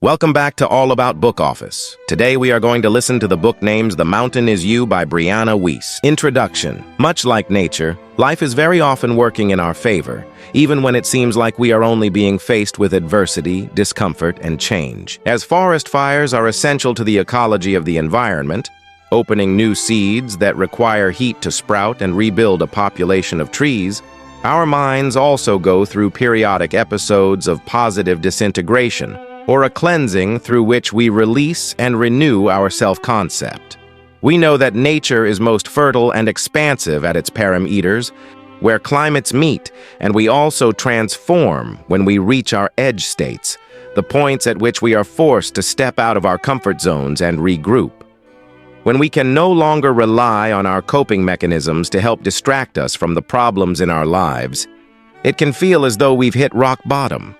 Welcome back to All About Book Office. Today we are going to listen to the book named The Mountain Is You by Brianna Wiest. Introduction. Much like nature, life is very often working in our favor, even when it seems like we are only being faced with adversity, discomfort, and change. As forest fires are essential to the ecology of the environment, opening new seeds that require heat to sprout and rebuild a population of trees, our minds also go through periodic episodes of positive disintegration, or a cleansing through which we release and renew our self-concept. We know that nature is most fertile and expansive at its parameters, where climates meet, and we also transform when we reach our edge states, the points at which we are forced to step out of our comfort zones and regroup. When we can no longer rely on our coping mechanisms to help distract us from the problems in our lives, it can feel as though we've hit rock bottom.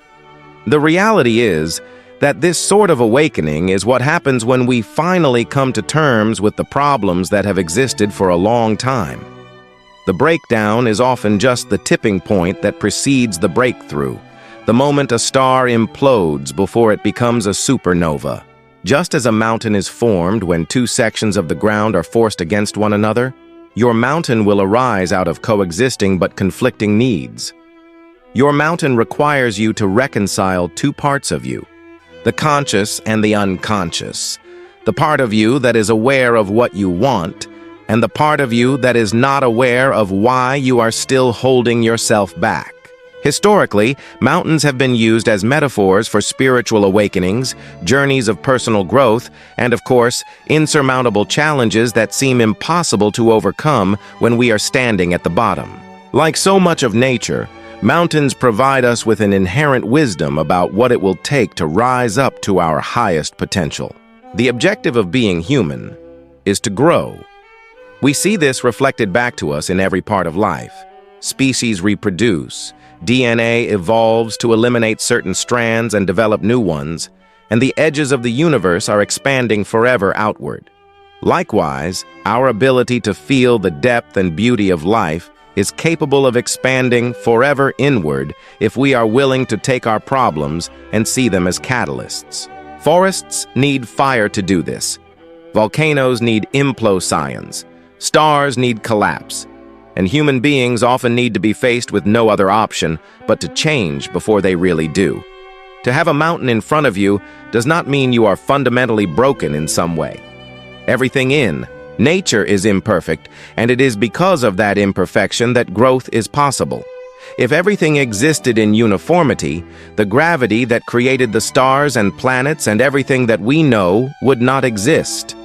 The reality is that this sort of awakening is what happens when we finally come to terms with the problems that have existed for a long time. The breakdown is often just the tipping point that precedes the breakthrough, the moment a star implodes before it becomes a supernova. Just as a mountain is formed when two sections of the ground are forced against one another, your mountain will arise out of coexisting but conflicting needs. Your mountain requires you to reconcile two parts of you, the conscious and the unconscious, the part of you that is aware of what you want, and the part of you that is not aware of why you are still holding yourself back. Historically, mountains have been used as metaphors for spiritual awakenings, journeys of personal growth, and of course, insurmountable challenges that seem impossible to overcome when we are standing at the bottom. Like so much of nature, mountains provide us with an inherent wisdom about what it will take to rise up to our highest potential. The objective of being human is to grow. We see this reflected back to us in every part of life. Species reproduce, DNA evolves to eliminate certain strands and develop new ones, and the edges of the universe are expanding forever outward. Likewise, our ability to feel the depth and beauty of life is capable of expanding forever inward if we are willing to take our problems and see them as catalysts. Forests need fire to do this. Volcanoes need implosions. Stars need collapse. And human beings often need to be faced with no other option but to change before they really do. To have a mountain in front of you does not mean you are fundamentally broken in some way. Everything in nature is imperfect, and it is because of that imperfection that growth is possible. If everything existed in uniformity, the gravity that created the stars and planets and everything that we know would not exist.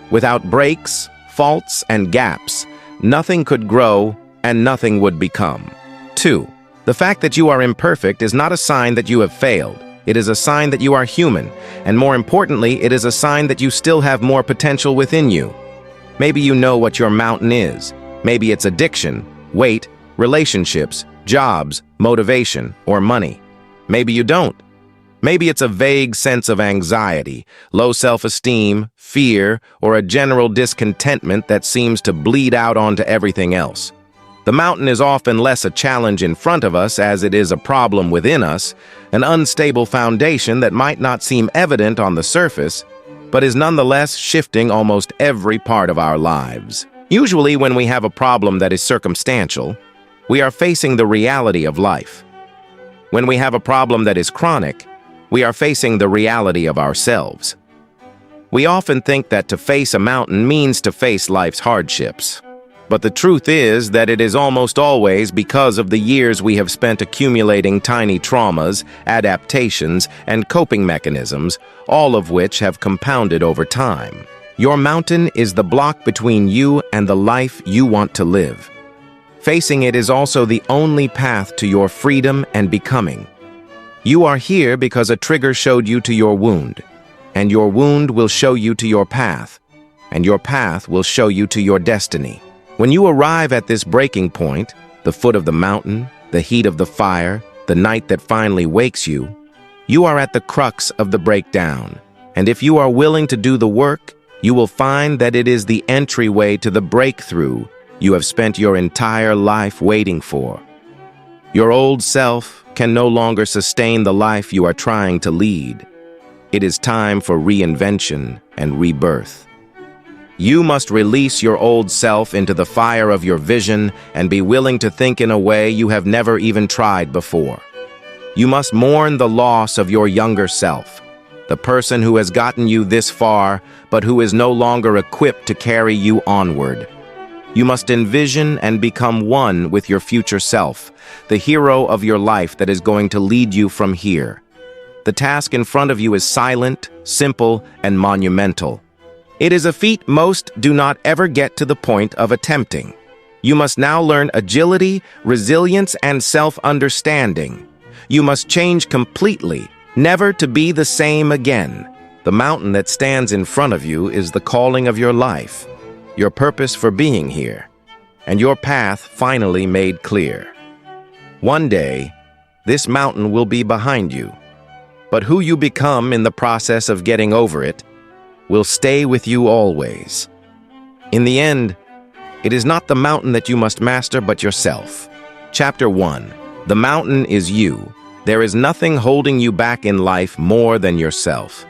Without breaks, faults, and gaps, nothing could grow and nothing would become. 2. The fact that you are imperfect is not a sign that you have failed. It is a sign that you are human, and more importantly, it is a sign that you still have more potential within you. Maybe you know what your mountain is. Maybe it's addiction, weight, relationships, jobs, motivation, or money. Maybe you don't. Maybe it's a vague sense of anxiety, low self-esteem, fear, or a general discontentment that seems to bleed out onto everything else. The mountain is often less a challenge in front of us as it is a problem within us, an unstable foundation that might not seem evident on the surface, but is nonetheless shifting almost every part of our lives. Usually when we have a problem that is circumstantial, we are facing the reality of life. When we have a problem that is chronic, we are facing the reality of ourselves. We often think that to face a mountain means to face life's hardships. But the truth is that it is almost always because of the years we have spent accumulating tiny traumas, adaptations, and coping mechanisms, all of which have compounded over time. Your mountain is the block between you and the life you want to live. Facing it is also the only path to your freedom and becoming. You are here because a trigger showed you to your wound, and your wound will show you to your path, and your path will show you to your destiny. When you arrive at this breaking point, the foot of the mountain, the heat of the fire, the night that finally wakes you, you are at the crux of the breakdown. And if you are willing to do the work, you will find that it is the entryway to the breakthrough you have spent your entire life waiting for. Your old self can no longer sustain the life you are trying to lead. It is time for reinvention and rebirth. You must release your old self into the fire of your vision and be willing to think in a way you have never even tried before. You must mourn the loss of your younger self, the person who has gotten you this far, but who is no longer equipped to carry you onward. You must envision and become one with your future self, the hero of your life that is going to lead you from here. The task in front of you is silent, simple, and monumental. It is a feat most do not ever get to the point of attempting. You must now learn agility, resilience, and self-understanding. You must change completely, never to be the same again. The mountain that stands in front of you is the calling of your life, your purpose for being here, and your path finally made clear. One day, this mountain will be behind you, but who you become in the process of getting over it will stay with you always. In the end, it is not the mountain that you must master, but yourself. Chapter 1. The mountain is you. There is nothing holding you back in life more than yourself.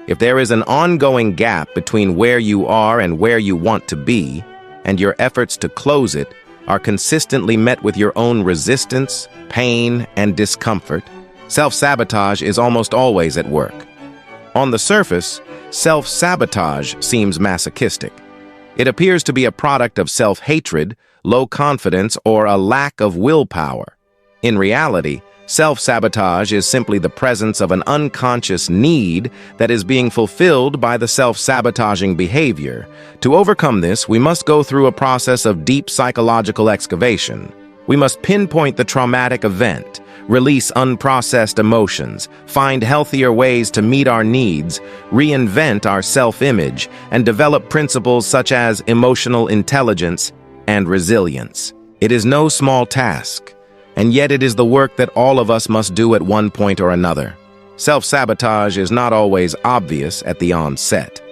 If there is an ongoing gap between where you are and where you want to be, and your efforts to close it are consistently met with your own resistance, pain, and discomfort, self-sabotage is almost always at work. On the surface, self-sabotage seems masochistic. It appears to be a product of self-hatred, low confidence, or a lack of willpower. In reality, self-sabotage is simply the presence of an unconscious need that is being fulfilled by the self-sabotaging behavior. To overcome this, we must go through a process of deep psychological excavation. We must pinpoint the traumatic event, release unprocessed emotions, find healthier ways to meet our needs, reinvent our self-image, and develop principles such as emotional intelligence and resilience. It is no small task, and yet it is the work that all of us must do at one point or another. Self-sabotage is not always obvious at the onset.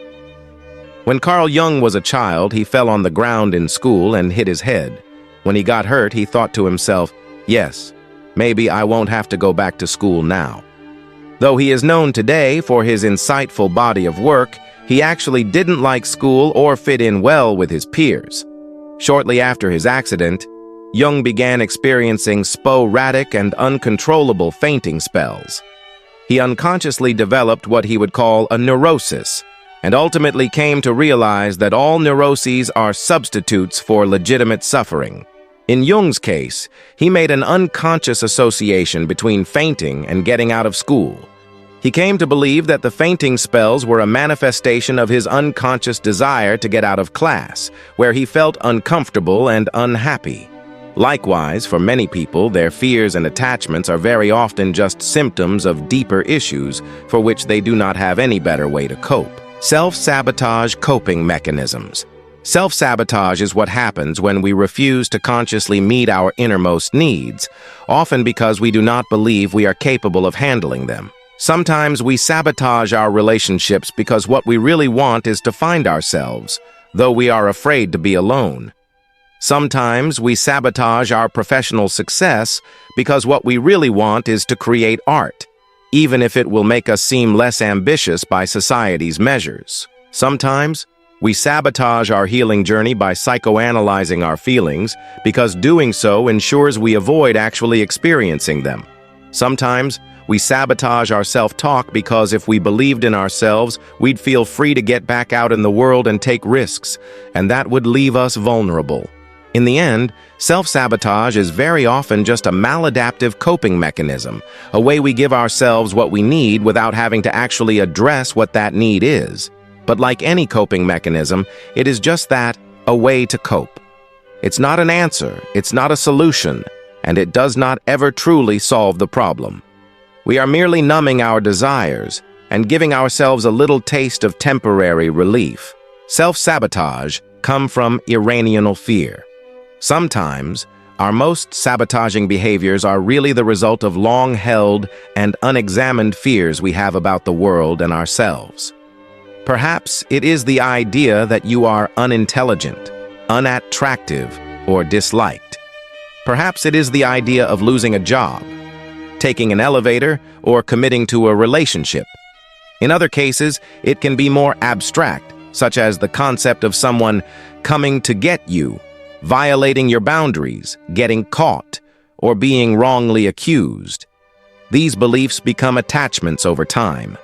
When Carl Jung was a child, he fell on the ground in school and hit his head. When he got hurt, he thought to himself, "Yes, maybe I won't have to go back to school now." Though he is known today for his insightful body of work, he actually didn't like school or fit in well with his peers. Shortly after his accident, Jung began experiencing sporadic and uncontrollable fainting spells. He unconsciously developed what he would call a neurosis, and ultimately came to realize that all neuroses are substitutes for legitimate suffering. In Jung's case, he made an unconscious association between fainting and getting out of school. He came to believe that the fainting spells were a manifestation of his unconscious desire to get out of class, where he felt uncomfortable and unhappy. Likewise, for many people, their fears and attachments are very often just symptoms of deeper issues for which they do not have any better way to cope. Self-sabotage coping mechanisms. Self-sabotage is what happens when we refuse to consciously meet our innermost needs, often because we do not believe we are capable of handling them. Sometimes we sabotage our relationships because what we really want is to find ourselves, though we are afraid to be alone. Sometimes we sabotage our professional success because what we really want is to create art, even if it will make us seem less ambitious by society's measures. Sometimes we sabotage our healing journey by psychoanalyzing our feelings because doing so ensures we avoid actually experiencing them. Sometimes we sabotage our self-talk because if we believed in ourselves, we'd feel free to get back out in the world and take risks, and that would leave us vulnerable. In the end, self-sabotage is very often just a maladaptive coping mechanism, a way we give ourselves what we need without having to actually address what that need is. But like any coping mechanism, it is just that, a way to cope. It's not an answer, it's not a solution, and it does not ever truly solve the problem. We are merely numbing our desires and giving ourselves a little taste of temporary relief. Self-sabotage comes from irrational fear. Sometimes, our most sabotaging behaviors are really the result of long-held and unexamined fears we have about the world and ourselves. Perhaps it is the idea that you are unintelligent, unattractive, or disliked. Perhaps it is the idea of losing a job, taking an elevator, or committing to a relationship. In other cases, it can be more abstract, such as the concept of someone coming to get you, violating your boundaries, getting caught, or being wrongly accused. These beliefs become attachments over time.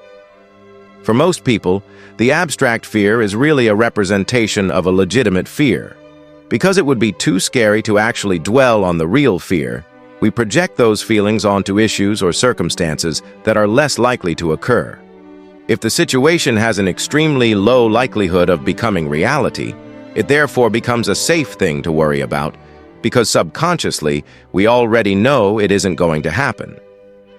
For most people, the abstract fear is really a representation of a legitimate fear. Because it would be too scary to actually dwell on the real fear, we project those feelings onto issues or circumstances that are less likely to occur. If the situation has an extremely low likelihood of becoming reality, it therefore becomes a safe thing to worry about, because subconsciously, we already know it isn't going to happen.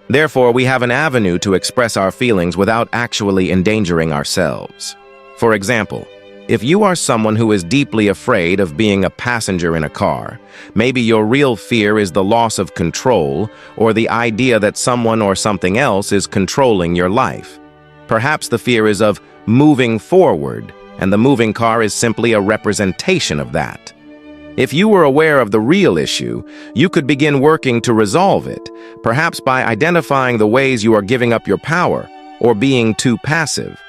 Therefore, we have an avenue to express our feelings without actually endangering ourselves. For example, if you are someone who is deeply afraid of being a passenger in a car, maybe your real fear is the loss of control or the idea that someone or something else is controlling your life. Perhaps the fear is of moving forward, and the moving car is simply a representation of that. If you were aware of the real issue, you could begin working to resolve it, perhaps by identifying the ways you are giving up your power or being too passive.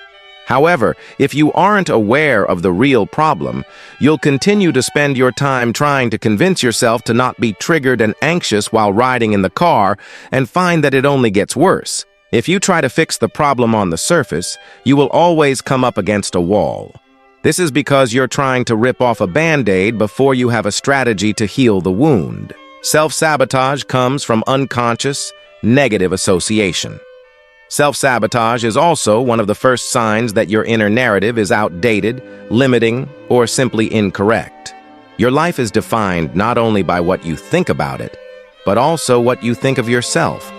However, if you aren't aware of the real problem, you'll continue to spend your time trying to convince yourself to not be triggered and anxious while riding in the car and find that it only gets worse. If you try to fix the problem on the surface, you will always come up against a wall. This is because you're trying to rip off a Band-Aid before you have a strategy to heal the wound. Self-sabotage comes from unconscious, negative association. Self-sabotage is also one of the first signs that your inner narrative is outdated, limiting, or simply incorrect. Your life is defined not only by what you think about it, but also what you think of yourself.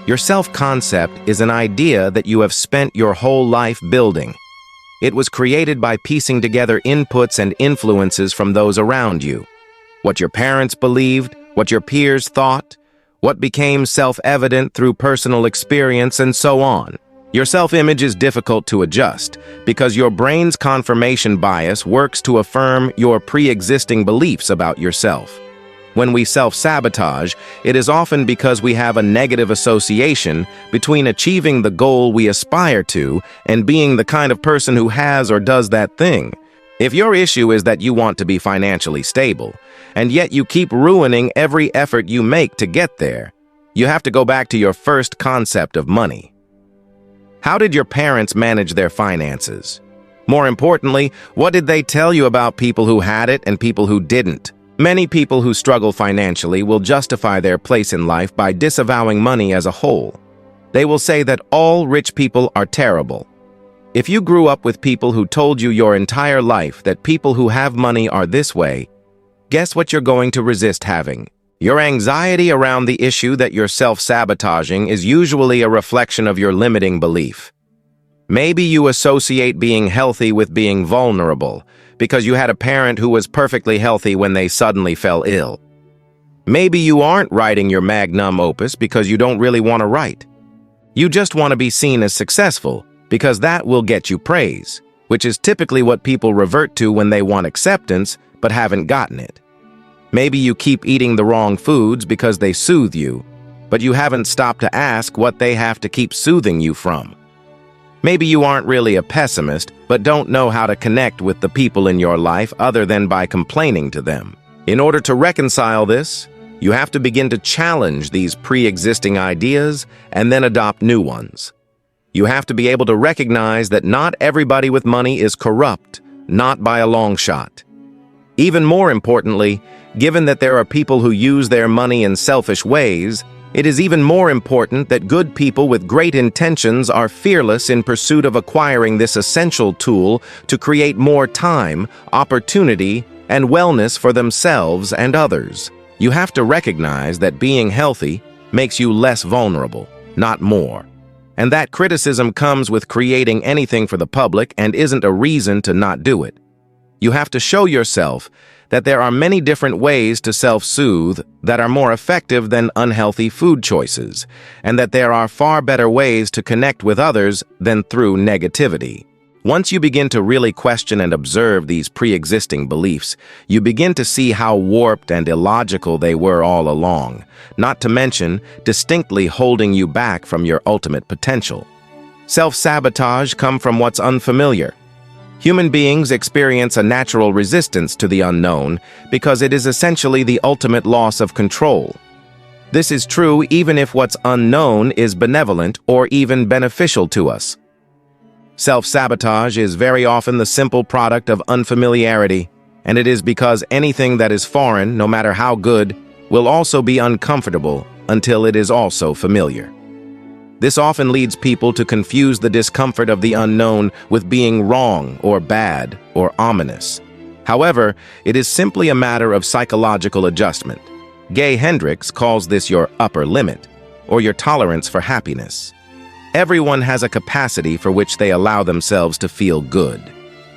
Your self-concept is an idea that you have spent your whole life building. It was created by piecing together inputs and influences from those around you. What your parents believed, what your peers thought, what became self-evident through personal experience, and so on. Your self-image is difficult to adjust because your brain's confirmation bias works to affirm your pre-existing beliefs about yourself. When we self-sabotage, it is often because we have a negative association between achieving the goal we aspire to and being the kind of person who has or does that thing. If your issue is that you want to be financially stable, and yet you keep ruining every effort you make to get there, you have to go back to your first concept of money. How did your parents manage their finances? More importantly, what did they tell you about people who had it and people who didn't? Many people who struggle financially will justify their place in life by disavowing money as a whole. They will say that all rich people are terrible. If you grew up with people who told you your entire life that people who have money are this way, guess what you're going to resist having? Your anxiety around the issue that you're self-sabotaging is usually a reflection of your limiting belief. Maybe you associate being healthy with being vulnerable, because you had a parent who was perfectly healthy when they suddenly fell ill. Maybe you aren't writing your magnum opus because you don't really want to write. You just want to be seen as successful, because that will get you praise, which is typically what people revert to when they want acceptance but haven't gotten it. Maybe you keep eating the wrong foods because they soothe you, but you haven't stopped to ask what they have to keep soothing you from. Maybe you aren't really a pessimist, but don't know how to connect with the people in your life other than by complaining to them. In order to reconcile this, you have to begin to challenge these pre-existing ideas and then adopt new ones. You have to be able to recognize that not everybody with money is corrupt, not by a long shot. Even more importantly, given that there are people who use their money in selfish ways, it is even more important that good people with great intentions are fearless in pursuit of acquiring this essential tool to create more time, opportunity, and wellness for themselves and others. You have to recognize that being healthy makes you less vulnerable, not more. And that criticism comes with creating anything for the public and isn't a reason to not do it. You have to show yourself that there are many different ways to self-soothe that are more effective than unhealthy food choices, and that there are far better ways to connect with others than through negativity. Once you begin to really question and observe these pre-existing beliefs, you begin to see how warped and illogical they were all along, not to mention distinctly holding you back from your ultimate potential. Self-sabotage come from what's unfamiliar. Human beings experience a natural resistance to the unknown because it is essentially the ultimate loss of control. This is true even if what's unknown is benevolent or even beneficial to us. Self-sabotage is very often the simple product of unfamiliarity, and it is because anything that is foreign, no matter how good, will also be uncomfortable until it is also familiar. This often leads people to confuse the discomfort of the unknown with being wrong or bad or ominous. However, it is simply a matter of psychological adjustment. Gay Hendricks calls this your upper limit, or your tolerance for happiness. Everyone has a capacity for which they allow themselves to feel good.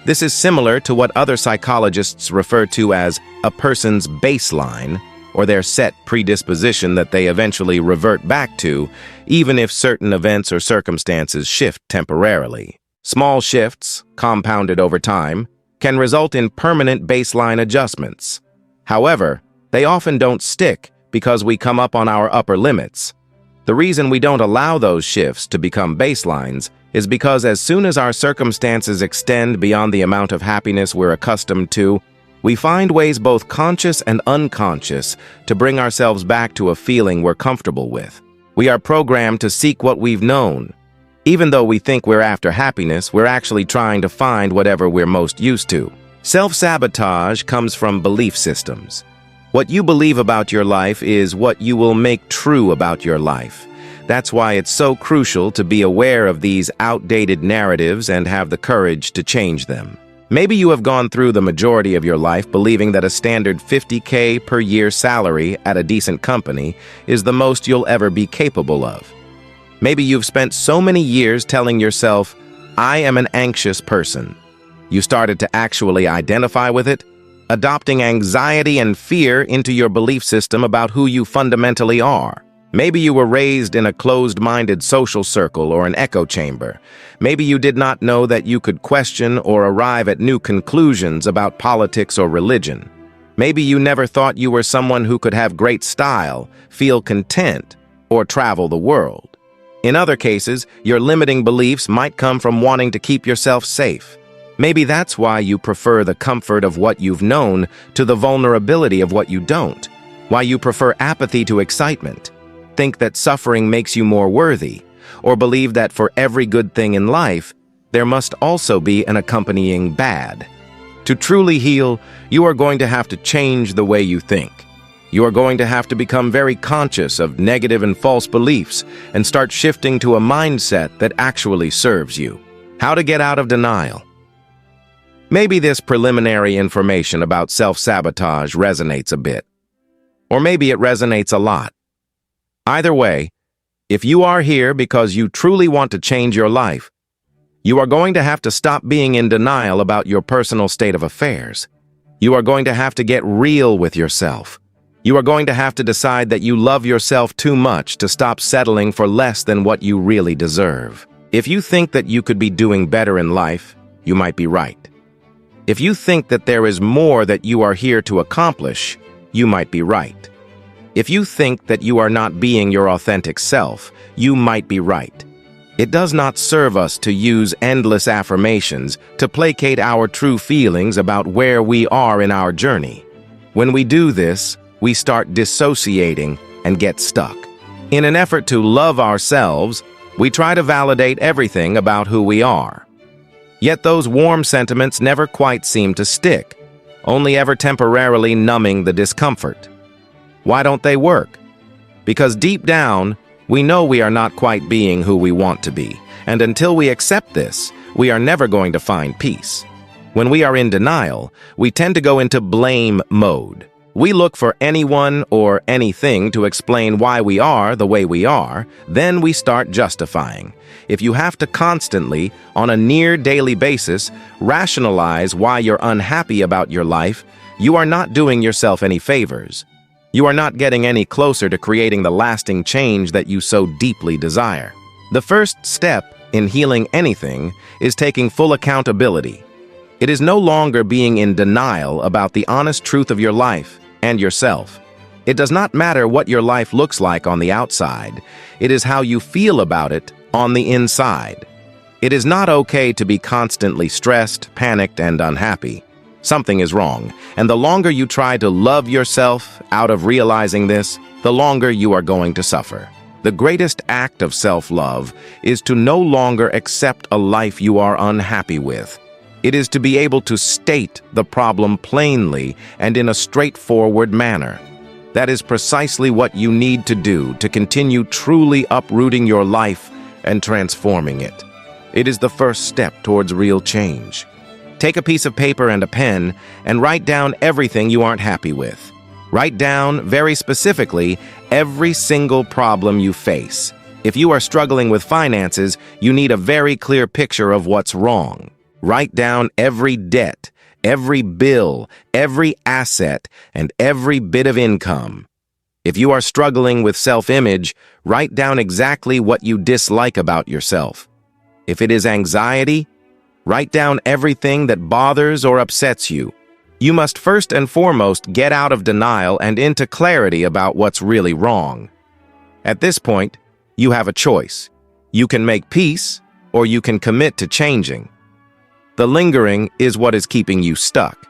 This is similar to what other psychologists refer to as a person's baseline, or their set predisposition that they eventually revert back to, even if certain events or circumstances shift temporarily. Small shifts, compounded over time, can result in permanent baseline adjustments. However, they often don't stick because we come up on our upper limits. The reason we don't allow those shifts to become baselines is because as soon as our circumstances extend beyond the amount of happiness we're accustomed to, we find ways both conscious and unconscious to bring ourselves back to a feeling we're comfortable with. We are programmed to seek what we've known. Even though we think we're after happiness, we're actually trying to find whatever we're most used to. Self-sabotage comes from belief systems. What you believe about your life is what you will make true about your life. That's why it's so crucial to be aware of these outdated narratives and have the courage to change them. Maybe you have gone through the majority of your life believing that a standard $50K per year salary at a decent company is the most you'll ever be capable of. Maybe you've spent so many years telling yourself, "I am an anxious person." You started to actually identify with it, adopting anxiety and fear into your belief system about who you fundamentally are. Maybe you were raised in a closed-minded social circle or an echo chamber. Maybe you did not know that you could question or arrive at new conclusions about politics or religion. Maybe you never thought you were someone who could have great style, feel content, or travel the world. In other cases, your limiting beliefs might come from wanting to keep yourself safe. Maybe that's why you prefer the comfort of what you've known to the vulnerability of what you don't, why you prefer apathy to excitement, think that suffering makes you more worthy, or believe that for every good thing in life, there must also be an accompanying bad. To truly heal, you are going to have to change the way you think. You are going to have to become very conscious of negative and false beliefs and start shifting to a mindset that actually serves you. How to get out of denial. Maybe this preliminary information about self-sabotage resonates a bit. Or maybe it resonates a lot. Either way, if you are here because you truly want to change your life, you are going to have to stop being in denial about your personal state of affairs. You are going to have to get real with yourself. You are going to have to decide that you love yourself too much to stop settling for less than what you really deserve. If you think that you could be doing better in life, you might be right. If you think that there is more that you are here to accomplish, you might be right. If you think that you are not being your authentic self, you might be right. It does not serve us to use endless affirmations to placate our true feelings about where we are in our journey. When we do this, we start dissociating and get stuck. In an effort to love ourselves, we try to validate everything about who we are. Yet those warm sentiments never quite seem to stick, only ever temporarily numbing the discomfort. Why don't they work? Because deep down, we know we are not quite being who we want to be, and until we accept this, we are never going to find peace. When we are in denial, we tend to go into blame mode. We look for anyone or anything to explain why we are the way we are, then we start justifying. If you have to constantly, on a near daily basis, rationalize why you're unhappy about your life, you are not doing yourself any favors. You are not getting any closer to creating the lasting change that you so deeply desire. The first step in healing anything is taking full accountability. It is no longer being in denial about the honest truth of your life and yourself. It does not matter what your life looks like on the outside. It is how you feel about it on the inside. It is not okay to be constantly stressed, panicked, and unhappy. Something is wrong, and the longer you try to love yourself out of realizing this, the longer you are going to suffer. The greatest act of self-love is to no longer accept a life you are unhappy with. It is to be able to state the problem plainly and in a straightforward manner. That is precisely what you need to do to continue truly uprooting your life and transforming it. It is the first step towards real change. Take a piece of paper and a pen and write down everything you aren't happy with. Write down, very specifically, every single problem you face. If you are struggling with finances, you need a very clear picture of what's wrong. Write down every debt, every bill, every asset, and every bit of income. If you are struggling with self-image, write down exactly what you dislike about yourself. If it is anxiety, write down everything that bothers or upsets you. You must first and foremost get out of denial and into clarity about what's really wrong. At this point, you have a choice. You can make peace, or you can commit to changing. The lingering is what is keeping you stuck.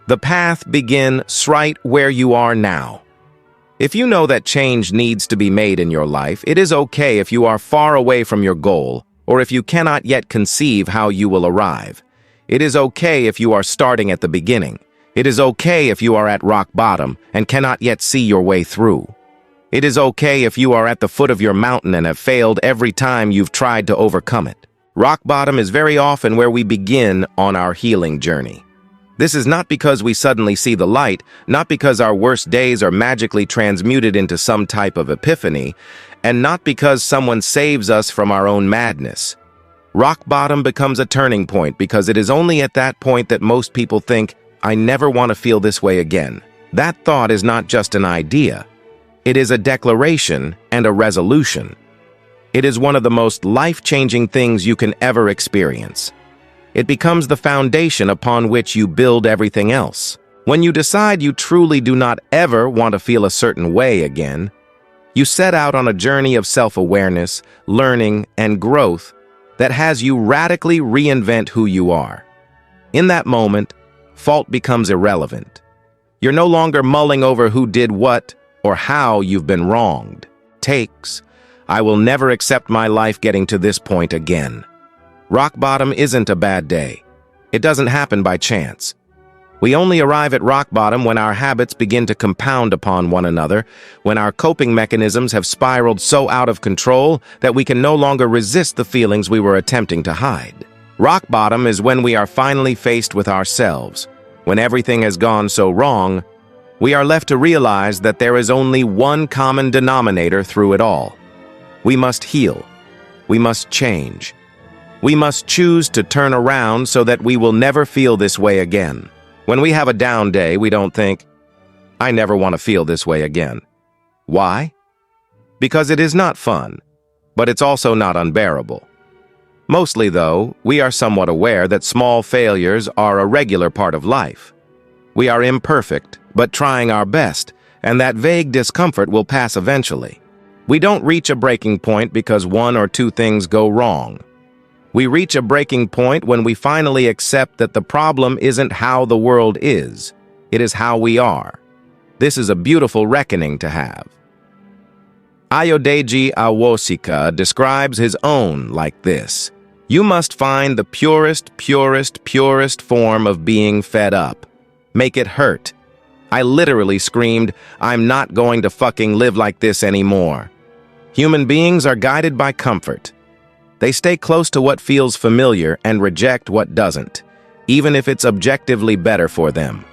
The path begins right where you are now. If you know that change needs to be made in your life, it is okay if you are far away from your goal, or if you cannot yet conceive how you will arrive. It is okay if you are starting at the beginning. It is okay if you are at rock bottom and cannot yet see your way through. It is okay if you are at the foot of your mountain and have failed every time you've tried to overcome it. Rock bottom is very often where we begin on our healing journey. This is not because we suddenly see the light, not because our worst days are magically transmuted into some type of epiphany, and not because someone saves us from our own madness. Rock bottom becomes a turning point because it is only at that point that most people think, I never want to feel this way again. That thought is not just an idea. It is a declaration and a resolution. It is one of the most life-changing things you can ever experience. It becomes the foundation upon which you build everything else. When you decide you truly do not ever want to feel a certain way again, you set out on a journey of self-awareness, learning, and growth that has you radically reinvent who you are. In that moment, fault becomes irrelevant. You're no longer mulling over who did what or how you've been wronged. Takes, I will never accept my life getting to this point again. Rock bottom isn't a bad day. It doesn't happen by chance. We only arrive at rock bottom when our habits begin to compound upon one another, when our coping mechanisms have spiraled so out of control that we can no longer resist the feelings we were attempting to hide. Rock bottom is when we are finally faced with ourselves. When everything has gone so wrong, we are left to realize that there is only one common denominator through it all. We must heal. We must change. We must choose to turn around so that we will never feel this way again. When we have a down day, we don't think, I never want to feel this way again. Why? Because it is not fun, but it's also not unbearable. Mostly, though, we are somewhat aware that small failures are a regular part of life. We are imperfect, but trying our best, and that vague discomfort will pass eventually. We don't reach a breaking point because one or two things go wrong. We reach a breaking point when we finally accept that the problem isn't how the world is, it is how we are. This is a beautiful reckoning to have. Ayodeji Awosika describes his own like this. You must find the purest form of being fed up. Make it hurt. I literally screamed, I'm not going to fucking live like this anymore. Human beings are guided by comfort. They stay close to what feels familiar and reject what doesn't, even if it's objectively better for them.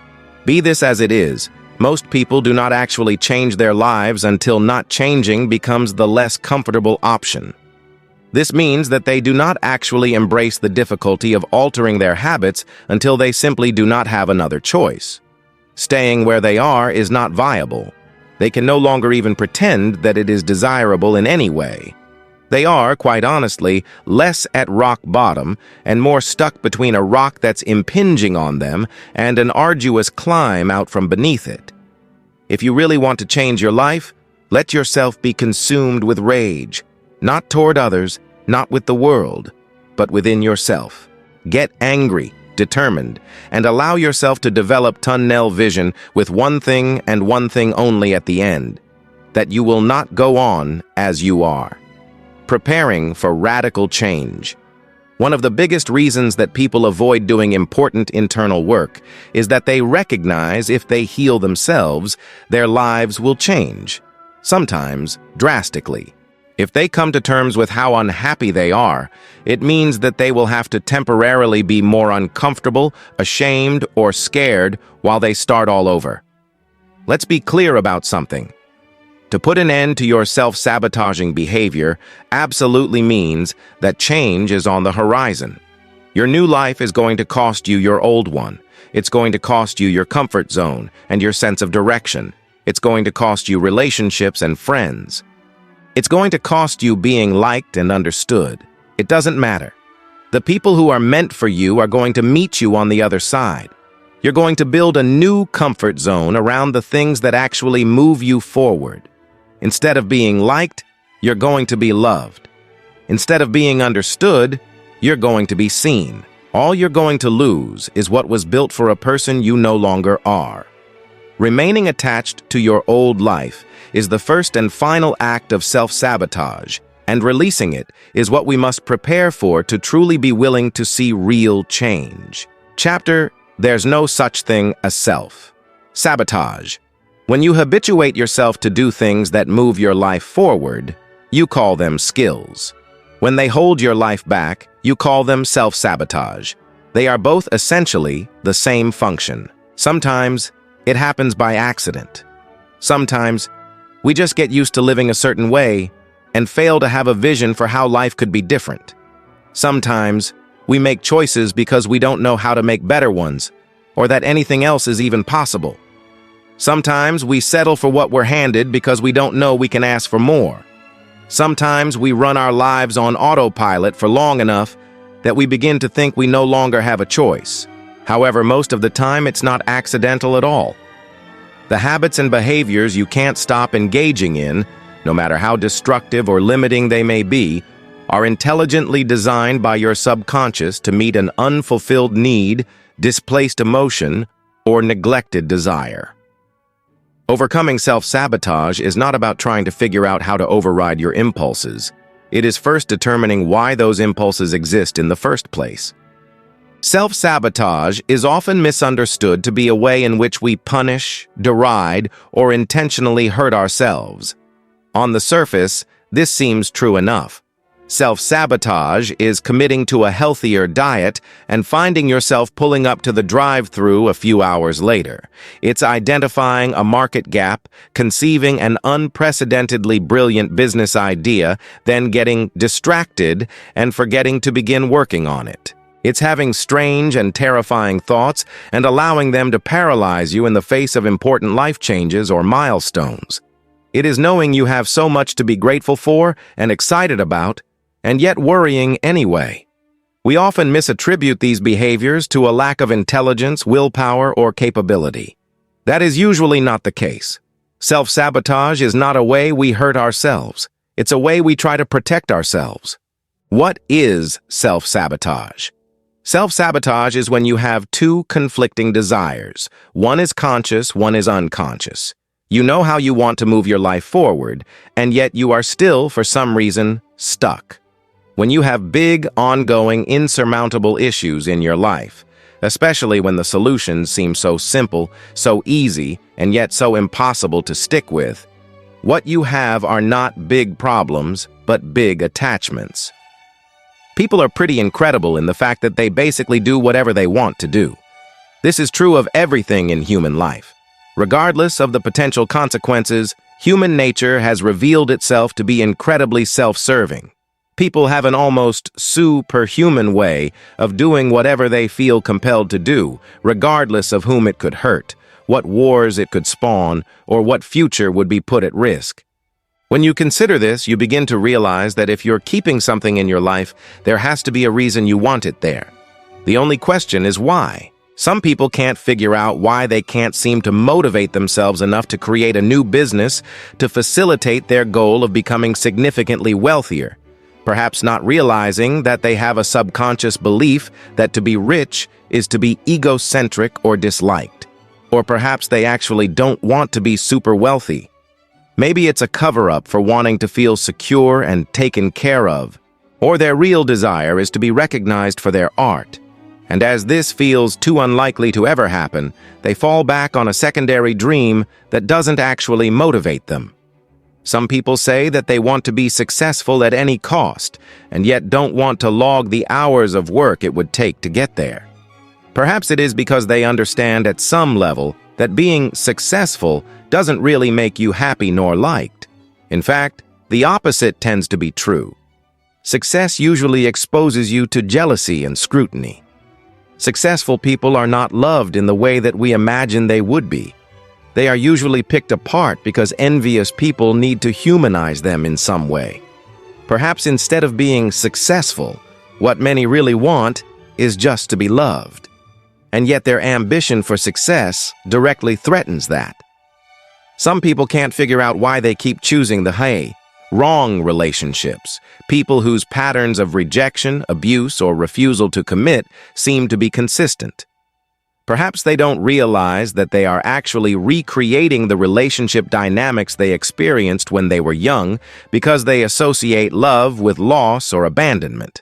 Be this as it is, most people do not actually change their lives until not changing becomes the less comfortable option. This means that they do not actually embrace the difficulty of altering their habits until they simply do not have another choice. Staying where they are is not viable. They can no longer even pretend that it is desirable in any way. They are, quite honestly, less at rock bottom and more stuck between a rock that's impinging on them and an arduous climb out from beneath it. If you really want to change your life, let yourself be consumed with rage, not toward others, not with the world, but within yourself. Get angry, determined, and allow yourself to develop tunnel vision with one thing and one thing only at the end, that you will not go on as you are. Preparing for radical change. One of the biggest reasons that people avoid doing important internal work is that they recognize if they heal themselves, their lives will change, sometimes drastically. If they come to terms with how unhappy they are, it means that they will have to temporarily be more uncomfortable, ashamed, or scared while they start all over. Let's be clear about something. To put an end to your self-sabotaging behavior absolutely means that change is on the horizon. Your new life is going to cost you your old one. It's going to cost you your comfort zone and your sense of direction. It's going to cost you relationships and friends. It's going to cost you being liked and understood. It doesn't matter. The people who are meant for you are going to meet you on the other side. You're going to build a new comfort zone around the things that actually move you forward. Instead of being liked, you're going to be loved. Instead of being understood, you're going to be seen. All you're going to lose is what was built for a person you no longer are. Remaining attached to your old life is the first and final act of self-sabotage, and releasing it is what we must prepare for to truly be willing to see real change. Chapter, There's No Such Thing as Self-Sabotage. When you habituate yourself to do things that move your life forward, you call them skills. When they hold your life back, you call them self-sabotage. They are both essentially the same function. Sometimes it happens by accident. Sometimes we just get used to living a certain way and fail to have a vision for how life could be different. Sometimes we make choices because we don't know how to make better ones, or that anything else is even possible. Sometimes we settle for what we're handed because we don't know we can ask for more. Sometimes we run our lives on autopilot for long enough that we begin to think we no longer have a choice. However, most of the time it's not accidental at all. The habits and behaviors you can't stop engaging in, no matter how destructive or limiting they may be, are intelligently designed by your subconscious to meet an unfulfilled need, displaced emotion, or neglected desire. Overcoming self-sabotage is not about trying to figure out how to override your impulses. It is first determining why those impulses exist in the first place. Self-sabotage is often misunderstood to be a way in which we punish, deride, or intentionally hurt ourselves. On the surface, this seems true enough. Self-sabotage is committing to a healthier diet and finding yourself pulling up to the drive-thru a few hours later. It's identifying a market gap, conceiving an unprecedentedly brilliant business idea, then getting distracted and forgetting to begin working on it. It's having strange and terrifying thoughts and allowing them to paralyze you in the face of important life changes or milestones. It is knowing you have so much to be grateful for and excited about, and yet worrying anyway. We often misattribute these behaviors to a lack of intelligence, willpower, or capability. That is usually not the case. Self-sabotage is not a way we hurt ourselves. It's a way we try to protect ourselves. What is self-sabotage? Self-sabotage is when you have two conflicting desires. One is conscious, one is unconscious. You know how you want to move your life forward, and yet you are still, for some reason, stuck. When you have big, ongoing, insurmountable issues in your life, especially when the solutions seem so simple, so easy, and yet so impossible to stick with, what you have are not big problems, but big attachments. People are pretty incredible in the fact that they basically do whatever they want to do. This is true of everything in human life. Regardless of the potential consequences, human nature has revealed itself to be incredibly self-serving. People have an almost superhuman way of doing whatever they feel compelled to do, regardless of whom it could hurt, what wars it could spawn, or what future would be put at risk. When you consider this, you begin to realize that if you're keeping something in your life, there has to be a reason you want it there. The only question is why. Some people can't figure out why they can't seem to motivate themselves enough to create a new business to facilitate their goal of becoming significantly wealthier. perhaps not realizing that they have a subconscious belief that to be rich is to be egocentric or disliked. Or perhaps they actually don't want to be super wealthy. Maybe it's a cover-up for wanting to feel secure and taken care of. Or their real desire is to be recognized for their art. And as this feels too unlikely to ever happen, they fall back on a secondary dream that doesn't actually motivate them. Some people say that they want to be successful at any cost, and yet don't want to log the hours of work it would take to get there. Perhaps it is because they understand at some level that being successful doesn't really make you happy nor liked. In fact, the opposite tends to be true. Success usually exposes you to jealousy and scrutiny. Successful people are not loved in the way that we imagine they would be. They are usually picked apart because envious people need to humanize them in some way. Perhaps instead of being successful, what many really want is just to be loved. And yet their ambition for success directly threatens that. Some people can't figure out why they keep choosing the wrong relationships, people whose patterns of rejection, abuse, or refusal to commit seem to be consistent. Perhaps they don't realize that they are actually recreating the relationship dynamics they experienced when they were young because they associate love with loss or abandonment.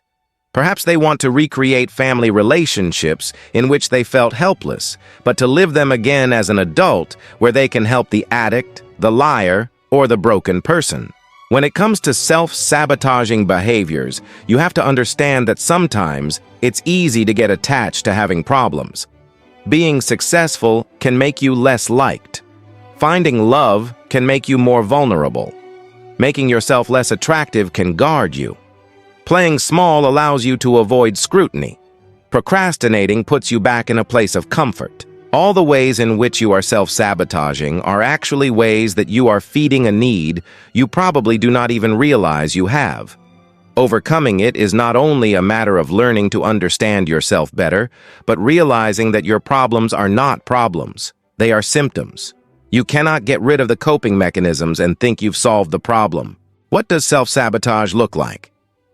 Perhaps they want to recreate family relationships in which they felt helpless, but to live them again as an adult where they can help the addict, the liar, or the broken person. When it comes to self-sabotaging behaviors, you have to understand that sometimes it's easy to get attached to having problems. Being successful can make you less liked. Finding love can make you more vulnerable. Making yourself less attractive can guard you. Playing small allows you to avoid scrutiny. Procrastinating puts you back in a place of comfort. All the ways in which you are self-sabotaging are actually ways that you are feeding a need you probably do not even realize you have. Overcoming it is not only a matter of learning to understand yourself better, but realizing that your problems are not problems. They are symptoms. You cannot get rid of the coping mechanisms and think you've solved the problem. What does self-sabotage look like?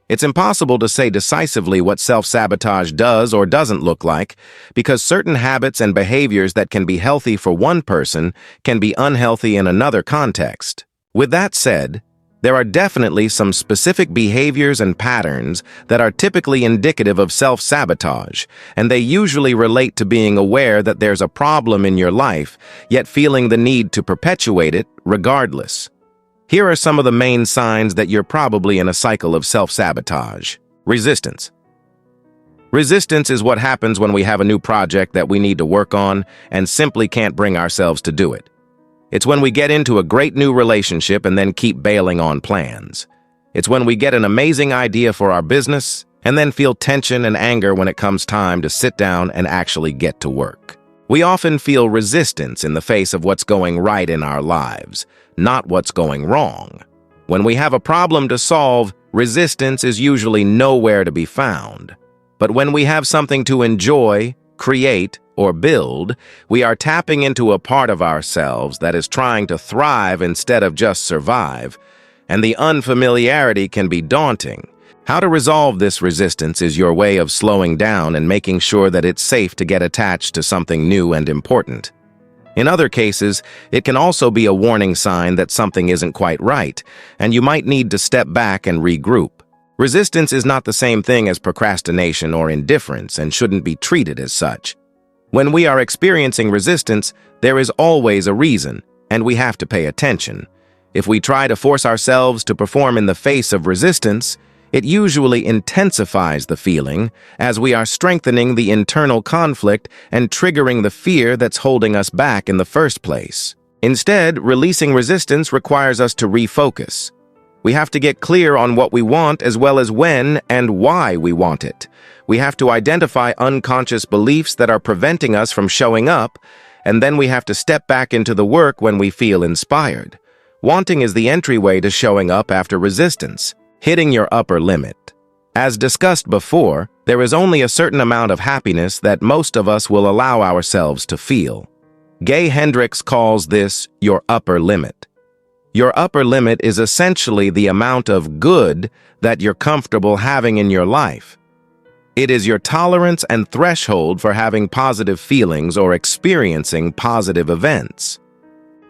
It's impossible to say decisively what self-sabotage does or doesn't look like, because certain habits and behaviors that can be healthy for one person can be unhealthy in another context. With that said, there are definitely some specific behaviors and patterns that are typically indicative of self-sabotage, and they usually relate to being aware that there's a problem in your life, yet feeling the need to perpetuate it regardless. Here are some of the main signs that you're probably in a cycle of self-sabotage. Resistance. Resistance is what happens when we have a new project that we need to work on and simply can't bring ourselves to do it. It's when we get into a great new relationship and then keep bailing on plans. It's when we get an amazing idea for our business and then feel tension and anger when it comes time to sit down and actually get to work. We often feel resistance in the face of what's going right in our lives, not what's going wrong. When we have a problem to solve, resistance is usually nowhere to be found. But when we have something to enjoy, create, or build, we are tapping into a part of ourselves that is trying to thrive instead of just survive, and the unfamiliarity can be daunting. How to resolve this resistance is your way of slowing down and making sure that it's safe to get attached to something new and important. In other cases, it can also be a warning sign that something isn't quite right, and you might need to step back and regroup. Resistance is not the same thing as procrastination or indifference and shouldn't be treated as such. When we are experiencing resistance, there is always a reason, and we have to pay attention. If we try to force ourselves to perform in the face of resistance, it usually intensifies the feeling as we are strengthening the internal conflict and triggering the fear that's holding us back in the first place. Instead, releasing resistance requires us to refocus. We have to get clear on what we want as well as when and why we want it. We have to identify unconscious beliefs that are preventing us from showing up, and then we have to step back into the work when we feel inspired. Wanting is the entryway to showing up after resistance. Hitting your upper limit. As discussed before, there is only a certain amount of happiness that most of us will allow ourselves to feel. Gay Hendricks calls this your upper limit. Your upper limit is essentially the amount of good that you're comfortable having in your life. It is your tolerance and threshold for having positive feelings or experiencing positive events.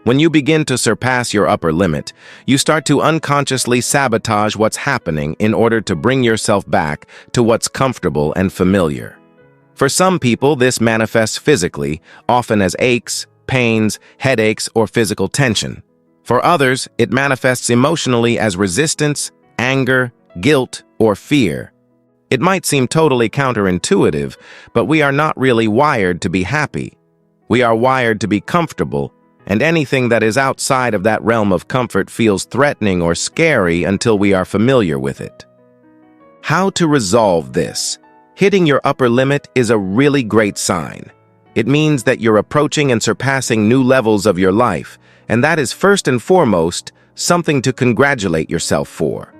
When you begin to surpass your upper limit, you start to unconsciously sabotage what's happening in order to bring yourself back to what's comfortable and familiar. For some people, this manifests physically, often as aches, pains, headaches, or physical tension. For others, it manifests emotionally as resistance, anger, guilt, or fear. It might seem totally counterintuitive, but we are not really wired to be happy. We are wired to be comfortable, and anything that is outside of that realm of comfort feels threatening or scary until we are familiar with it. How to resolve this? Hitting your upper limit is a really great sign. It means that you're approaching and surpassing new levels of your life, and that is first and foremost something to congratulate yourself for.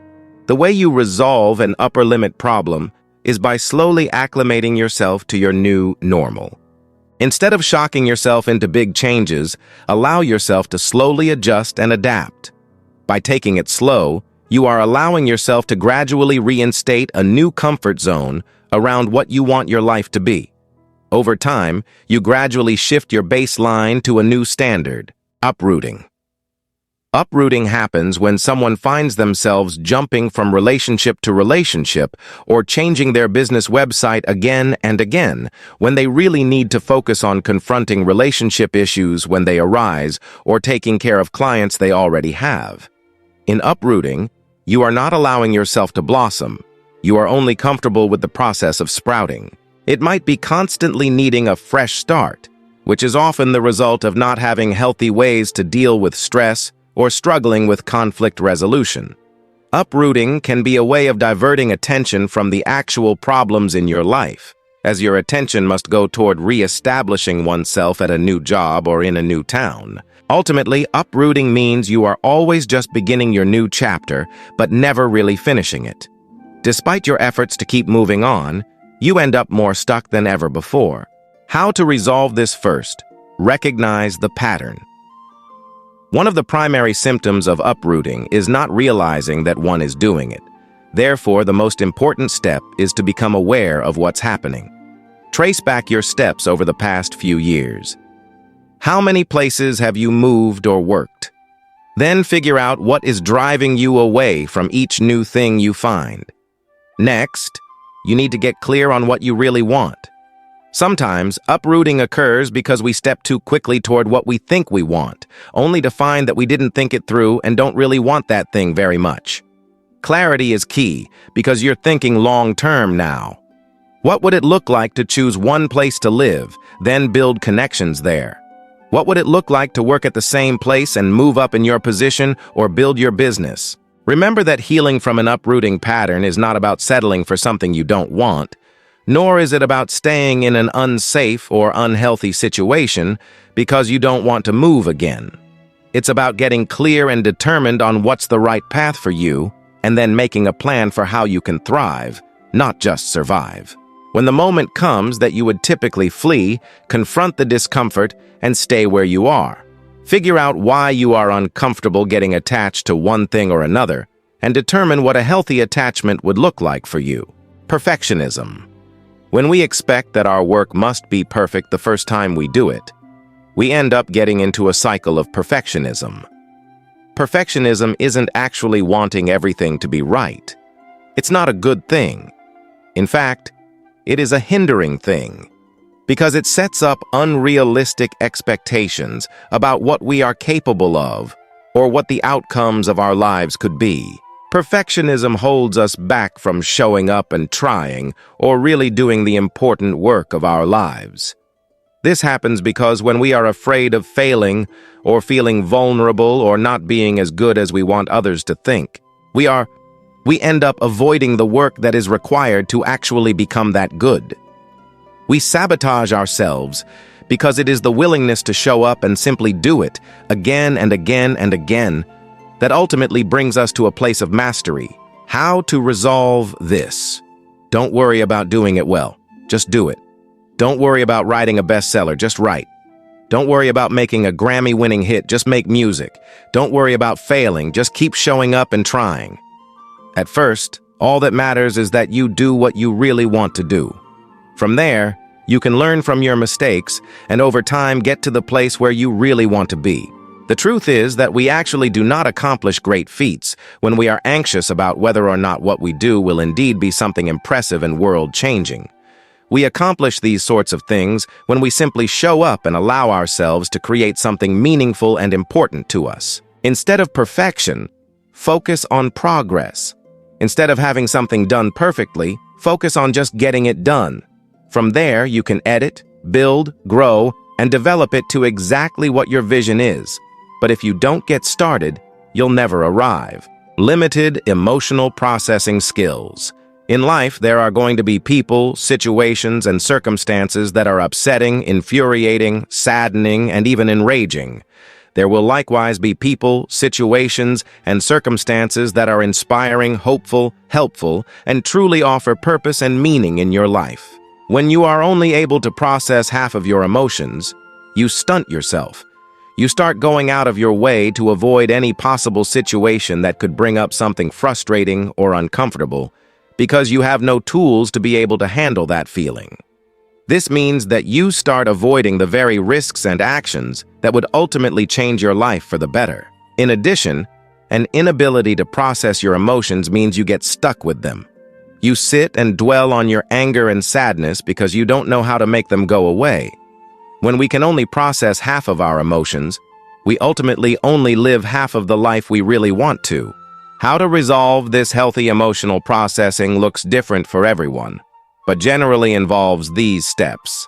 The way you resolve an upper limit problem is by slowly acclimating yourself to your new normal. Instead of shocking yourself into big changes, allow yourself to slowly adjust and adapt. By taking it slow, you are allowing yourself to gradually reinstate a new comfort zone around what you want your life to be. Over time, you gradually shift your baseline to a new standard. Uprooting. Uprooting happens when someone finds themselves jumping from relationship to relationship or changing their business website again and again when they really need to focus on confronting relationship issues when they arise or taking care of clients they already have. In uprooting, you are not allowing yourself to blossom. You are only comfortable with the process of sprouting. It might be constantly needing a fresh start, which is often the result of not having healthy ways to deal with stress or struggling with conflict resolution. Uprooting can be a way of diverting attention from the actual problems in your life, as your attention must go toward re-establishing oneself at a new job or in a new town. Ultimately, uprooting means you are always just beginning your new chapter, but never really finishing it. Despite your efforts to keep moving on, you end up more stuck than ever before. How to resolve this first? Recognize the pattern. One of the primary symptoms of uprooting is not realizing that one is doing it. Therefore, the most important step is to become aware of what's happening. Trace back your steps over the past few years. How many places have you moved or worked? Then figure out what is driving you away from each new thing you find. Next, you need to get clear on what you really want. Sometimes, uprooting occurs because we step too quickly toward what we think we want, only to find that we didn't think it through and don't really want that thing very much. Clarity is key because you're thinking long-term now. What would it look like to choose one place to live, then build connections there? What would it look like to work at the same place and move up in your position or build your business? Remember that healing from an uprooting pattern is not about settling for something you don't want, nor is it about staying in an unsafe or unhealthy situation because you don't want to move again. It's about getting clear and determined on what's the right path for you, and then making a plan for how you can thrive, not just survive. When the moment comes that you would typically flee, confront the discomfort and stay where you are. Figure out why you are uncomfortable getting attached to one thing or another, and determine what a healthy attachment would look like for you. Perfectionism. When we expect that our work must be perfect the first time we do it, we end up getting into a cycle of perfectionism. Perfectionism isn't actually wanting everything to be right. It's not a good thing. In fact, it is a hindering thing, because it sets up unrealistic expectations about what we are capable of or what the outcomes of our lives could be. Perfectionism holds us back from showing up and trying or really doing the important work of our lives. This happens because when we are afraid of failing or feeling vulnerable or not being as good as we want others to think, we end up avoiding the work that is required to actually become that good. We sabotage ourselves because it is the willingness to show up and simply do it again and again and again that ultimately brings us to a place of mastery. How to resolve this? Don't worry about doing it well. Just do it. Don't worry about writing a bestseller. Just write. Don't worry about making a Grammy-winning hit, just make music. Don't worry about failing, just keep showing up and trying. At first, all that matters is that you do what you really want to do. From there, you can learn from your mistakes and over time get to the place where you really want to be. The truth is that we actually do not accomplish great feats when we are anxious about whether or not what we do will indeed be something impressive and world-changing. We accomplish these sorts of things when we simply show up and allow ourselves to create something meaningful and important to us. Instead of perfection, focus on progress. Instead of having something done perfectly, focus on just getting it done. From there, you can edit, build, grow, and develop it to exactly what your vision is. But if you don't get started, you'll never arrive. Limited emotional processing skills. In life, there are going to be people, situations, and circumstances that are upsetting, infuriating, saddening, and even enraging. There will likewise be people, situations, and circumstances that are inspiring, hopeful, helpful, and truly offer purpose and meaning in your life. When you are only able to process half of your emotions, you stunt yourself. You start going out of your way to avoid any possible situation that could bring up something frustrating or uncomfortable, because you have no tools to be able to handle that feeling. This means that you start avoiding the very risks and actions that would ultimately change your life for the better. In addition, an inability to process your emotions means you get stuck with them. You sit and dwell on your anger and sadness because you don't know how to make them go away. When we can only process half of our emotions, we ultimately only live half of the life we really want to. How to resolve this healthy emotional processing looks different for everyone, but generally involves these steps.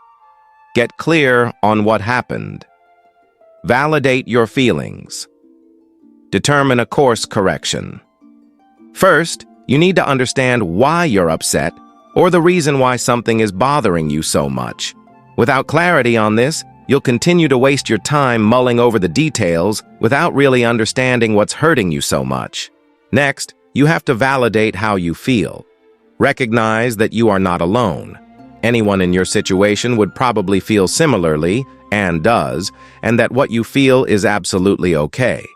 Get clear on what happened. Validate your feelings. Determine a course correction. First, you need to understand why you're upset or the reason why something is bothering you so much. Without clarity on this, you'll continue to waste your time mulling over the details without really understanding what's hurting you so much. Next, you have to validate how you feel. Recognize that you are not alone. Anyone in your situation would probably feel similarly, and does, and that what you feel is absolutely okay.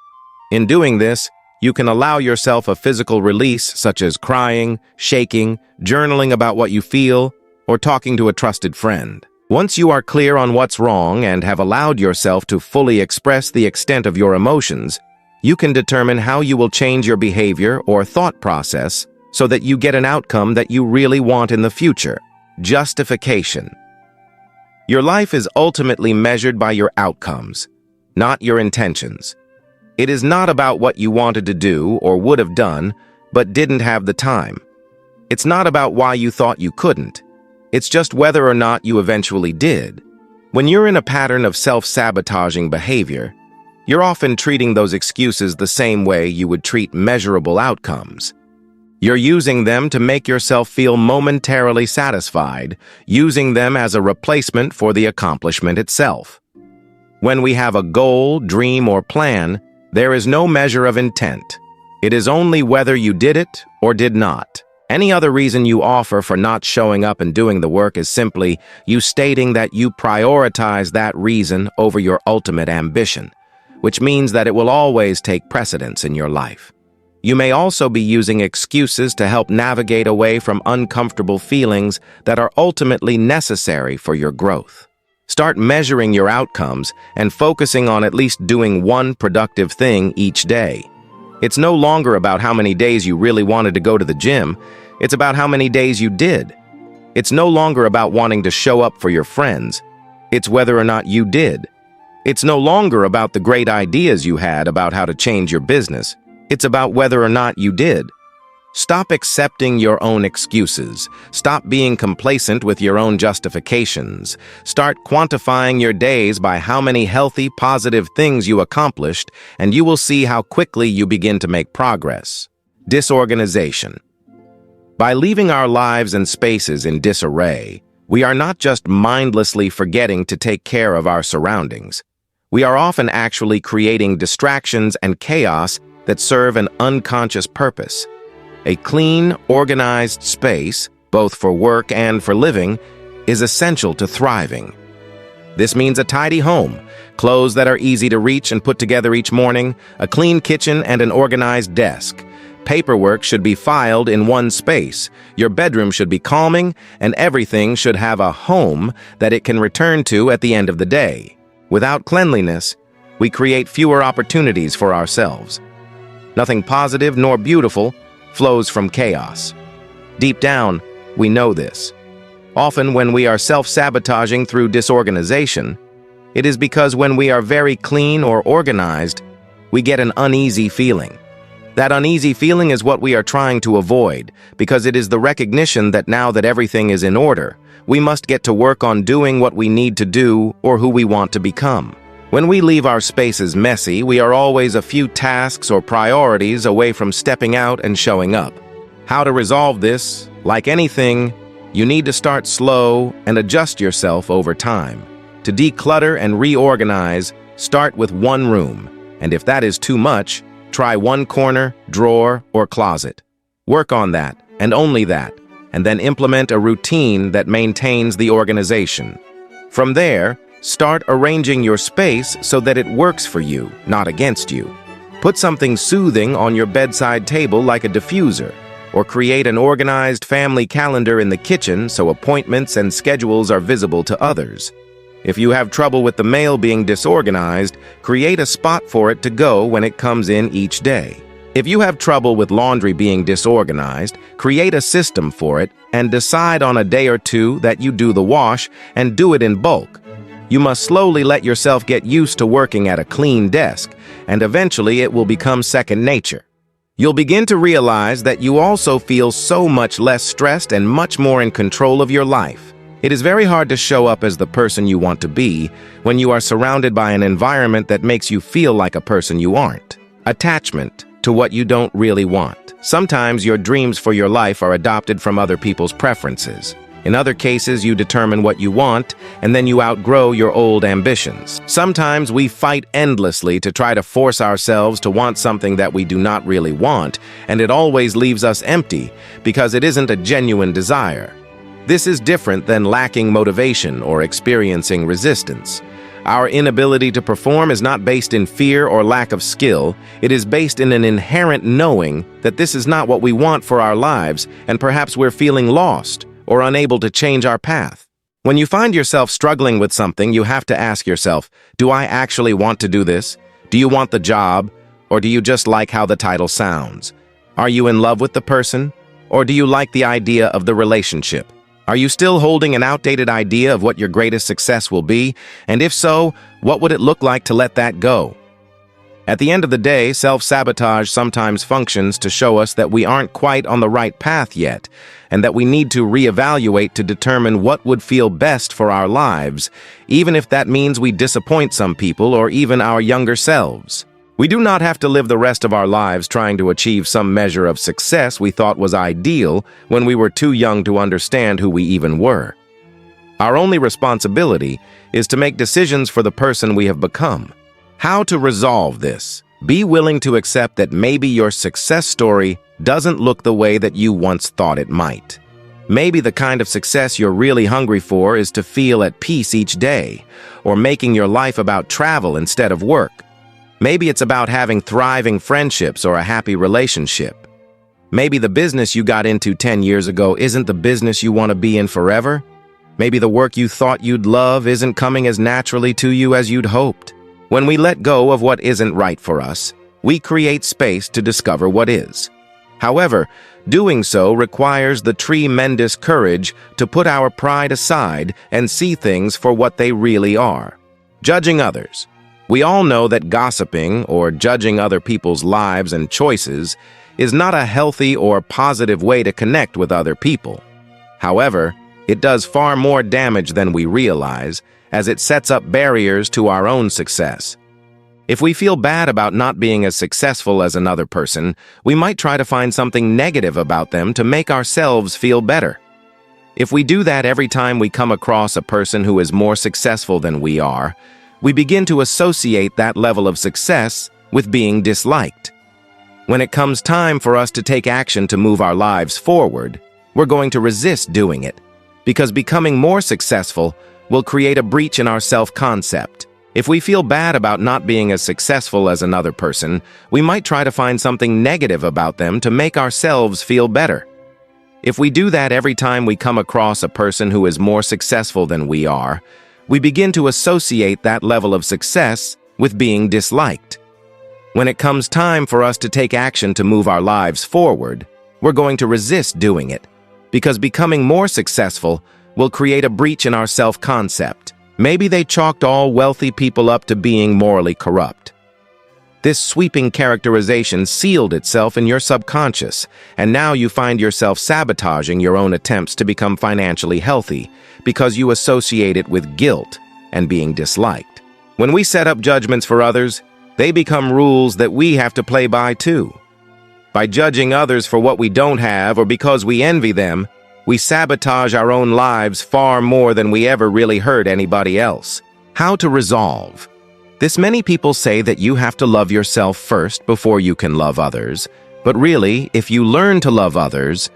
In doing this, you can allow yourself a physical release such as crying, shaking, journaling about what you feel, or talking to a trusted friend. Once you are clear on what's wrong and have allowed yourself to fully express the extent of your emotions, you can determine how you will change your behavior or thought process so that you get an outcome that you really want in the future. Justification. Your life is ultimately measured by your outcomes, not your intentions. It is not about what you wanted to do or would have done, but didn't have the time. It's not about why you thought you couldn't. It's just whether or not you eventually did. When you're in a pattern of self-sabotaging behavior, you're often treating those excuses the same way you would treat measurable outcomes. You're using them to make yourself feel momentarily satisfied, using them as a replacement for the accomplishment itself. When we have a goal, dream, or plan, there is no measure of intent. It is only whether you did it or did not. Any other reason you offer for not showing up and doing the work is simply you stating that you prioritize that reason over your ultimate ambition, which means that it will always take precedence in your life. You may also be using excuses to help navigate away from uncomfortable feelings that are ultimately necessary for your growth. Start measuring your outcomes and focusing on at least doing one productive thing each day. It's no longer about how many days you really wanted to go to the gym. It's about how many days you did. It's no longer about wanting to show up for your friends. It's whether or not you did. It's no longer about the great ideas you had about how to change your business. It's about whether or not you did. Stop accepting your own excuses. Stop being complacent with your own justifications. Start quantifying your days by how many healthy, positive things you accomplished, and you will see how quickly you begin to make progress. Disorganization. By leaving our lives and spaces in disarray, we are not just mindlessly forgetting to take care of our surroundings. We are often actually creating distractions and chaos that serve an unconscious purpose. A clean, organized space, both for work and for living, is essential to thriving. This means a tidy home, clothes that are easy to reach and put together each morning, a clean kitchen, and an organized desk. Paperwork should be filed in one space. Your bedroom should be calming, and everything should have a home that it can return to at the end of the day. Without cleanliness, we create fewer opportunities for ourselves. Nothing positive nor beautiful flows from chaos. Deep down, we know this. Often when we are self-sabotaging through disorganization, it is because when we are very clean or organized, we get an uneasy feeling. That uneasy feeling is what we are trying to avoid, because it is the recognition that now that everything is in order, we must get to work on doing what we need to do or who we want to become. When we leave our spaces messy, we are always a few tasks or priorities away from stepping out and showing up. How to resolve this? Like anything, you need to start slow and adjust yourself over time. To declutter and reorganize, start with one room, and if that is too much, try one corner, drawer, or closet. Work on that, and only that, and then implement a routine that maintains the organization. From there, start arranging your space so that it works for you, not against you. Put something soothing on your bedside table like a diffuser, or create an organized family calendar in the kitchen so appointments and schedules are visible to others. If you have trouble with the mail being disorganized, create a spot for it to go when it comes in each day. If you have trouble with laundry being disorganized, create a system for it and decide on a day or two that you do the wash and do it in bulk. You must slowly let yourself get used to working at a clean desk, and eventually it will become second nature. You'll begin to realize that you also feel so much less stressed and much more in control of your life. It is very hard to show up as the person you want to be when you are surrounded by an environment that makes you feel like a person you aren't. Attachment to what you don't really want. Sometimes your dreams for your life are adopted from other people's preferences. In other cases, you determine what you want, and then you outgrow your old ambitions. Sometimes we fight endlessly to try to force ourselves to want something that we do not really want, and it always leaves us empty because it isn't a genuine desire. This is different than lacking motivation or experiencing resistance. Our inability to perform is not based in fear or lack of skill. It is based in an inherent knowing that this is not what we want for our lives, and perhaps we're feeling lost or unable to change our path. When you find yourself struggling with something, you have to ask yourself, do I actually want to do this? Do you want the job? Or do you just like how the title sounds? Are you in love with the person? Or do you like the idea of the relationship? Are you still holding an outdated idea of what your greatest success will be? And if so, what would it look like to let that go? At the end of the day, self-sabotage sometimes functions to show us that we aren't quite on the right path yet, and that we need to reevaluate to determine what would feel best for our lives, even if that means we disappoint some people or even our younger selves. We do not have to live the rest of our lives trying to achieve some measure of success we thought was ideal when we were too young to understand who we even were. Our only responsibility is to make decisions for the person we have become. How to resolve this? Be willing to accept that maybe your success story doesn't look the way that you once thought it might. Maybe the kind of success you're really hungry for is to feel at peace each day, or making your life about travel instead of work. Maybe it's about having thriving friendships or a happy relationship. Maybe the business you got into 10 years ago isn't the business you want to be in forever. Maybe the work you thought you'd love isn't coming as naturally to you as you'd hoped. When we let go of what isn't right for us, we create space to discover what is. However, doing so requires the tremendous courage to put our pride aside and see things for what they really are. Judging others. We all know that gossiping or judging other people's lives and choices is not a healthy or positive way to connect with other people. However, it does far more damage than we realize, as it sets up barriers to our own success. If we feel bad about not being as successful as another person, we might try to find something negative about them to make ourselves feel better. If we do that every time we come across a person who is more successful than we are, we begin to associate that level of success with being disliked. When it comes time for us to take action to move our lives forward, we're going to resist doing it, because becoming more successful will create a breach in our self-concept. If we feel bad about not being as successful as another person, we might try to find something negative about them to make ourselves feel better. If we do that every time we come across a person who is more successful than we are, we begin to associate that level of success with being disliked. When it comes time for us to take action to move our lives forward, we're going to resist doing it, because becoming more successful will create a breach in our self-concept. Maybe they chalked all wealthy people up to being morally corrupt. This sweeping characterization sealed itself in your subconscious, and now you find yourself sabotaging your own attempts to become financially healthy because you associate it with guilt and being disliked. When we set up judgments for others, they become rules that we have to play by too. By judging others for what we don't have or because we envy them, we sabotage our own lives far more than we ever really hurt anybody else. How to resolve this? Many people say that you have to love yourself first before you can love others, but really, if you learn to love others,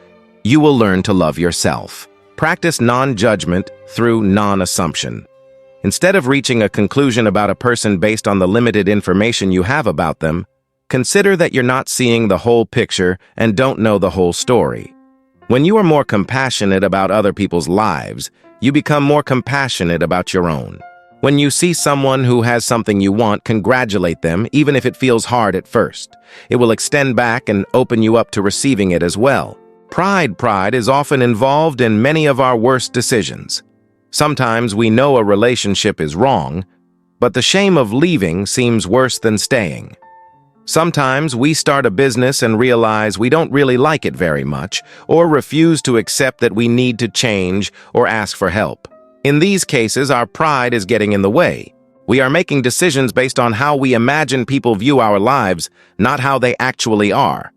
you will learn to love yourself. Practice non-judgment through non-assumption. Instead of reaching a conclusion about a person based on the limited information you have about them, consider that you're not seeing the whole picture and don't know the whole story. When you are more compassionate about other people's lives, you become more compassionate about your own. When you see someone who has something you want, congratulate them, even if it feels hard at first. It will extend back and open you up to receiving it as well. Pride is often involved in many of our worst decisions. Sometimes we know a relationship is wrong, but the shame of leaving seems worse than staying. Sometimes we start a business and realize we don't really like it very much, or refuse to accept that we need to change or ask for help. In these cases, our pride is getting in the way. We are making decisions based on how we imagine people view our lives, not how they actually are.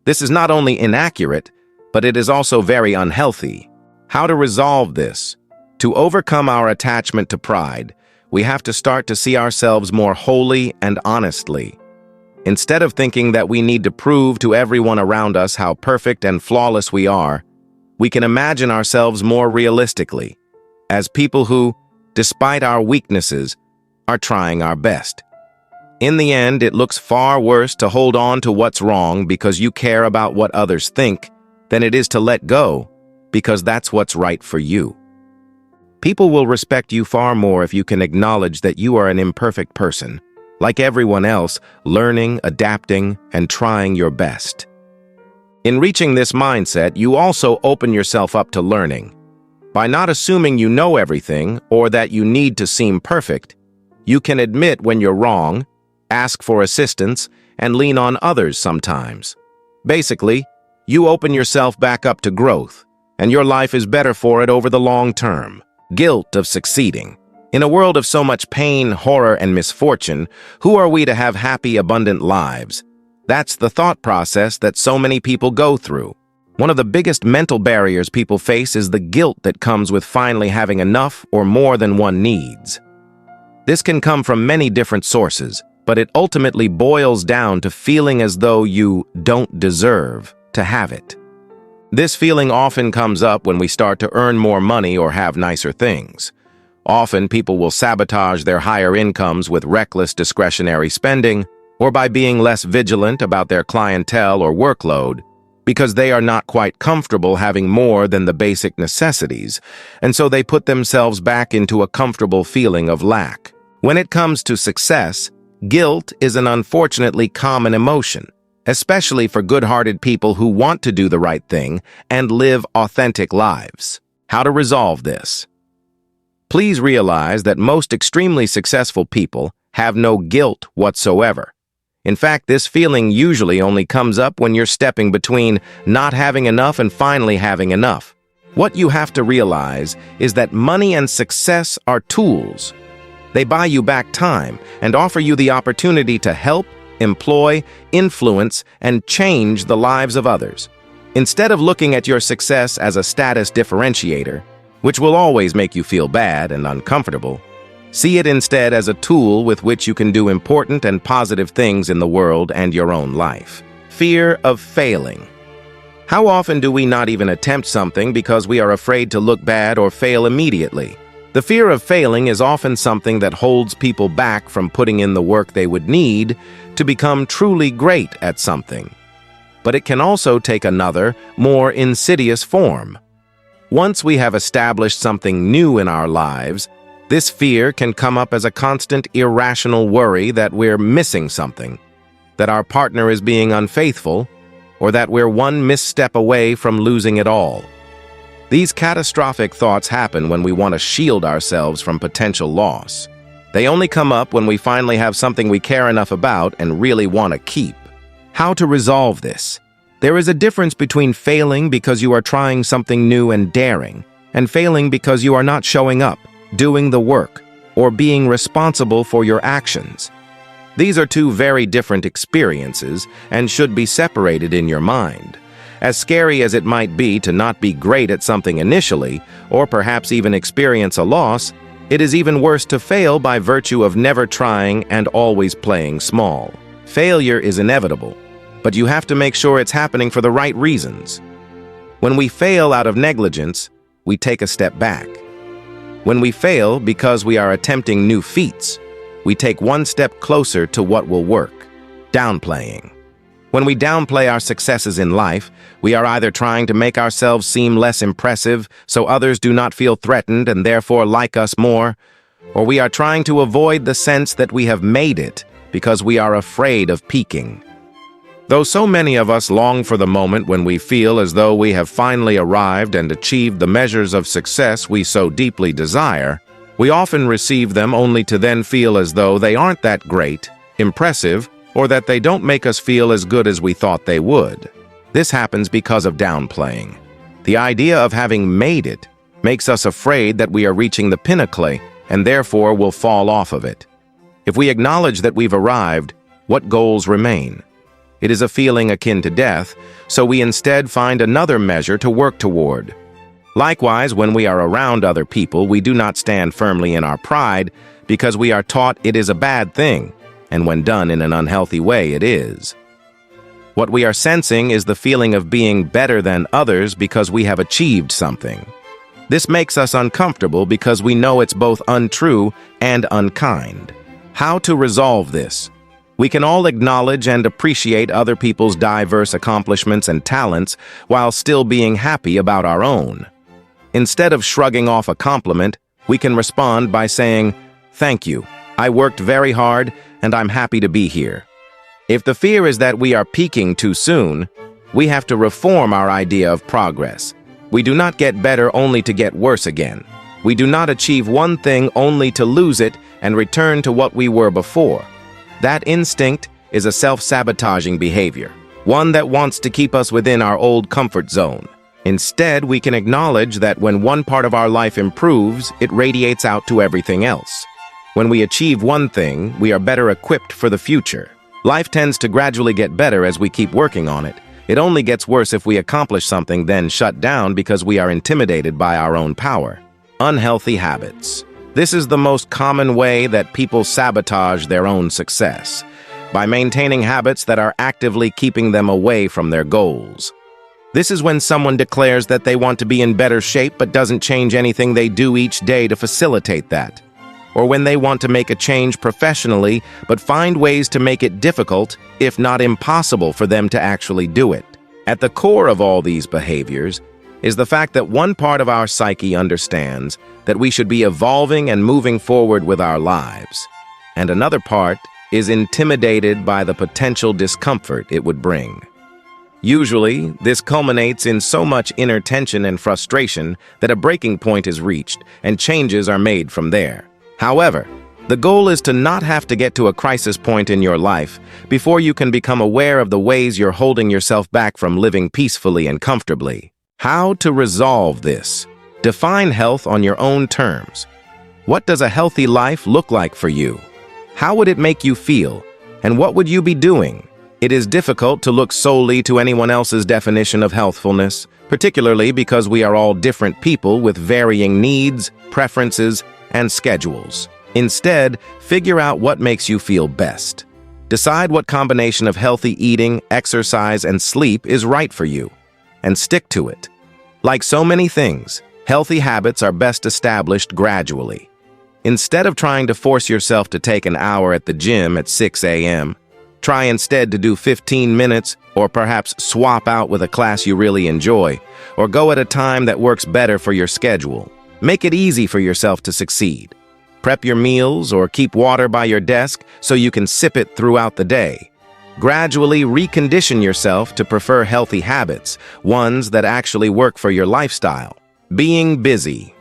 This is not only inaccurate, but it is also very unhealthy. How to resolve this? To overcome our attachment to pride, we have to start to see ourselves more wholly and honestly. Instead of thinking that we need to prove to everyone around us how perfect and flawless we are, we can imagine ourselves more realistically, as people who, despite our weaknesses, are trying our best. In the end, it looks far worse to hold on to what's wrong because you care about what others think than it is to let go because that's what's right for you. People will respect you far more if you can acknowledge that you are an imperfect person, like everyone else, learning, adapting, and trying your best. In reaching this mindset, you also open yourself up to learning. By not assuming you know everything or that you need to seem perfect, you can admit when you're wrong, ask for assistance, and lean on others sometimes. Basically, you open yourself back up to growth, and your life is better for it over the long term. Guilt of succeeding. In a world of so much pain, horror, and misfortune, who are we to have happy, abundant lives? That's the thought process that so many people go through. One of the biggest mental barriers people face is the guilt that comes with finally having enough or more than one needs. This can come from many different sources, but it ultimately boils down to feeling as though you don't deserve to have it. This feeling often comes up when we start to earn more money or have nicer things. Often, people will sabotage their higher incomes with reckless discretionary spending or by being less vigilant about their clientele or workload because they are not quite comfortable having more than the basic necessities, and so they put themselves back into a comfortable feeling of lack. When it comes to success, guilt is an unfortunately common emotion, especially for good-hearted people who want to do the right thing and live authentic lives. How to resolve this? Please realize that most extremely successful people have no guilt whatsoever. In fact, this feeling usually only comes up when you're stepping between not having enough and finally having enough. What you have to realize is that money and success are tools. They buy you back time and offer you the opportunity to help, employ, influence, and change the lives of others. Instead of looking at your success as a status differentiator, which will always make you feel bad and uncomfortable, see it instead as a tool with which you can do important and positive things in the world and your own life. Fear of failing. How often do we not even attempt something because we are afraid to look bad or fail immediately? The fear of failing is often something that holds people back from putting in the work they would need to become truly great at something. But it can also take another, more insidious form. Once we have established something new in our lives, this fear can come up as a constant, irrational worry that we're missing something, that our partner is being unfaithful, or that we're one misstep away from losing it all. These catastrophic thoughts happen when we want to shield ourselves from potential loss. They only come up when we finally have something we care enough about and really want to keep. How to resolve this? There is a difference between failing because you are trying something new and daring, and failing because you are not showing up, doing the work, or being responsible for your actions. These are two very different experiences and should be separated in your mind. As scary as it might be to not be great at something initially, or perhaps even experience a loss, it is even worse to fail by virtue of never trying and always playing small. Failure is inevitable, but you have to make sure it's happening for the right reasons. When we fail out of negligence, we take a step back. When we fail because we are attempting new feats, we take one step closer to what will work. Downplaying. When we downplay our successes in life, we are either trying to make ourselves seem less impressive so others do not feel threatened and therefore like us more, or we are trying to avoid the sense that we have made it because we are afraid of peaking. Though so many of us long for the moment when we feel as though we have finally arrived and achieved the measures of success we so deeply desire, we often receive them only to then feel as though they aren't that great, impressive, or that they don't make us feel as good as we thought they would. This happens because of downplaying. The idea of having made it makes us afraid that we are reaching the pinnacle and therefore will fall off of it. If we acknowledge that we've arrived, what goals remain? It is a feeling akin to death, so we instead find another measure to work toward. Likewise, when we are around other people, we do not stand firmly in our pride because we are taught it is a bad thing, and when done in an unhealthy way, it is. What we are sensing is the feeling of being better than others because we have achieved something. This makes us uncomfortable because we know it's both untrue and unkind. How to resolve this? We can all acknowledge and appreciate other people's diverse accomplishments and talents while still being happy about our own. Instead of shrugging off a compliment, we can respond by saying, "Thank you. I worked very hard, and I'm happy to be here." If the fear is that we are peaking too soon, we have to reform our idea of progress. We do not get better only to get worse again. We do not achieve one thing only to lose it and return to what we were before. That instinct is a self-sabotaging behavior, one that wants to keep us within our old comfort zone. Instead, we can acknowledge that when one part of our life improves, it radiates out to everything else. When we achieve one thing, we are better equipped for the future. Life tends to gradually get better as we keep working on it. It only gets worse if we accomplish something then shut down because we are intimidated by our own power. Unhealthy habits. This is the most common way that people sabotage their own success, by maintaining habits that are actively keeping them away from their goals. This is when someone declares that they want to be in better shape but doesn't change anything they do each day to facilitate that. Or when they want to make a change professionally but find ways to make it difficult, if not impossible, for them to actually do it. At the core of all these behaviors is the fact that one part of our psyche understands that we should be evolving and moving forward with our lives, and another part is intimidated by the potential discomfort it would bring. Usually, this culminates in so much inner tension and frustration that a breaking point is reached and changes are made from there. However, the goal is to not have to get to a crisis point in your life before you can become aware of the ways you're holding yourself back from living peacefully and comfortably. How to resolve this? Define health on your own terms. What does a healthy life look like for you? How would it make you feel? And what would you be doing? It is difficult to look solely to anyone else's definition of healthfulness, particularly because we are all different people with varying needs, preferences, and schedules. Instead, figure out what makes you feel best. Decide what combination of healthy eating, exercise, and sleep is right for you, and stick to it. Like so many things, Healthy habits are best established gradually. Instead of trying to force yourself to take an hour at the gym at 6 a.m., try instead to do 15 minutes or perhaps swap out with a class you really enjoy, or go at a time that works better for your schedule. Make it easy for yourself to succeed. Prep your meals or keep water by your desk so you can sip it throughout the day. Gradually recondition yourself to prefer healthy habits, ones that actually work for your lifestyle. Being busy.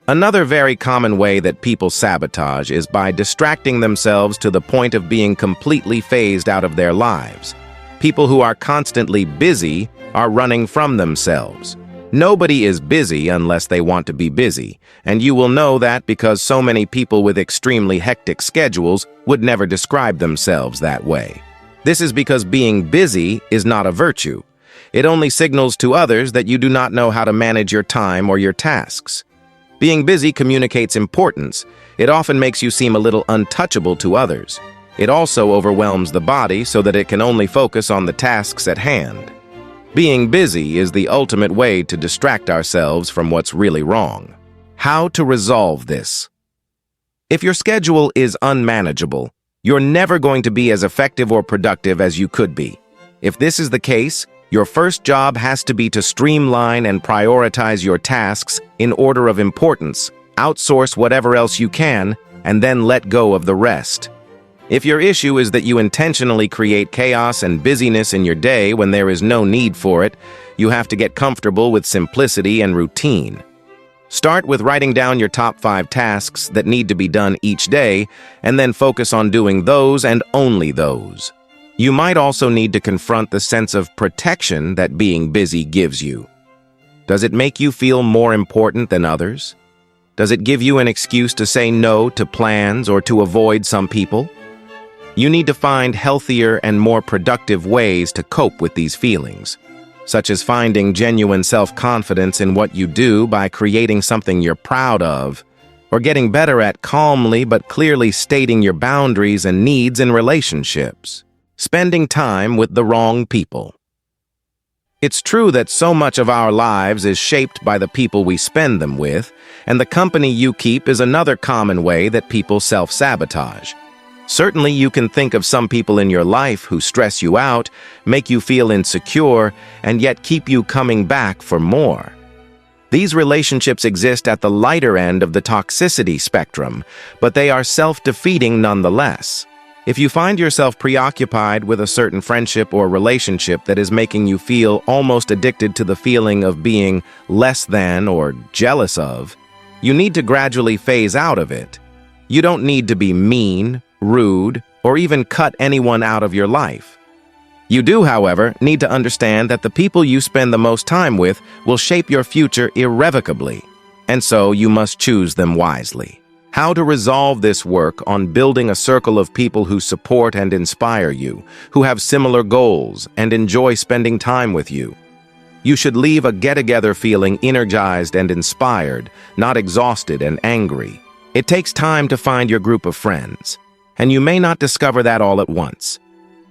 Another very common way that people sabotage is by distracting themselves to the point of being completely phased out of their lives. People who are constantly busy are running from themselves. Nobody is busy unless they want to be busy, and you will know that because so many people with extremely hectic schedules would never describe themselves that way. This is because being busy is not a virtue. It only signals to others that you do not know how to manage your time or your tasks. Being busy communicates importance. It often makes you seem a little untouchable to others. It also overwhelms the body so that it can only focus on the tasks at hand. Being busy is the ultimate way to distract ourselves from what's really wrong. How to resolve this? If your schedule is unmanageable, you're never going to be as effective or productive as you could be. If this is the case, your first job has to be to streamline and prioritize your tasks in order of importance, outsource whatever else you can, and then let go of the rest. If your issue is that you intentionally create chaos and busyness in your day when there is no need for it, you have to get comfortable with simplicity and routine. Start with writing down your top 5 tasks that need to be done each day, and then focus on doing those and only those. You might also need to confront the sense of protection that being busy gives you. Does it make you feel more important than others? Does it give you an excuse to say no to plans or to avoid some people? You need to find healthier and more productive ways to cope with these feelings, such as finding genuine self-confidence in what you do by creating something you're proud of, or getting better at calmly but clearly stating your boundaries and needs in relationships. Spending time with the wrong people. It's true that so much of our lives is shaped by the people we spend them with, and the company you keep is another common way that people self-sabotage. Certainly, you can think of some people in your life who stress you out, make you feel insecure, and yet keep you coming back for more. These relationships exist at the lighter end of the toxicity spectrum, but they are self-defeating nonetheless. If you find yourself preoccupied with a certain friendship or relationship that is making you feel almost addicted to the feeling of being less than or jealous of, you need to gradually phase out of it. You don't need to be mean, rude, or even cut anyone out of your life. You do, however, need to understand that the people you spend the most time with will shape your future irrevocably, and so you must choose them wisely. How to resolve this work on building a circle of people who support and inspire you, who have similar goals and enjoy spending time with you. You should leave a get-together feeling energized and inspired, not exhausted and angry. It takes time to find your group of friends, and you may not discover that all at once.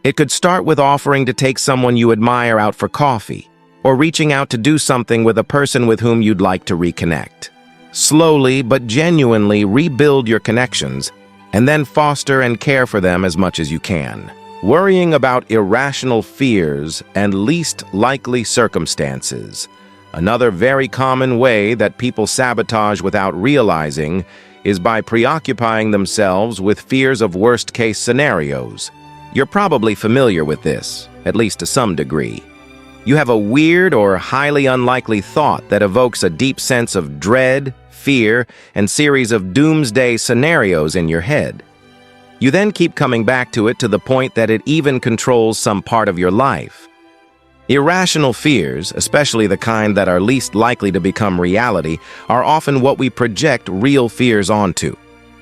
It could start with offering to take someone you admire out for coffee, or reaching out to do something with a person with whom you'd like to reconnect. Slowly but genuinely rebuild your connections, and then foster and care for them as much as you can. Worrying about irrational fears and least likely circumstances. Another very common way that people sabotage without realizing is by preoccupying themselves with fears of worst-case scenarios. You're probably familiar with this, at least to some degree. You have a weird or highly unlikely thought that evokes a deep sense of dread, fear, and series of doomsday scenarios in your head. You then keep coming back to it to the point that it even controls some part of your life. Irrational fears, especially the kind that are least likely to become reality, are often what we project real fears onto.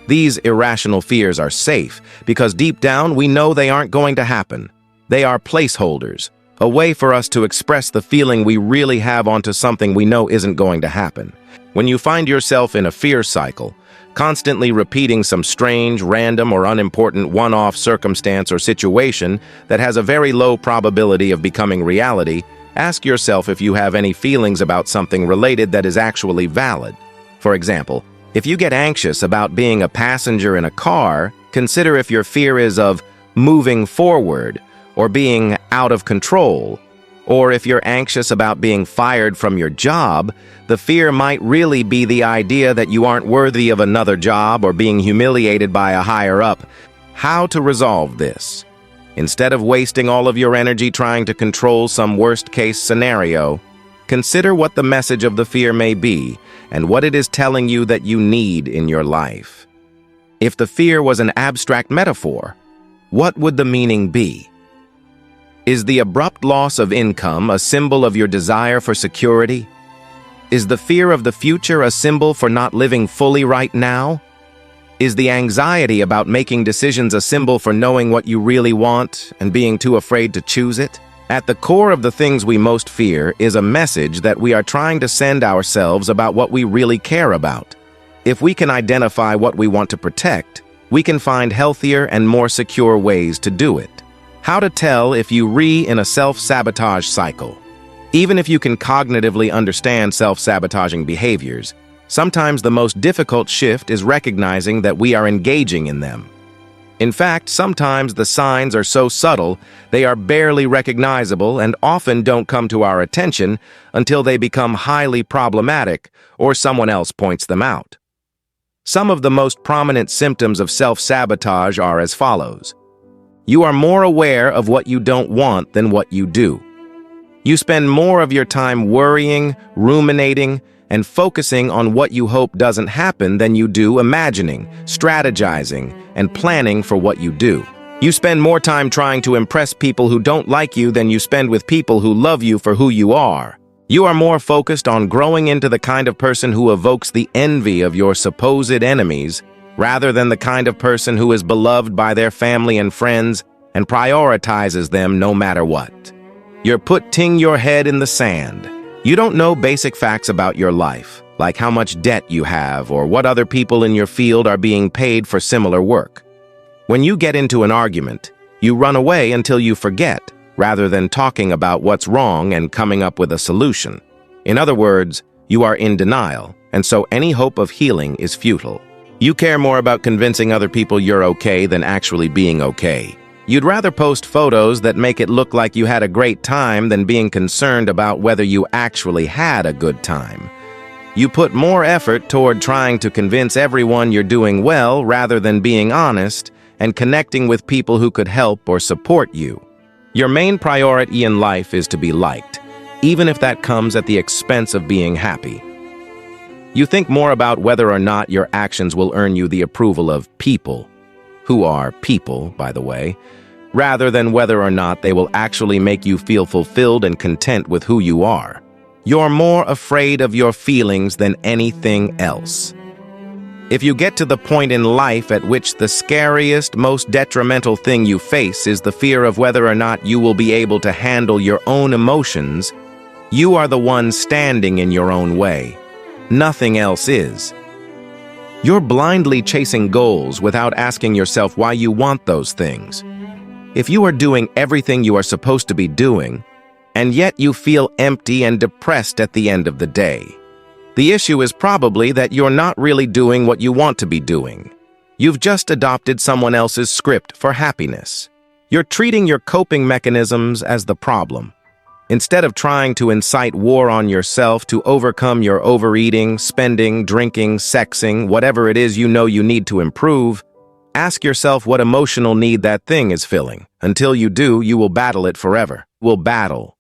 These irrational fears are safe because deep down we know they aren't going to happen. They are placeholders, a way for us to express the feeling we really have onto something we know isn't going to happen. When you find yourself in a fear cycle, constantly repeating some strange, random, or unimportant one-off circumstance or situation that has a very low probability of becoming reality, Ask yourself if you have any feelings about something related that is actually valid. For example, if you get anxious about being a passenger in a car, consider if your fear is of moving forward or being out of control. Or if you're anxious about being fired from your job, the fear might really be the idea that you aren't worthy of another job or being humiliated by a higher-up. How to resolve this? Instead of wasting all of your energy trying to control some worst-case scenario, consider what the message of the fear may be and what it is telling you that you need in your life. If the fear was an abstract metaphor, what would the meaning be? Is the abrupt loss of income a symbol of your desire for security? Is the fear of the future a symbol for not living fully right now? Is the anxiety about making decisions a symbol for knowing what you really want and being too afraid to choose it? At the core of the things we most fear is a message that we are trying to send ourselves about what we really care about. If we can identify what we want to protect, we can find healthier and more secure ways to do it. How to tell if you're in a self-sabotage cycle. Even if you can cognitively understand self-sabotaging behaviors, sometimes the most difficult shift is recognizing that we are engaging in them. In fact, sometimes the signs are so subtle, they are barely recognizable and often don't come to our attention until they become highly problematic or someone else points them out. Some of the most prominent symptoms of self-sabotage are as follows. You are more aware of what you don't want than what you do. You spend more of your time worrying, ruminating, and focusing on what you hope doesn't happen than you do imagining, strategizing, and planning for what you do. You spend more time trying to impress people who don't like you than you spend with people who love you for who you are. You are more focused on growing into the kind of person who evokes the envy of your supposed enemies, rather than the kind of person who is beloved by their family and friends and prioritizes them no matter what. You're putting your head in the sand. You don't know basic facts about your life, like how much debt you have or what other people in your field are being paid for similar work. When you get into an argument, you run away until you forget, rather than talking about what's wrong and coming up with a solution. In other words, you are in denial, and so any hope of healing is futile. You care more about convincing other people you're okay than actually being okay. You'd rather post photos that make it look like you had a great time than being concerned about whether you actually had a good time. You put more effort toward trying to convince everyone you're doing well rather than being honest and connecting with people who could help or support you. Your main priority in life is to be liked, even if that comes at the expense of being happy. You think more about whether or not your actions will earn you the approval of people, who are people, by the way, rather than whether or not they will actually make you feel fulfilled and content with who you are. You're more afraid of your feelings than anything else. If you get to the point in life at which the scariest, most detrimental thing you face is the fear of whether or not you will be able to handle your own emotions, you are the one standing in your own way. Nothing else is. You're blindly chasing goals without asking yourself why you want those things. If you are doing everything you are supposed to be doing, and yet you feel empty and depressed at the end of the day, the issue is probably that you're not really doing what you want to be doing. You've just adopted someone else's script for happiness. You're treating your coping mechanisms as the problem. Instead of trying to incite war on yourself to overcome your overeating, spending, drinking, sexing, whatever it is you know you need to improve, ask yourself what emotional need that thing is filling. Until you do, you will battle it forever. Will battle.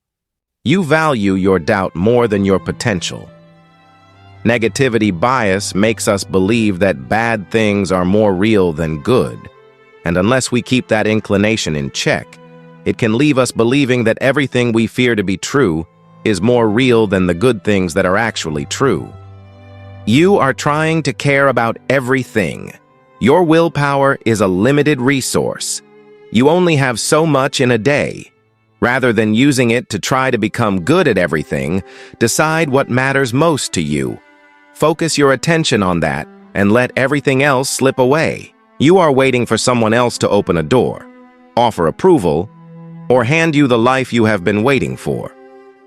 You value your doubt more than your potential. Negativity bias makes us believe that bad things are more real than good, and unless we keep that inclination in check, it can leave us believing that everything we fear to be true is more real than the good things that are actually true. You are trying to care about everything. Your willpower is a limited resource. You only have so much in a day. Rather than using it to try to become good at everything, decide what matters most to you. Focus your attention on that and let everything else slip away. You are waiting for someone else to open a door, offer approval, or hand you the life you have been waiting for.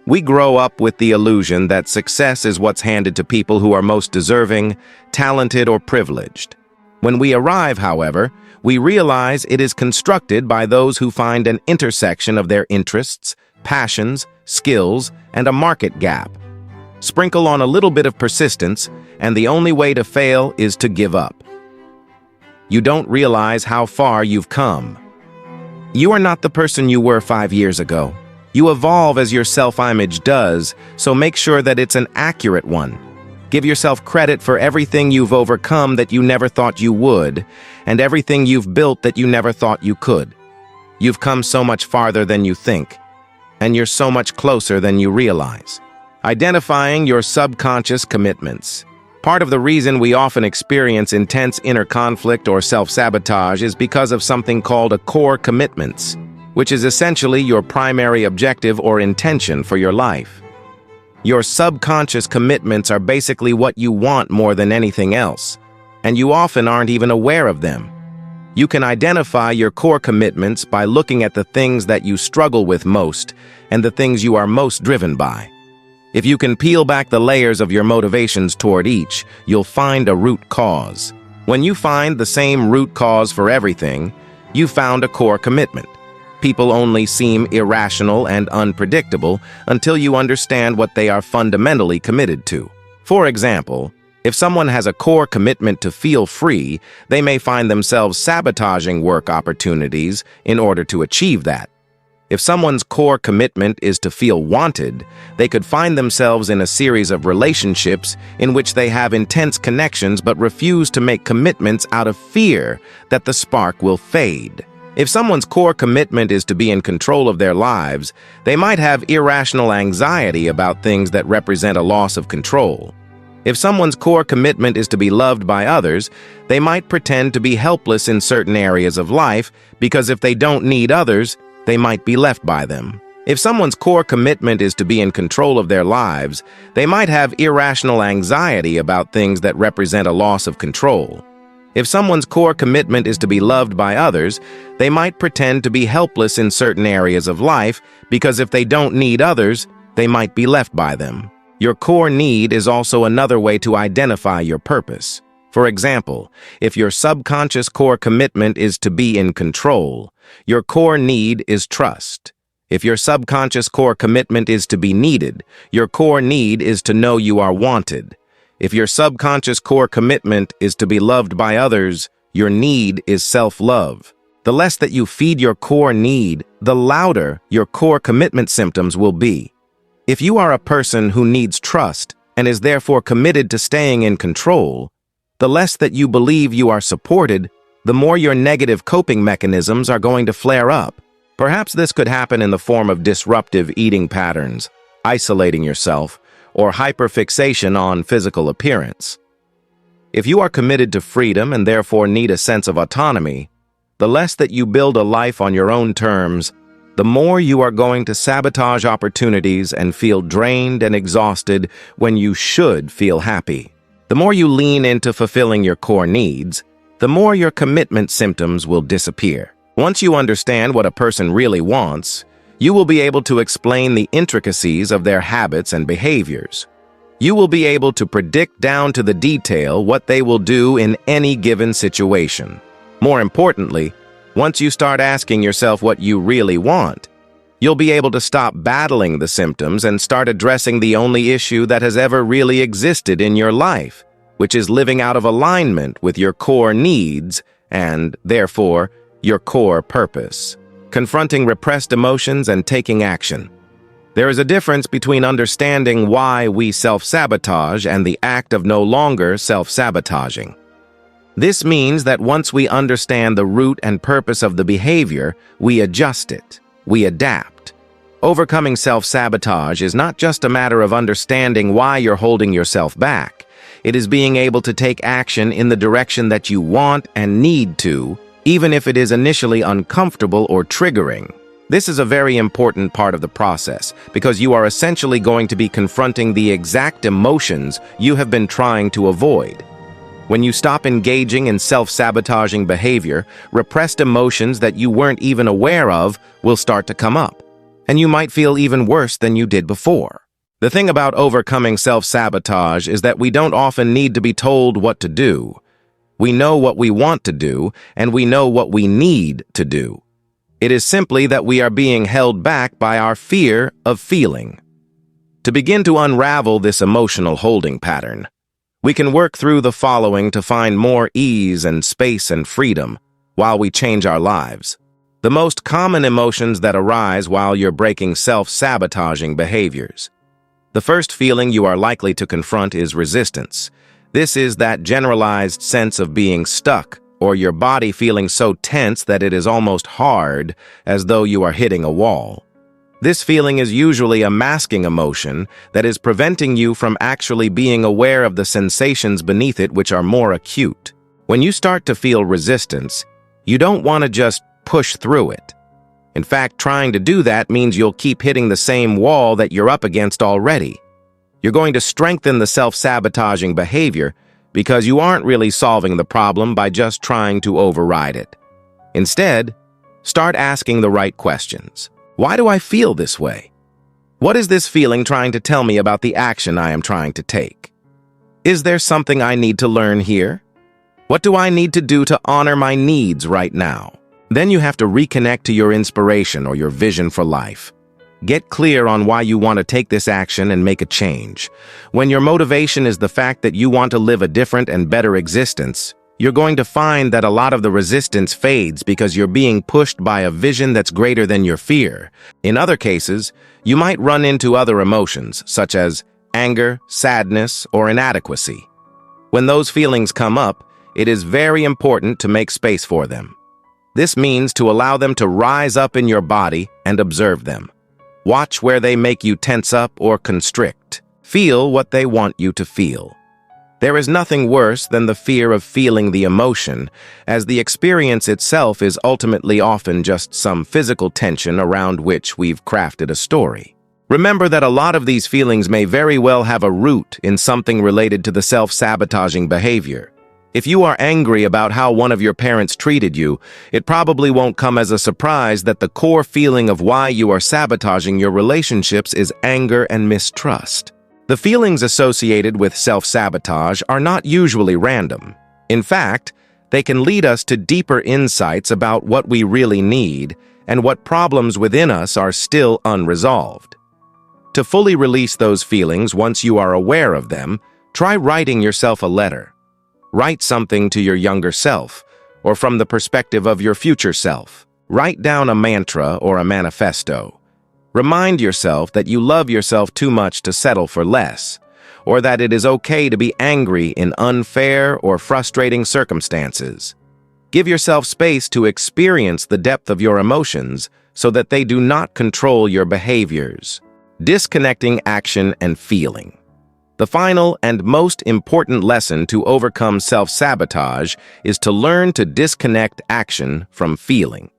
We grow up with the illusion that success is what's handed to people who are most deserving, talented, or privileged. When we arrive, however, we realize it is constructed by those who find an intersection of their interests, passions, skills, and a market gap. Sprinkle on a little bit of persistence, and the only way to fail is to give up. You don't realize how far you've come. You are not the person you were 5 years ago. You evolve as your self-image does, so make sure that it's an accurate one. Give yourself credit for everything you've overcome that you never thought you would, and everything you've built that you never thought you could. You've come so much farther than you think, and you're so much closer than you realize. Identifying your subconscious commitments. Part of the reason we often experience intense inner conflict or self-sabotage is because of something called a core commitments, which is essentially your primary objective or intention for your life. Your subconscious commitments are basically what you want more than anything else, and you often aren't even aware of them. You can identify your core commitments by looking at the things that you struggle with most and the things you are most driven by. If you can peel back the layers of your motivations toward each, you'll find a root cause. When you find the same root cause for everything, you found a core commitment. People only seem irrational and unpredictable until you understand what they are fundamentally committed to. For example, if someone has a core commitment to feel free, they may find themselves sabotaging work opportunities in order to achieve that. If someone's core commitment is to feel wanted, they could find themselves in a series of relationships in which they have intense connections but refuse to make commitments out of fear that the spark will fade. If someone's core commitment is to be in control of their lives, they might have irrational anxiety about things that represent a loss of control. If someone's core commitment is to be loved by others, they might pretend to be helpless in certain areas of life because if they don't need others, they might be left by them. If someone's core commitment is to be in control of their lives, they might have irrational anxiety about things that represent a loss of control. If someone's core commitment is to be loved by others, they might pretend to be helpless in certain areas of life because if they don't need others, they might be left by them. Your core need is also another way to identify your purpose. For example, if your subconscious core commitment is to be in control, your core need is trust. If your subconscious core commitment is to be needed, your core need is to know you are wanted. If your subconscious core commitment is to be loved by others, your need is self-love. The less that you feed your core need, the louder your core commitment symptoms will be. If you are a person who needs trust and is therefore committed to staying in control, the less that you believe you are supported, the more your negative coping mechanisms are going to flare up. Perhaps this could happen in the form of disruptive eating patterns, isolating yourself, or hyperfixation on physical appearance. If you are committed to freedom and therefore need a sense of autonomy, the less that you build a life on your own terms, the more you are going to sabotage opportunities and feel drained and exhausted when you should feel happy. The more you lean into fulfilling your core needs, the more your commitment symptoms will disappear. Once you understand what a person really wants, you will be able to explain the intricacies of their habits and behaviors. You will be able to predict down to the detail what they will do in any given situation. More importantly, once you start asking yourself what you really want, you'll be able to stop battling the symptoms and start addressing the only issue that has ever really existed in your life, which is living out of alignment with your core needs and, therefore, your core purpose. Confronting repressed emotions and taking action. There is a difference between understanding why we self-sabotage and the act of no longer self-sabotaging. This means that once we understand the root and purpose of the behavior, we adjust it, we adapt. Overcoming self-sabotage is not just a matter of understanding why you're holding yourself back. It is being able to take action in the direction that you want and need to, even if it is initially uncomfortable or triggering. This is a very important part of the process because you are essentially going to be confronting the exact emotions you have been trying to avoid. When you stop engaging in self-sabotaging behavior, repressed emotions that you weren't even aware of will start to come up. and you might feel even worse than you did before. The thing about overcoming self-sabotage is that we don't often need to be told what to do. We know what we want to do, and we know what we need to do. It is simply that we are being held back by our fear of feeling. To begin to unravel this emotional holding pattern, we can work through the following to find more ease and space and freedom while we change our lives. The most common emotions that arise while you're breaking self-sabotaging behaviors. The first feeling you are likely to confront is resistance. This is that generalized sense of being stuck, or your body feeling so tense that it is almost hard, as though you are hitting a wall. This feeling is usually a masking emotion that is preventing you from actually being aware of the sensations beneath it, which are more acute. When you start to feel resistance, you don't want to just push through it. In fact, trying to do that means you'll keep hitting the same wall that you're up against already. You're going to strengthen the self-sabotaging behavior because you aren't really solving the problem by just trying to override it. Instead, start asking the right questions. Why do I feel this way? What is this feeling trying to tell me about the action I am trying to take? Is there something I need to learn here? What do I need to do to honor my needs right now? Then you have to reconnect to your inspiration or your vision for life. Get clear on why you want to take this action and make a change. When your motivation is the fact that you want to live a different and better existence, you're going to find that a lot of the resistance fades because you're being pushed by a vision that's greater than your fear. In other cases, you might run into other emotions, such as anger, sadness, or inadequacy. When those feelings come up, it is very important to make space for them. This means to allow them to rise up in your body and observe them. Watch where they make you tense up or constrict. Feel what they want you to feel. There is nothing worse than the fear of feeling the emotion, as the experience itself is ultimately often just some physical tension around which we've crafted a story. Remember that a lot of these feelings may very well have a root in something related to the self-sabotaging behavior. If you are angry about how one of your parents treated you, it probably won't come as a surprise that the core feeling of why you are sabotaging your relationships is anger and mistrust. The feelings associated with self-sabotage are not usually random. In fact, they can lead us to deeper insights about what we really need and what problems within us are still unresolved. To fully release those feelings once you are aware of them, try writing yourself a letter. Write something to your younger self, or from the perspective of your future self. Write down a mantra or a manifesto. Remind yourself that you love yourself too much to settle for less, or that it is okay to be angry in unfair or frustrating circumstances. Give yourself space to experience the depth of your emotions so that they do not control your behaviors. Disconnecting action and feeling. The final and most important lesson to overcome self-sabotage is to learn to disconnect action from feeling.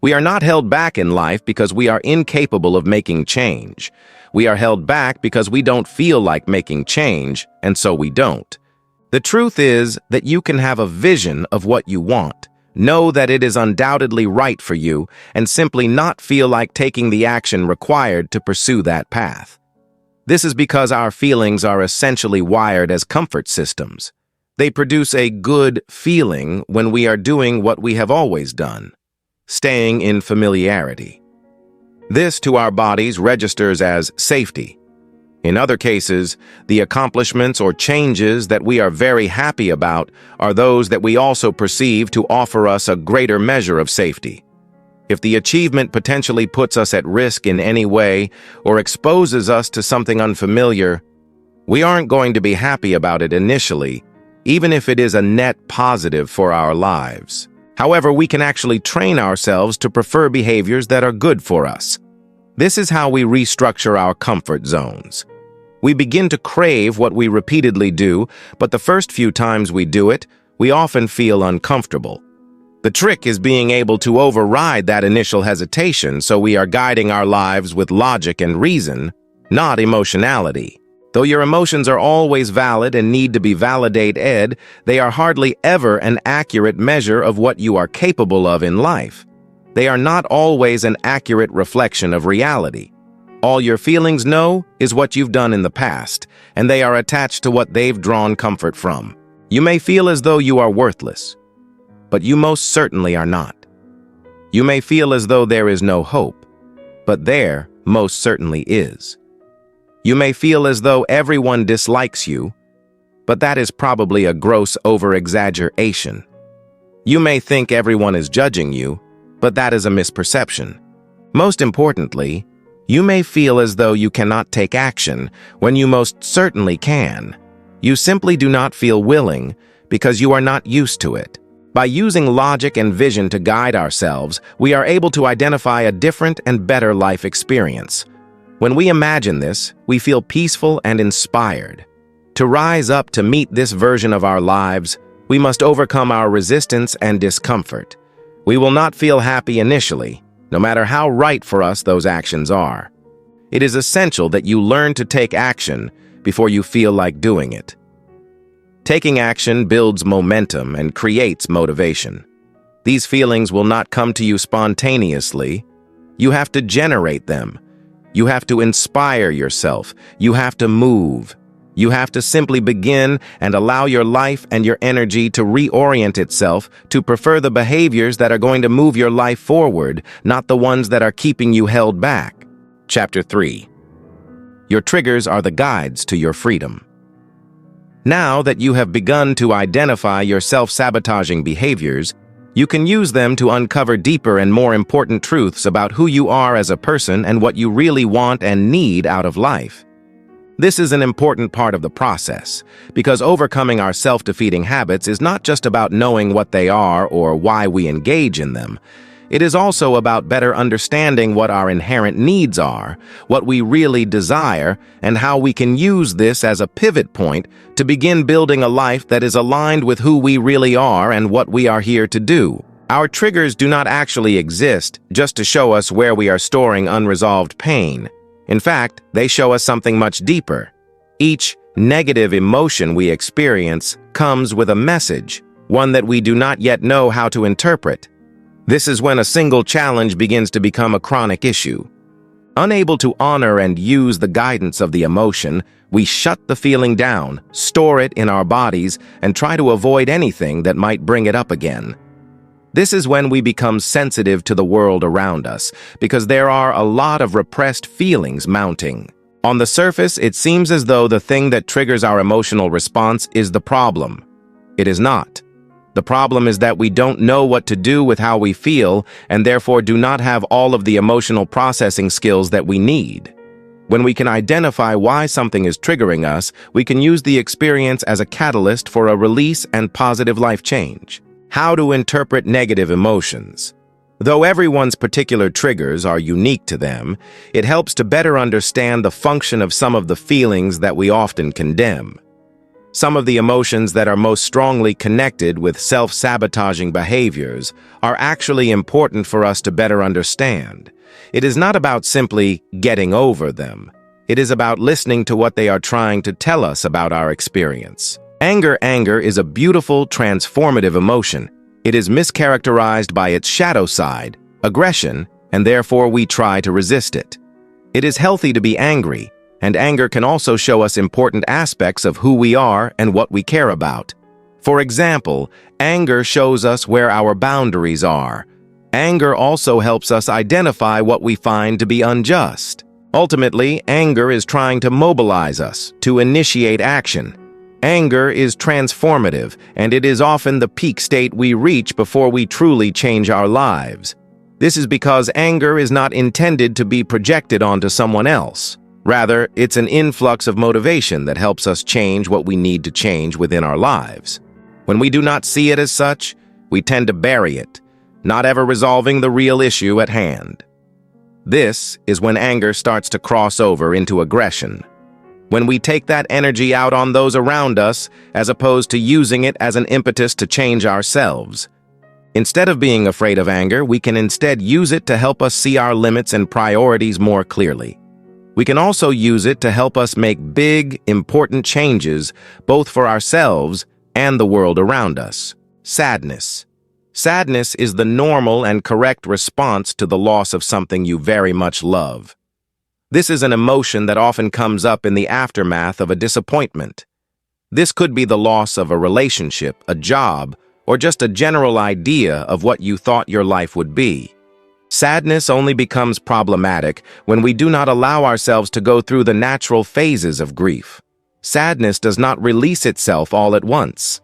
We are not held back in life because we are incapable of making change. We are held back because we don't feel like making change, and so we don't. The truth is that you can have a vision of what you want, know that it is undoubtedly right for you, and simply not feel like taking the action required to pursue that path. This is because our feelings are essentially wired as comfort systems. They produce a good feeling when we are doing what we have always done, staying in familiarity. This to our bodies registers as safety. In other cases, the accomplishments or changes that we are very happy about are those that we also perceive to offer us a greater measure of safety. If the achievement potentially puts us at risk in any way or exposes us to something unfamiliar, we aren't going to be happy about it initially, even if it is a net positive for our lives. However, we can actually train ourselves to prefer behaviors that are good for us. This is how we restructure our comfort zones. We begin to crave what we repeatedly do, but the first few times we do it, we often feel uncomfortable. The trick is being able to override that initial hesitation so we are guiding our lives with logic and reason, not emotionality. Though your emotions are always valid and need to be validated, they are hardly ever an accurate measure of what you are capable of in life. They are not always an accurate reflection of reality. All your feelings know is what you've done in the past, and they are attached to what they've drawn comfort from. You may feel as though you are worthless, but you most certainly are not. You may feel as though there is no hope, but there most certainly is. You may feel as though everyone dislikes you, but that is probably a gross over-exaggeration. You may think everyone is judging you, but that is a misperception. Most importantly, you may feel as though you cannot take action when you most certainly can. You simply do not feel willing because you are not used to it. By using logic and vision to guide ourselves, we are able to identify a different and better life experience. When we imagine this, we feel peaceful and inspired. To rise up to meet this version of our lives, we must overcome our resistance and discomfort. We will not feel happy initially, no matter how right for us those actions are. It is essential that you learn to take action before you feel like doing it. Taking action builds momentum and creates motivation. These feelings will not come to you spontaneously. You have to generate them. You have to inspire yourself. You have to move. You have to simply begin and allow your life and your energy to reorient itself to prefer the behaviors that are going to move your life forward, not the ones that are keeping you held back. Chapter 3. Your triggers are the guides to your freedom. Now that you have begun to identify your self-sabotaging behaviors, you can use them to uncover deeper and more important truths about who you are as a person and what you really want and need out of life. This is an important part of the process, because overcoming our self-defeating habits is not just about knowing what they are or why we engage in them. It is also about better understanding what our inherent needs are, what we really desire, and how we can use this as a pivot point to begin building a life that is aligned with who we really are and what we are here to do. Our triggers do not actually exist just to show us where we are storing unresolved pain. In fact, they show us something much deeper. Each negative emotion we experience comes with a message, one that we do not yet know how to interpret. This is when a single challenge begins to become a chronic issue. Unable to honor and use the guidance of the emotion, we shut the feeling down, store it in our bodies, and try to avoid anything that might bring it up again. This is when we become sensitive to the world around us, because there are a lot of repressed feelings mounting. On the surface, it seems as though the thing that triggers our emotional response is the problem. It is not. The problem is that we don't know what to do with how we feel and therefore do not have all of the emotional processing skills that we need. When we can identify why something is triggering us, we can use the experience as a catalyst for a release and positive life change. How to interpret negative emotions. Though everyone's particular triggers are unique to them, it helps to better understand the function of some of the feelings that we often condemn. Some of the emotions that are most strongly connected with self-sabotaging behaviors are actually important for us to better understand. It is not about simply getting over them. It is about listening to what they are trying to tell us about our experience. Anger is a beautiful, transformative emotion. It is mischaracterized by its shadow side, aggression, and therefore we try to resist it. It is healthy to be angry, and anger can also show us important aspects of who we are and what we care about. For example, anger shows us where our boundaries are. Anger also helps us identify what we find to be unjust. Ultimately, anger is trying to mobilize us, to initiate action. Anger is transformative, and it is often the peak state we reach before we truly change our lives. This is because anger is not intended to be projected onto someone else. Rather, it's an influx of motivation that helps us change what we need to change within our lives. When we do not see it as such, we tend to bury it, not ever resolving the real issue at hand. This is when anger starts to cross over into aggression. When we take that energy out on those around us, as opposed to using it as an impetus to change ourselves. Instead of being afraid of anger, we can instead use it to help us see our limits and priorities more clearly. We can also use it to help us make big, important changes, both for ourselves and the world around us. Sadness. Sadness is the normal and correct response to the loss of something you very much love. This is an emotion that often comes up in the aftermath of a disappointment. This could be the loss of a relationship, a job, or just a general idea of what you thought your life would be. Sadness only becomes problematic when we do not allow ourselves to go through the natural phases of grief. Sadness does not release itself all at once.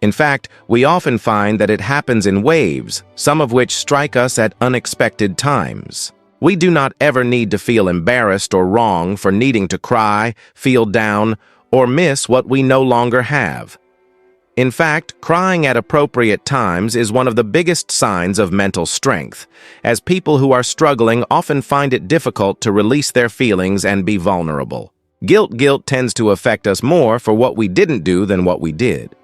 In fact, we often find that it happens in waves, some of which strike us at unexpected times. We do not ever need to feel embarrassed or wrong for needing to cry, feel down, or miss what we no longer have. In fact, crying at appropriate times is one of the biggest signs of mental strength, as people who are struggling often find it difficult to release their feelings and be vulnerable. Guilt tends to affect us more for what we didn't do than what we did.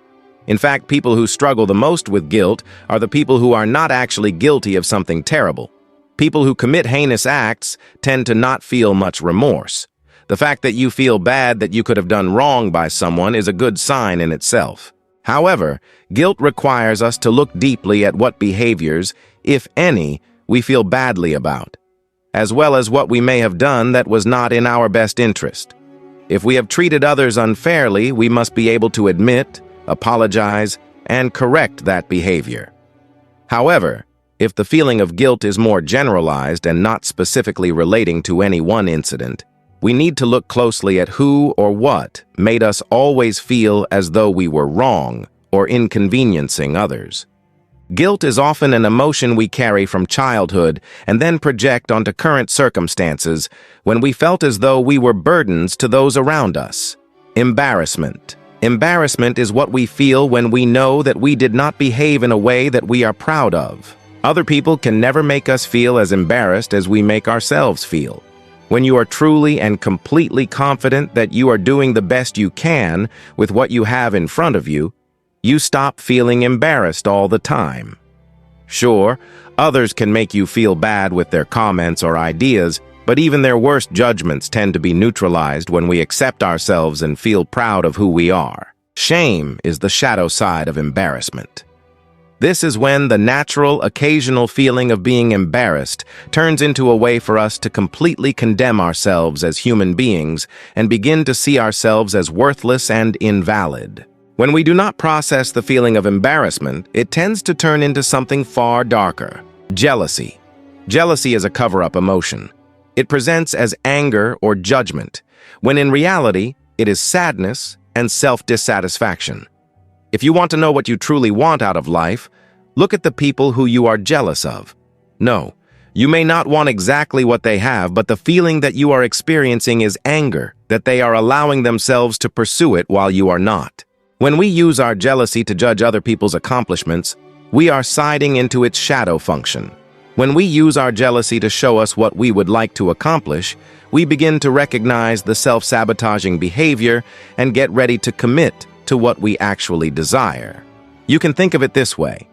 In fact, people who struggle the most with guilt are the people who are not actually guilty of something terrible. People who commit heinous acts tend to not feel much remorse. The fact that you feel bad that you could have done wrong by someone is a good sign in itself. However, guilt requires us to look deeply at what behaviors, if any, we feel badly about, as well as what we may have done that was not in our best interest. If we have treated others unfairly, we must be able to admit, apologize, and correct that behavior. However, if the feeling of guilt is more generalized and not specifically relating to any one incident, we need to look closely at who or what made us always feel as though we were wrong or inconveniencing others. Guilt is often an emotion we carry from childhood and then project onto current circumstances when we felt as though we were burdens to those around us. Embarrassment. Embarrassment is what we feel when we know that we did not behave in a way that we are proud of. Other people can never make us feel as embarrassed as we make ourselves feel. When you are truly and completely confident that you are doing the best you can with what you have in front of you, you stop feeling embarrassed all the time. Sure, others can make you feel bad with their comments or ideas, but even their worst judgments tend to be neutralized when we accept ourselves and feel proud of who we are. Shame is the shadow side of embarrassment. This is when the natural, occasional feeling of being embarrassed turns into a way for us to completely condemn ourselves as human beings and begin to see ourselves as worthless and invalid. When we do not process the feeling of embarrassment, it tends to turn into something far darker. Jealousy. Jealousy is a cover-up emotion. It presents as anger or judgment, when in reality, it is sadness and self-dissatisfaction. If you want to know what you truly want out of life, look at the people who you are jealous of. No, you may not want exactly what they have, but the feeling that you are experiencing is anger, that they are allowing themselves to pursue it while you are not. When we use our jealousy to judge other people's accomplishments, we are siding into its shadow function. When we use our jealousy to show us what we would like to accomplish, we begin to recognize the self-sabotaging behavior and get ready to commit to what we actually desire. You can think of it this way.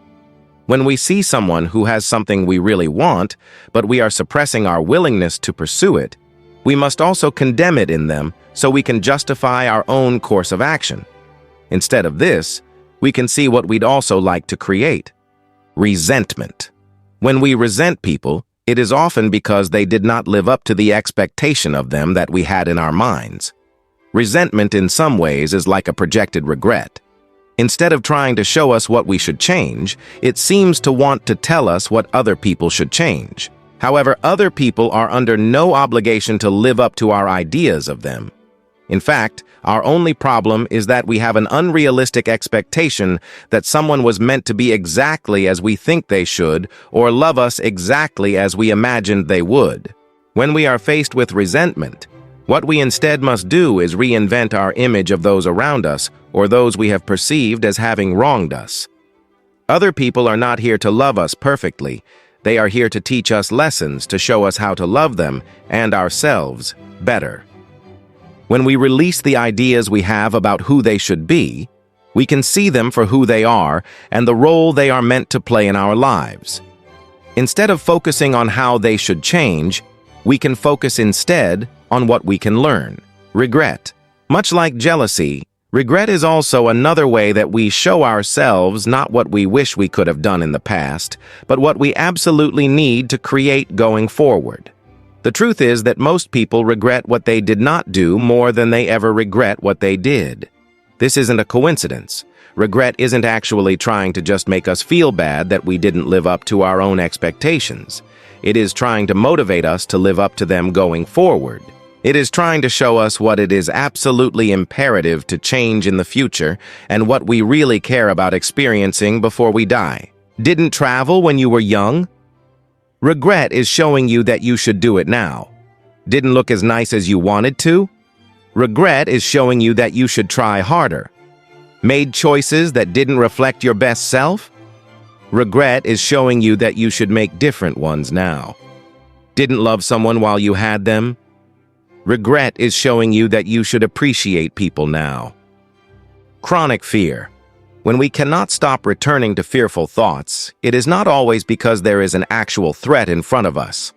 When we see someone who has something we really want, but we are suppressing our willingness to pursue it, we must also condemn it in them so we can justify our own course of action. Instead of this, we can see what we'd also like to create: resentment. When we resent people, it is often because they did not live up to the expectation of them that we had in our minds. Resentment in some ways is like a projected regret. Instead of trying to show us what we should change, it seems to want to tell us what other people should change. However, other people are under no obligation to live up to our ideas of them. In fact, our only problem is that we have an unrealistic expectation that someone was meant to be exactly as we think they should or love us exactly as we imagined they would. When we are faced with resentment, what we instead must do is reinvent our image of those around us or those we have perceived as having wronged us. Other people are not here to love us perfectly. They are here to teach us lessons to show us how to love them and ourselves better. When we release the ideas we have about who they should be, we can see them for who they are and the role they are meant to play in our lives. Instead of focusing on how they should change, we can focus instead on what we can learn. Regret. Much like jealousy, Regret is also another way that we show ourselves not what we wish we could have done in the past, but what we absolutely need to create going forward. The truth is that most people regret what they did not do more than they ever regret what they did. This isn't a coincidence. Regret isn't actually trying to just make us feel bad that we didn't live up to our own expectations. It is trying to motivate us to live up to them going forward. It is trying to show us what it is absolutely imperative to change in the future and what we really care about experiencing before we die. Didn't travel when you were young? Regret is showing you that you should do it now. Didn't look as nice as you wanted to? Regret is showing you that you should try harder. Made choices that didn't reflect your best self? Regret is showing you that you should make different ones now. Didn't love someone while you had them? Regret is showing you that you should appreciate people now. Chronic fear. When we cannot stop returning to fearful thoughts, it is not always because there is an actual threat in front of us.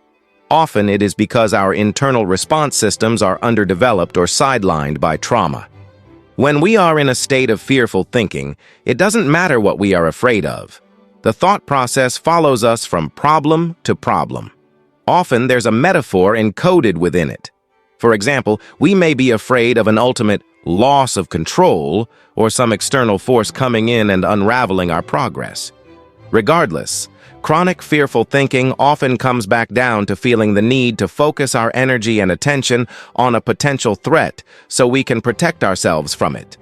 Often it is because our internal response systems are underdeveloped or sidelined by trauma. When we are in a state of fearful thinking, it doesn't matter what we are afraid of. The thought process follows us from problem to problem. Often there's a metaphor encoded within it. For example, we may be afraid of an ultimate loss of control or some external force coming in and unraveling our progress. Regardless, chronic fearful thinking often comes back down to feeling the need to focus our energy and attention on a potential threat so we can protect ourselves from it.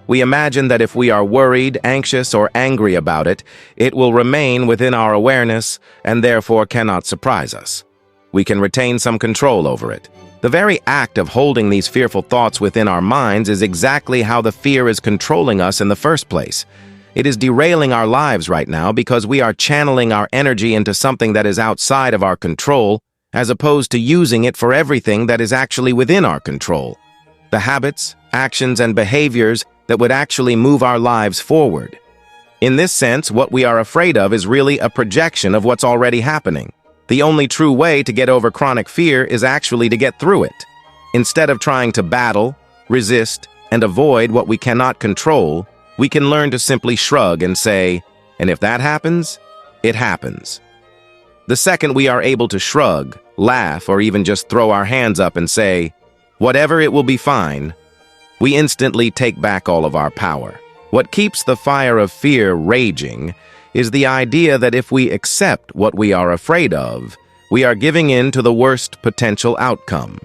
We imagine that if we are worried, anxious, or angry about it, it will remain within our awareness and therefore cannot surprise us. We can retain some control over it. The very act of holding these fearful thoughts within our minds is exactly how the fear is controlling us in the first place. It is derailing our lives right now because we are channeling our energy into something that is outside of our control, as opposed to using it for everything that is actually within our control. The habits, actions, and behaviors that would actually move our lives forward. In this sense, what we are afraid of is really a projection of what's already happening. The only true way to get over chronic fear is actually to get through it. Instead of trying to battle, resist, and avoid what we cannot control, we can learn to simply shrug and say, and if that happens, it happens. The second we are able to shrug, laugh, or even just throw our hands up and say, whatever, it will be fine, we instantly take back all of our power. What keeps the fire of fear raging is the idea that if we accept what we are afraid of, we are giving in to the worst potential outcome.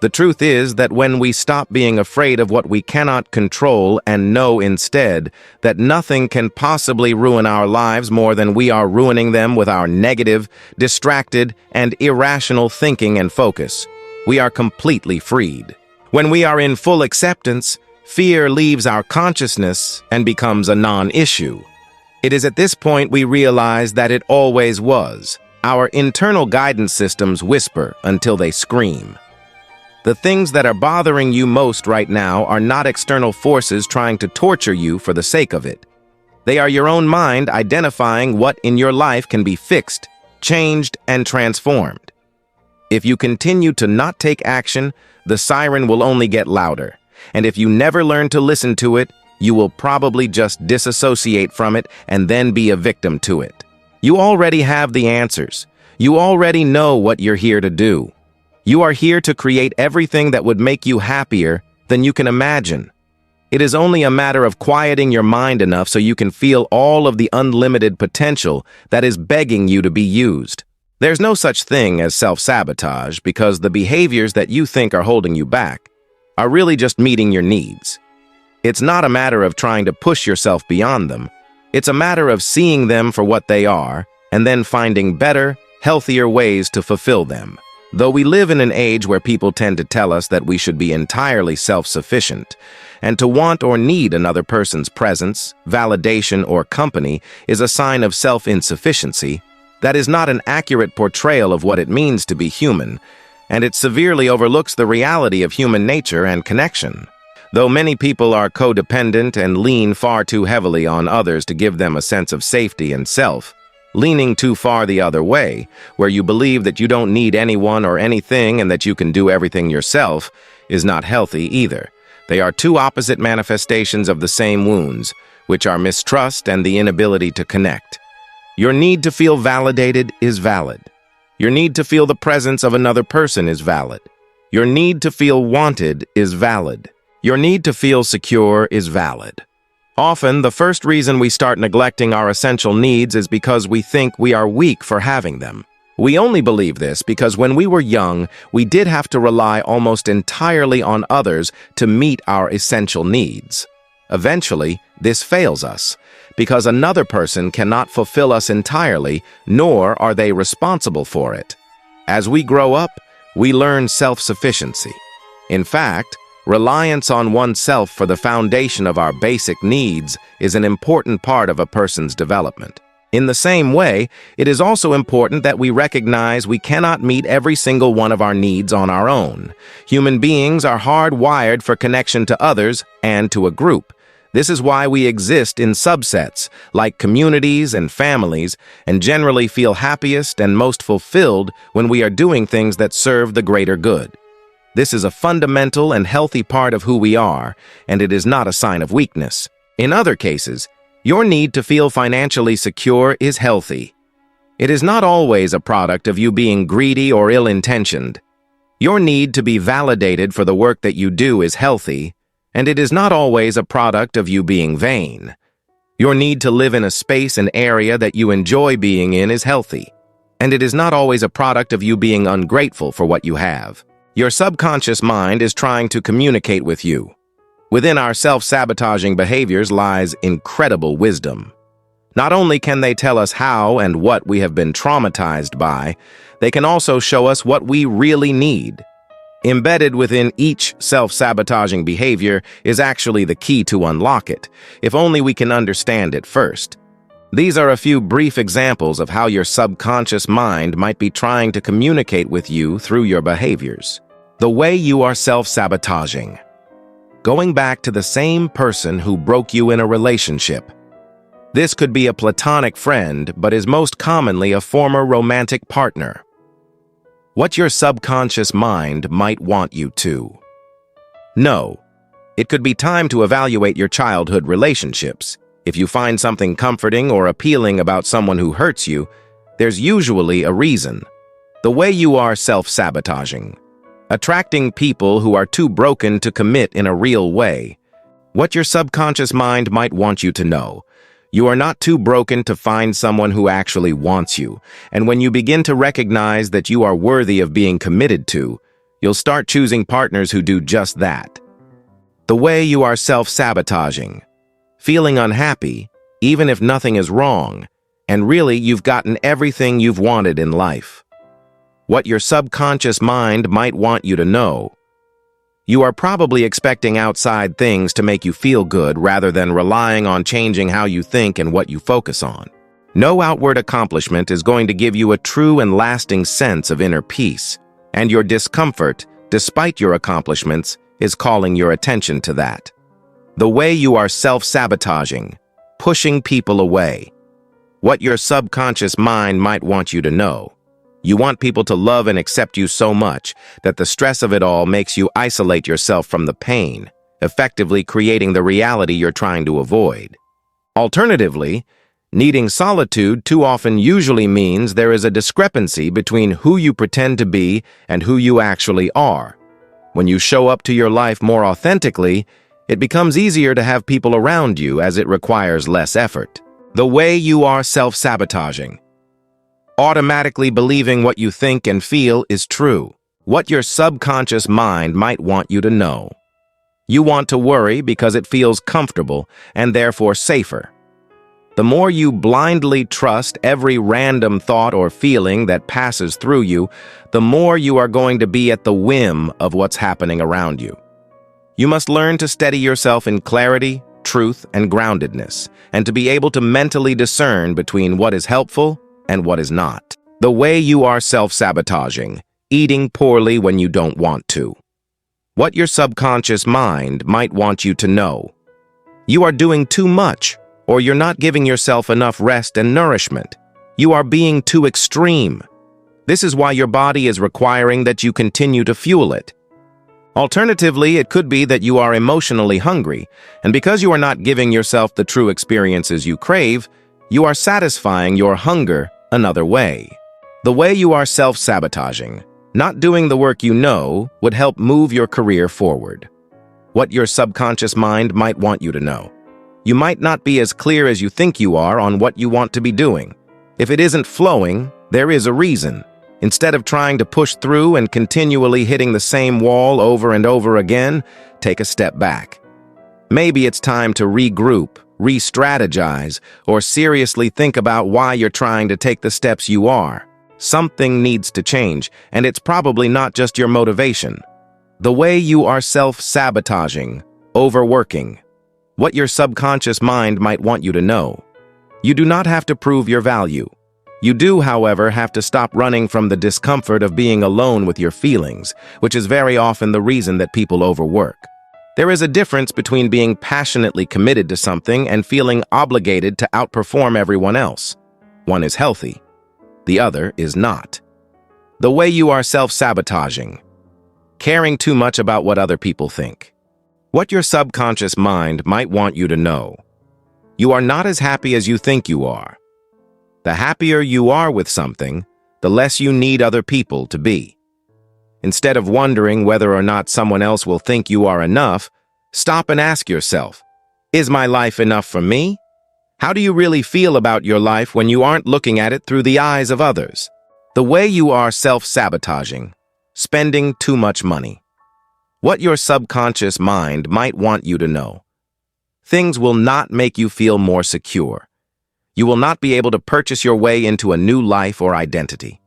The truth is that when we stop being afraid of what we cannot control and know instead that nothing can possibly ruin our lives more than we are ruining them with our negative, distracted, and irrational thinking and focus, we are completely freed. When we are in full acceptance, fear leaves our consciousness and becomes a non-issue. It is at this point we realize that it always was. Our internal guidance systems whisper until they scream. The things that are bothering you most right now are not external forces trying to torture you for the sake of it. They are your own mind identifying what in your life can be fixed, changed, and transformed. If you continue to not take action, the siren will only get louder. And if you never learn to listen to it, you will probably just disassociate from it and then be a victim to it. You already have the answers. You already know what you're here to do. You are here to create everything that would make you happier than you can imagine. It is only a matter of quieting your mind enough so you can feel all of the unlimited potential that is begging you to be used. There's no such thing as self-sabotage because the behaviors that you think are holding you back are really just meeting your needs. It's not a matter of trying to push yourself beyond them. It's a matter of seeing them for what they are and then finding better, healthier ways to fulfill them. Though we live in an age where people tend to tell us that we should be entirely self-sufficient, and to want or need another person's presence, validation, or company is a sign of self-insufficiency, that is not an accurate portrayal of what it means to be human, and it severely overlooks the reality of human nature and connection. Though many people are codependent and lean far too heavily on others to give them a sense of safety and self, leaning too far the other way, where you believe that you don't need anyone or anything and that you can do everything yourself, is not healthy either. They are two opposite manifestations of the same wounds, which are mistrust and the inability to connect. Your need to feel validated is valid. Your need to feel the presence of another person is valid. Your need to feel wanted is valid. Your need to feel secure is valid. Often, the first reason we start neglecting our essential needs is because we think we are weak for having them. We only believe this because when we were young, we did have to rely almost entirely on others to meet our essential needs. Eventually, this fails us, because another person cannot fulfill us entirely, nor are they responsible for it. As we grow up, we learn self-sufficiency. In fact, reliance on oneself for the foundation of our basic needs is an important part of a person's development. In the same way, it is also important that we recognize we cannot meet every single one of our needs on our own. Human beings are hardwired for connection to others and to a group. This is why we exist in subsets, like communities and families, and generally feel happiest and most fulfilled when we are doing things that serve the greater good. This is a fundamental and healthy part of who we are, and it is not a sign of weakness. In other cases, your need to feel financially secure is healthy. It is not always a product of you being greedy or ill-intentioned. Your need to be validated for the work that you do is healthy, and it is not always a product of you being vain. Your need to live in a space and area that you enjoy being in is healthy, and it is not always a product of you being ungrateful for what you have. Your subconscious mind is trying to communicate with you. Within our self-sabotaging behaviors lies incredible wisdom. Not only can they tell us how and what we have been traumatized by, they can also show us what we really need. Embedded within each self-sabotaging behavior is actually the key to unlock it, if only we can understand it first. These are a few brief examples of how your subconscious mind might be trying to communicate with you through your behaviors. The way you are self-sabotaging. Going back to the same person who broke you in a relationship. This could be a platonic friend, but is most commonly a former romantic partner. What your subconscious mind might want you to know. It could be time to evaluate your childhood relationships. If you find something comforting or appealing about someone who hurts you, there's usually a reason. The way you are self-sabotaging. Attracting people who are too broken to commit in a real way. What your subconscious mind might want you to know. You are not too broken to find someone who actually wants you, and when you begin to recognize that you are worthy of being committed to, you'll start choosing partners who do just that. The way you are self-sabotaging. Feeling unhappy, even if nothing is wrong, and really you've gotten everything you've wanted in life. What your subconscious mind might want you to know. You are probably expecting outside things to make you feel good rather than relying on changing how you think and what you focus on. No outward accomplishment is going to give you a true and lasting sense of inner peace, and your discomfort, despite your accomplishments, is calling your attention to that. The way you are self-sabotaging, pushing people away. What your subconscious mind might want you to know. You want people to love and accept you so much that the stress of it all makes you isolate yourself from the pain, effectively creating the reality you're trying to avoid. Alternatively, needing solitude too often usually means there is a discrepancy between who you pretend to be and who you actually are. When you show up to your life more authentically, it becomes easier to have people around you as it requires less effort. The way you are self-sabotaging. Automatically believing what you think and feel is true. What your subconscious mind might want you to know. You want to worry because it feels comfortable and therefore safer. The more you blindly trust every random thought or feeling that passes through you, the more you are going to be at the whim of what's happening around you. You must learn to steady yourself in clarity, truth, and groundedness, and to be able to mentally discern between what is helpful and what is not. The way you are self-sabotaging, eating poorly when you don't want to. What your subconscious mind might want you to know. You are doing too much, or you're not giving yourself enough rest and nourishment. You are being too extreme. This is why your body is requiring that you continue to fuel it. Alternatively, it could be that you are emotionally hungry, and because you are not giving yourself the true experiences you crave, you are satisfying your hunger another way. The way you are self-sabotaging, not doing the work you know, would help move your career forward. What your subconscious mind might want you to know. You might not be as clear as you think you are on what you want to be doing. If it isn't flowing, there is a reason. Instead of trying to push through and continually hitting the same wall over and over again, take a step back. Maybe it's time to regroup, re-strategize, or seriously think about why you're trying to take the steps you are. Something needs to change, and it's probably not just your motivation. The way you are self-sabotaging, overworking. What your subconscious mind might want you to know. You do not have to prove your value. You do, however, have to stop running from the discomfort of being alone with your feelings, which is very often the reason that people overwork. There is a difference between being passionately committed to something and feeling obligated to outperform everyone else. One is healthy. The other is not. The way you are self-sabotaging. Caring too much about what other people think. What your subconscious mind might want you to know. You are not as happy as you think you are. The happier you are with something, the less you need other people to be. Instead of wondering whether or not someone else will think you are enough, stop and ask yourself, is my life enough for me? How do you really feel about your life when you aren't looking at it through the eyes of others? The way you are self-sabotaging, spending too much money. What your subconscious mind might want you to know. Things will not make you feel more secure. You will not be able to purchase your way into a new life or identity.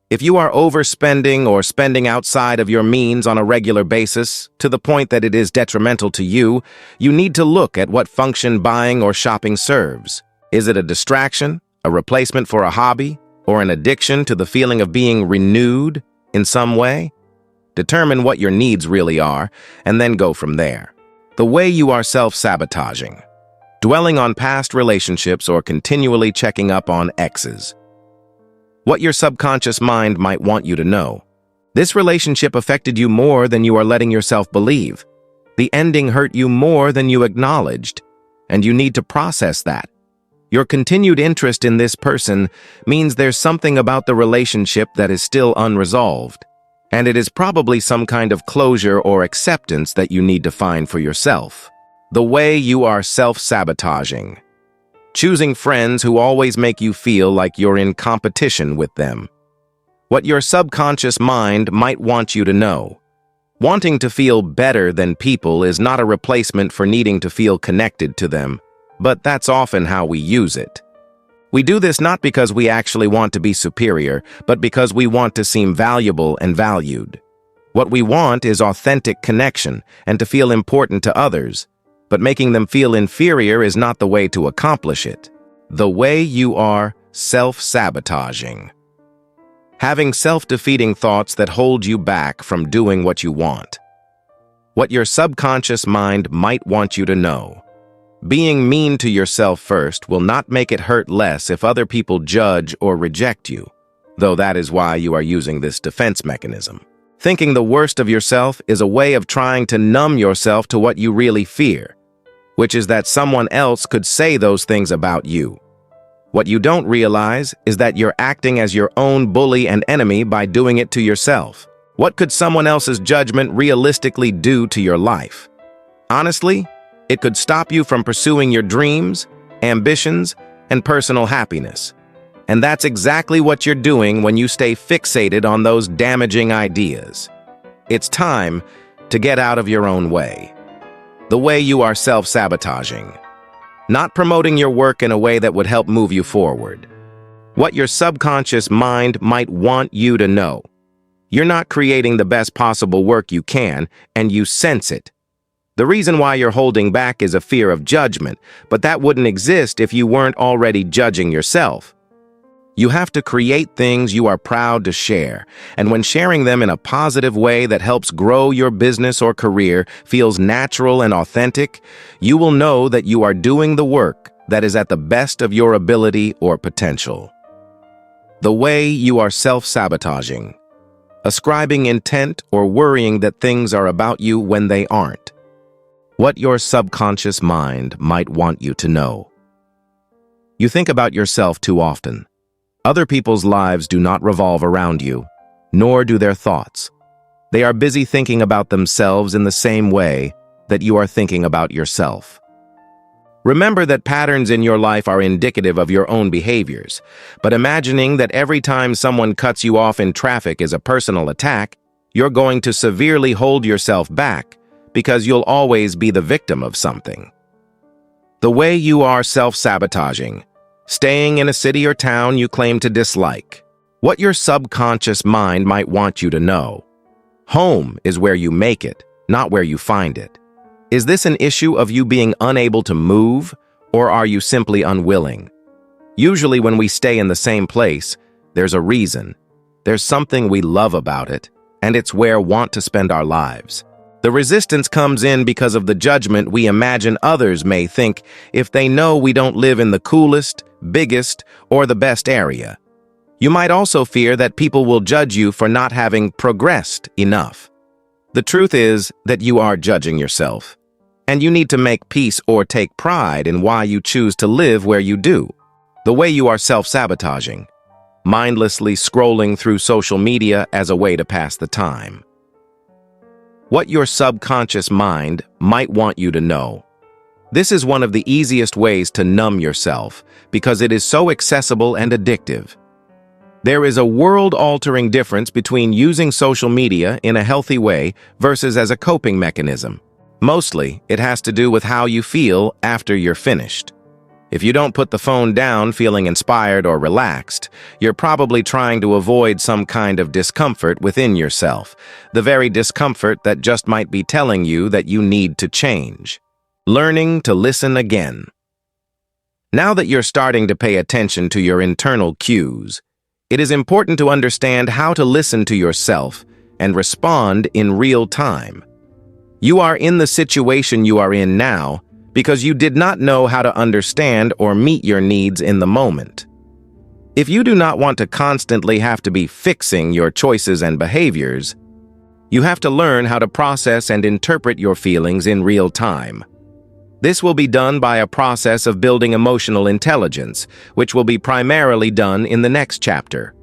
If you are overspending or spending outside of your means on a regular basis, to the point that it is detrimental to you, you need to look at what function buying or shopping serves. Is it a distraction, a replacement for a hobby, or an addiction to the feeling of being renewed in some way? Determine what your needs really are, and then go from there. The way you are self-sabotaging. Dwelling on past relationships or continually checking up on exes. What your subconscious mind might want you to know. This relationship affected you more than you are letting yourself believe. The ending hurt you more than you acknowledged, and you need to process that. Your continued interest in this person means there's something about the relationship that is still unresolved, and it is probably some kind of closure or acceptance that you need to find for yourself. The way you are self-sabotaging. Choosing friends who always make you feel like you're in competition with them. What your subconscious mind might want you to know. Wanting to feel better than people is not a replacement for needing to feel connected to them, but that's often how we use it. We do this not because we actually want to be superior, but because we want to seem valuable and valued. What we want is authentic connection and to feel important to others. But making them feel inferior is not the way to accomplish it. The way you are self-sabotaging. Having self-defeating thoughts that hold you back from doing what you want. What your subconscious mind might want you to know. Being mean to yourself first will not make it hurt less if other people judge or reject you, though that is why you are using this defense mechanism. Thinking the worst of yourself is a way of trying to numb yourself to what you really fear, which is that someone else could say those things about you. What you don't realize is that you're acting as your own bully and enemy by doing it to yourself. What could someone else's judgment realistically do to your life? Honestly, it could stop you from pursuing your dreams, ambitions, and personal happiness. And that's exactly what you're doing when you stay fixated on those damaging ideas. It's time to get out of your own way. The way you are self-sabotaging. Not promoting your work in a way that would help move you forward. What your subconscious mind might want you to know. You're not creating the best possible work you can, and you sense it. The reason why you're holding back is a fear of judgment, but that wouldn't exist if you weren't already judging yourself. You have to create things you are proud to share, and when sharing them in a positive way that helps grow your business or career, feels natural and authentic, you will know that you are doing the work that is at the best of your ability or potential. The way you are self-sabotaging. ascribing intent or worrying that things are about you when they aren't. What your subconscious mind might want you to know. You think about yourself too often. Other people's lives do not revolve around you, nor do their thoughts. They are busy thinking about themselves in the same way that you are thinking about yourself. Remember that patterns in your life are indicative of your own behaviors, but imagining that every time someone cuts you off in traffic is a personal attack, you're going to severely hold yourself back because you'll always be the victim of something. The way you are self-sabotaging, staying in a city or town you claim to dislike. What your subconscious mind might want you to know. Home is where you make it, not where you find it. Is this an issue of you being unable to move, or are you simply unwilling? Usually when we stay in the same place, there's a reason. There's something we love about it, and it's where we want to spend our lives. The resistance comes in because of the judgment we imagine others may think if they know we don't live in the coolest, biggest, or the best area. You might also fear that people will judge you for not having progressed enough. The truth is that you are judging yourself, and you need to make peace or take pride in why you choose to live where you do. The way you are self-sabotaging, mindlessly scrolling through social media as a way to pass the time. What your subconscious mind might want you to know. This is one of the easiest ways to numb yourself because it is so accessible and addictive. There is a world-altering difference between using social media in a healthy way versus as a coping mechanism. Mostly, it has to do with how you feel after you're finished. If you don't put the phone down feeling inspired or relaxed, you're probably trying to avoid some kind of discomfort within yourself, the very discomfort that just might be telling you that you need to change. Learning to listen again. Now that you're starting to pay attention to your internal cues, it is important to understand how to listen to yourself and respond in real time. You are in the situation you are in now because you did not know how to understand or meet your needs in the moment. If you do not want to constantly have to be fixing your choices and behaviors, you have to learn how to process and interpret your feelings in real time. This will be done by a process of building emotional intelligence, which will be primarily done in the next chapter.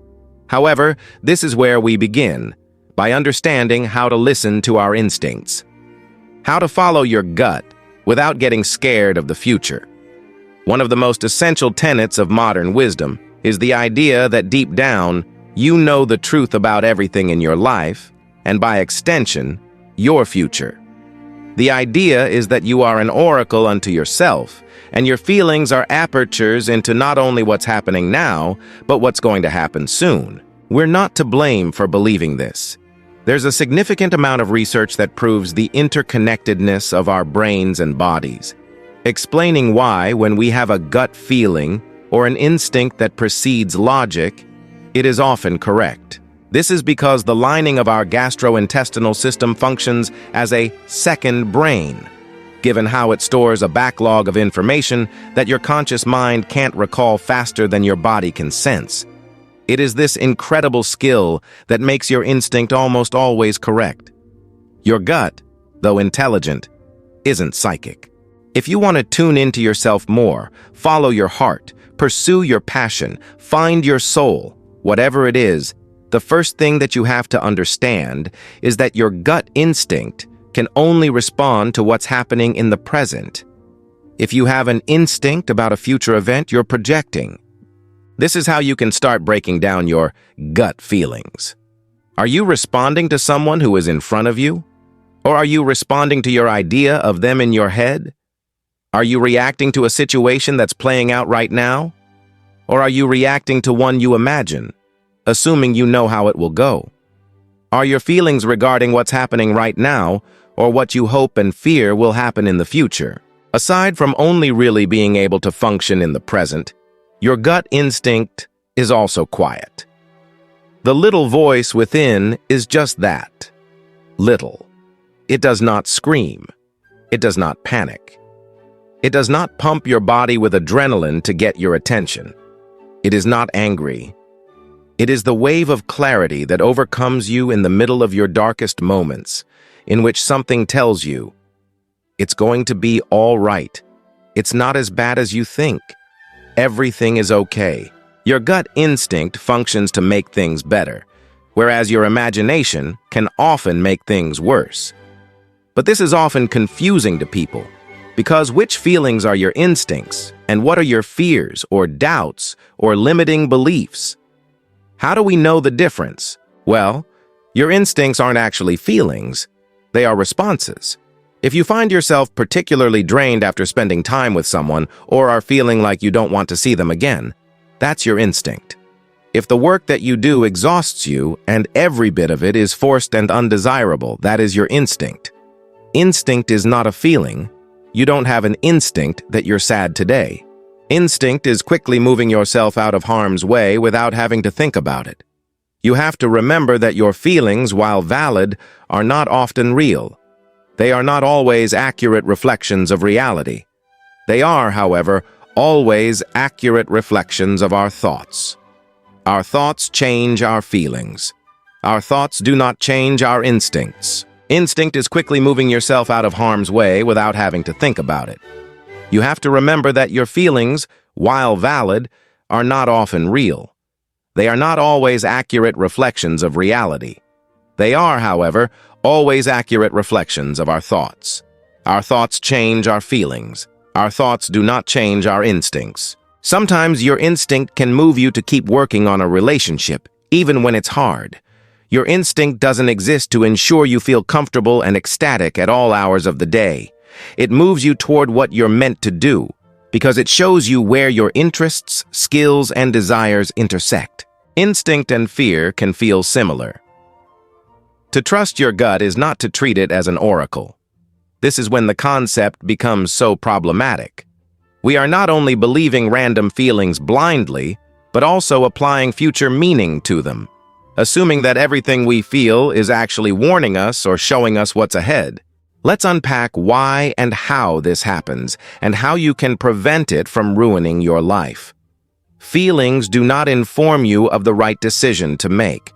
However, this is where we begin, by understanding how to listen to our instincts. How to follow your gut without getting scared of the future. One of the most essential tenets of modern wisdom is the idea that deep down, you know the truth about everything in your life, and by extension, your future. The idea is that you are an oracle unto yourself, and your feelings are apertures into not only what's happening now, but what's going to happen soon. We're not to blame for believing this. There's a significant amount of research that proves the interconnectedness of our brains and bodies, explaining why, when we have a gut feeling or an instinct that precedes logic, it is often correct. This is because the lining of our gastrointestinal system functions as a second brain, given how it stores a backlog of information that your conscious mind can't recall faster than your body can sense. It is this incredible skill that makes your instinct almost always correct. Your gut, though intelligent, isn't psychic. If you want to tune into yourself more, follow your heart, pursue your passion, find your soul, whatever it is, the first thing that you have to understand is that your gut instinct can only respond to what's happening in the present. If you have an instinct about a future event, you're projecting. This is how you can start breaking down your gut feelings. Are you responding to someone who is in front of you? Or are you responding to your idea of them in your head? Are you reacting to a situation that's playing out right now? Or are you reacting to one you imagine, assuming you know how it will go? Are your feelings regarding what's happening right now, or what you hope and fear will happen in the future? Aside from only really being able to function in the present, your gut instinct is also quiet. The little voice within is just that, little. It does not scream. It does not panic. It does not pump your body with adrenaline to get your attention. It is not angry. It is the wave of clarity that overcomes you in the middle of your darkest moments, in which something tells you, it's going to be all right. It's not as bad as you think. Everything is okay. Your gut instinct functions to make things better, whereas your imagination can often make things worse. But this is often confusing to people, because which feelings are your instincts, and what are your fears or doubts or limiting beliefs? How do we know the difference? Well, your instincts aren't actually feelings, they are responses. If you find yourself particularly drained after spending time with someone or are feeling like you don't want to see them again, that's your instinct. If the work that you do exhausts you and every bit of it is forced and undesirable, that is your instinct. Instinct is not a feeling. You don't have an instinct that you're sad today. Instinct is quickly moving yourself out of harm's way without having to think about it. You have to remember that your feelings, while valid, are not often real. They are not always accurate reflections of reality. They are, however, always accurate reflections of our thoughts. Our thoughts change our feelings. Our thoughts do not change our instincts. Instinct is quickly moving yourself out of harm's way without having to think about it. You have to remember that your feelings, while valid, are not often real. They are not always accurate reflections of reality. They are, however, always accurate reflections of our thoughts. Our thoughts change our feelings. Our thoughts do not change our instincts. Sometimes your instinct can move you to keep working on a relationship, even when it's hard. Your instinct doesn't exist to ensure you feel comfortable and ecstatic at all hours of the day. It moves you toward what you're meant to do, because it shows you where your interests, skills, and desires intersect. Instinct and fear can feel similar. To trust your gut is not to treat it as an oracle. This is when the concept becomes so problematic. We are not only believing random feelings blindly, but also applying future meaning to them, assuming that everything we feel is actually warning us or showing us what's ahead. Let's unpack why and how this happens, and how you can prevent it from ruining your life. Feelings do not inform you of the right decision to make.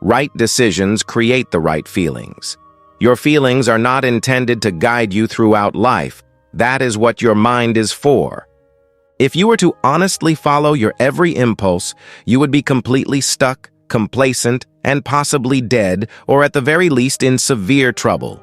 Right decisions create the right feelings. Your feelings are not intended to guide you throughout life. That is what your mind is for. If you were to honestly follow your every impulse, you would be completely stuck, complacent, and possibly dead, or at the very least in severe trouble.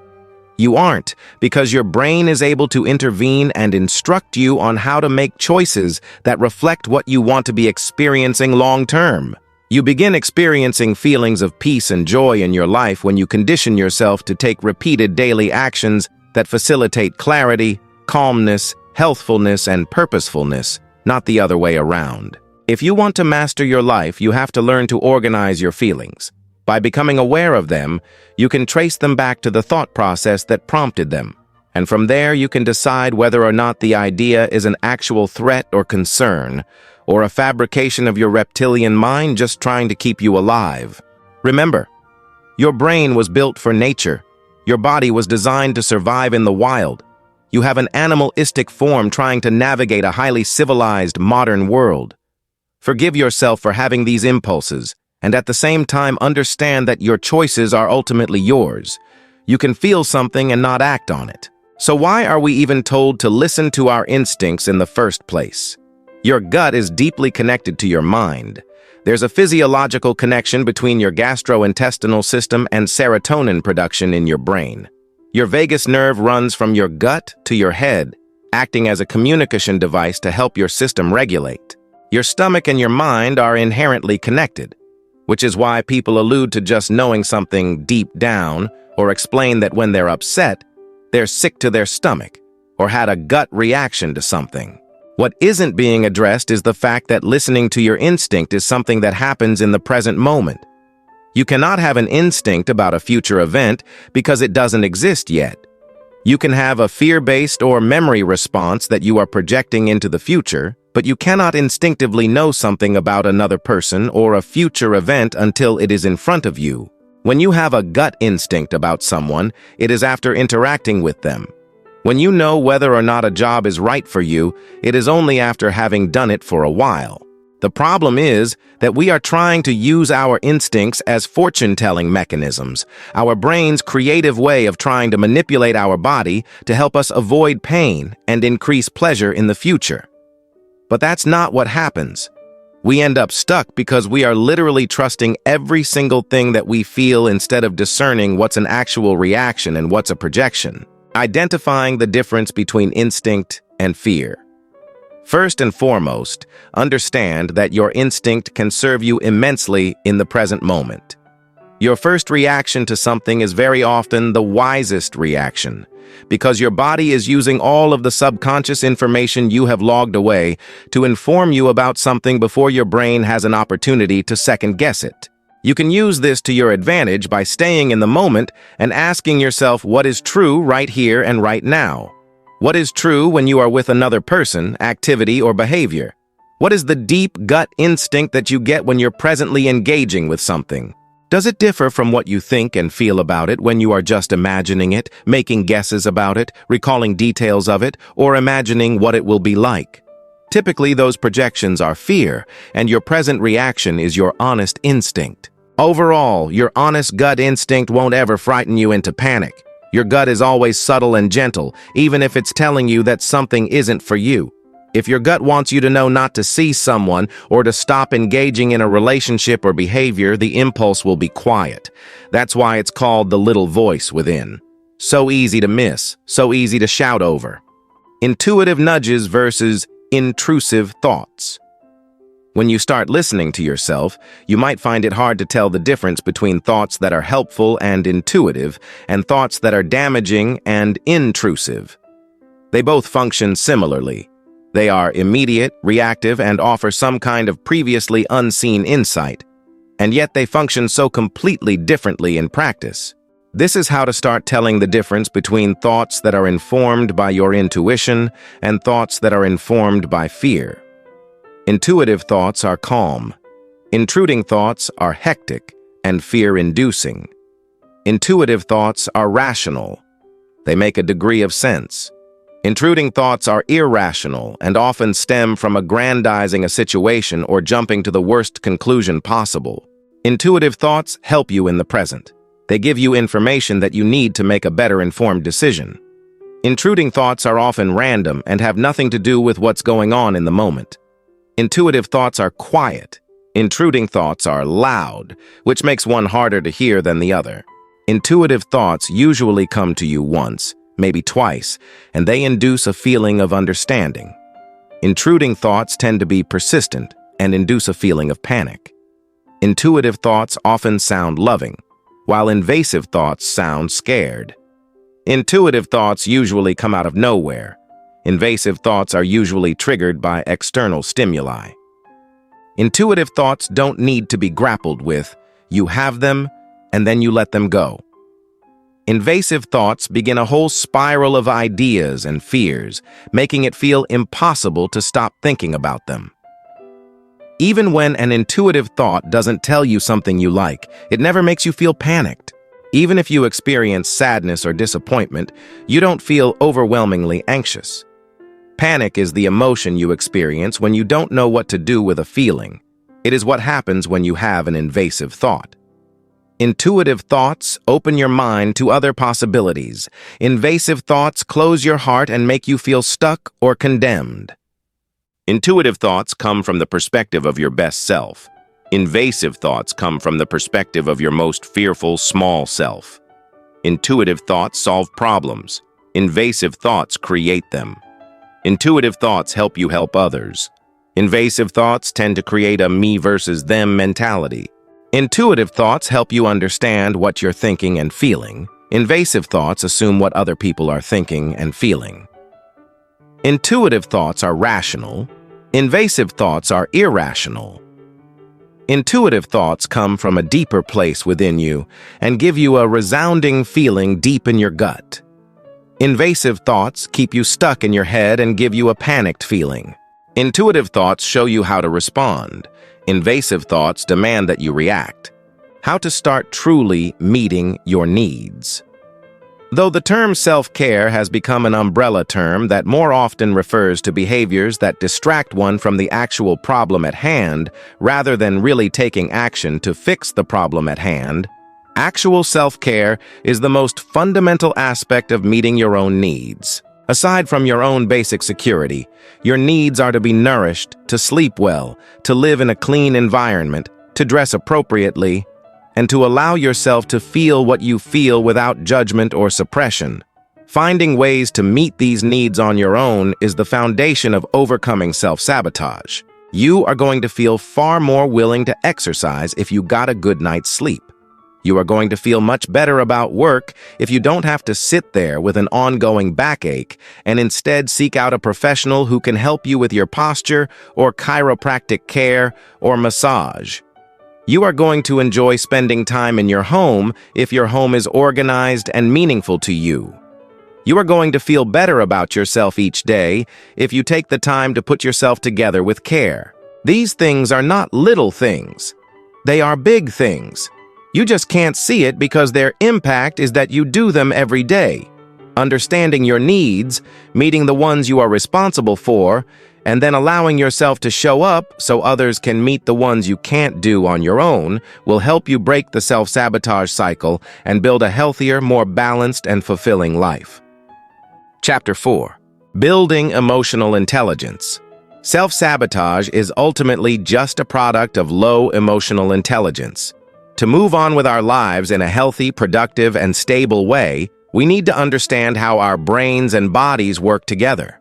You aren't, because your brain is able to intervene and instruct you on how to make choices that reflect what you want to be experiencing long-term. You begin experiencing feelings of peace and joy in your life when you condition yourself to take repeated daily actions that facilitate clarity, calmness, healthfulness, and purposefulness, not the other way around. If you want to master your life, you have to learn to organize your feelings. By becoming aware of them, you can trace them back to the thought process that prompted them, and from there you can decide whether or not the idea is an actual threat or concern, or a fabrication of your reptilian mind just trying to keep you alive. Remember, your brain was built for nature. Your body was designed to survive in the wild. You have an animalistic form trying to navigate a highly civilized, modern world. Forgive yourself for having these impulses, and at the same time understand that your choices are ultimately yours. You can feel something and not act on it. So why are we even told to listen to our instincts in the first place? Your gut is deeply connected to your mind. There's a physiological connection between your gastrointestinal system and serotonin production in your brain. Your vagus nerve runs from your gut to your head, acting as a communication device to help your system regulate. Your stomach and your mind are inherently connected, which is why people allude to just knowing something deep down, or explain that when they're upset, they're sick to their stomach, or had a gut reaction to something. What isn't being addressed is the fact that listening to your instinct is something that happens in the present moment. You cannot have an instinct about a future event because it doesn't exist yet. You can have a fear-based or memory response that you are projecting into the future, but you cannot instinctively know something about another person or a future event until it is in front of you. When you have a gut instinct about someone, it is after interacting with them. When you know whether or not a job is right for you, it is only after having done it for a while. The problem is that we are trying to use our instincts as fortune-telling mechanisms, our brain's creative way of trying to manipulate our body to help us avoid pain and increase pleasure in the future. But that's not what happens. We end up stuck because we are literally trusting every single thing that we feel instead of discerning what's an actual reaction and what's a projection. Identifying the difference between instinct and fear. First and foremost, understand that your instinct can serve you immensely in the present moment. Your first reaction to something is very often the wisest reaction, because your body is using all of the subconscious information you have logged away to inform you about something before your brain has an opportunity to second-guess it. You can use this to your advantage by staying in the moment and asking yourself what is true right here and right now. What is true when you are with another person, activity, or behavior? What is the deep gut instinct that you get when you're presently engaging with something? Does it differ from what you think and feel about it when you are just imagining it, making guesses about it, recalling details of it, or imagining what it will be like? Typically, those projections are fear, and your present reaction is your honest instinct. Overall, your honest gut instinct won't ever frighten you into panic. Your gut is always subtle and gentle, even if it's telling you that something isn't for you. If your gut wants you to know not to see someone or to stop engaging in a relationship or behavior, the impulse will be quiet. That's why it's called the little voice within. So easy to miss, so easy to shout over. Intuitive nudges versus intrusive thoughts. When you start listening to yourself, you might find it hard to tell the difference between thoughts that are helpful and intuitive and thoughts that are damaging and intrusive. They both function similarly. They are immediate, reactive, and offer some kind of previously unseen insight, and yet they function so completely differently in practice. This is how to start telling the difference between thoughts that are informed by your intuition and thoughts that are informed by fear. Intuitive thoughts are calm. Intruding thoughts are hectic and fear-inducing. Intuitive thoughts are rational. They make a degree of sense. Intruding thoughts are irrational and often stem from aggrandizing a situation or jumping to the worst conclusion possible. Intuitive thoughts help you in the present. They give you information that you need to make a better informed decision. Intruding thoughts are often random and have nothing to do with what's going on in the moment. Intuitive thoughts are quiet. Intruding thoughts are loud, which makes one harder to hear than the other. Intuitive thoughts usually come to you once, maybe twice, and they induce a feeling of understanding. Intruding thoughts tend to be persistent and induce a feeling of panic. Intuitive thoughts often sound loving, while invasive thoughts sound scared. Intuitive thoughts usually come out of nowhere. Invasive thoughts are usually triggered by external stimuli. Intuitive thoughts don't need to be grappled with. You have them, and then you let them go. Invasive thoughts begin a whole spiral of ideas and fears, making it feel impossible to stop thinking about them. Even when an intuitive thought doesn't tell you something you like, it never makes you feel panicked. Even if you experience sadness or disappointment, you don't feel overwhelmingly anxious. Panic is the emotion you experience when you don't know what to do with a feeling. It is what happens when you have an invasive thought. Intuitive thoughts open your mind to other possibilities. Invasive thoughts close your heart and make you feel stuck or condemned. Intuitive thoughts come from the perspective of your best self. Invasive thoughts come from the perspective of your most fearful small self. Intuitive thoughts solve problems. Invasive thoughts create them. Intuitive thoughts help you help others. Invasive thoughts tend to create a me versus them mentality. Intuitive thoughts help you understand what you're thinking and feeling. Invasive thoughts assume what other people are thinking and feeling. Intuitive thoughts are rational. Invasive thoughts are irrational. Intuitive thoughts come from a deeper place within you and give you a resounding feeling deep in your gut. Invasive thoughts keep you stuck in your head and give you a panicked feeling. Intuitive thoughts show you how to respond. Invasive thoughts demand that you react. How to start truly meeting your needs. Though the term self-care has become an umbrella term that more often refers to behaviors that distract one from the actual problem at hand rather than really taking action to fix the problem at hand, actual self-care is the most fundamental aspect of meeting your own needs. Aside from your own basic security, your needs are to be nourished, to sleep well, to live in a clean environment, to dress appropriately, and to allow yourself to feel what you feel without judgment or suppression. Finding ways to meet these needs on your own is the foundation of overcoming self-sabotage. You are going to feel far more willing to exercise if you got a good night's sleep. You are going to feel much better about work if you don't have to sit there with an ongoing backache and instead seek out a professional who can help you with your posture or chiropractic care or massage. You are going to enjoy spending time in your home if your home is organized and meaningful to you. You are going to feel better about yourself each day if you take the time to put yourself together with care. These things are not little things. They are big things. You just can't see it because their impact is that you do them every day. Understanding your needs, meeting the ones you are responsible for, and then allowing yourself to show up so others can meet the ones you can't do on your own will help you break the self-sabotage cycle and build a healthier, more balanced, and fulfilling life. Chapter 4. Building Emotional Intelligence. Self-sabotage is ultimately just a product of low emotional intelligence. To move on with our lives in a healthy, productive, and stable way, we need to understand how our brains and bodies work together.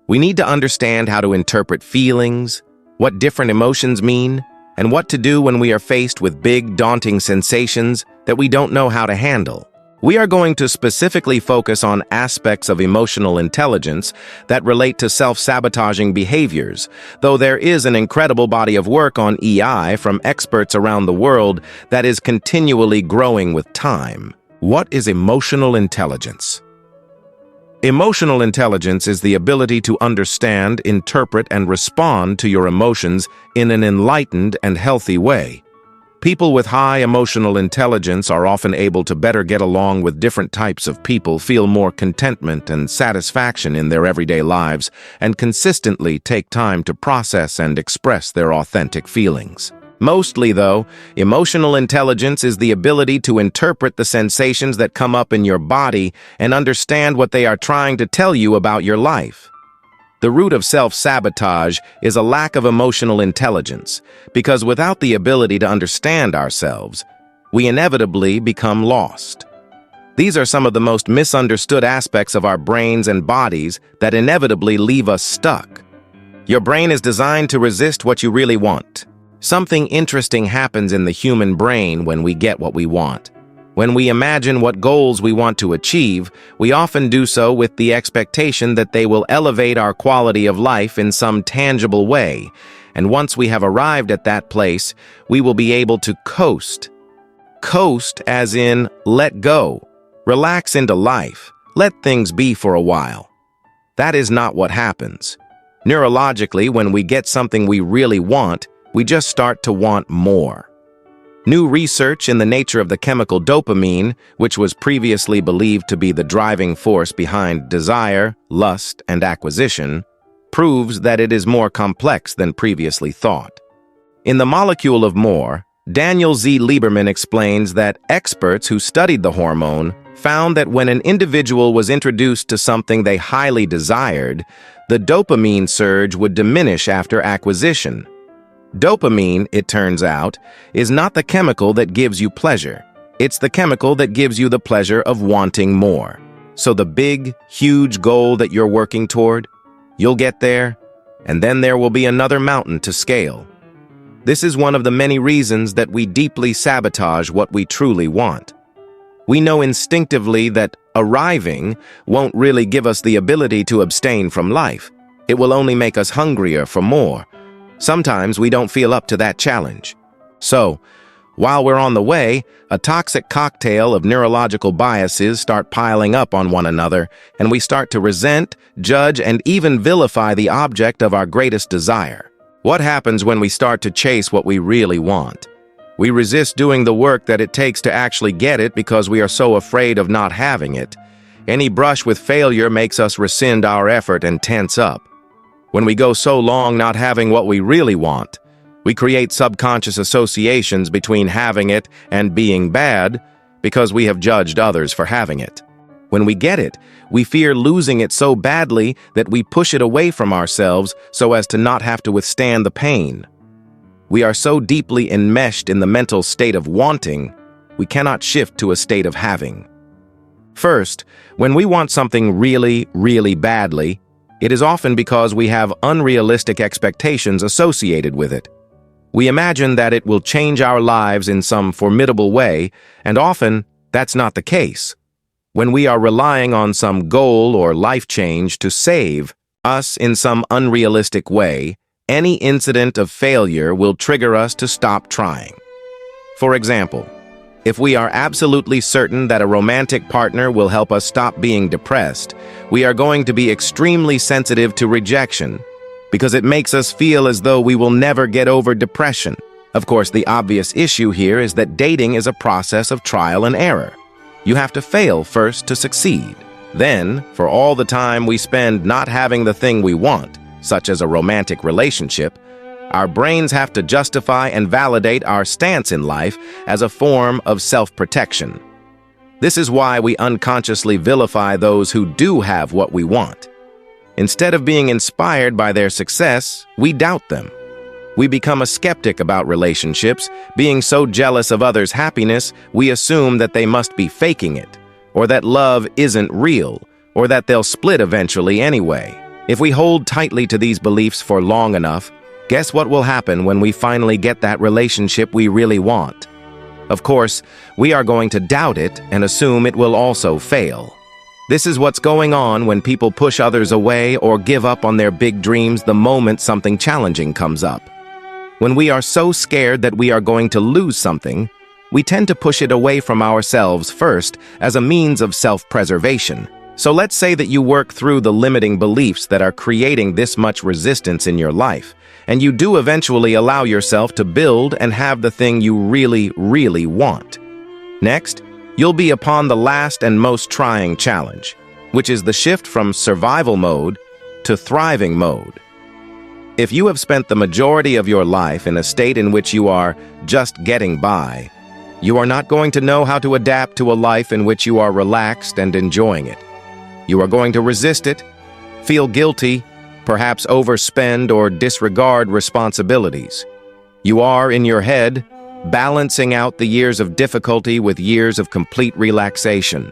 We need to understand how to interpret feelings, what different emotions mean, and what to do when we are faced with big, daunting sensations that we don't know how to handle. We are going to specifically focus on aspects of emotional intelligence that relate to self-sabotaging behaviors, though there is an incredible body of work on EI from experts around the world that is continually growing with time. What is emotional intelligence? Emotional intelligence is the ability to understand, interpret, and respond to your emotions in an enlightened and healthy way. People with high emotional intelligence are often able to better get along with different types of people, feel more contentment and satisfaction in their everyday lives, and consistently take time to process and express their authentic feelings. Mostly, though, emotional intelligence is the ability to interpret the sensations that come up in your body and understand what they are trying to tell you about your life. The root of self-sabotage is a lack of emotional intelligence, because without the ability to understand ourselves, we inevitably become lost. These are some of the most misunderstood aspects of our brains and bodies that inevitably leave us stuck. Your brain is designed to resist what you really want. Something interesting happens in the human brain when we get what we want. When we imagine what goals we want to achieve, we often do so with the expectation that they will elevate our quality of life in some tangible way, and once we have arrived at that place, we will be able to coast. Coast as in let go, relax into life, let things be for a while. That is not what happens. Neurologically, when we get something we really want, we just start to want more. New research in the nature of the chemical dopamine, which was previously believed to be the driving force behind desire, lust, and acquisition, proves that it is more complex than previously thought. In The Molecule of More, Daniel Z. Lieberman explains that experts who studied the hormone found that when an individual was introduced to something they highly desired, the dopamine surge would diminish after acquisition. Dopamine, it turns out, is not the chemical that gives you pleasure. It's the chemical that gives you the pleasure of wanting more. So the big, huge goal that you're working toward, you'll get there, and then there will be another mountain to scale. This is one of the many reasons that we deeply sabotage what we truly want. We know instinctively that arriving won't really give us the ability to abstain from life. It will only make us hungrier for more. Sometimes we don't feel up to that challenge. So, while we're on the way, a toxic cocktail of neurological biases start piling up on one another, and we start to resent, judge, and even vilify the object of our greatest desire. What happens when we start to chase what we really want? We resist doing the work that it takes to actually get it because we are so afraid of not having it. Any brush with failure makes us rescind our effort and tense up. When we go so long not having what we really want, we create subconscious associations between having it and being bad because we have judged others for having it. When we get it, we fear losing it so badly that we push it away from ourselves so as to not have to withstand the pain. We are so deeply enmeshed in the mental state of wanting, we cannot shift to a state of having. First, when we want something really, really badly, it is often because we have unrealistic expectations associated with it. We imagine that it will change our lives in some formidable way, and often that's not the case. When we are relying on some goal or life change to save us in some unrealistic way, any incident of failure will trigger us to stop trying. For example, if we are absolutely certain that a romantic partner will help us stop being depressed, we are going to be extremely sensitive to rejection because it makes us feel as though we will never get over depression. Of course, the obvious issue here is that dating is a process of trial and error. You have to fail first to succeed. Then, for all the time we spend not having the thing we want, such as a romantic relationship, our brains have to justify and validate our stance in life as a form of self-protection. This is why we unconsciously vilify those who do have what we want. Instead of being inspired by their success, we doubt them. We become a skeptic about relationships. Being so jealous of others' happiness, we assume that they must be faking it, or that love isn't real, or that they'll split eventually anyway. If we hold tightly to these beliefs for long enough, guess what will happen when we finally get that relationship we really want? Of course, we are going to doubt it and assume it will also fail. This is what's going on when people push others away or give up on their big dreams the moment something challenging comes up. When we are so scared that we are going to lose something, we tend to push it away from ourselves first as a means of self-preservation. So let's say that you work through the limiting beliefs that are creating this much resistance in your life, and you do eventually allow yourself to build and have the thing you really, really want. Next, you'll be upon the last and most trying challenge, which is the shift from survival mode to thriving mode. If you have spent the majority of your life in a state in which you are just getting by, you are not going to know how to adapt to a life in which you are relaxed and enjoying it. You are going to resist it, feel guilty, perhaps overspend or disregard responsibilities. You are, in your head, balancing out the years of difficulty with years of complete relaxation.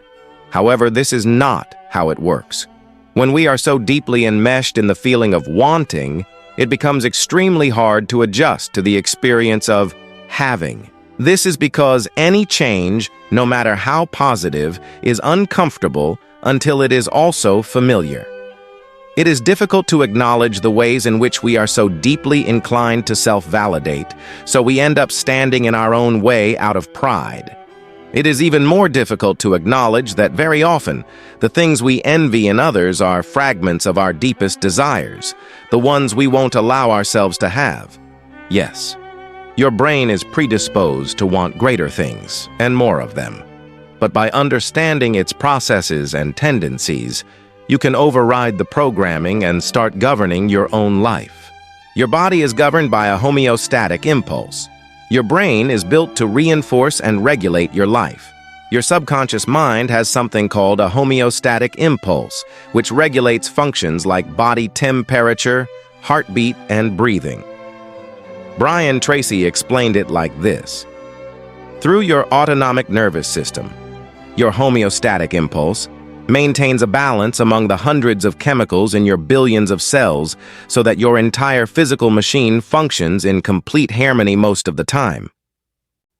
However, this is not how it works. When we are so deeply enmeshed in the feeling of wanting, it becomes extremely hard to adjust to the experience of having. This is because any change, no matter how positive, is uncomfortable until it is also familiar. It is difficult to acknowledge the ways in which we are so deeply inclined to self-validate, so we end up standing in our own way out of pride. It is even more difficult to acknowledge that very often, the things we envy in others are fragments of our deepest desires, the ones we won't allow ourselves to have. Yes, your brain is predisposed to want greater things, and more of them. But by understanding its processes and tendencies, you can override the programming and start governing your own life. Your body is governed by a homeostatic impulse. Your brain is built to reinforce and regulate your life. Your subconscious mind has something called a homeostatic impulse, which regulates functions like body temperature, heartbeat, and breathing. Brian Tracy explained it like this. Through your autonomic nervous system, your homeostatic impulse maintains a balance among the hundreds of chemicals in your billions of cells so that your entire physical machine functions in complete harmony most of the time.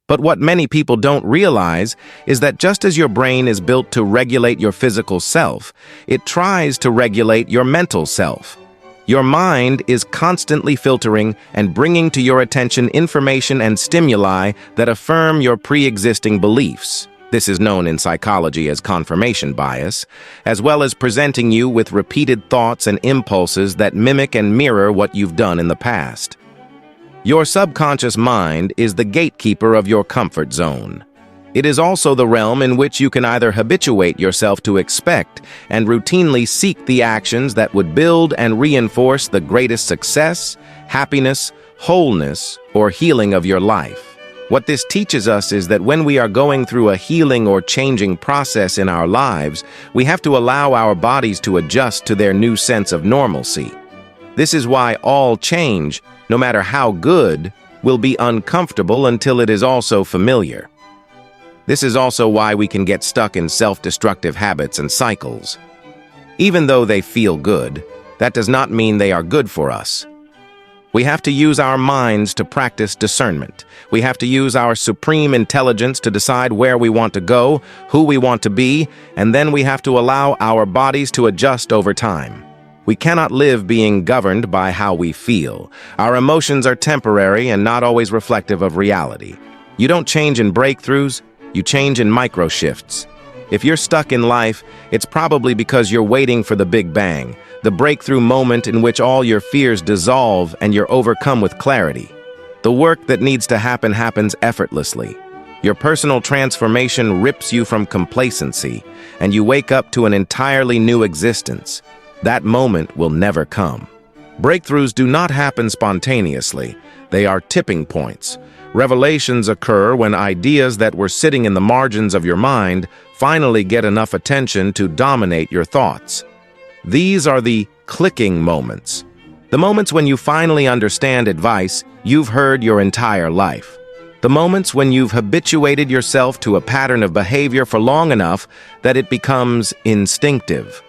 But what many people don't realize is that just as your brain is built to regulate your physical self, it tries to regulate your mental self. Your mind is constantly filtering and bringing to your attention information and stimuli that affirm your pre-existing beliefs. This is known in psychology as confirmation bias, as well as presenting you with repeated thoughts and impulses that mimic and mirror what you've done in the past. Your subconscious mind is the gatekeeper of your comfort zone. It is also the realm in which you can either habituate yourself to expect and routinely seek the actions that would build and reinforce the greatest success, happiness, wholeness, or healing of your life. What this teaches us is that when we are going through a healing or changing process in our lives, we have to allow our bodies to adjust to their new sense of normalcy. This is why all change, no matter how good, will be uncomfortable until it is also familiar. This is also why we can get stuck in self-destructive habits and cycles. Even though they feel good, that does not mean they are good for us. We have to use our minds to practice discernment. We have to use our supreme intelligence to decide where we want to go, who we want to be, and then we have to allow our bodies to adjust over time. We cannot live being governed by how we feel. Our emotions are temporary and not always reflective of reality. You don't change in breakthroughs, you change in micro shifts. If you're stuck in life, it's probably because you're waiting for the big bang, the breakthrough moment in which all your fears dissolve and you're overcome with clarity. The work that needs to happen happens effortlessly. Your personal transformation rips you from complacency, and you wake up to an entirely new existence. That moment will never come. Breakthroughs do not happen spontaneously. They are tipping points. Revelations occur when ideas that were sitting in the margins of your mind finally get enough attention to dominate your thoughts. These are the clicking moments. The moments when you finally understand advice you've heard your entire life. The moments when you've habituated yourself to a pattern of behavior for long enough that it becomes instinctive.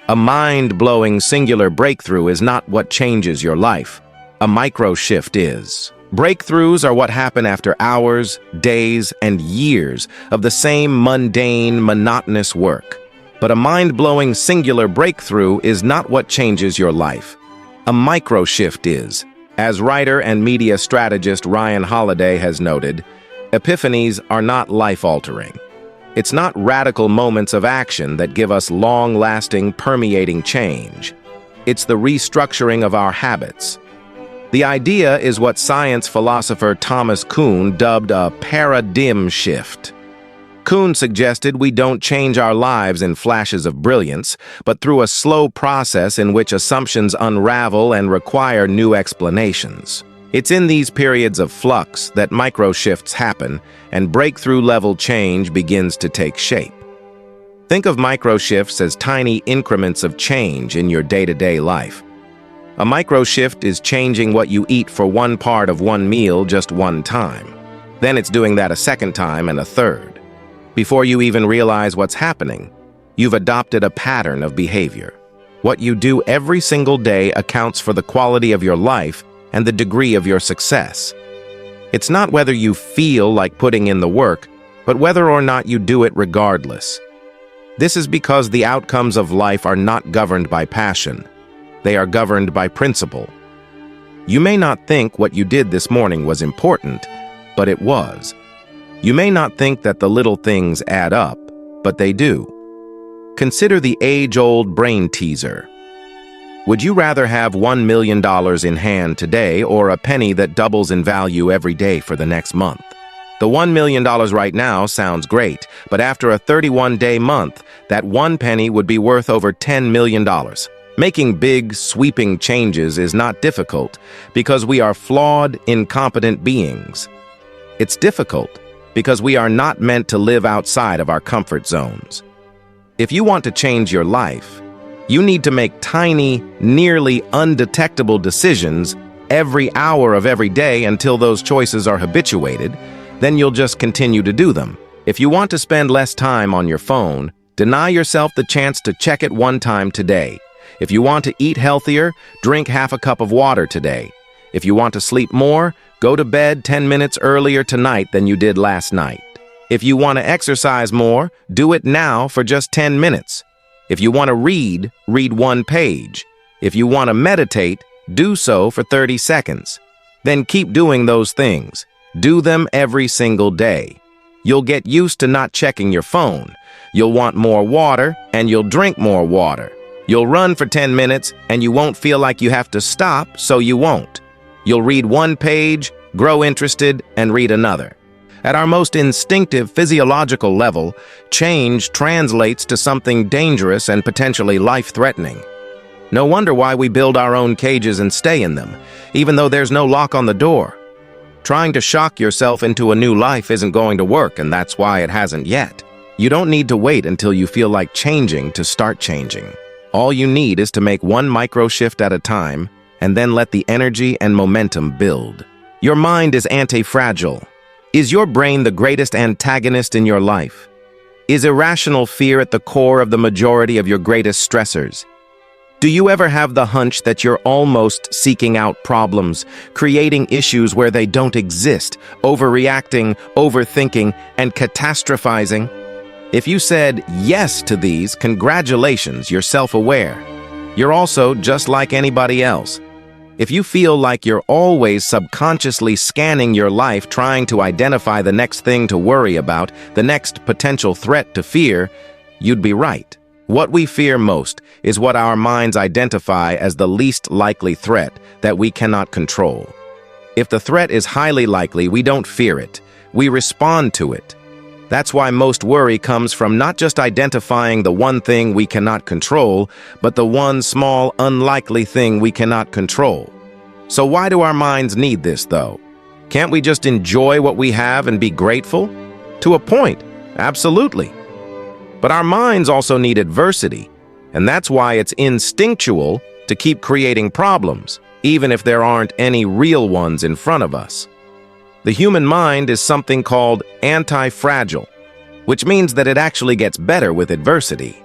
A mind-blowing singular breakthrough is not what changes your life. A micro shift is. Breakthroughs are what happen after hours, days, and years of the same mundane, monotonous work. But a mind-blowing singular breakthrough is not what changes your life. A micro shift is. As writer and media strategist Ryan Holiday has noted, epiphanies are not life-altering. It's not radical moments of action that give us long-lasting, permeating change. It's the restructuring of our habits. The idea is what science philosopher Thomas Kuhn dubbed a paradigm shift. Kuhn suggested we don't change our lives in flashes of brilliance, but through a slow process in which assumptions unravel and require new explanations. It's in these periods of flux that micro-shifts happen and breakthrough-level change begins to take shape. Think of micro-shifts as tiny increments of change in your day-to-day life. A micro-shift is changing what you eat for one part of one meal just one time. Then it's doing that a second time and a third. Before you even realize what's happening, you've adopted a pattern of behavior. What you do every single day accounts for the quality of your life and the degree of your success. It's not whether you feel like putting in the work, but whether or not you do it regardless. This is because the outcomes of life are not governed by passion. They are governed by principle. You may not think what you did this morning was important, but it was. You may not think that the little things add up, but they do. Consider the age-old brain teaser. Would you rather have $1 million in hand today or a penny that doubles in value every day for the next month? The $1 million right now sounds great, but after a 31-day month, that one penny would be worth over $10 million. Making big, sweeping changes is not difficult because we are flawed, incompetent beings. It's difficult because we are not meant to live outside of our comfort zones. If you want to change your life, you need to make tiny, nearly undetectable decisions every hour of every day until those choices are habituated. Then you'll just continue to do them. If you want to spend less time on your phone, deny yourself the chance to check it one time today. If you want to eat healthier, drink half a cup of water today. If you want to sleep more, go to bed 10 minutes earlier tonight than you did last night. If you want to exercise more, do it now for just 10 minutes. If you want to read, read one page. If you want to meditate, do so for 30 seconds. Then keep doing those things. Do them every single day. You'll get used to not checking your phone. You'll want more water, and you'll drink more water. You'll run for 10 minutes, and you won't feel like you have to stop, so you won't. You'll read one page, grow interested, and read another. At our most instinctive physiological level, change translates to something dangerous and potentially life-threatening. No wonder why we build our own cages and stay in them, even though there's no lock on the door. Trying to shock yourself into a new life isn't going to work, and that's why it hasn't yet. You don't need to wait until you feel like changing to start changing. All you need is to make one micro shift at a time, and then let the energy and momentum build. Your mind is anti-fragile. Is your brain the greatest antagonist in your life? Is irrational fear at the core of the majority of your greatest stressors? Do you ever have the hunch that you're almost seeking out problems, creating issues where they don't exist, overreacting, overthinking, and catastrophizing? If you said yes to these, congratulations, you're self-aware. You're also just like anybody else. If you feel like you're always subconsciously scanning your life trying to identify the next thing to worry about, the next potential threat to fear, you'd be right. What we fear most is what our minds identify as the least likely threat that we cannot control. If the threat is highly likely, we don't fear it. We respond to it. That's why most worry comes from not just identifying the one thing we cannot control, but the one small, unlikely thing we cannot control. So why do our minds need this, though? Can't we just enjoy what we have and be grateful? To a point, absolutely. But our minds also need adversity, and that's why it's instinctual to keep creating problems, even if there aren't any real ones in front of us. The human mind is something called anti-fragile, which means that it actually gets better with adversity.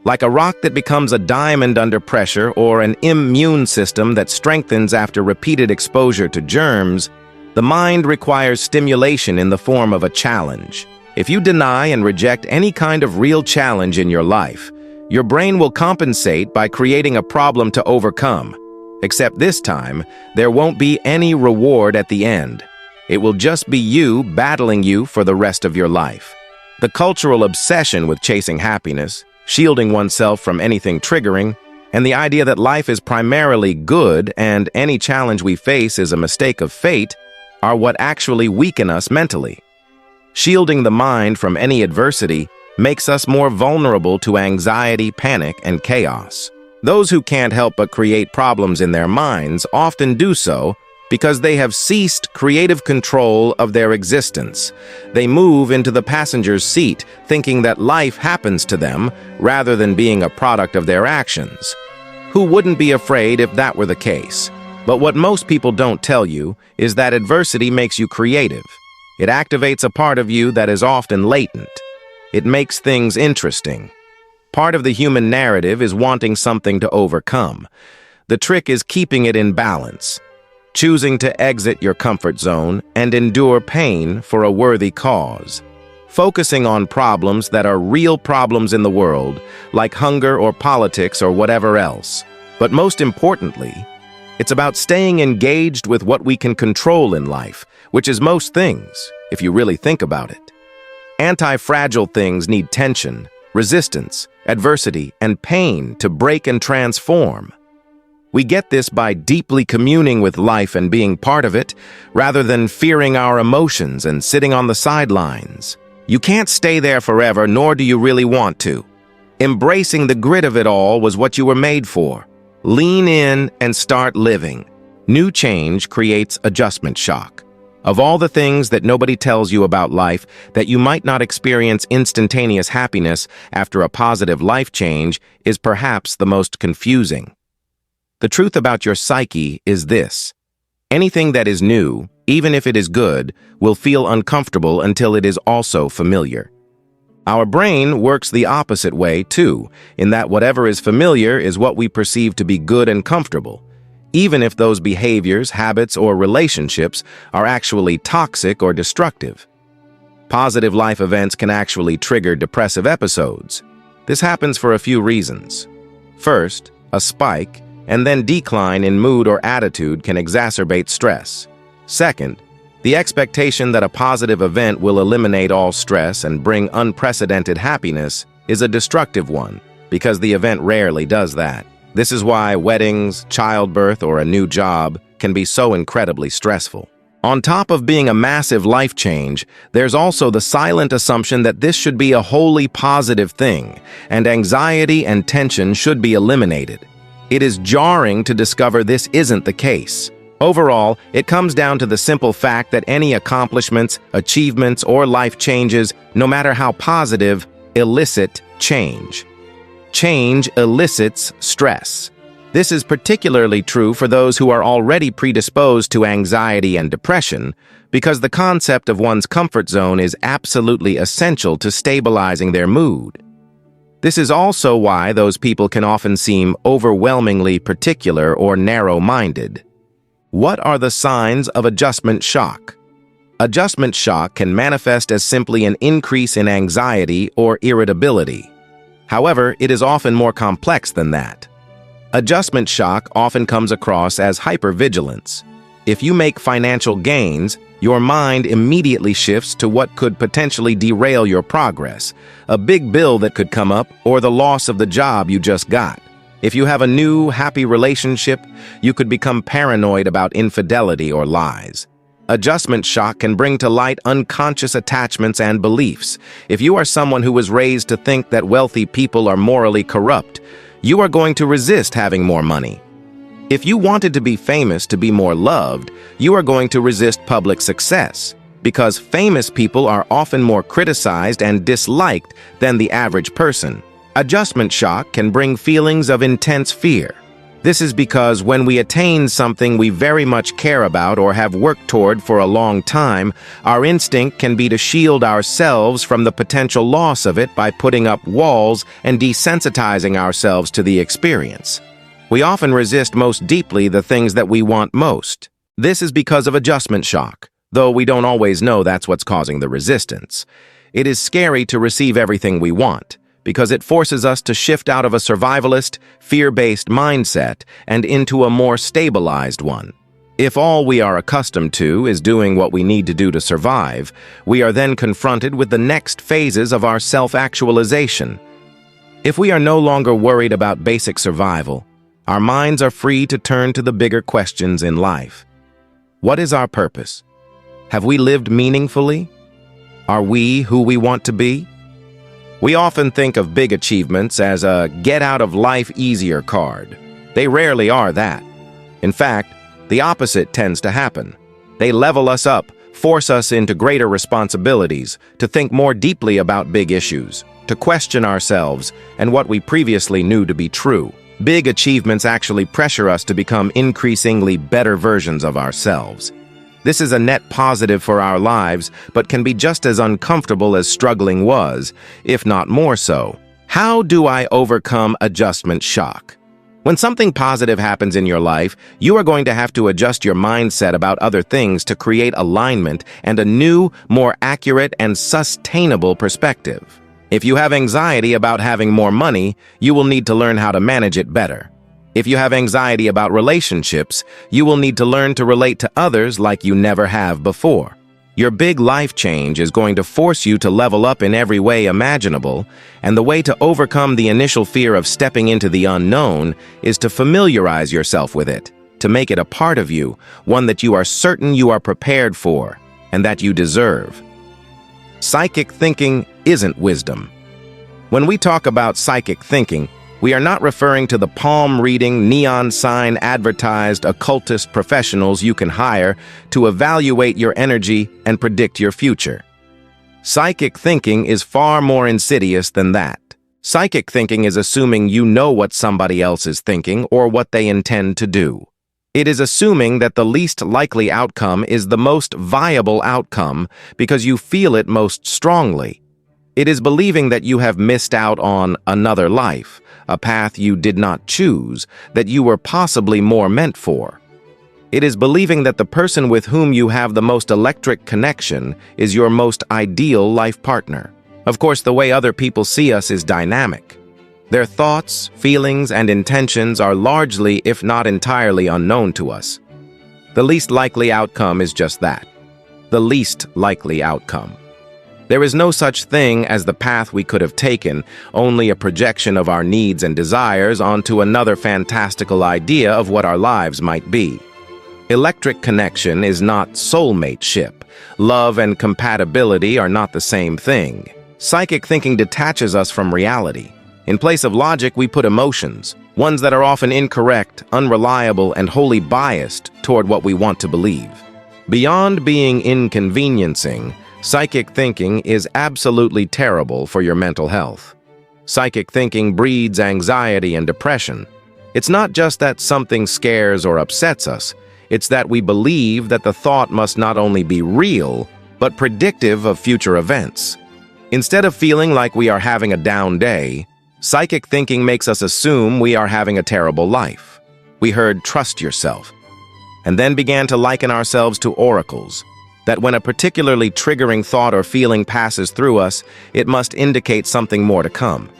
Like a rock that becomes a diamond under pressure or an immune system that strengthens after repeated exposure to germs, the mind requires stimulation in the form of a challenge. If you deny and reject any kind of real challenge in your life, your brain will compensate by creating a problem to overcome. Except this time, there won't be any reward at the end. It will just be you battling you for the rest of your life. The cultural obsession with chasing happiness, shielding oneself from anything triggering, and the idea that life is primarily good and any challenge we face is a mistake of fate are what actually weaken us mentally. Shielding the mind from any adversity makes us more vulnerable to anxiety, panic, and chaos. Those who can't help but create problems in their minds often do so because they have ceased creative control of their existence. They move into the passenger's seat, thinking that life happens to them rather than being a product of their actions. Who wouldn't be afraid if that were the case? But what most people don't tell you is that adversity makes you creative. It activates a part of you that is often latent. It makes things interesting. Part of the human narrative is wanting something to overcome. The trick is keeping it in balance, choosing to exit your comfort zone and endure pain for a worthy cause, focusing on problems that are real problems in the world, like hunger or politics or whatever else. But most importantly, it's about staying engaged with what we can control in life, which is most things, if you really think about it. Anti-fragile things need tension, resistance, adversity, and pain to break and transform. We get this by deeply communing with life and being part of it, rather than fearing our emotions and sitting on the sidelines. You can't stay there forever, nor do you really want to. Embracing the grit of it all was what you were made for. Lean in and start living. New change creates adjustment shock. Of all the things that nobody tells you about life, that you might not experience instantaneous happiness after a positive life change is perhaps the most confusing. The truth about your psyche is this: anything that is new, even if it is good, will feel uncomfortable until it is also familiar. Our brain works the opposite way, too, in that whatever is familiar is what we perceive to be good and comfortable, even if those behaviors, habits, or relationships are actually toxic or destructive. Positive life events can actually trigger depressive episodes. This happens for a few reasons. First, a spike and then decline in mood or attitude can exacerbate stress. Second, the expectation that a positive event will eliminate all stress and bring unprecedented happiness is a destructive one, because the event rarely does that. This is why weddings, childbirth, or a new job can be so incredibly stressful. On top of being a massive life change, there's also the silent assumption that this should be a wholly positive thing, and anxiety and tension should be eliminated. It is jarring to discover this isn't the case. Overall, it comes down to the simple fact that any accomplishments, achievements, or life changes, no matter how positive, elicit change. Change elicits stress. This is particularly true for those who are already predisposed to anxiety and depression, because the concept of one's comfort zone is absolutely essential to stabilizing their mood. This is also why those people can often seem overwhelmingly particular or narrow-minded. What are the signs of adjustment shock? Adjustment shock can manifest as simply an increase in anxiety or irritability. However, it is often more complex than that. Adjustment shock often comes across as hypervigilance. If you make financial gains, your mind immediately shifts to what could potentially derail your progress, a big bill that could come up, or the loss of the job you just got. If you have a new, happy relationship, you could become paranoid about infidelity or lies. Adjustment shock can bring to light unconscious attachments and beliefs. If you are someone who was raised to think that wealthy people are morally corrupt, you are going to resist having more money. If you wanted to be famous to be more loved, you are going to resist public success, because famous people are often more criticized and disliked than the average person. Adjustment shock can bring feelings of intense fear. This is because when we attain something we very much care about or have worked toward for a long time, our instinct can be to shield ourselves from the potential loss of it by putting up walls and desensitizing ourselves to the experience. We often resist most deeply the things that we want most. This is because of adjustment shock, though we don't always know that's what's causing the resistance. It is scary to receive everything we want, because it forces us to shift out of a survivalist, fear-based mindset and into a more stabilized one. If all we are accustomed to is doing what we need to do to survive, we are then confronted with the next phases of our self-actualization. If we are no longer worried about basic survival, our minds are free to turn to the bigger questions in life. What is our purpose? Have we lived meaningfully? Are we who we want to be? We often think of big achievements as a get-out-of-life-easier card. They rarely are that. In fact, the opposite tends to happen. They level us up, force us into greater responsibilities, to think more deeply about big issues, to question ourselves and what we previously knew to be true. Big achievements actually pressure us to become increasingly better versions of ourselves. This is a net positive for our lives, but can be just as uncomfortable as struggling was, if not more so. How do I overcome adjustment shock? When something positive happens in your life, you are going to have to adjust your mindset about other things to create alignment and a new, more accurate and sustainable perspective. If you have anxiety about having more money, you will need to learn how to manage it better. If you have anxiety about relationships, you will need to learn to relate to others like you never have before. Your big life change is going to force you to level up in every way imaginable, and the way to overcome the initial fear of stepping into the unknown is to familiarize yourself with it, to make it a part of you, one that you are certain you are prepared for, and that you deserve. Psychic thinking isn't wisdom. When we talk about psychic thinking, we are not referring to the palm-reading, neon sign advertised occultist professionals you can hire to evaluate your energy and predict your future. Psychic thinking is far more insidious than that. Psychic thinking is assuming you know what somebody else is thinking or what they intend to do. It is assuming that the least likely outcome is the most viable outcome because you feel it most strongly. It is believing that you have missed out on another life, a path you did not choose, that you were possibly more meant for. It is believing that the person with whom you have the most electric connection is your most ideal life partner. Of course, the way other people see us is dynamic. Their thoughts, feelings, and intentions are largely, if not entirely, unknown to us. The least likely outcome is just that. The least likely outcome. There is no such thing as the path we could have taken, only a projection of our needs and desires onto another fantastical idea of what our lives might be. Electric connection is not soulmate-ship. Love and compatibility are not the same thing. Psychic thinking detaches us from reality. In place of logic, we put emotions, ones that are often incorrect, unreliable, and wholly biased toward what we want to believe. Beyond being inconveniencing, psychic thinking is absolutely terrible for your mental health. Psychic thinking breeds anxiety and depression. It's not just that something scares or upsets us, it's that we believe that the thought must not only be real, but predictive of future events. Instead of feeling like we are having a down day, psychic thinking makes us assume we are having a terrible life. We heard "trust yourself," and then began to liken ourselves to oracles, that when a particularly triggering thought or feeling passes through us, it must indicate something more to come.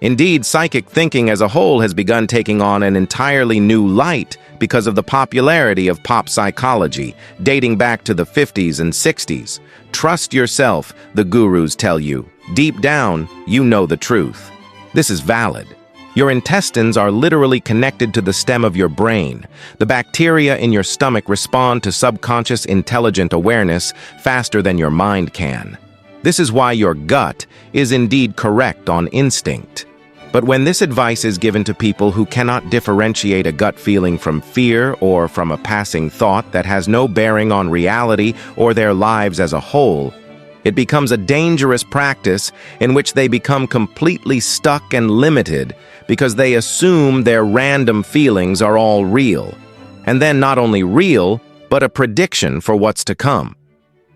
Indeed, psychic thinking as a whole has begun taking on an entirely new light because of the popularity of pop psychology, dating back to the 50s and 60s. Trust yourself, the gurus tell you. Deep down, you know the truth. This is valid. Your intestines are literally connected to the stem of your brain. The bacteria in your stomach respond to subconscious intelligent awareness faster than your mind can. This is why your gut is indeed correct on instinct. But when this advice is given to people who cannot differentiate a gut feeling from fear or from a passing thought that has no bearing on reality or their lives as a whole, it becomes a dangerous practice in which they become completely stuck and limited because they assume their random feelings are all real, and then not only real, but a prediction for what's to come.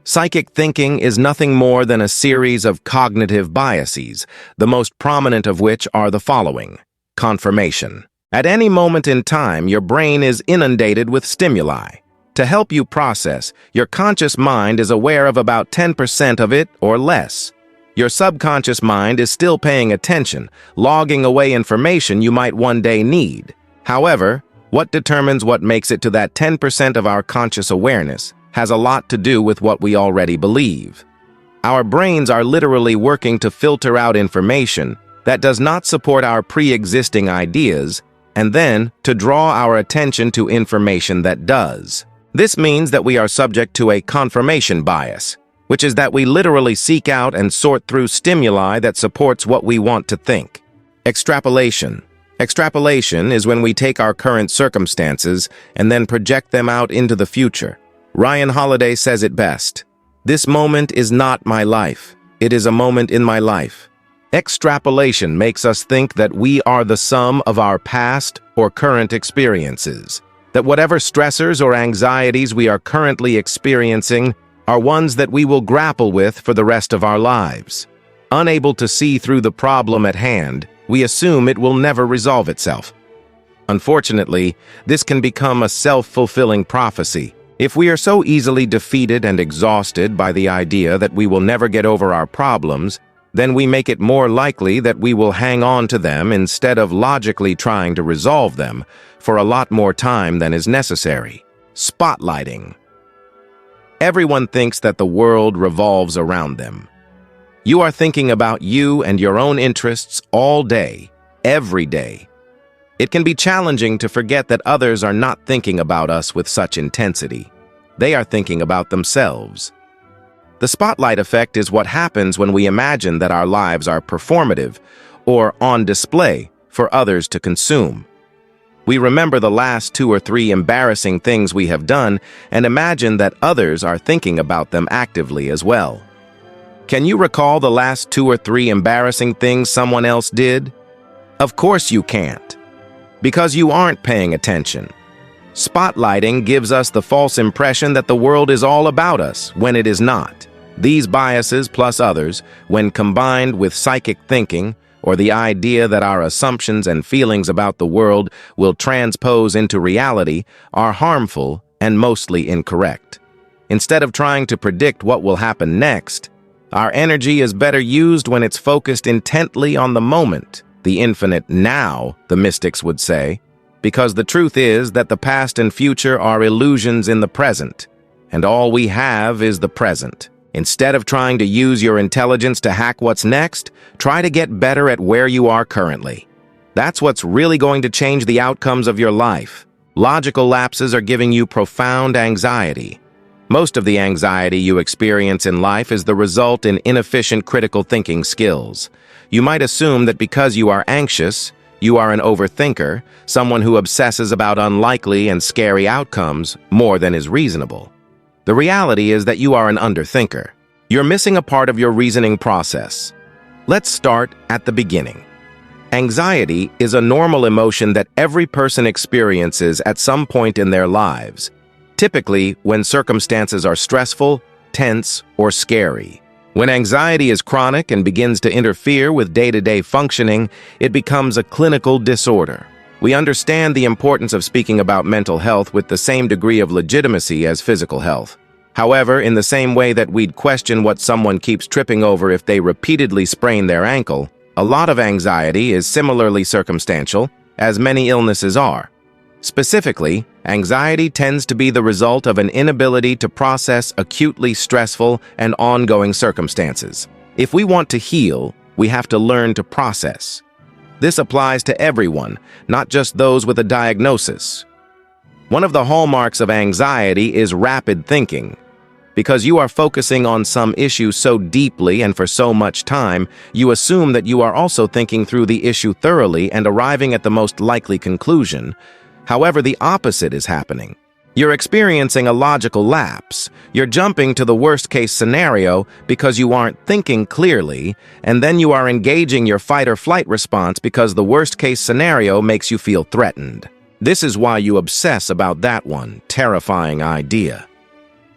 Psychic thinking is nothing more than a series of cognitive biases, the most prominent of which are the following. Confirmation. At any moment in time, your brain is inundated with stimuli. To help you process, your conscious mind is aware of about 10% of it or less. Your subconscious mind is still paying attention, logging away information you might one day need. However, what determines what makes it to that 10% of our conscious awareness has a lot to do with what we already believe. Our brains are literally working to filter out information that does not support our pre-existing ideas, and then to draw our attention to information that does. This means that we are subject to a confirmation bias, which is that we literally seek out and sort through stimuli that supports what we want to think. Extrapolation. Extrapolation is when we take our current circumstances and then project them out into the future. Ryan Holiday says it best. This moment is not my life. It is a moment in my life. Extrapolation makes us think that we are the sum of our past or current experiences, that whatever stressors or anxieties we are currently experiencing are ones that we will grapple with for the rest of our lives. Unable to see through the problem at hand, we assume it will never resolve itself. Unfortunately, this can become a self-fulfilling prophecy. If we are so easily defeated and exhausted by the idea that we will never get over our problems, then we make it more likely that we will hang on to them instead of logically trying to resolve them for a lot more time than is necessary. Spotlighting. Everyone thinks that the world revolves around them. You are thinking about you and your own interests all day, every day. It can be challenging to forget that others are not thinking about us with such intensity. They are thinking about themselves. The spotlight effect is what happens when we imagine that our lives are performative or on display for others to consume. We remember the last 2 or 3 embarrassing things we have done and imagine that others are thinking about them actively as well. Can you recall the last 2 or 3 embarrassing things someone else did? Of course you can't, because you aren't paying attention. Spotlighting gives us the false impression that the world is all about us when it is not. These biases plus others, when combined with psychic thinking, or the idea that our assumptions and feelings about the world will transpose into reality, are harmful and mostly incorrect. Instead of trying to predict what will happen next, our energy is better used when it's focused intently on the moment, the infinite now, the mystics would say, because the truth is that the past and future are illusions in the present, and all we have is the present. Instead of trying to use your intelligence to hack what's next, try to get better at where you are currently. That's what's really going to change the outcomes of your life. Logical lapses are giving you profound anxiety. Most of the anxiety you experience in life is the result in inefficient critical thinking skills. You might assume that because you are anxious, you are an overthinker, someone who obsesses about unlikely and scary outcomes more than is reasonable. The reality is that you are an underthinker. You're missing a part of your reasoning process. Let's start at the beginning. Anxiety is a normal emotion that every person experiences at some point in their lives, typically when circumstances are stressful, tense, or scary. When anxiety is chronic and begins to interfere with day-to-day functioning, it becomes a clinical disorder. We understand the importance of speaking about mental health with the same degree of legitimacy as physical health. However, in the same way that we'd question what someone keeps tripping over if they repeatedly sprain their ankle, a lot of anxiety is similarly circumstantial, as many illnesses are. Specifically, anxiety tends to be the result of an inability to process acutely stressful and ongoing circumstances. If we want to heal, we have to learn to process. This applies to everyone, not just those with a diagnosis. One of the hallmarks of anxiety is rapid thinking. Because you are focusing on some issue so deeply and for so much time, you assume that you are also thinking through the issue thoroughly and arriving at the most likely conclusion. However, the opposite is happening. You're experiencing a logical lapse. You're jumping to the worst-case scenario because you aren't thinking clearly, and then you are engaging your fight-or-flight response because the worst-case scenario makes you feel threatened. This is why you obsess about that one terrifying idea.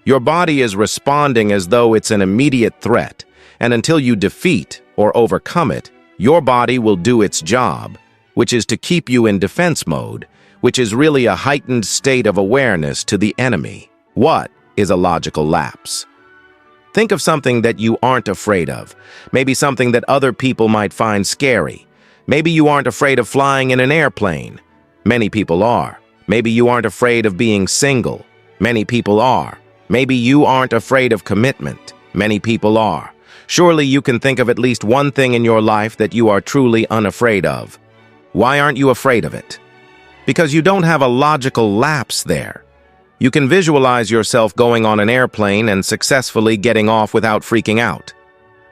Your body is responding as though it's an immediate threat, and until you defeat or overcome it, your body will do its job, which is to keep you in defense mode, which is really a heightened state of awareness to the enemy. What is a logical lapse? Think of something that you aren't afraid of, maybe something that other people might find scary. Maybe you aren't afraid of flying in an airplane. Many people are. Maybe you aren't afraid of being single. Many people are. Maybe you aren't afraid of commitment. Many people are. Surely you can think of at least one thing in your life that you are truly unafraid of. Why aren't you afraid of it? Because you don't have a logical lapse there. You can visualize yourself going on an airplane and successfully getting off without freaking out.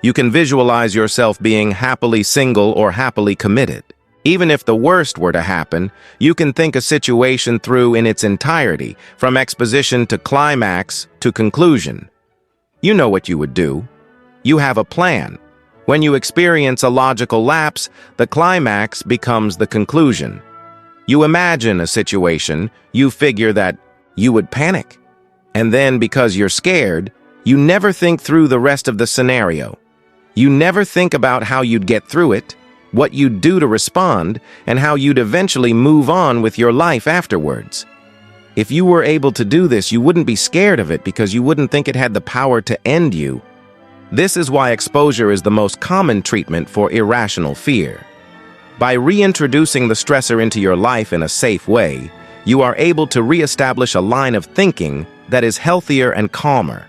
You can visualize yourself being happily single or happily committed. Even if the worst were to happen, you can think a situation through in its entirety, from exposition to climax to conclusion. You know what you would do. You have a plan. When you experience a logical lapse, the climax becomes the conclusion. You imagine a situation, you figure that you would panic. And then, because you're scared, you never think through the rest of the scenario. You never think about how you'd get through it, what you'd do to respond, and how you'd eventually move on with your life afterwards. If you were able to do this, you wouldn't be scared of it because you wouldn't think it had the power to end you. This is why exposure is the most common treatment for irrational fear. By reintroducing the stressor into your life in a safe way, you are able to reestablish a line of thinking that is healthier and calmer.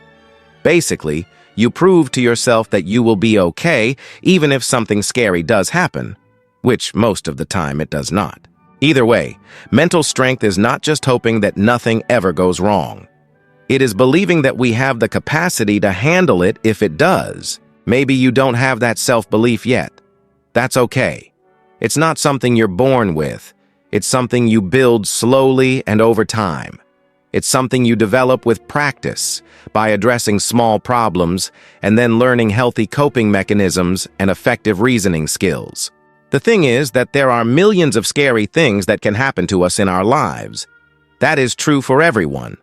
Basically, you prove to yourself that you will be okay even if something scary does happen, which most of the time it does not. Either way, mental strength is not just hoping that nothing ever goes wrong. It is believing that we have the capacity to handle it if it does. Maybe you don't have that self-belief yet. That's okay. It's not something you're born with. It's something you build slowly and over time. It's something you develop with practice, by addressing small problems and then learning healthy coping mechanisms and effective reasoning skills. The thing is that there are millions of scary things that can happen to us in our lives. That is true for everyone.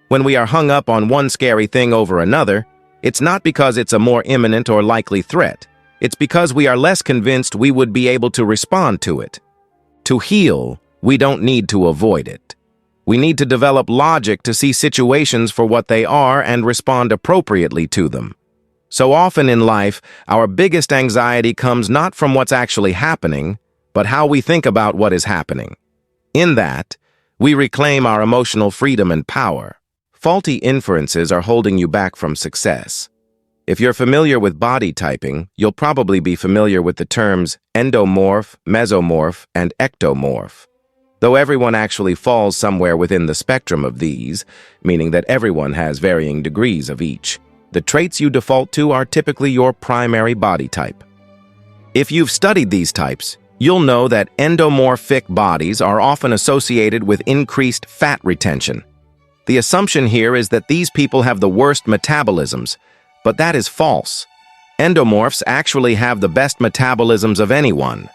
When we are hung up on one scary thing over another, it's not because it's a more imminent or likely threat. It's because we are less convinced we would be able to respond to it. To heal, we don't need to avoid it. We need to develop logic to see situations for what they are and respond appropriately to them. So often in life, our biggest anxiety comes not from what's actually happening, but how we think about what is happening. In that, we reclaim our emotional freedom and power. Faulty inferences are holding you back from success. If you're familiar with body typing, you'll probably be familiar with the terms endomorph, mesomorph, and ectomorph. though everyone actually falls somewhere within the spectrum of these, meaning that everyone has varying degrees of each. The traits you default to are typically your primary body type. If you've studied these types, you'll know that endomorphic bodies are often associated with increased fat retention. The assumption here is that these people have the worst metabolisms, but that is false. Endomorphs actually have the best metabolisms of anyone.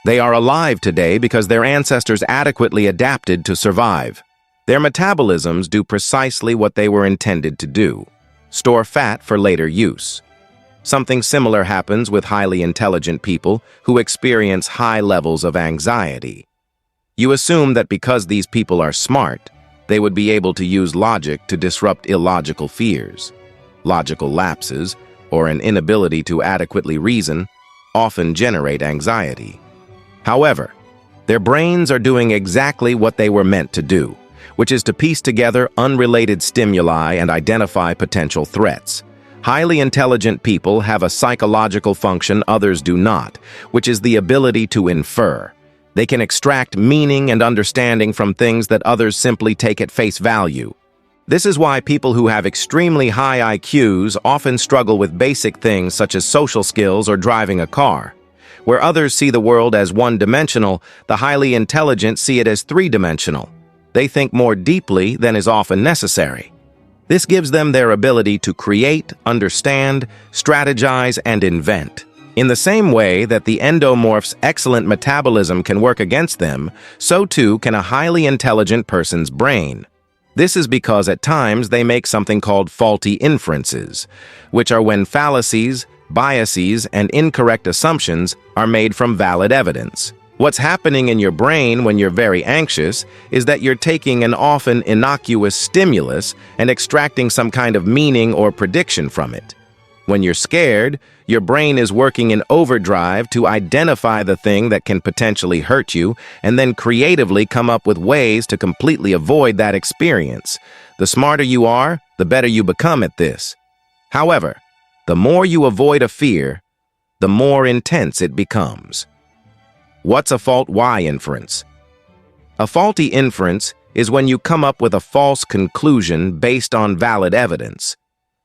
They are alive today because their ancestors adequately adapted to survive. Their metabolisms do precisely what they were intended to do: store fat for later use. Something similar happens with highly intelligent people who experience high levels of anxiety. You assume that because these people are smart, they would be able to use logic to disrupt illogical fears. Logical lapses, or an inability to adequately reason, often generate anxiety. However, their brains are doing exactly what they were meant to do, which is to piece together unrelated stimuli and identify potential threats. Highly intelligent people have a psychological function others do not, which is the ability to infer. They can extract meaning and understanding from things that others simply take at face value. This is why people who have extremely high IQs often struggle with basic things such as social skills or driving a car. Where others see the world as one-dimensional, the highly intelligent see it as three-dimensional. They think more deeply than is often necessary. This gives them their ability to create, understand, strategize, and invent. In the same way that the endomorph's excellent metabolism can work against them, so too can a highly intelligent person's brain. This is because at times they make something called faulty inferences, which are when fallacies, biases, and incorrect assumptions are made from valid evidence. What's happening in your brain when you're very anxious is that you're taking an often innocuous stimulus and extracting some kind of meaning or prediction from it. When you're scared, your brain is working in overdrive to identify the thing that can potentially hurt you and then creatively come up with ways to completely avoid that experience. The smarter you are, the better you become at this. However, the more you avoid a fear, the more intense it becomes. What's a fault Y inference? A faulty inference is when you come up with a false conclusion based on valid evidence.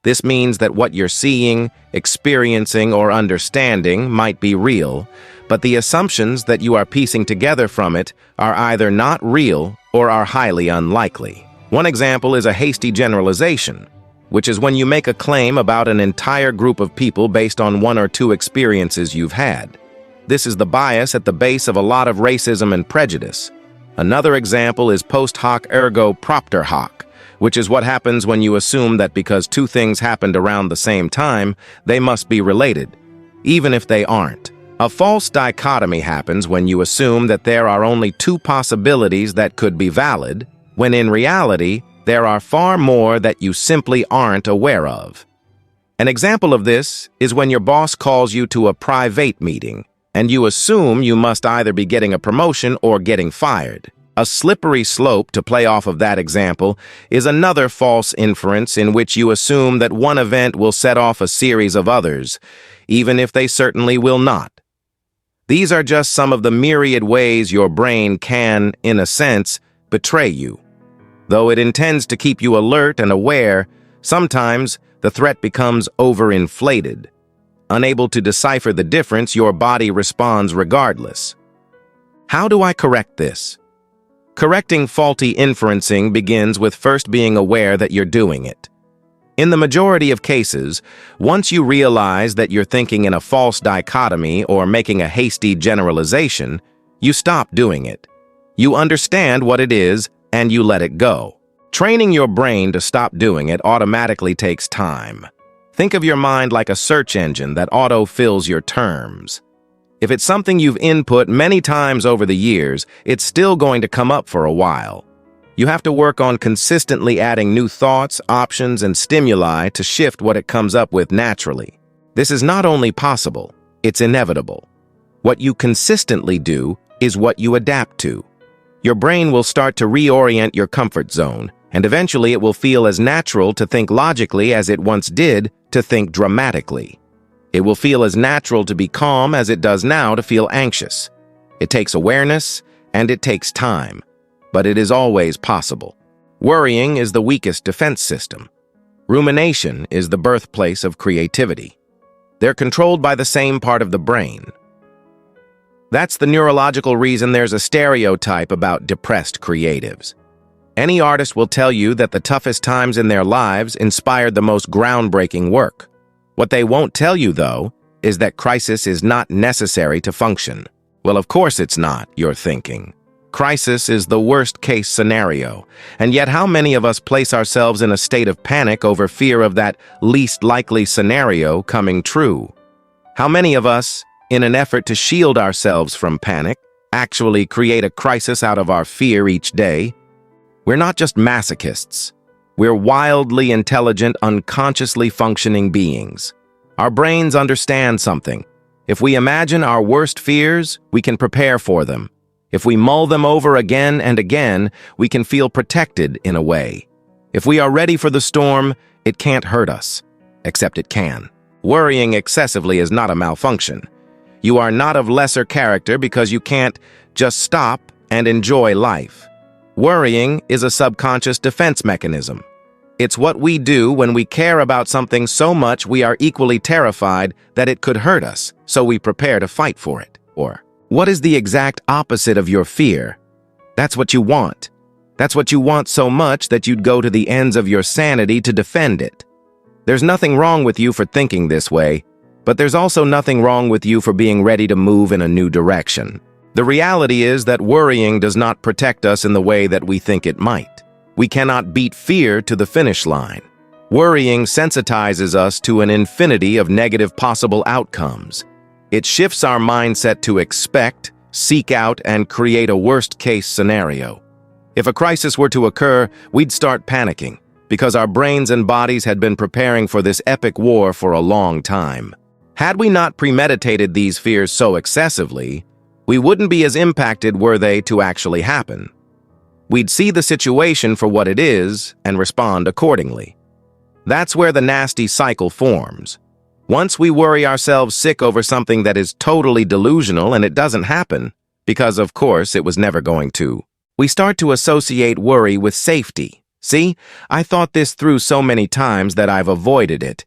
This means that what you're seeing, experiencing, or understanding might be real, but the assumptions that you are piecing together from it are either not real or are highly unlikely. One example is a hasty generalization, which is when you make a claim about an entire group of people based on one or two experiences you've had. This is the bias at the base of a lot of racism and prejudice. Another example is post hoc ergo propter hoc, which is what happens when you assume that because two things happened around the same time, they must be related, even if they aren't. A false dichotomy happens when you assume that there are only two possibilities that could be valid, when in reality, there are far more that you simply aren't aware of. An example of this is when your boss calls you to a private meeting, and you assume you must either be getting a promotion or getting fired. A slippery slope to play off of that example is another false inference in which you assume that one event will set off a series of others, even if they certainly will not. These are just some of the myriad ways your brain can, in a sense, betray you. Though it intends to keep you alert and aware, sometimes the threat becomes overinflated. Unable to decipher the difference, your body responds regardless. How do I correct this? Correcting faulty inferencing begins with first being aware that you're doing it. In the majority of cases, once you realize that you're thinking in a false dichotomy or making a hasty generalization, you stop doing it. You understand what it is and you let it go. Training your brain to stop doing it automatically takes time. Think of your mind like a search engine that auto-fills your terms. If it's something you've input many times over the years, it's still going to come up for a while. You have to work on consistently adding new thoughts, options, and stimuli to shift what it comes up with naturally. This is not only possible, it's inevitable. What you consistently do is what you adapt to. Your brain will start to reorient your comfort zone, and eventually it will feel as natural to think logically as it once did to think dramatically. It will feel as natural to be calm as it does now to feel anxious. It takes awareness, and it takes time, but it is always possible. Worrying is the weakest defense system. Rumination is the birthplace of creativity. They're controlled by the same part of the brain. That's the neurological reason there's a stereotype about depressed creatives. Any artist will tell you that the toughest times in their lives inspired the most groundbreaking work. What they won't tell you, though, is that crisis is not necessary to function. Well, of course it's not, you're thinking. Crisis is the worst-case scenario, and yet how many of us place ourselves in a state of panic over fear of that least likely scenario coming true? How many of us, in an effort to shield ourselves from panic, actually create a crisis out of our fear each day? We're not just masochists. We're wildly intelligent, unconsciously functioning beings. Our brains understand something. If we imagine our worst fears, we can prepare for them. If we mull them over again and again, we can feel protected in a way. If we are ready for the storm, it can't hurt us. Except it can. Worrying excessively is not a malfunction. You are not of lesser character because you can't just stop and enjoy life. Worrying is a subconscious defense mechanism. It's what we do when we care about something so much we are equally terrified that it could hurt us, so we prepare to fight for it. Or, what is the exact opposite of your fear? That's what you want. That's what you want so much that you'd go to the ends of your sanity to defend it. There's nothing wrong with you for thinking this way, but there's also nothing wrong with you for being ready to move in a new direction. The reality is that worrying does not protect us in the way that we think it might. We cannot beat fear to the finish line. Worrying sensitizes us to an infinity of negative possible outcomes. It shifts our mindset to expect, seek out, and create a worst-case scenario. If a crisis were to occur, we'd start panicking, because our brains and bodies had been preparing for this epic war for a long time. Had we not premeditated these fears so excessively, we wouldn't be as impacted were they to actually happen. We'd see the situation for what it is and respond accordingly. That's where the nasty cycle forms. Once we worry ourselves sick over something that is totally delusional and it doesn't happen, because of course it was never going to, we start to associate worry with safety. See, I thought this through so many times that I've avoided it.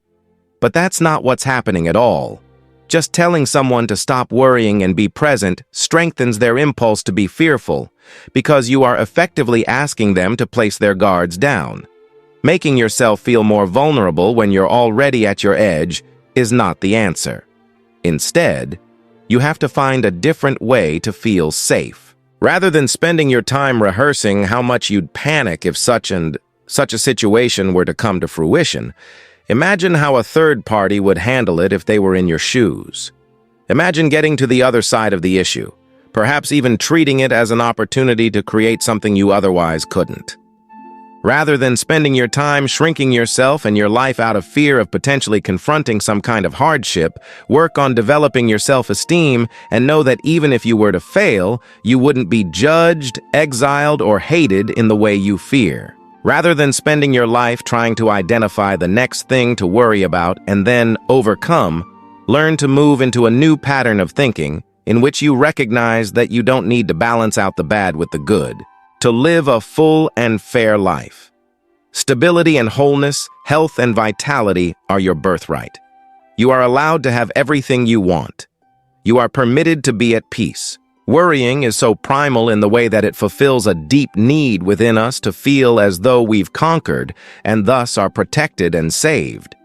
But that's not what's happening at all. Just telling someone to stop worrying and be present strengthens their impulse to be fearful, because you are effectively asking them to place their guards down. Making yourself feel more vulnerable when you're already at your edge is not the answer. Instead, you have to find a different way to feel safe. Rather than spending your time rehearsing how much you'd panic if such a situation were to come to fruition, imagine how a third party would handle it if they were in your shoes. Imagine getting to the other side of the issue, perhaps even treating it as an opportunity to create something you otherwise couldn't. Rather than spending your time shrinking yourself and your life out of fear of potentially confronting some kind of hardship, work on developing your self-esteem and know that even if you were to fail, you wouldn't be judged, exiled, or hated in the way you fear. Rather than spending your life trying to identify the next thing to worry about and then overcome, learn to move into a new pattern of thinking in which you recognize that you don't need to balance out the bad with the good, to live a full and fair life. Stability and wholeness, health and vitality are your birthright. You are allowed to have everything you want. You are permitted to be at peace. Worrying is so primal in the way that it fulfills a deep need within us to feel as though we've conquered and thus are protected and saved.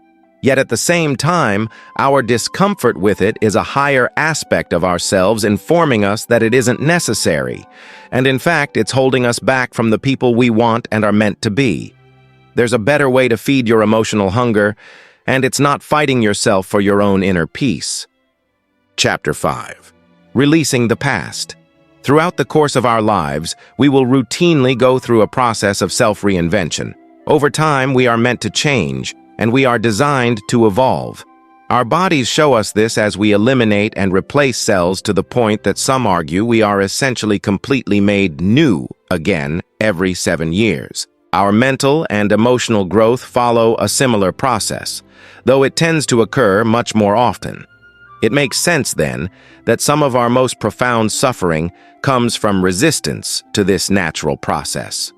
Yet at the same time, our discomfort with it is a higher aspect of ourselves informing us that it isn't necessary, and in fact, it's holding us back from the people we want and are meant to be. There's a better way to feed your emotional hunger, and it's not fighting yourself for your own inner peace. Chapter 5. Releasing the past. Throughout the course of our lives, we will routinely go through a process of self-reinvention. Over time, we are meant to change, and we are designed to evolve. Our bodies show us this as we eliminate and replace cells to the point that some argue we are essentially completely made new again every 7 years. Our mental and emotional growth follow a similar process, though it tends to occur much more often. It makes sense, then, that some of our most profound suffering comes from resistance to this natural process.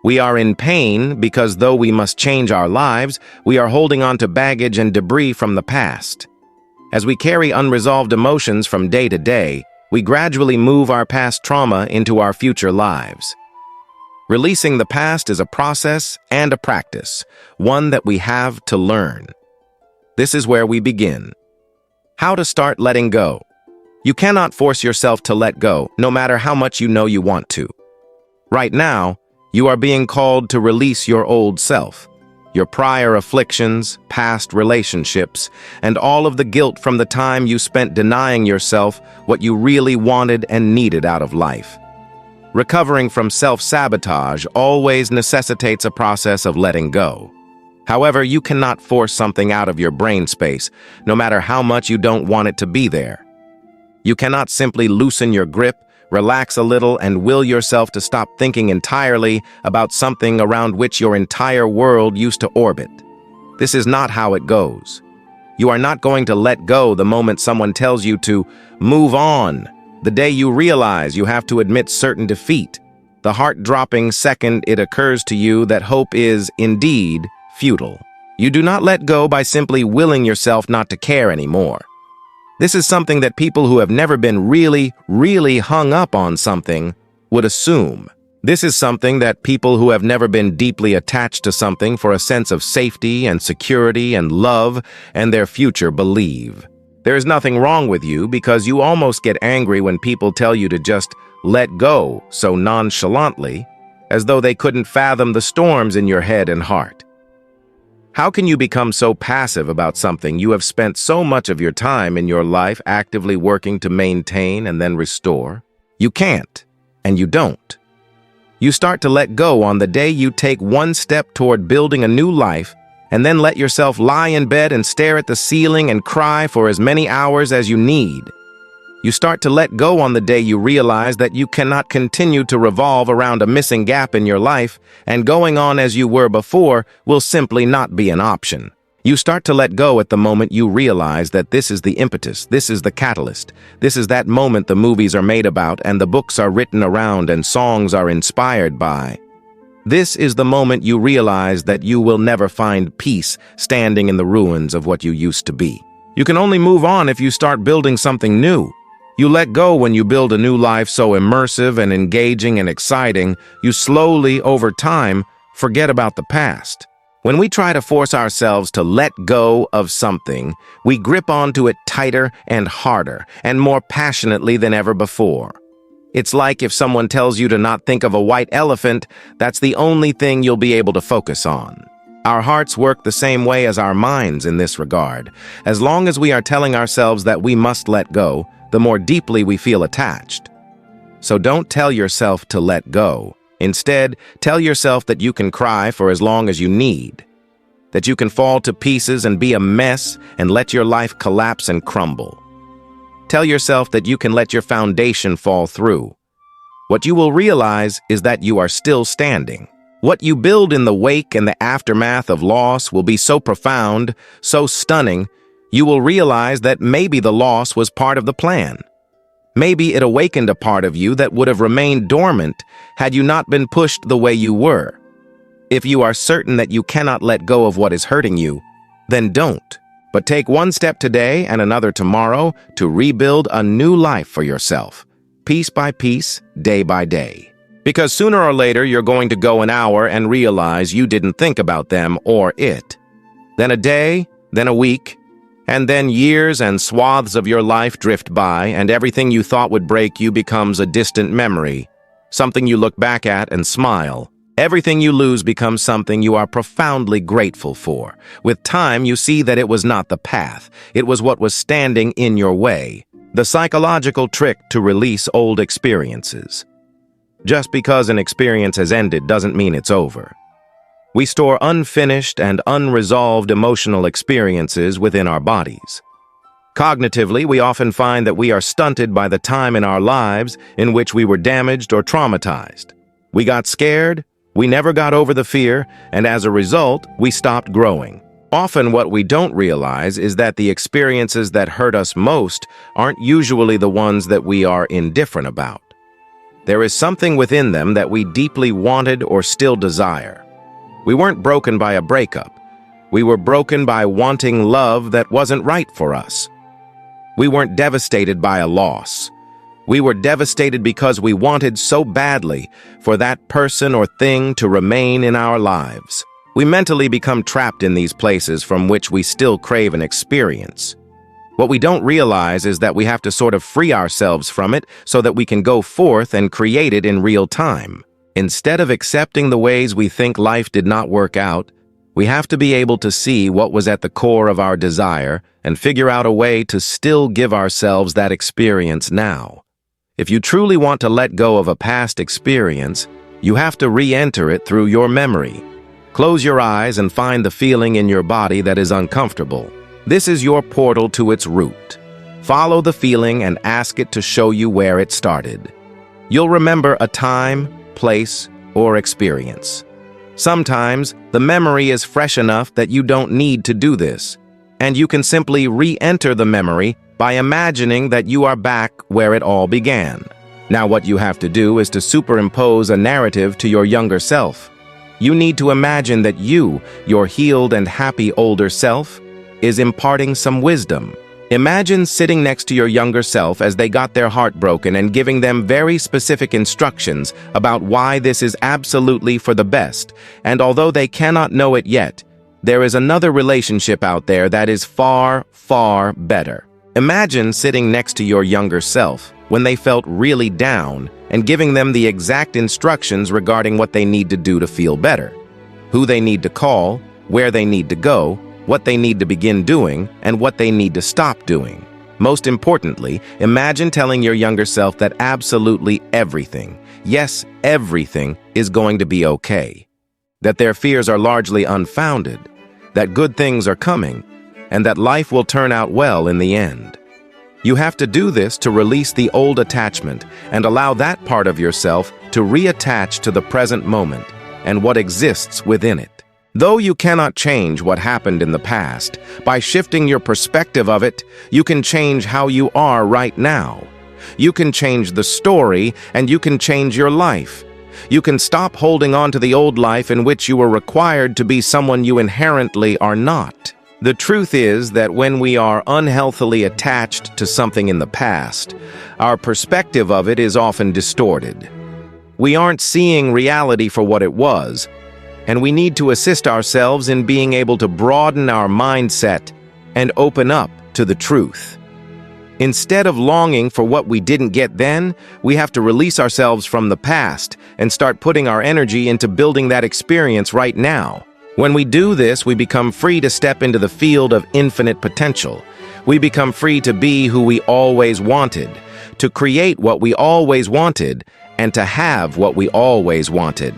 We are in pain because though we must change our lives, we are holding on to baggage and debris from the past. As we carry unresolved emotions from day to day, we gradually move our past trauma into our future lives. Releasing the past is a process and a practice, one that we have to learn. This is where we begin. How to start letting go. You cannot force yourself to let go, no matter how much you know you want to. Right now, you are being called to release your old self, your prior afflictions, past relationships, and all of the guilt from the time you spent denying yourself what you really wanted and needed out of life. Recovering from self-sabotage always necessitates a process of letting go. However, you cannot force something out of your brain space, no matter how much you don't want it to be there. You cannot simply loosen your grip, relax a little, and will yourself to stop thinking entirely about something around which your entire world used to orbit. This is not how it goes. You are not going to let go the moment someone tells you to move on, the day you realize you have to admit certain defeat, the heart-dropping second it occurs to you that hope is, indeed, futile. You do not let go by simply willing yourself not to care anymore. This is something that people who have never been really hung up on something would assume. This is something that people who have never been deeply attached to something for a sense of safety and security and love and their future believe. There is nothing wrong with you because you almost get angry when people tell you to just let go so nonchalantly, as though they couldn't fathom the storms in your head and heart. How can you become so passive about something you have spent so much of your time in your life actively working to maintain and then restore? You can't, and you don't. You start to let go on the day you take one step toward building a new life and then let yourself lie in bed and stare at the ceiling and cry for as many hours as you need. You start to let go on the day you realize that you cannot continue to revolve around a missing gap in your life, and going on as you were before will simply not be an option. You start to let go at the moment you realize that this is the impetus, this is the catalyst, this is that moment the movies are made about and the books are written around and songs are inspired by. This is the moment you realize that you will never find peace standing in the ruins of what you used to be. You can only move on if you start building something new. You let go when you build a new life so immersive and engaging and exciting, you slowly, over time, forget about the past. When we try to force ourselves to let go of something, we grip onto it tighter and harder and more passionately than ever before. It's like if someone tells you to not think of a white elephant, that's the only thing you'll be able to focus on. Our hearts work the same way as our minds in this regard. As long as we are telling ourselves that we must let go, the more deeply we feel attached. So don't tell yourself to let go. Instead, tell yourself that you can cry for as long as you need, that you can fall to pieces and be a mess and let your life collapse and crumble. Tell yourself that you can let your foundation fall through. What you will realize is that you are still standing. What you build in the wake and the aftermath of loss will be so profound, so stunning, you will realize that maybe the loss was part of the plan. Maybe it awakened a part of you that would have remained dormant had you not been pushed the way you were. If you are certain that you cannot let go of what is hurting you, then don't. But take one step today and another tomorrow to rebuild a new life for yourself, piece by piece, day by day. Because sooner or later you're going to go an hour and realize you didn't think about them or it. Then a day, then a week, and then years and swaths of your life drift by, and everything you thought would break you becomes a distant memory, something you look back at and smile. Everything you lose becomes something you are profoundly grateful for. With time, you see that it was not the path. It was what was standing in your way. The psychological trick to release old experiences. Just because an experience has ended doesn't mean it's over. We store unfinished and unresolved emotional experiences within our bodies. Cognitively, we often find that we are stunted by the time in our lives in which we were damaged or traumatized. We got scared, we never got over the fear, and as a result, we stopped growing. Often what we don't realize is that the experiences that hurt us most aren't usually the ones that we are indifferent about. There is something within them that we deeply wanted or still desire. We weren't broken by a breakup. We were broken by wanting love that wasn't right for us. We weren't devastated by a loss. We were devastated because we wanted so badly for that person or thing to remain in our lives. We mentally become trapped in these places from which we still crave an experience. What we don't realize is that we have to sort of free ourselves from it so that we can go forth and create it in real time. Instead of accepting the ways we think life did not work out, we have to be able to see what was at the core of our desire and figure out a way to still give ourselves that experience now. If you truly want to let go of a past experience, you have to re-enter it through your memory. Close your eyes and find the feeling in your body that is uncomfortable. This is your portal to its root. Follow the feeling and ask it to show you where it started. You'll remember a time, place, or experience. Sometimes, the memory is fresh enough that you don't need to do this, and you can simply re-enter the memory by imagining that you are back where it all began. Now what you have to do is to superimpose a narrative to your younger self. You need to imagine that you, your healed and happy older self, is imparting some wisdom. Imagine sitting next to your younger self as they got their heart broken and giving them very specific instructions about why this is absolutely for the best, and although they cannot know it yet, there is another relationship out there that is far, far better. Imagine sitting next to your younger self when they felt really down and giving them the exact instructions regarding what they need to do to feel better, who they need to call, where they need to go, what they need to begin doing, and what they need to stop doing. Most importantly, imagine telling your younger self that absolutely everything, yes, everything, is going to be okay, that their fears are largely unfounded, that good things are coming, and that life will turn out well in the end. You have to do this to release the old attachment and allow that part of yourself to reattach to the present moment and what exists within it. Though you cannot change what happened in the past, by shifting your perspective of it, you can change how you are right now. You can change the story, and you can change your life. You can stop holding on to the old life in which you were required to be someone you inherently are not. The truth is that when we are unhealthily attached to something in the past, our perspective of it is often distorted. We aren't seeing reality for what it was, and we need to assist ourselves in being able to broaden our mindset and open up to the truth. Instead of longing for what we didn't get then, we have to release ourselves from the past and start putting our energy into building that experience right now. When we do this, we become free to step into the field of infinite potential. We become free to be who we always wanted, to create what we always wanted, and to have what we always wanted.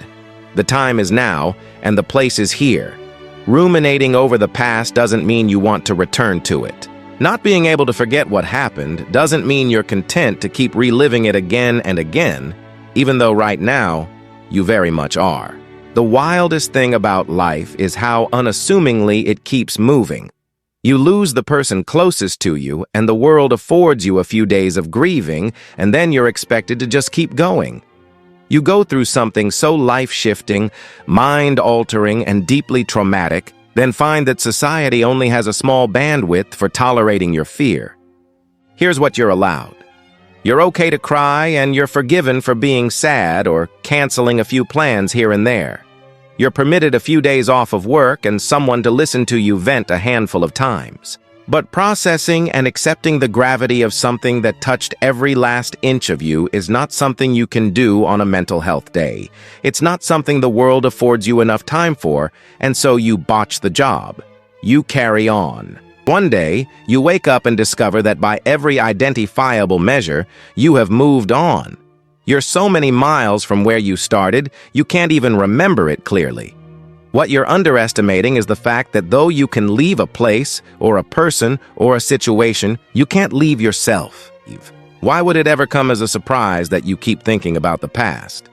The time is now, and the place is here. Ruminating over the past doesn't mean you want to return to it. Not being able to forget what happened doesn't mean you're content to keep reliving it again and again, even though right now, you very much are. The wildest thing about life is how unassumingly it keeps moving. You lose the person closest to you, and the world affords you a few days of grieving, and then you're expected to just keep going. You go through something so life-shifting, mind-altering, and deeply traumatic, then find that society only has a small bandwidth for tolerating your fear. Here's what you're allowed. You're okay to cry, and you're forgiven for being sad or canceling a few plans here and there. You're permitted a few days off of work and someone to listen to you vent a handful of times. But processing and accepting the gravity of something that touched every last inch of you is not something you can do on a mental health day. It's not something the world affords you enough time for, and so you botch the job. You carry on. One day, you wake up and discover that by every identifiable measure, you have moved on. You're so many miles from where you started, you can't even remember it clearly. What you're underestimating is the fact that though you can leave a place, or a person, or a situation, you can't leave yourself. Why would it ever come as a surprise that you keep thinking about the past?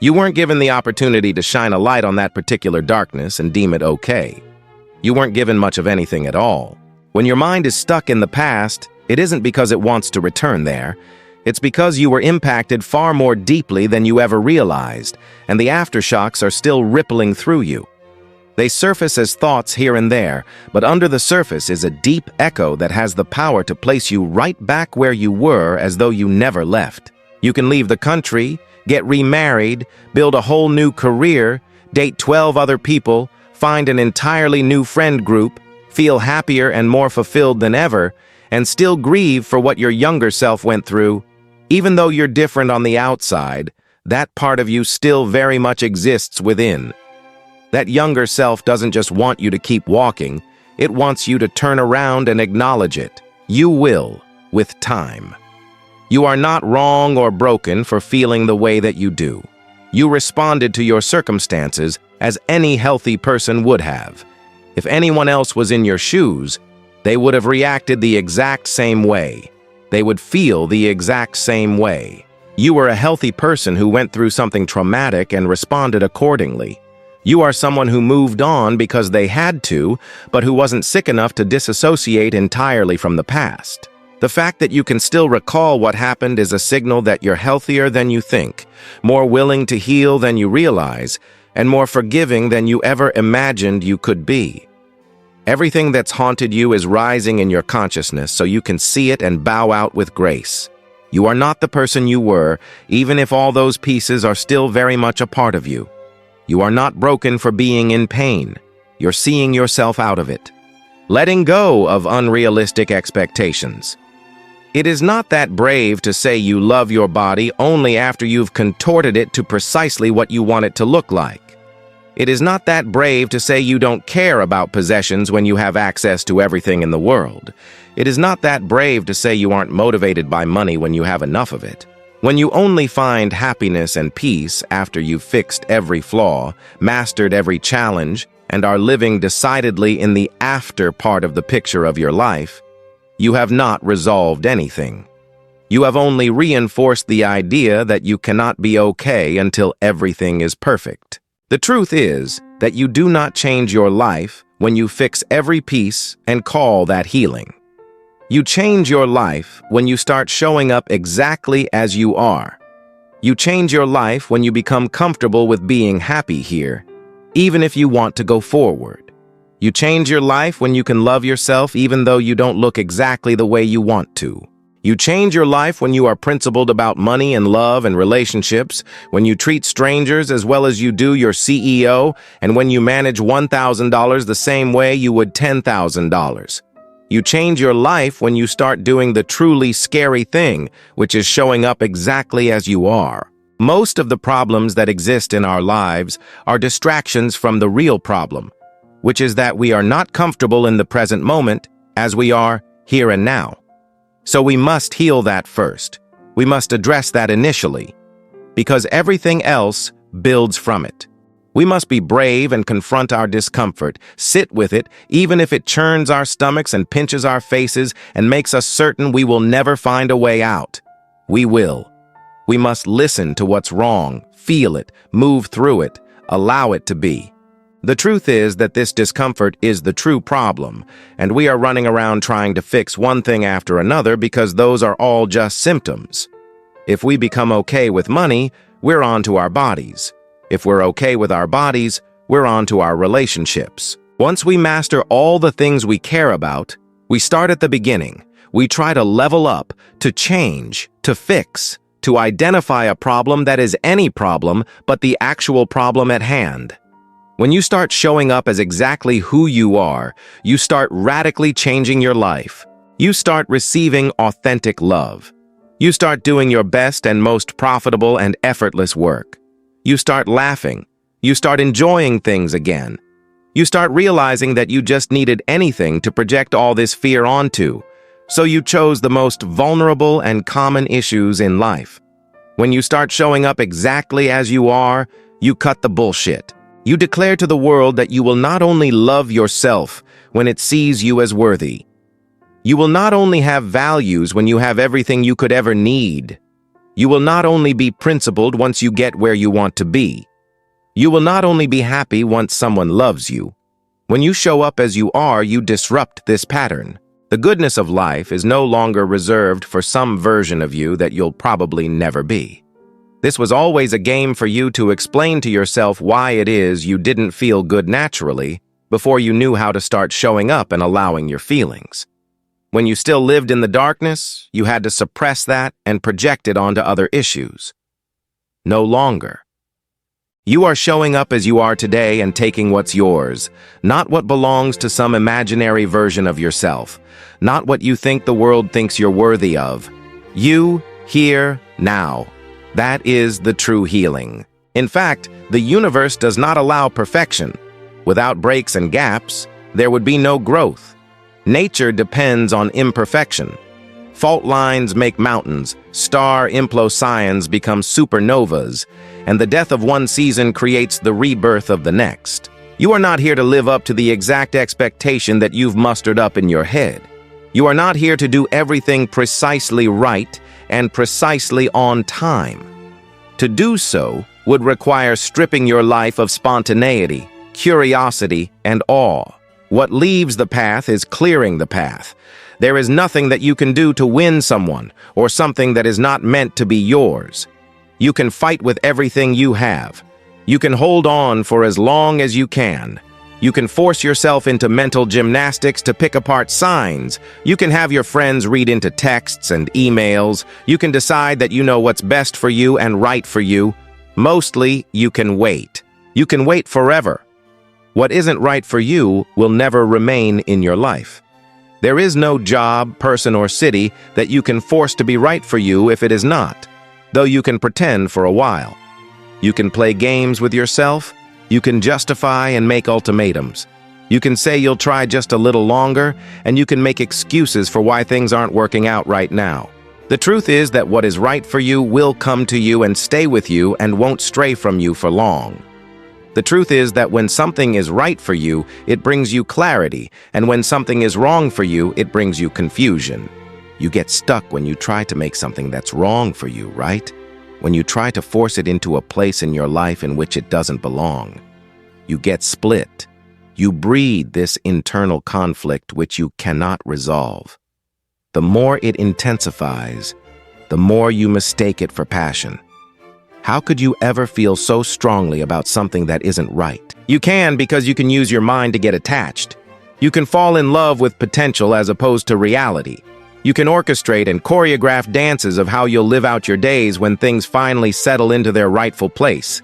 You weren't given the opportunity to shine a light on that particular darkness and deem it okay. You weren't given much of anything at all. When your mind is stuck in the past, it isn't because it wants to return there. It's because you were impacted far more deeply than you ever realized, and the aftershocks are still rippling through you. They surface as thoughts here and there, but under the surface is a deep echo that has the power to place you right back where you were as though you never left. You can leave the country, get remarried, build a whole new career, date 12 other people, find an entirely new friend group, feel happier and more fulfilled than ever, and still grieve for what your younger self went through. Even though you're different on the outside, that part of you still very much exists within. That younger self doesn't just want you to keep walking, it wants you to turn around and acknowledge it. You will, with time. You are not wrong or broken for feeling the way that you do. You responded to your circumstances as any healthy person would have. If anyone else was in your shoes, they would have reacted the exact same way. They would feel the exact same way. You were a healthy person who went through something traumatic and responded accordingly. You are someone who moved on because they had to, but who wasn't sick enough to disassociate entirely from the past. The fact that you can still recall what happened is a signal that you're healthier than you think, more willing to heal than you realize, and more forgiving than you ever imagined you could be. Everything that's haunted you is rising in your consciousness so you can see it and bow out with grace. You are not the person you were, even if all those pieces are still very much a part of you. You are not broken for being in pain. You're seeing yourself out of it. Letting go of unrealistic expectations. It is not that brave to say you love your body only after you've contorted it to precisely what you want it to look like. It is not that brave to say you don't care about possessions when you have access to everything in the world. It is not that brave to say you aren't motivated by money when you have enough of it. When you only find happiness and peace after you've fixed every flaw, mastered every challenge, and are living decidedly in the after part of the picture of your life, you have not resolved anything. You have only reinforced the idea that you cannot be okay until everything is perfect. The truth is that you do not change your life when you fix every piece and call that healing. You change your life when you start showing up exactly as you are. You change your life when you become comfortable with being happy here, even if you want to go forward. You change your life when you can love yourself even though you don't look exactly the way you want to. You change your life when you are principled about money and love and relationships, when you treat strangers as well as you do your CEO, and when you manage $1,000 the same way you would $10,000. You change your life when you start doing the truly scary thing, which is showing up exactly as you are. Most of the problems that exist in our lives are distractions from the real problem, which is that we are not comfortable in the present moment as we are here and now. So we must heal that first. We must address that initially, because everything else builds from it. We must be brave and confront our discomfort, sit with it, even if it churns our stomachs and pinches our faces and makes us certain we will never find a way out. We will. We must listen to what's wrong, feel it, move through it, allow it to be. The truth is that this discomfort is the true problem, and we are running around trying to fix one thing after another because those are all just symptoms. If we become okay with money, we're on to our bodies. If we're okay with our bodies, we're on to our relationships. Once we master all the things we care about, we start at the beginning. We try to level up, to change, to fix, to identify a problem that is any problem but the actual problem at hand. When you start showing up as exactly who you are, you start radically changing your life. You start receiving authentic love. You start doing your best and most profitable and effortless work. You start laughing. You start enjoying things again. You start realizing that you just needed anything to project all this fear onto, so you chose the most vulnerable and common issues in life. When you start showing up exactly as you are, you cut the bullshit. You declare to the world that you will not only love yourself when it sees you as worthy. You will not only have values when you have everything you could ever need. You will not only be principled once you get where you want to be. You will not only be happy once someone loves you. When you show up as you are, you disrupt this pattern. The goodness of life is no longer reserved for some version of you that you'll probably never be. This was always a game for you to explain to yourself why it is you didn't feel good naturally before you knew how to start showing up and allowing your feelings. When you still lived in the darkness, you had to suppress that and project it onto other issues. No longer. You are showing up as you are today and taking what's yours, not what belongs to some imaginary version of yourself, not what you think the world thinks you're worthy of. You, here, now. That is the true healing. In fact, the universe does not allow perfection. Without breaks and gaps, there would be no growth. Nature depends on imperfection. Fault lines make mountains, star implosions become supernovas, and the death of one season creates the rebirth of the next. You are not here to live up to the exact expectation that you've mustered up in your head. You are not here to do everything precisely right and precisely on time. To do so would require stripping your life of spontaneity, curiosity, and awe. What leaves the path is clearing the path. There is nothing that you can do to win someone or something that is not meant to be yours. You can fight with everything you have. You can hold on for as long as you can. You can force yourself into mental gymnastics to pick apart signs. You can have your friends read into texts and emails. You can decide that you know what's best for you and right for you. Mostly, you can wait. You can wait forever. What isn't right for you will never remain in your life. There is no job, person, or city that you can force to be right for you if it is not, though you can pretend for a while. You can play games with yourself. You can justify and make ultimatums. You can say you'll try just a little longer, and you can make excuses for why things aren't working out right now. The truth is that what is right for you will come to you and stay with you and won't stray from you for long. The truth is that when something is right for you, it brings you clarity, and when something is wrong for you, it brings you confusion. You get stuck when you try to make something that's wrong for you, right? When you try to force it into a place in your life in which it doesn't belong. You get split. You breed this internal conflict which you cannot resolve. The more it intensifies, the more you mistake it for passion. How could you ever feel so strongly about something that isn't right? You can because you can use your mind to get attached. You can fall in love with potential as opposed to reality. You can orchestrate and choreograph dances of how you'll live out your days when things finally settle into their rightful place.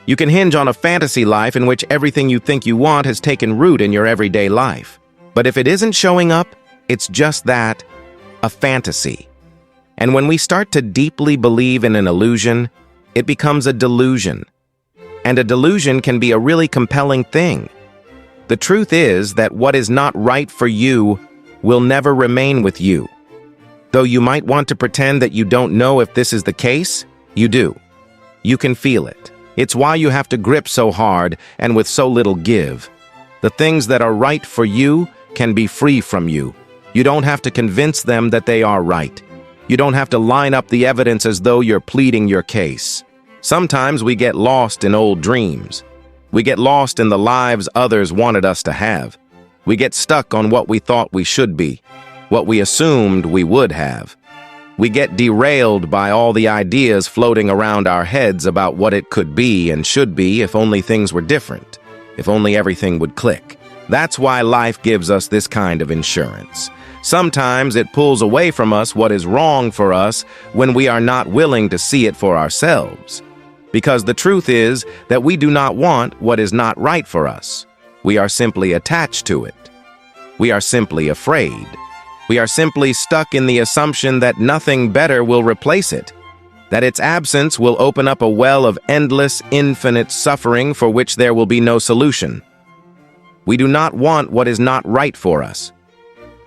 You can hinge on a fantasy life in which everything you think you want has taken root in your everyday life. But if it isn't showing up, it's just that, a fantasy. And when we start to deeply believe in an illusion, it becomes a delusion. And a delusion can be a really compelling thing. The truth is that what is not right for you will never remain with you. Though you might want to pretend that you don't know if this is the case, you do. You can feel it. It's why you have to grip so hard and with so little give. The things that are right for you can be free from you. You don't have to convince them that they are right. You don't have to line up the evidence as though you're pleading your case. Sometimes we get lost in old dreams. We get lost in the lives others wanted us to have. We get stuck on what we thought we should be, what we assumed we would have. We get derailed by all the ideas floating around our heads about what it could be and should be if only things were different, if only everything would click. That's why life gives us this kind of insurance. Sometimes it pulls away from us what is wrong for us when we are not willing to see it for ourselves. Because the truth is that we do not want what is not right for us. We are simply attached to it. We are simply afraid. We are simply stuck in the assumption that nothing better will replace it, that its absence will open up a well of endless, infinite suffering for which there will be no solution. We do not want what is not right for us.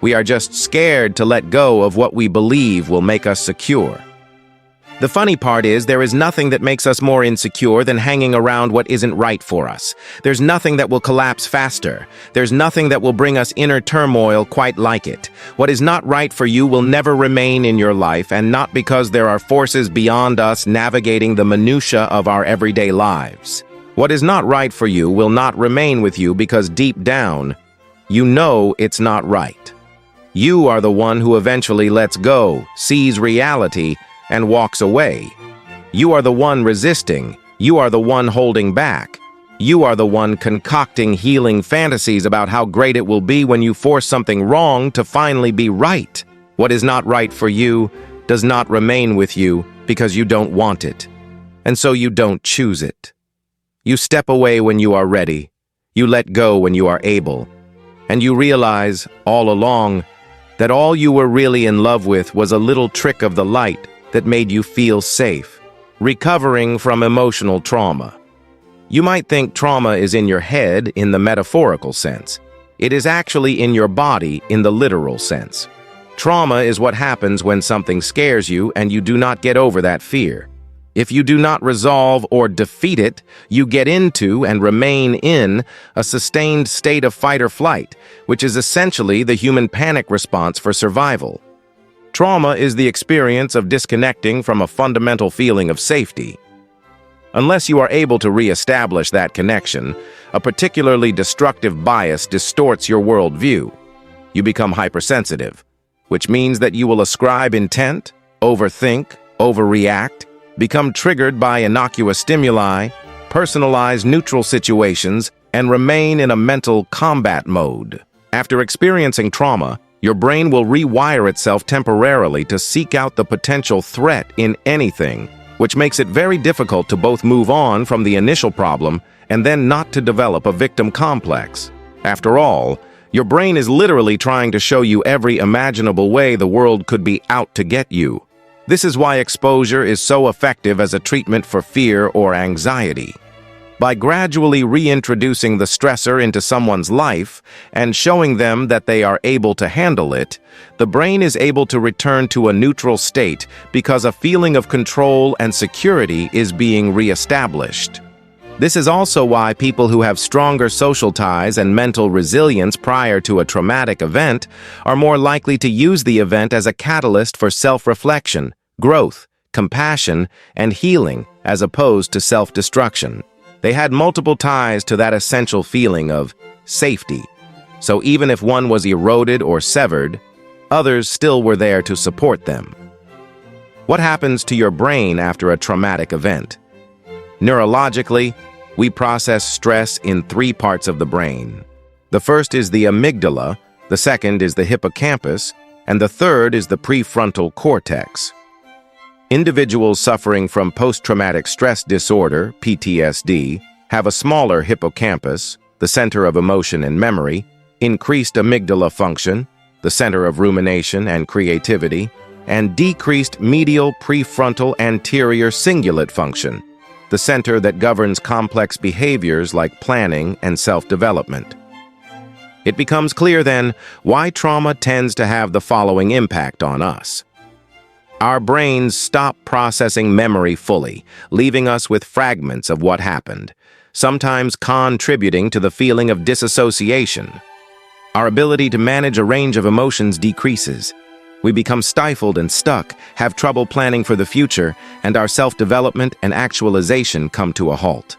We are just scared to let go of what we believe will make us secure. The funny part is there is nothing that makes us more insecure than hanging around what isn't right for us. There's nothing that will collapse faster. There's nothing that will bring us inner turmoil quite like it. What is not right for you will never remain in your life, and not because there are forces beyond us navigating the minutiae of our everyday lives. What is not right for you will not remain with you because deep down, you know it's not right. You are the one who eventually lets go, sees reality, and walks away. You are the one resisting. You are the one holding back. You are the one concocting healing fantasies about how great it will be when you force something wrong to finally be right. What is not right for you does not remain with you because you don't want it, and so you don't choose it. You step away when you are ready. You let go when you are able. And you realize, all along, that all you were really in love with was a little trick of the light that made you feel safe, recovering from emotional trauma. You might think trauma is in your head in the metaphorical sense. It is actually in your body in the literal sense. Trauma is what happens when something scares you and you do not get over that fear. If you do not resolve or defeat it, you get into and remain in a sustained state of fight or flight, which is essentially the human panic response for survival. Trauma is the experience of disconnecting from a fundamental feeling of safety. Unless you are able to re-establish that connection, a particularly destructive bias distorts your worldview. You become hypersensitive, which means that you will ascribe intent, overthink, overreact, become triggered by innocuous stimuli, personalize neutral situations, and remain in a mental combat mode. After experiencing trauma, your brain will rewire itself temporarily to seek out the potential threat in anything, which makes it very difficult to both move on from the initial problem and then not to develop a victim complex. After all, your brain is literally trying to show you every imaginable way the world could be out to get you. This is why exposure is so effective as a treatment for fear or anxiety. By gradually reintroducing the stressor into someone's life and showing them that they are able to handle it, the brain is able to return to a neutral state because a feeling of control and security is being reestablished. This is also why people who have stronger social ties and mental resilience prior to a traumatic event are more likely to use the event as a catalyst for self-reflection, growth, compassion, and healing as opposed to self-destruction. They had multiple ties to that essential feeling of safety. So even if one was eroded or severed, others still were there to support them. What happens to your brain after a traumatic event? Neurologically, we process stress in 3 parts of the brain. The first is the amygdala, the second is the hippocampus, and the third is the prefrontal cortex. Individuals suffering from post-traumatic stress disorder, PTSD, have a smaller hippocampus, the center of emotion and memory, increased amygdala function, the center of rumination and creativity, and decreased medial prefrontal anterior cingulate function, the center that governs complex behaviors like planning and self-development. It becomes clear then why trauma tends to have the following impact on us. Our brains stop processing memory fully, leaving us with fragments of what happened, sometimes contributing to the feeling of disassociation. Our ability to manage a range of emotions decreases. We become stifled and stuck, have trouble planning for the future, and our self-development and actualization come to a halt.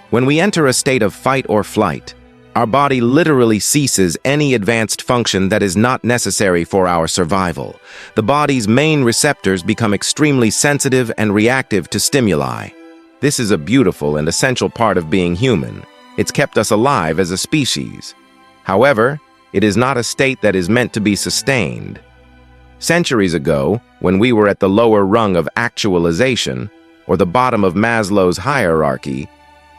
When we enter a state of fight or flight, our body literally ceases any advanced function that is not necessary for our survival. The body's main receptors become extremely sensitive and reactive to stimuli. This is a beautiful and essential part of being human. It's kept us alive as a species. However, it is not a state that is meant to be sustained. Centuries ago, when we were at the lower rung of actualization, or the bottom of Maslow's hierarchy,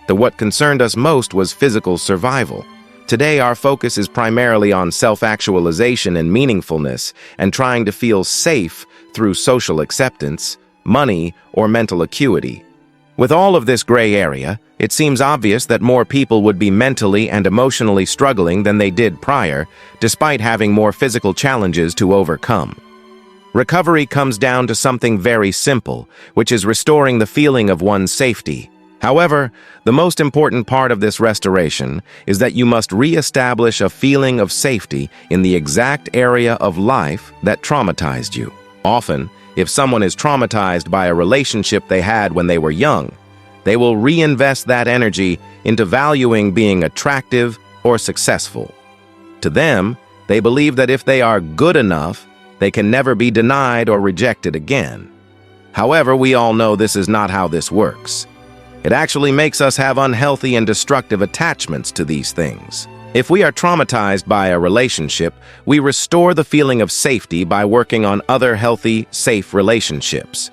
what concerned us most was physical survival. Today, our focus is primarily on self-actualization and meaningfulness, and trying to feel safe through social acceptance, money, or mental acuity. With all of this gray area, it seems obvious that more people would be mentally and emotionally struggling than they did prior, despite having more physical challenges to overcome. Recovery comes down to something very simple, which is restoring the feeling of one's safety. However, the most important part of this restoration is that you must re-establish a feeling of safety in the exact area of life that traumatized you. Often, if someone is traumatized by a relationship they had when they were young, They will reinvest that energy into valuing being attractive or successful. To them, they believe that if they are good enough, they can never be denied or rejected again. However, we all know this is not how this works. It actually makes us have unhealthy and destructive attachments to these things. If we are traumatized by a relationship, we restore the feeling of safety by working on other healthy, safe relationships.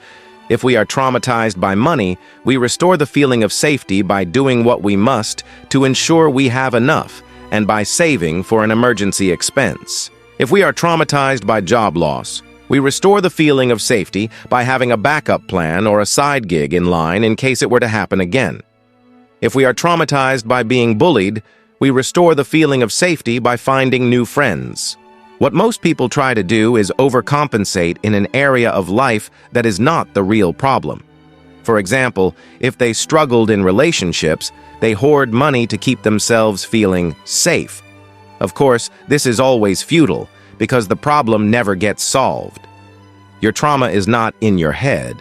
If we are traumatized by money, we restore the feeling of safety by doing what we must to ensure we have enough and by saving for an emergency expense. If we are traumatized by job loss, we restore the feeling of safety by having a backup plan or a side gig in line in case it were to happen again. If we are traumatized by being bullied, we restore the feeling of safety by finding new friends. What most people try to do is overcompensate in an area of life that is not the real problem. For example, if they struggled in relationships, they hoard money to keep themselves feeling safe. Of course, this is always futile because the problem never gets solved. Your trauma is not in your head.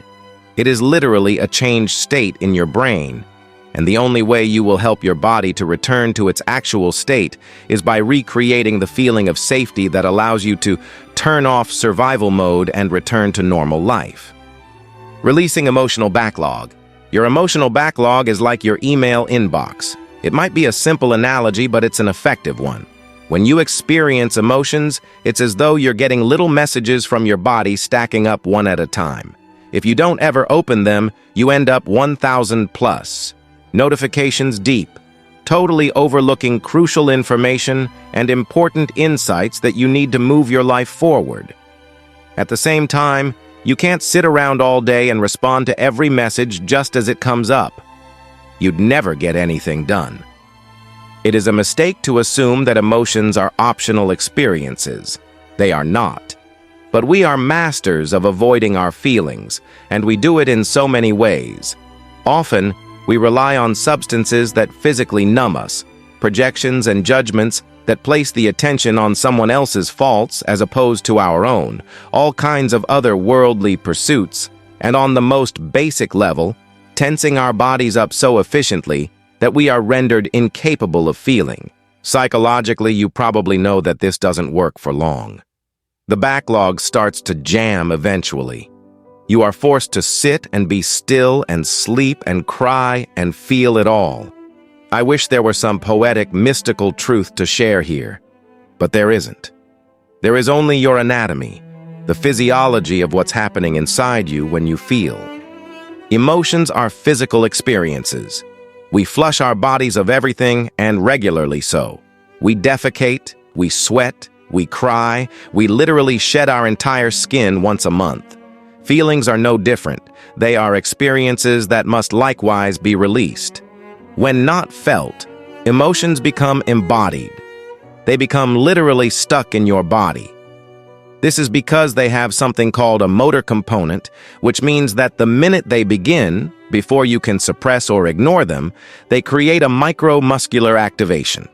It is literally a changed state in your brain. And the only way you will help your body to return to its actual state is by recreating the feeling of safety that allows you to turn off survival mode and return to normal life. Releasing emotional backlog. Your emotional backlog is like your email inbox. It might be a simple analogy, but it's an effective one. When you experience emotions, it's as though you're getting little messages from your body stacking up one at a time. If you don't ever open them, you end up 1,000 plus. Notifications deep, totally overlooking crucial information and important insights that you need to move your life forward. At the same time, you can't sit around all day and respond to every message just as it comes up. You'd never get anything done. It is a mistake to assume that emotions are optional experiences. They are not. But we are masters of avoiding our feelings, and we do it in so many ways. Often, we rely on substances that physically numb us, projections and judgments that place the attention on someone else's faults as opposed to our own, all kinds of other worldly pursuits, and on the most basic level, tensing our bodies up so efficiently that we are rendered incapable of feeling. Psychologically, you probably know that this doesn't work for long. The backlog starts to jam eventually. You are forced to sit and be still and sleep and cry and feel it all. I wish there were some poetic, mystical truth to share here, but there isn't. There is only your anatomy, the physiology of what's happening inside you when you feel. Emotions are physical experiences. We flush our bodies of everything, and regularly so. We defecate, we sweat, we cry, we literally shed our entire skin once a month. Feelings are no different. They are experiences that must likewise be released. When not felt, emotions become embodied. They become literally stuck in your body. This is because they have something called a motor component, which means that the minute they begin, before you can suppress or ignore them, they create a micromuscular activation.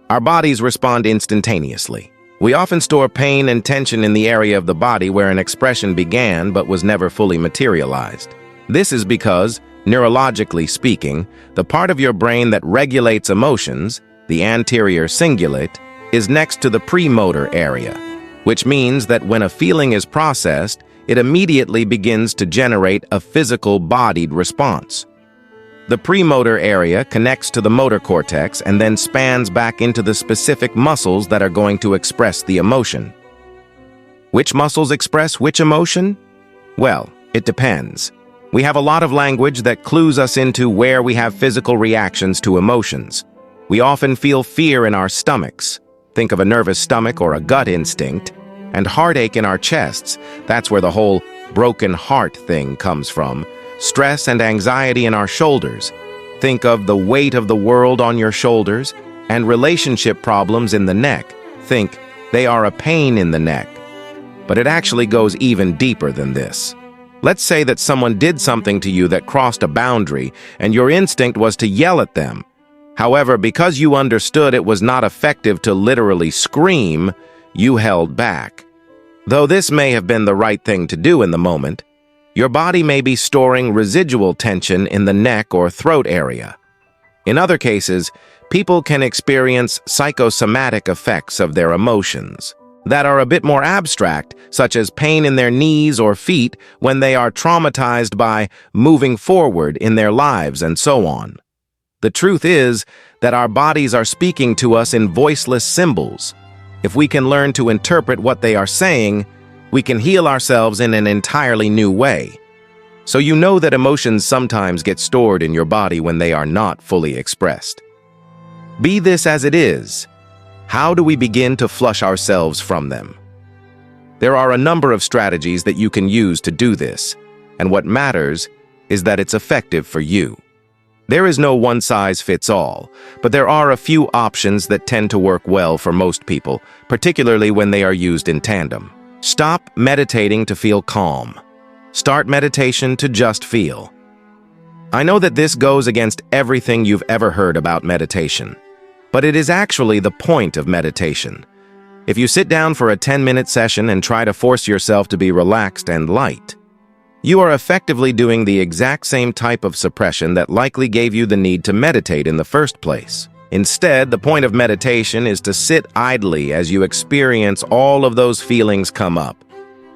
Our bodies respond instantaneously. We often store pain and tension in the area of the body where an expression began but was never fully materialized. This is because, neurologically speaking, the part of your brain that regulates emotions, the anterior cingulate, is next to the premotor area, which means that when a feeling is processed, it immediately begins to generate a physical bodied response. The premotor area connects to the motor cortex and then spans back into the specific muscles that are going to express the emotion. Which muscles express which emotion? Well, it depends. We have a lot of language that clues us into where we have physical reactions to emotions. We often feel fear in our stomachs. Think of a nervous stomach or a gut instinct. And heartache in our chests. That's where the whole broken heart thing comes from. Stress and anxiety in our shoulders. Think of the weight of the world on your shoulders. And relationship problems in the neck. Think, they are a pain in the neck. But it actually goes even deeper than this. Let's say that someone did something to you that crossed a boundary, and your instinct was to yell at them. However, because you understood it was not effective to literally scream, you held back. Though this may have been the right thing to do in the moment, Your body may be storing residual tension in the neck or throat area. In other cases, people can experience psychosomatic effects of their emotions that are a bit more abstract, such as pain in their knees or feet when they are traumatized by moving forward in their lives and so on. The truth is that our bodies are speaking to us in voiceless symbols. If we can learn to interpret what they are saying, we can heal ourselves in an entirely new way. So you know that emotions sometimes get stored in your body when they are not fully expressed. Be this as it is, how do we begin to flush ourselves from them? There are a number of strategies that you can use to do this, and what matters is that it's effective for you. There is no one-size-fits-all, but there are a few options that tend to work well for most people, particularly when they are used in tandem. Stop meditating to feel calm. Start meditation to just feel. I know that this goes against everything you've ever heard about meditation, but it is actually the point of meditation. If you sit down for a 10-minute session and try to force yourself to be relaxed and light, you are effectively doing the exact same type of suppression that likely gave you the need to meditate in the first place. Instead, the point of meditation is to sit idly as you experience all of those feelings come up.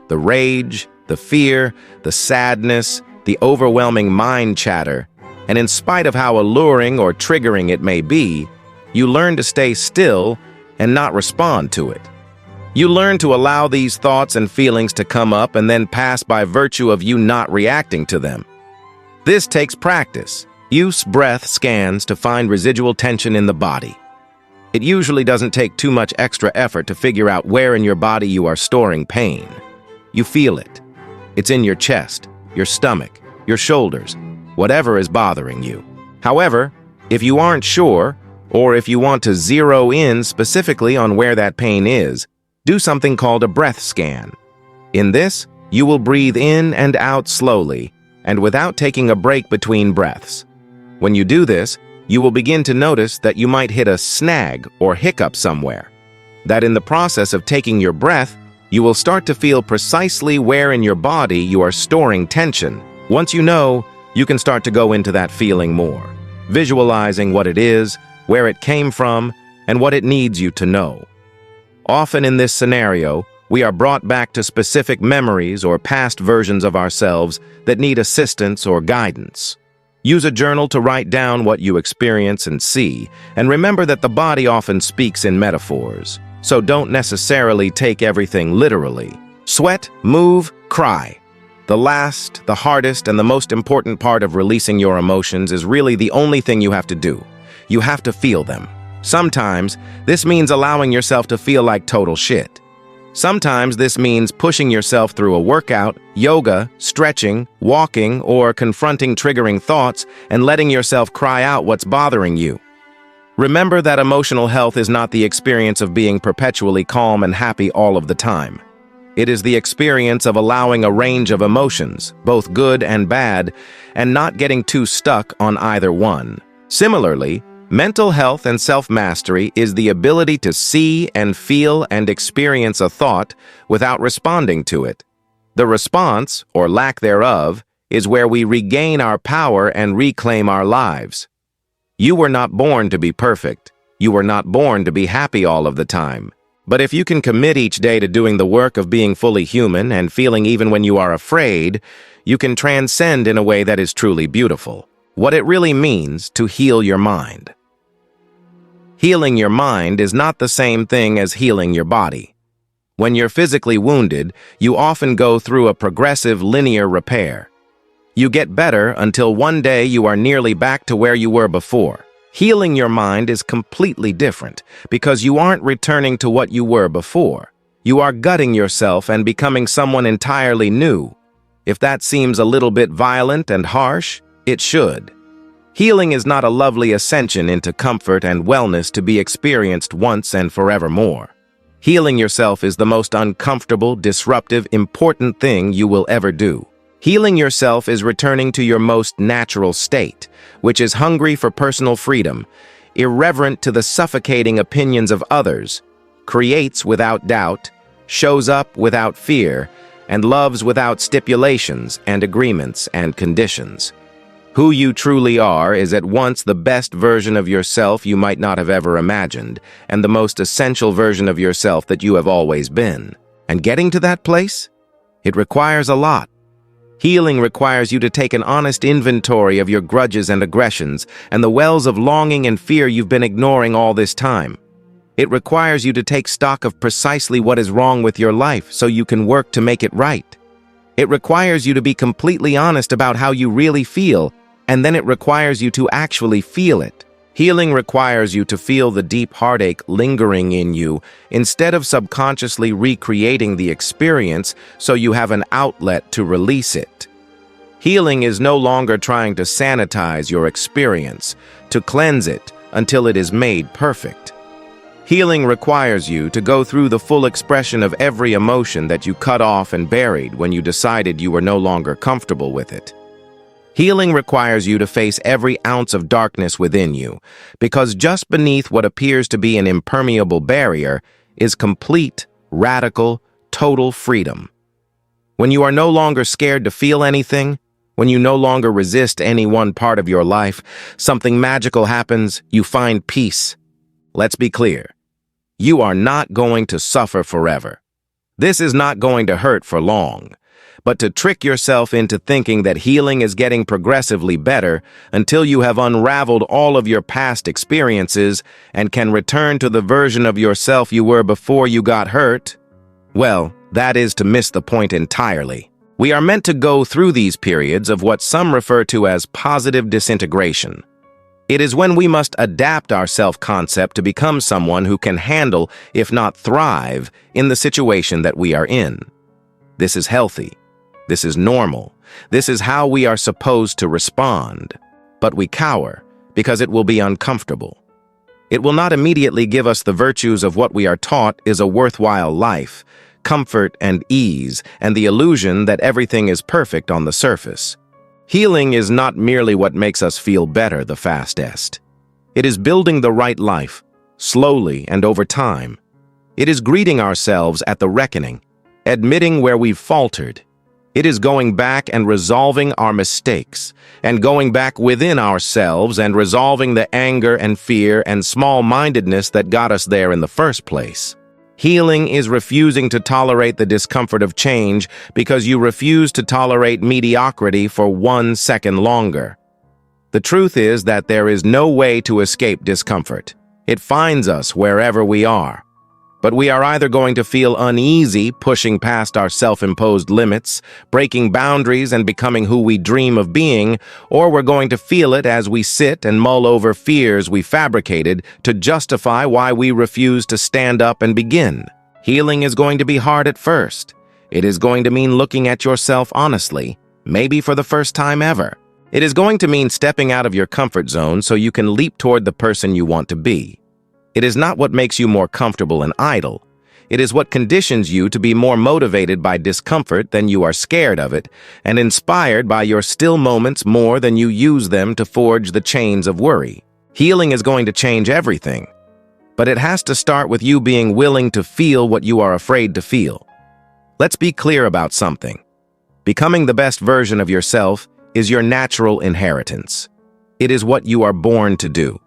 The rage, the fear, the sadness, the overwhelming mind chatter, and in spite of how alluring or triggering it may be, you learn to stay still and not respond to it. You learn to allow these thoughts and feelings to come up and then pass by virtue of you not reacting to them. This takes practice. Use breath scans to find residual tension in the body. It usually doesn't take too much extra effort to figure out where in your body you are storing pain. You feel it. It's in your chest, your stomach, your shoulders, whatever is bothering you. However, if you aren't sure, or if you want to zero in specifically on where that pain is, do something called a breath scan. In this, you will breathe in and out slowly and without taking a break between breaths. When you do this, you will begin to notice that you might hit a snag or hiccup somewhere. That in the process of taking your breath, you will start to feel precisely where in your body you are storing tension. Once you know, you can start to go into that feeling more, visualizing what it is, where it came from, and what it needs you to know. Often in this scenario, we are brought back to specific memories or past versions of ourselves that need assistance or guidance. Use a journal to write down what you experience and see, and remember that the body often speaks in metaphors, so don't necessarily take everything literally. Sweat, move, cry. The last, the hardest, and the most important part of releasing your emotions is really the only thing you have to do. You have to feel them. Sometimes, this means allowing yourself to feel like total shit. Sometimes this means pushing yourself through a workout, yoga, stretching, walking, or confronting triggering thoughts and letting yourself cry out what's bothering you. Remember that emotional health is not the experience of being perpetually calm and happy all of the time. It is the experience of allowing a range of emotions, both good and bad, and not getting too stuck on either one. Similarly, mental health and self-mastery is the ability to see and feel and experience a thought without responding to it. The response, or lack thereof, is where we regain our power and reclaim our lives. You were not born to be perfect. You were not born to be happy all of the time. But if you can commit each day to doing the work of being fully human and feeling even when you are afraid, you can transcend in a way that is truly beautiful. What it really means to heal your mind. Healing your mind is not the same thing as healing your body. When you're physically wounded, you often go through a progressive linear repair. You get better until one day you are nearly back to where you were before. Healing your mind is completely different because you aren't returning to what you were before. You are gutting yourself and becoming someone entirely new. If that seems a little bit violent and harsh, it should. Healing is not a lovely ascension into comfort and wellness to be experienced once and forevermore. Healing yourself is the most uncomfortable, disruptive, important thing you will ever do. Healing yourself is returning to your most natural state, which is hungry for personal freedom, irreverent to the suffocating opinions of others, creates without doubt, shows up without fear, and loves without stipulations and agreements and conditions. Who you truly are is at once the best version of yourself you might not have ever imagined, and the most essential version of yourself that you have always been. And getting to that place? It requires a lot. Healing requires you to take an honest inventory of your grudges and aggressions and the wells of longing and fear you've been ignoring all this time. It requires you to take stock of precisely what is wrong with your life so you can work to make it right. It requires you to be completely honest about how you really feel, and then it requires you to actually feel it. Healing requires you to feel the deep heartache lingering in you instead of subconsciously recreating the experience so you have an outlet to release it. Healing is no longer trying to sanitize your experience, to cleanse it until it is made perfect. Healing requires you to go through the full expression of every emotion that you cut off and buried when you decided you were no longer comfortable with it. Healing requires you to face every ounce of darkness within you, because just beneath what appears to be an impermeable barrier is complete, radical, total freedom. When you are no longer scared to feel anything, when you no longer resist any one part of your life, something magical happens, you find peace. Let's be clear. You are not going to suffer forever. This is not going to hurt for long. But to trick yourself into thinking that healing is getting progressively better until you have unraveled all of your past experiences and can return to the version of yourself you were before you got hurt, well, that is to miss the point entirely. We are meant to go through these periods of what some refer to as positive disintegration. It is when we must adapt our self-concept to become someone who can handle, if not thrive, in the situation that we are in. This is healthy. This is normal. This is how we are supposed to respond. But we cower because it will be uncomfortable. It will not immediately give us the virtues of what we are taught is a worthwhile life, comfort and ease, and the illusion that everything is perfect on the surface. Healing is not merely what makes us feel better the fastest. It is building the right life, slowly and over time. It is greeting ourselves at the reckoning, admitting where we've faltered. It is going back and resolving our mistakes, and going back within ourselves and resolving the anger and fear and small-mindedness that got us there in the first place. Healing is refusing to tolerate the discomfort of change because you refuse to tolerate mediocrity for 1 second longer. The truth is that there is no way to escape discomfort. It finds us wherever we are. But we are either going to feel uneasy pushing past our self-imposed limits, breaking boundaries and becoming who we dream of being, or we're going to feel it as we sit and mull over fears we fabricated to justify why we refuse to stand up and begin. Healing is going to be hard at first. It is going to mean looking at yourself honestly, maybe for the first time ever. It is going to mean stepping out of your comfort zone so you can leap toward the person you want to be. It is not what makes you more comfortable and idle. It is what conditions you to be more motivated by discomfort than you are scared of it, and inspired by your still moments more than you use them to forge the chains of worry. Healing is going to change everything, but it has to start with you being willing to feel what you are afraid to feel. Let's be clear about something. Becoming the best version of yourself is your natural inheritance. It is what you are born to do.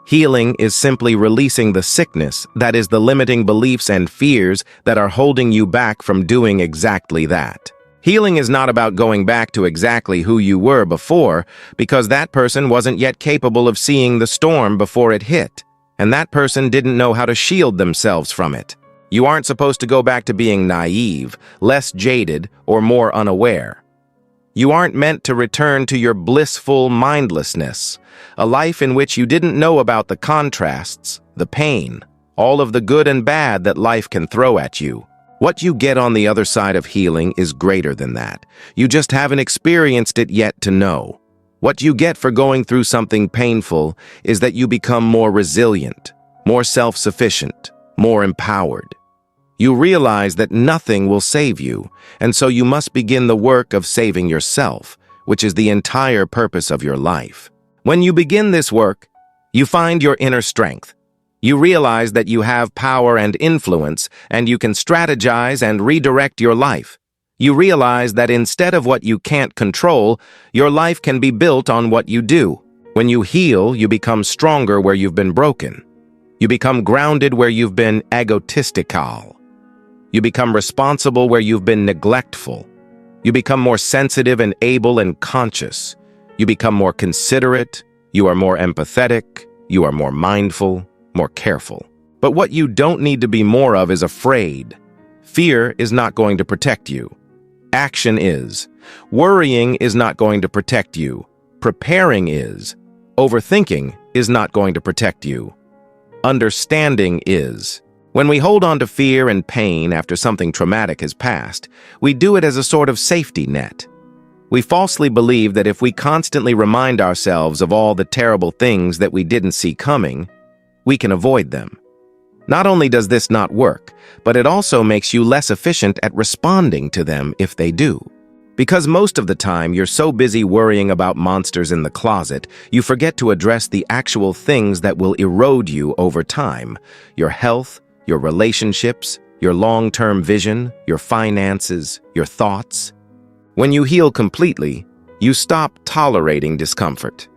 Healing is simply releasing the sickness, that is the limiting beliefs and fears that are holding you back from doing exactly that. Healing is not about going back to exactly who you were before, because that person wasn't yet capable of seeing the storm before it hit, and that person didn't know how to shield themselves from it. You aren't supposed to go back to being naive, less jaded, or more unaware. You aren't meant to return to your blissful mindlessness, a life in which you didn't know about the contrasts, the pain, all of the good and bad that life can throw at you. What you get on the other side of healing is greater than that. You just haven't experienced it yet to know. What you get for going through something painful is that you become more resilient, more self-sufficient, more empowered. You realize that nothing will save you, and so you must begin the work of saving yourself, which is the entire purpose of your life. When you begin this work, you find your inner strength. You realize that you have power and influence, and you can strategize and redirect your life. You realize that instead of what you can't control, your life can be built on what you do. When you heal, you become stronger where you've been broken. You become grounded where you've been egotistical. You become responsible where you've been neglectful. You become more sensitive and able and conscious. You become more considerate. You are more empathetic. You are more mindful, more careful. But what you don't need to be more of is afraid. Fear is not going to protect you. Action is. Worrying is not going to protect you. Preparing is. Overthinking is not going to protect you. Understanding is. When we hold on to fear and pain after something traumatic has passed, we do it as a sort of safety net. We falsely believe that if we constantly remind ourselves of all the terrible things that we didn't see coming, we can avoid them. Not only does this not work, but it also makes you less efficient at responding to them if they do. Because most of the time you're so busy worrying about monsters in the closet, you forget to address the actual things that will erode you over time: your health, your relationships, your long-term vision, your finances, your thoughts. When you heal completely, you stop tolerating discomfort.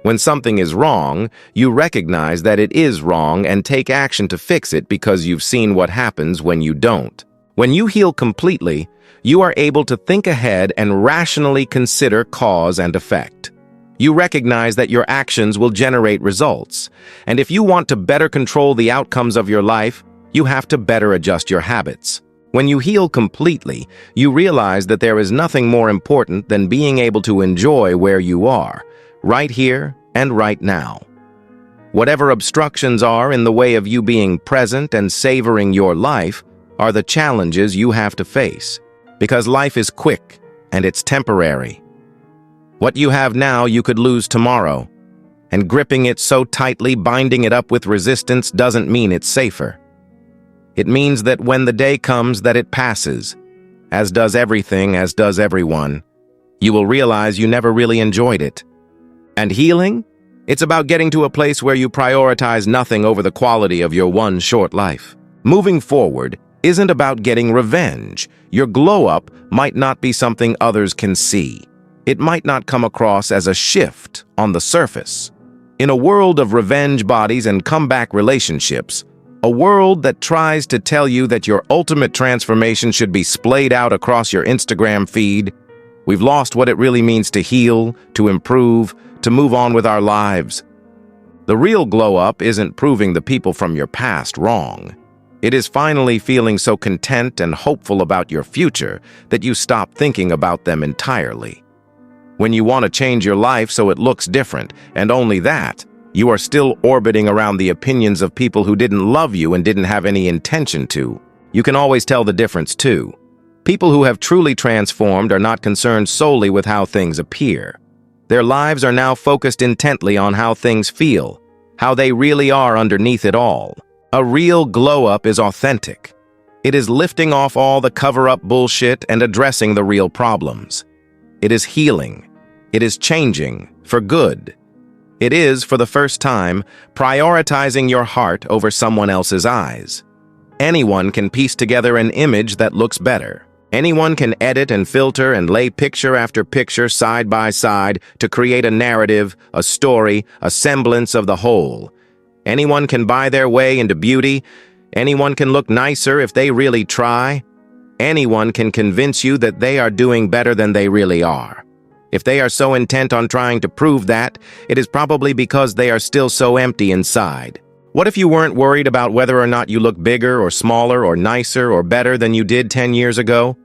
When something is wrong, you recognize that it is wrong and take action to fix it because you've seen what happens when you don't. When you heal completely, you are able to think ahead and rationally consider cause and effect. You recognize that your actions will generate results, and if you want to better control the outcomes of your life, you have to better adjust your habits. When you heal completely, you realize that there is nothing more important than being able to enjoy where you are, right here and right now. Whatever obstructions are in the way of you being present and savoring your life are the challenges you have to face, because life is quick and it's temporary. What you have now you could lose tomorrow, and gripping it so tightly, binding it up with resistance, doesn't mean it's safer. It means that when the day comes that it passes, as does everything, as does everyone, you will realize you never really enjoyed it. And healing? It's about getting to a place where you prioritize nothing over the quality of your one short life. Moving forward isn't about getting revenge. Your glow-up might not be something others can see. It might not come across as a shift on the surface. In a world of revenge bodies and comeback relationships, a world that tries to tell you that your ultimate transformation should be splayed out across your Instagram feed, we've lost what it really means to heal, to improve, to move on with our lives. The real glow-up isn't proving the people from your past wrong. It is finally feeling so content and hopeful about your future that you stop thinking about them entirely. When you want to change your life so it looks different, and only that, you are still orbiting around the opinions of people who didn't love you and didn't have any intention to. You can always tell the difference too. People who have truly transformed are not concerned solely with how things appear. Their lives are now focused intently on how things feel, how they really are underneath it all. A real glow-up is authentic. It is lifting off all the cover-up bullshit and addressing the real problems. It is healing. It is changing for good. It is, for the first time, prioritizing your heart over someone else's eyes. Anyone can piece together an image that looks better. Anyone can edit and filter and lay picture after picture side by side to create a narrative, a story, a semblance of the whole. Anyone can buy their way into beauty. Anyone can look nicer if they really try. Anyone can convince you that they are doing better than they really are. If they are so intent on trying to prove that, it is probably because they are still so empty inside. What if you weren't worried about whether or not you look bigger or smaller or nicer or better than you did 10 years ago?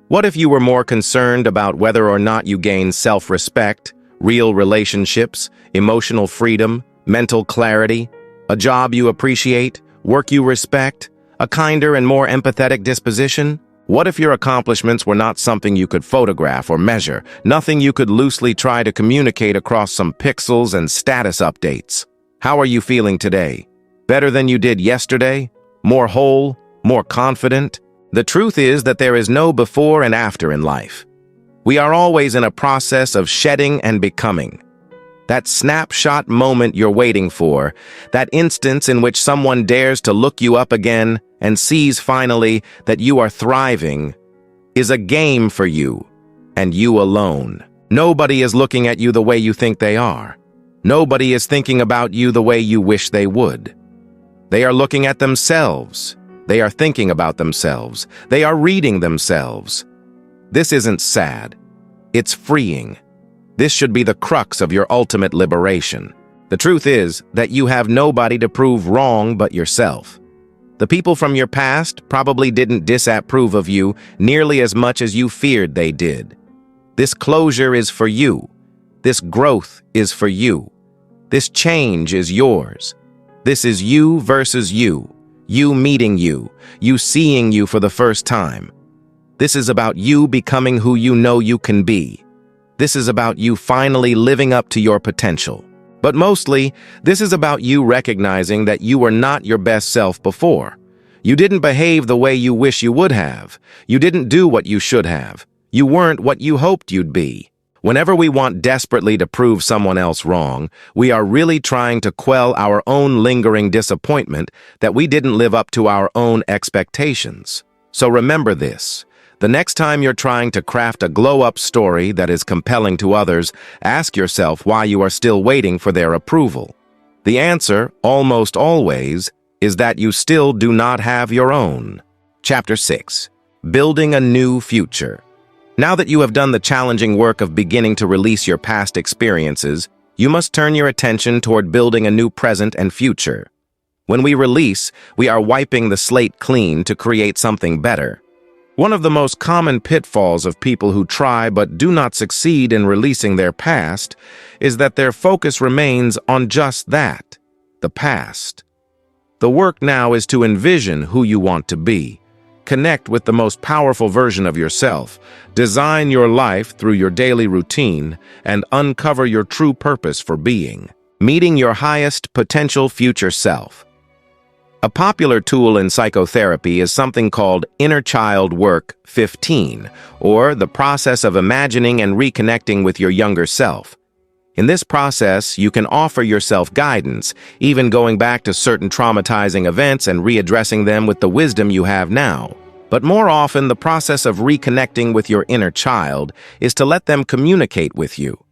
What if you were more concerned about whether or not you gain self-respect, real relationships, emotional freedom, mental clarity, a job you appreciate, work you respect, a kinder and more empathetic disposition? What if your accomplishments were not something you could photograph or measure, nothing you could loosely try to communicate across some pixels and status updates? How are you feeling today? Better than you did yesterday? More whole? More confident? The truth is that there is no before and after in life. We are always in a process of shedding and becoming. That snapshot moment you're waiting for, that instance in which someone dares to look you up again and sees finally that you are thriving, is a game for you, and you alone. Nobody is looking at you the way you think they are. Nobody is thinking about you the way you wish they would. They are looking at themselves. They are thinking about themselves. They are reading themselves. This isn't sad. It's freeing. This should be the crux of your ultimate liberation. The truth is that you have nobody to prove wrong but yourself. The people from your past probably didn't disapprove of you nearly as much as you feared they did. This closure is for you. This growth is for you. This change is yours. This is you versus you meeting you seeing you for the first time. This is about you becoming who you know you can be. This is about you finally living up to your potential. But mostly, this is about you recognizing that you were not your best self before. You didn't behave the way you wish you would have. You didn't do what you should have. You weren't what you hoped you'd be. Whenever we want desperately to prove someone else wrong, we are really trying to quell our own lingering disappointment that we didn't live up to our own expectations. So remember this. The next time you're trying to craft a glow-up story that is compelling to others, ask yourself why you are still waiting for their approval. The answer, almost always, is that you still do not have your own. Chapter 6. Building a New Future. Now that you have done the challenging work of beginning to release your past experiences, you must turn your attention toward building a new present and future. When we release, we are wiping the slate clean to create something better. One of the most common pitfalls of people who try but do not succeed in releasing their past is that their focus remains on just that, the past. The work now is to envision who you want to be, connect with the most powerful version of yourself, design your life through your daily routine, and uncover your true purpose for being, meeting your highest potential future self. A popular tool in psychotherapy is something called Inner Child Work 15, or the process of imagining and reconnecting with your younger self. In this process, you can offer yourself guidance, even going back to certain traumatizing events and readdressing them with the wisdom you have now. But more often, the process of reconnecting with your inner child is to let them communicate with you.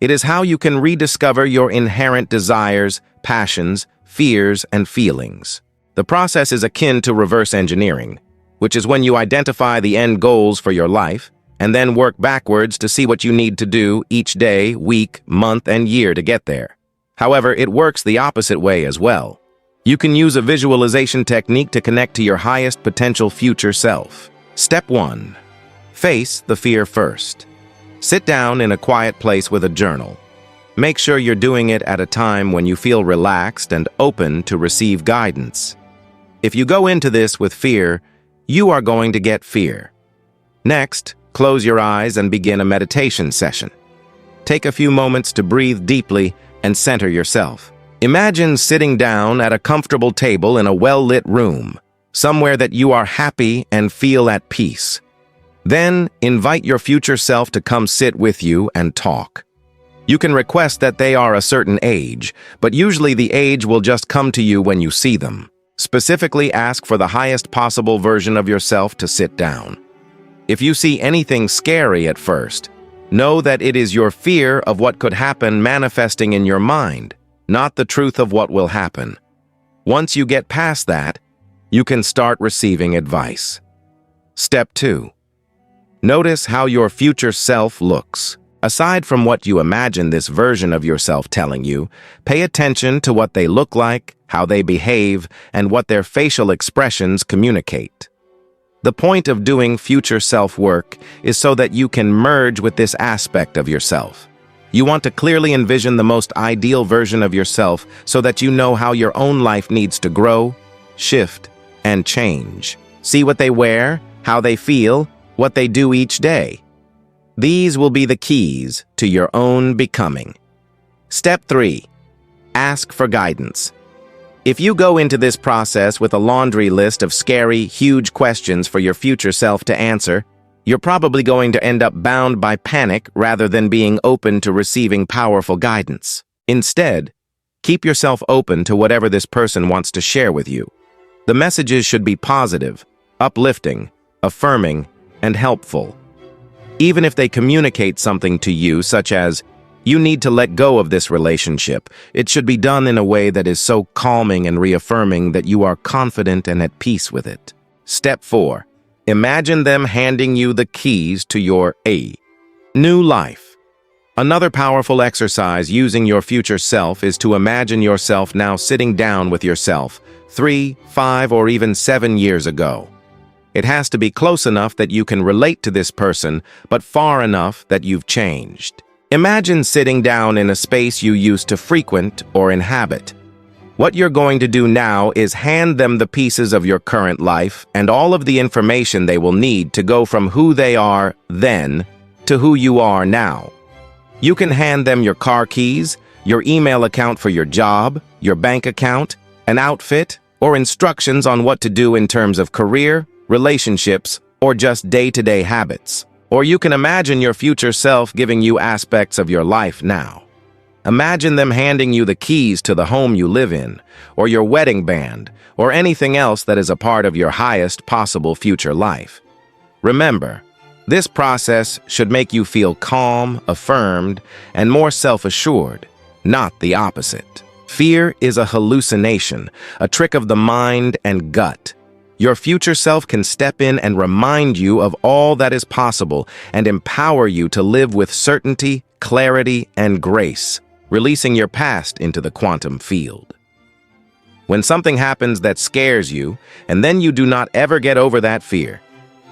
It is how you can rediscover your inherent desires, passions, fears, and feelings. The process is akin to reverse engineering, which is when you identify the end goals for your life and then work backwards to see what you need to do each day, week, month, and year to get there. However, it works the opposite way as well. You can use a visualization technique to connect to your highest potential future self. Step 1. Face the fear first. Sit down in a quiet place with a journal. Make sure you're doing it at a time when you feel relaxed and open to receive guidance. If you go into this with fear, you are going to get fear. Next, close your eyes and begin a meditation session. Take a few moments to breathe deeply and center yourself. Imagine sitting down at a comfortable table in a well-lit room, somewhere that you are happy and feel at peace. Then, invite your future self to come sit with you and talk. You can request that they are a certain age, but usually the age will just come to you when you see them. Specifically ask for the highest possible version of yourself to sit down. If you see anything scary at first, know that it is your fear of what could happen manifesting in your mind, not the truth of what will happen. Once you get past that, you can start receiving advice. Step 2. Notice how your future self looks. Aside from what you imagine this version of yourself telling you, pay attention to what they look like, how they behave, and what their facial expressions communicate. The point of doing future self-work is so that you can merge with this aspect of yourself. You want to clearly envision the most ideal version of yourself so that you know how your own life needs to grow, shift, and change. See what they wear, how they feel, what they do each day. These will be the keys to your own becoming. Step 3. Ask for guidance. If you go into this process with a laundry list of scary, huge questions for your future self to answer, you're probably going to end up bound by panic rather than being open to receiving powerful guidance. Instead, keep yourself open to whatever this person wants to share with you. The messages should be positive, uplifting, affirming, and helpful. Even if they communicate something to you, such as, "You need to let go of this relationship," it should be done in a way that is so calming and reaffirming that you are confident and at peace with it. Step 4. Imagine them handing you the keys to your new life. Another powerful exercise using your future self is to imagine yourself now sitting down with yourself 3, 5, or even 7 years ago. It has to be close enough that you can relate to this person, but far enough that you've changed. Imagine sitting down in a space you used to frequent or inhabit. What you're going to do now is hand them the pieces of your current life and all of the information they will need to go from who they are then to who you are now. You can hand them your car keys, your email account for your job, your bank account, an outfit, or instructions on what to do in terms of career, relationships, or just day-to-day habits. Or you can imagine your future self giving you aspects of your life now. Imagine them handing you the keys to the home you live in, or your wedding band, or anything else that is a part of your highest possible future life. Remember, this process should make you feel calm, affirmed, and more self-assured, not the opposite. Fear is a hallucination, a trick of the mind and gut. Your future self can step in and remind you of all that is possible and empower you to live with certainty, clarity, and grace, releasing your past into the quantum field. When something happens that scares you, and then you do not ever get over that fear,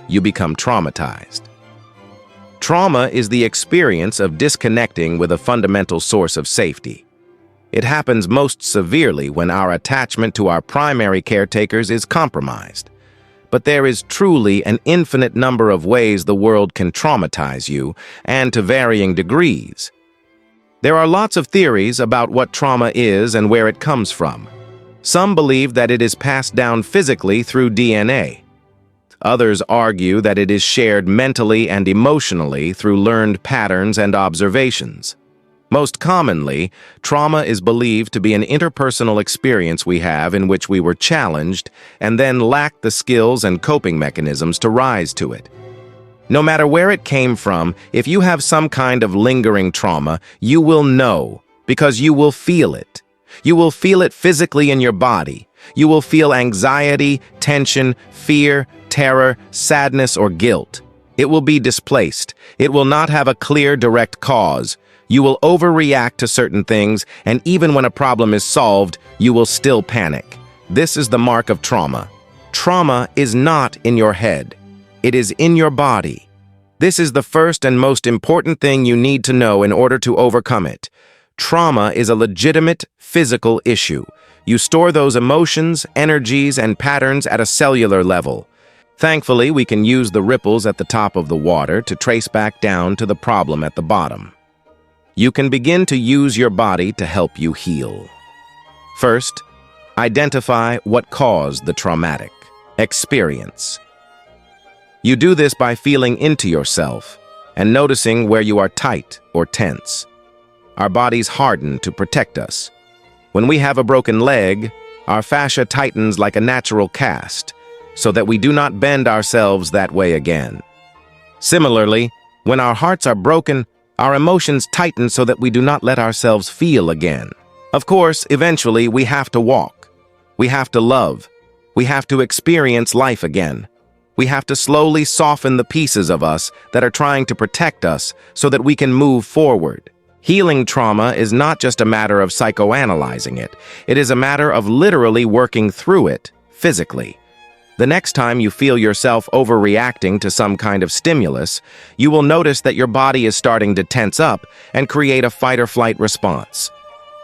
you become traumatized. Trauma is the experience of disconnecting with a fundamental source of safety. It happens most severely when our attachment to our primary caretakers is compromised. But there is truly an infinite number of ways the world can traumatize you, and to varying degrees. There are lots of theories about what trauma is and where it comes from. Some believe that it is passed down physically through DNA. Others argue that it is shared mentally and emotionally through learned patterns and observations. Most commonly, trauma is believed to be an interpersonal experience we have in which we were challenged and then lacked the skills and coping mechanisms to rise to it. No matter where it came from, if you have some kind of lingering trauma, you will know, because you will feel it. You will feel it physically in your body. You will feel anxiety, tension, fear, terror, sadness, or guilt. It will be displaced. It will not have a clear, direct cause. You will overreact to certain things, and even when a problem is solved, you will still panic. This is the mark of trauma. Trauma is not in your head. It is in your body. This is the first and most important thing you need to know in order to overcome it. Trauma is a legitimate physical issue. You store those emotions, energies, and patterns at a cellular level. Thankfully, we can use the ripples at the top of the water to trace back down to the problem at the bottom. You can begin to use your body to help you heal. First, identify what caused the traumatic experience. You do this by feeling into yourself and noticing where you are tight or tense. Our bodies harden to protect us. When we have a broken leg, our fascia tightens like a natural cast, so that we do not bend ourselves that way again. Similarly, when our hearts are broken, our emotions tighten so that we do not let ourselves feel again. Of course, eventually we have to walk. We have to love. We have to experience life again. We have to slowly soften the pieces of us that are trying to protect us so that we can move forward. Healing trauma is not just a matter of psychoanalyzing it. It is a matter of literally working through it physically. The next time you feel yourself overreacting to some kind of stimulus, you will notice that your body is starting to tense up and create a fight-or-flight response.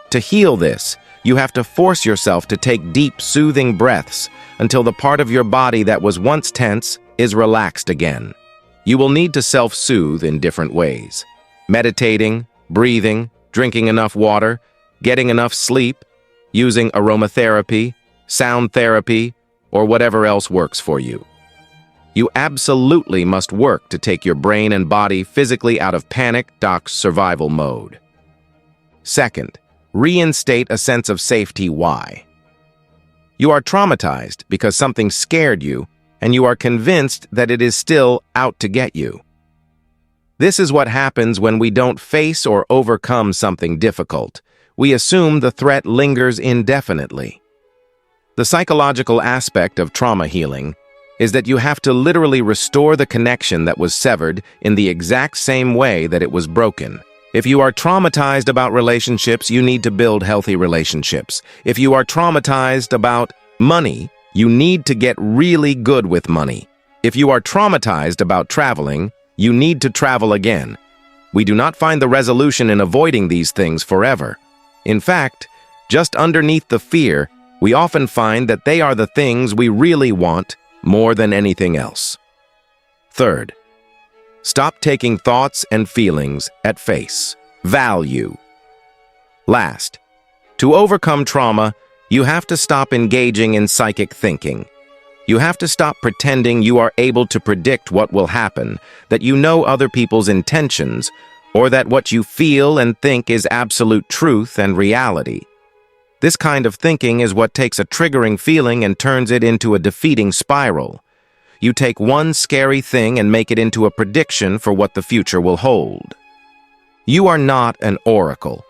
To heal this, you have to force yourself to take deep, soothing breaths until the part of your body that was once tense is relaxed again. You will need to self-soothe in different ways. Meditating, breathing, drinking enough water, getting enough sleep, using aromatherapy, sound therapy, or whatever else works for you. You absolutely must work to take your brain and body physically out of panic-doc survival mode. Second, reinstate a sense of safety. Why? You are traumatized because something scared you and you are convinced that it is still out to get you. This is what happens when we don't face or overcome something difficult. We assume the threat lingers indefinitely. The psychological aspect of trauma healing is that you have to literally restore the connection that was severed in the exact same way that it was broken. If you are traumatized about relationships, you need to build healthy relationships. If you are traumatized about money, you need to get really good with money. If you are traumatized about traveling, you need to travel again. We do not find the resolution in avoiding these things forever. In fact, just underneath the fear, we often find that they are the things we really want more than anything else. Third, stop taking thoughts and feelings at face value. Last, to overcome trauma, you have to stop engaging in psychic thinking. You have to stop pretending you are able to predict what will happen, that you know other people's intentions, or that what you feel and think is absolute truth and reality. This kind of thinking is what takes a triggering feeling and turns it into a defeating spiral. You take one scary thing and make it into a prediction for what the future will hold. You are not an oracle.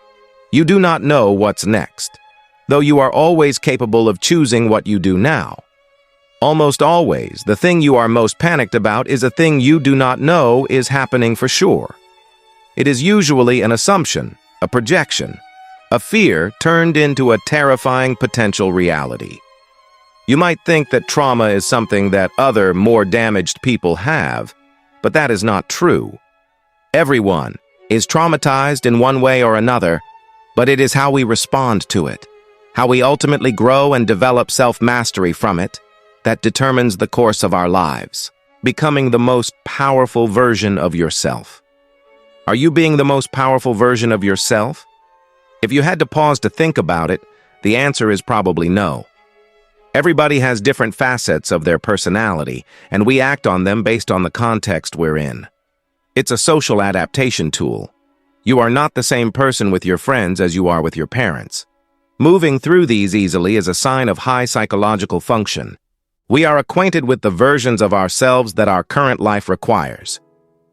You do not know what's next, though you are always capable of choosing what you do now. Almost always, the thing you are most panicked about is a thing you do not know is happening for sure. It is usually an assumption, a projection, a fear turned into a terrifying potential reality. You might think that trauma is something that other, more damaged people have, but that is not true. Everyone is traumatized in one way or another, but it is how we respond to it, how we ultimately grow and develop self-mastery from it, that determines the course of our lives, becoming the most powerful version of yourself. Are you being the most powerful version of yourself? If you had to pause to think about it, the answer is probably no. Everybody has different facets of their personality, and we act on them based on the context we're in. It's a social adaptation tool. You are not the same person with your friends as you are with your parents. Moving through these easily is a sign of high psychological function. We are acquainted with the versions of ourselves that our current life requires.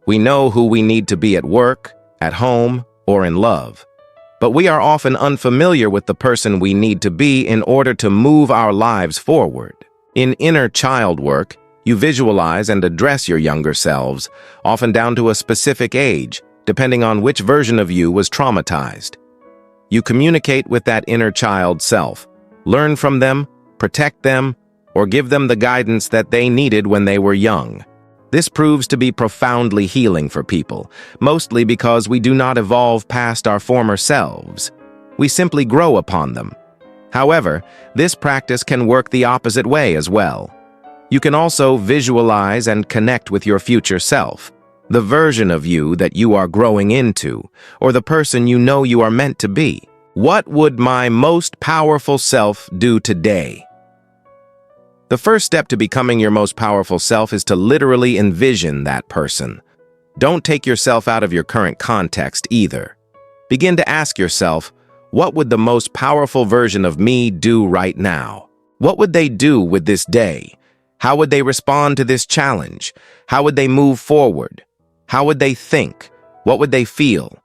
We know who we need to be at work, at home, or in love. But we are often unfamiliar with the person we need to be in order to move our lives forward. In inner child work, you visualize and address your younger selves, often down to a specific age, depending on which version of you was traumatized. You communicate with that inner child self, learn from them, protect them, or give them the guidance that they needed when they were young. This proves to be profoundly healing for people, mostly because we do not evolve past our former selves. We simply grow upon them. However, this practice can work the opposite way as well. You can also visualize and connect with your future self, the version of you that you are growing into, or the person you know you are meant to be. What would my most powerful self do today? The first step to becoming your most powerful self is to literally envision that person. Don't take yourself out of your current context either. Begin to ask yourself, what would the most powerful version of me do right now? What would they do with this day? How would they respond to this challenge? How would they move forward? How would they think? What would they feel?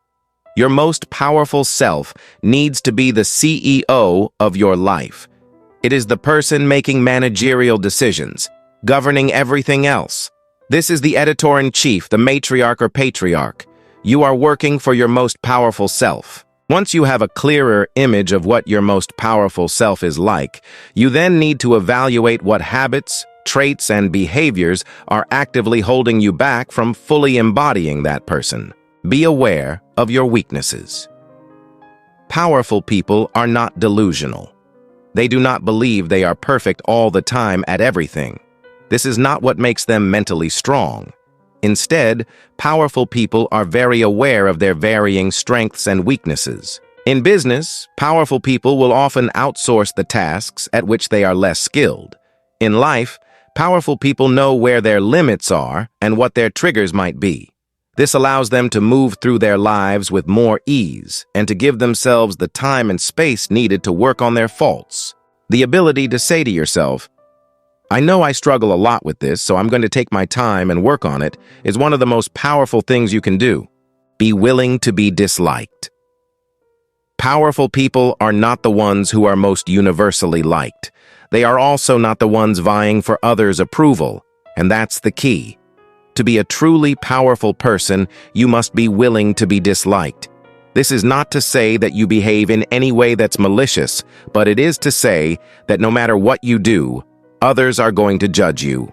Your most powerful self needs to be the CEO of your life. It is the person making managerial decisions, governing everything else. This is the editor-in-chief, the matriarch or patriarch. You are working for your most powerful self. Once you have a clearer image of what your most powerful self is like, you then need to evaluate what habits, traits, and behaviors are actively holding you back from fully embodying that person. Be aware of your weaknesses. Powerful people are not delusional. They do not believe they are perfect all the time at everything. This is not what makes them mentally strong. Instead, powerful people are very aware of their varying strengths and weaknesses. In business, powerful people will often outsource the tasks at which they are less skilled. In life, powerful people know where their limits are and what their triggers might be. This allows them to move through their lives with more ease and to give themselves the time and space needed to work on their faults. The ability to say to yourself, I know I struggle a lot with this, so I'm going to take my time and work on it, is one of the most powerful things you can do. Be willing to be disliked. Powerful people are not the ones who are most universally liked. They are also not the ones vying for others' approval, and that's the key. To be a truly powerful person, you must be willing to be disliked. This is not to say that you behave in any way that's malicious, but it is to say that no matter what you do, others are going to judge you.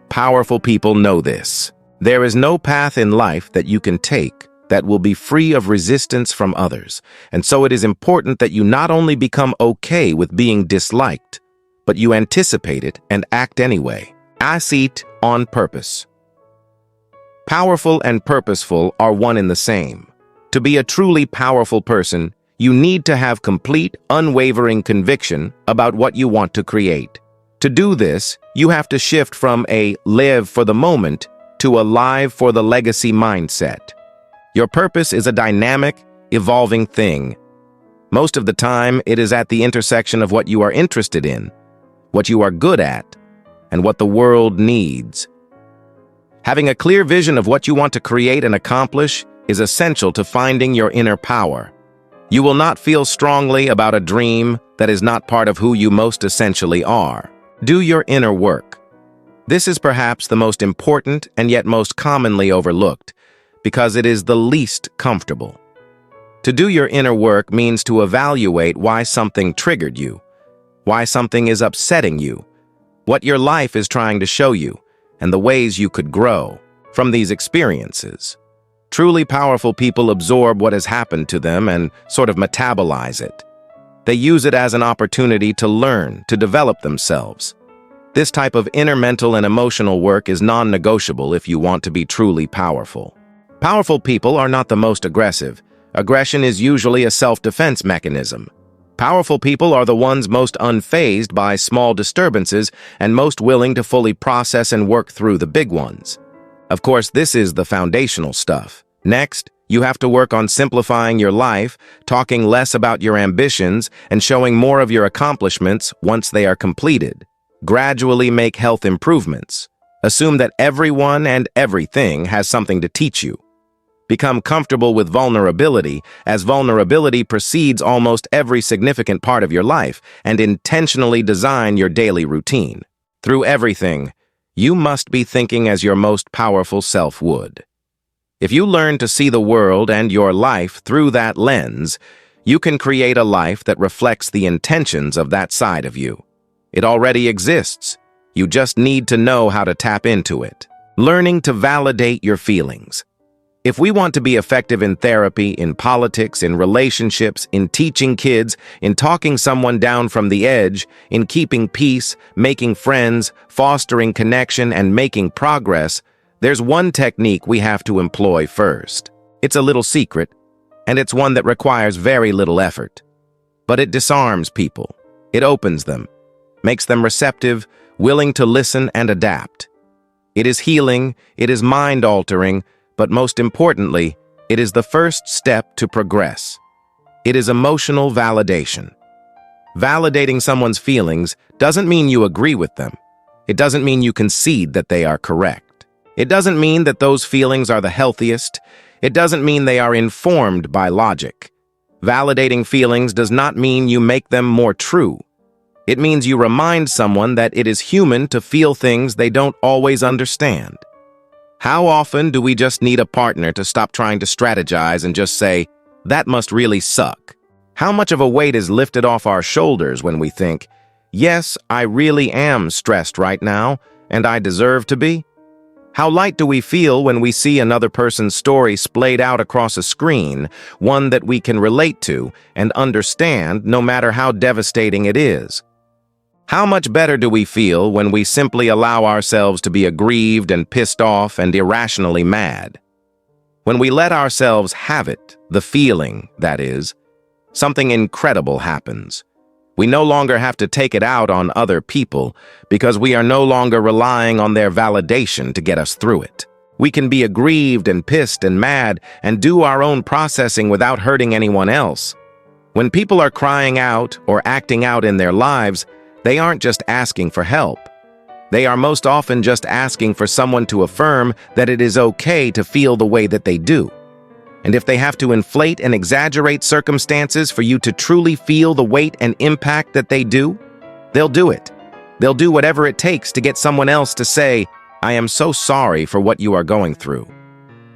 Powerful people know this. There is no path in life that you can take that will be free of resistance from others, and so it is important that you not only become okay with being disliked, but you anticipate it and act anyway. Act on purpose. Powerful and purposeful are one and the same. To be a truly powerful person, you need to have complete, unwavering conviction about what you want to create. To do this, you have to shift from a live for the moment to a live for the legacy mindset. Your purpose is a dynamic, evolving thing. Most of the time, it is at the intersection of what you are interested in, what you are good at, and what the world needs. Having a clear vision of what you want to create and accomplish is essential to finding your inner power. You will not feel strongly about a dream that is not part of who you most essentially are. Do your inner work. This is perhaps the most important and yet most commonly overlooked, because it is the least comfortable. To do your inner work means to evaluate why something triggered you, why something is upsetting you, what your life is trying to show you, and the ways you could grow from these experiences. Truly powerful people absorb what has happened to them and sort of metabolize it. They use it as an opportunity to learn, to develop themselves. This type of inner mental and emotional work is non-negotiable if you want to be truly powerful. Powerful people are not the most aggressive. Aggression is usually a self-defense mechanism. Powerful people are the ones most unfazed by small disturbances and most willing to fully process and work through the big ones. Of course, this is the foundational stuff. Next, you have to work on simplifying your life, talking less about your ambitions, and showing more of your accomplishments once they are completed. Gradually make health improvements. Assume that everyone and everything has something to teach you. Become comfortable with vulnerability, as vulnerability precedes almost every significant part of your life, and intentionally design your daily routine. Through everything, you must be thinking as your most powerful self would. If you learn to see the world and your life through that lens, you can create a life that reflects the intentions of that side of you. It already exists. You just need to know how to tap into it. Learning to validate your feelings. If we want to be effective in therapy, in politics, in relationships, in teaching kids, in talking someone down from the edge, in keeping peace, making friends, fostering connection, and making progress, there's one technique we have to employ first. It's a little secret, and it's one that requires very little effort. But it disarms people. It opens them, makes them receptive, willing to listen and adapt. It is healing, it is mind-altering, but most importantly, it is the first step to progress. It is emotional validation. Validating someone's feelings doesn't mean you agree with them. It doesn't mean you concede that they are correct. It doesn't mean that those feelings are the healthiest. It doesn't mean they are informed by logic. Validating feelings does not mean you make them more true. It means you remind someone that it is human to feel things they don't always understand. How often do we just need a partner to stop trying to strategize and just say, "That must really suck"? How much of a weight is lifted off our shoulders when we think, "Yes, I really am stressed right now, and I deserve to be"? How light do we feel when we see another person's story splayed out across a screen, one that we can relate to and understand no matter how devastating it is? How much better do we feel when we simply allow ourselves to be aggrieved and pissed off and irrationally mad? When we let ourselves have it, the feeling, that is, something incredible happens. We no longer have to take it out on other people because we are no longer relying on their validation to get us through it. We can be aggrieved and pissed and mad and do our own processing without hurting anyone else. When people are crying out or acting out in their lives, they aren't just asking for help. They are most often just asking for someone to affirm that it is okay to feel the way that they do. And if they have to inflate and exaggerate circumstances for you to truly feel the weight and impact that they do, they'll do it. They'll do whatever it takes to get someone else to say, "I am so sorry for what you are going through."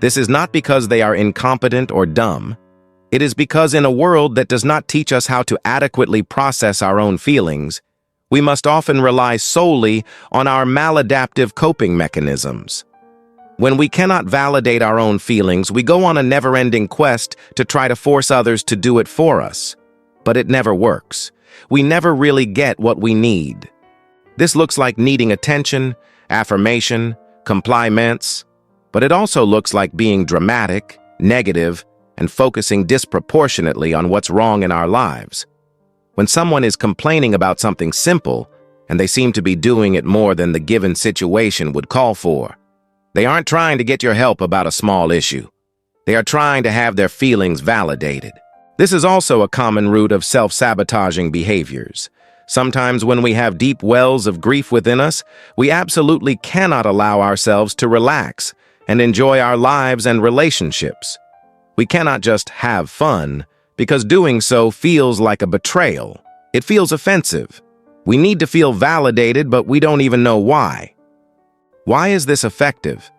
This is not because they are incompetent or dumb. It is because in a world that does not teach us how to adequately process our own feelings, we must often rely solely on our maladaptive coping mechanisms. When we cannot validate our own feelings, we go on a never-ending quest to try to force others to do it for us. But it never works. We never really get what we need. This looks like needing attention, affirmation, compliments, but it also looks like being dramatic, negative, and focusing disproportionately on what's wrong in our lives. When someone is complaining about something simple, and they seem to be doing it more than the given situation would call for, they aren't trying to get your help about a small issue. They are trying to have their feelings validated. This is also a common root of self-sabotaging behaviors. Sometimes when we have deep wells of grief within us, we absolutely cannot allow ourselves to relax and enjoy our lives and relationships. We cannot just have fun, because doing so feels like a betrayal. It feels offensive. We need to feel validated, but we don't even know why. Why is this effective?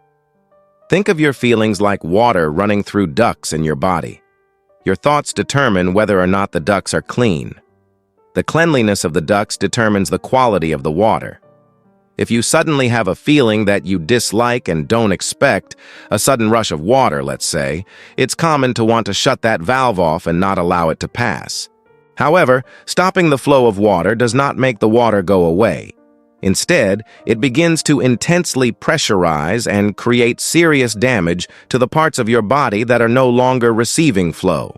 Think of your feelings like water running through ducts in your body. Your thoughts determine whether or not the ducts are clean. The cleanliness of the ducts determines the quality of the water. If you suddenly have a feeling that you dislike and don't expect, a sudden rush of water, let's say, it's common to want to shut that valve off and not allow it to pass. However, stopping the flow of water does not make the water go away. Instead, it begins to intensely pressurize and create serious damage to the parts of your body that are no longer receiving flow.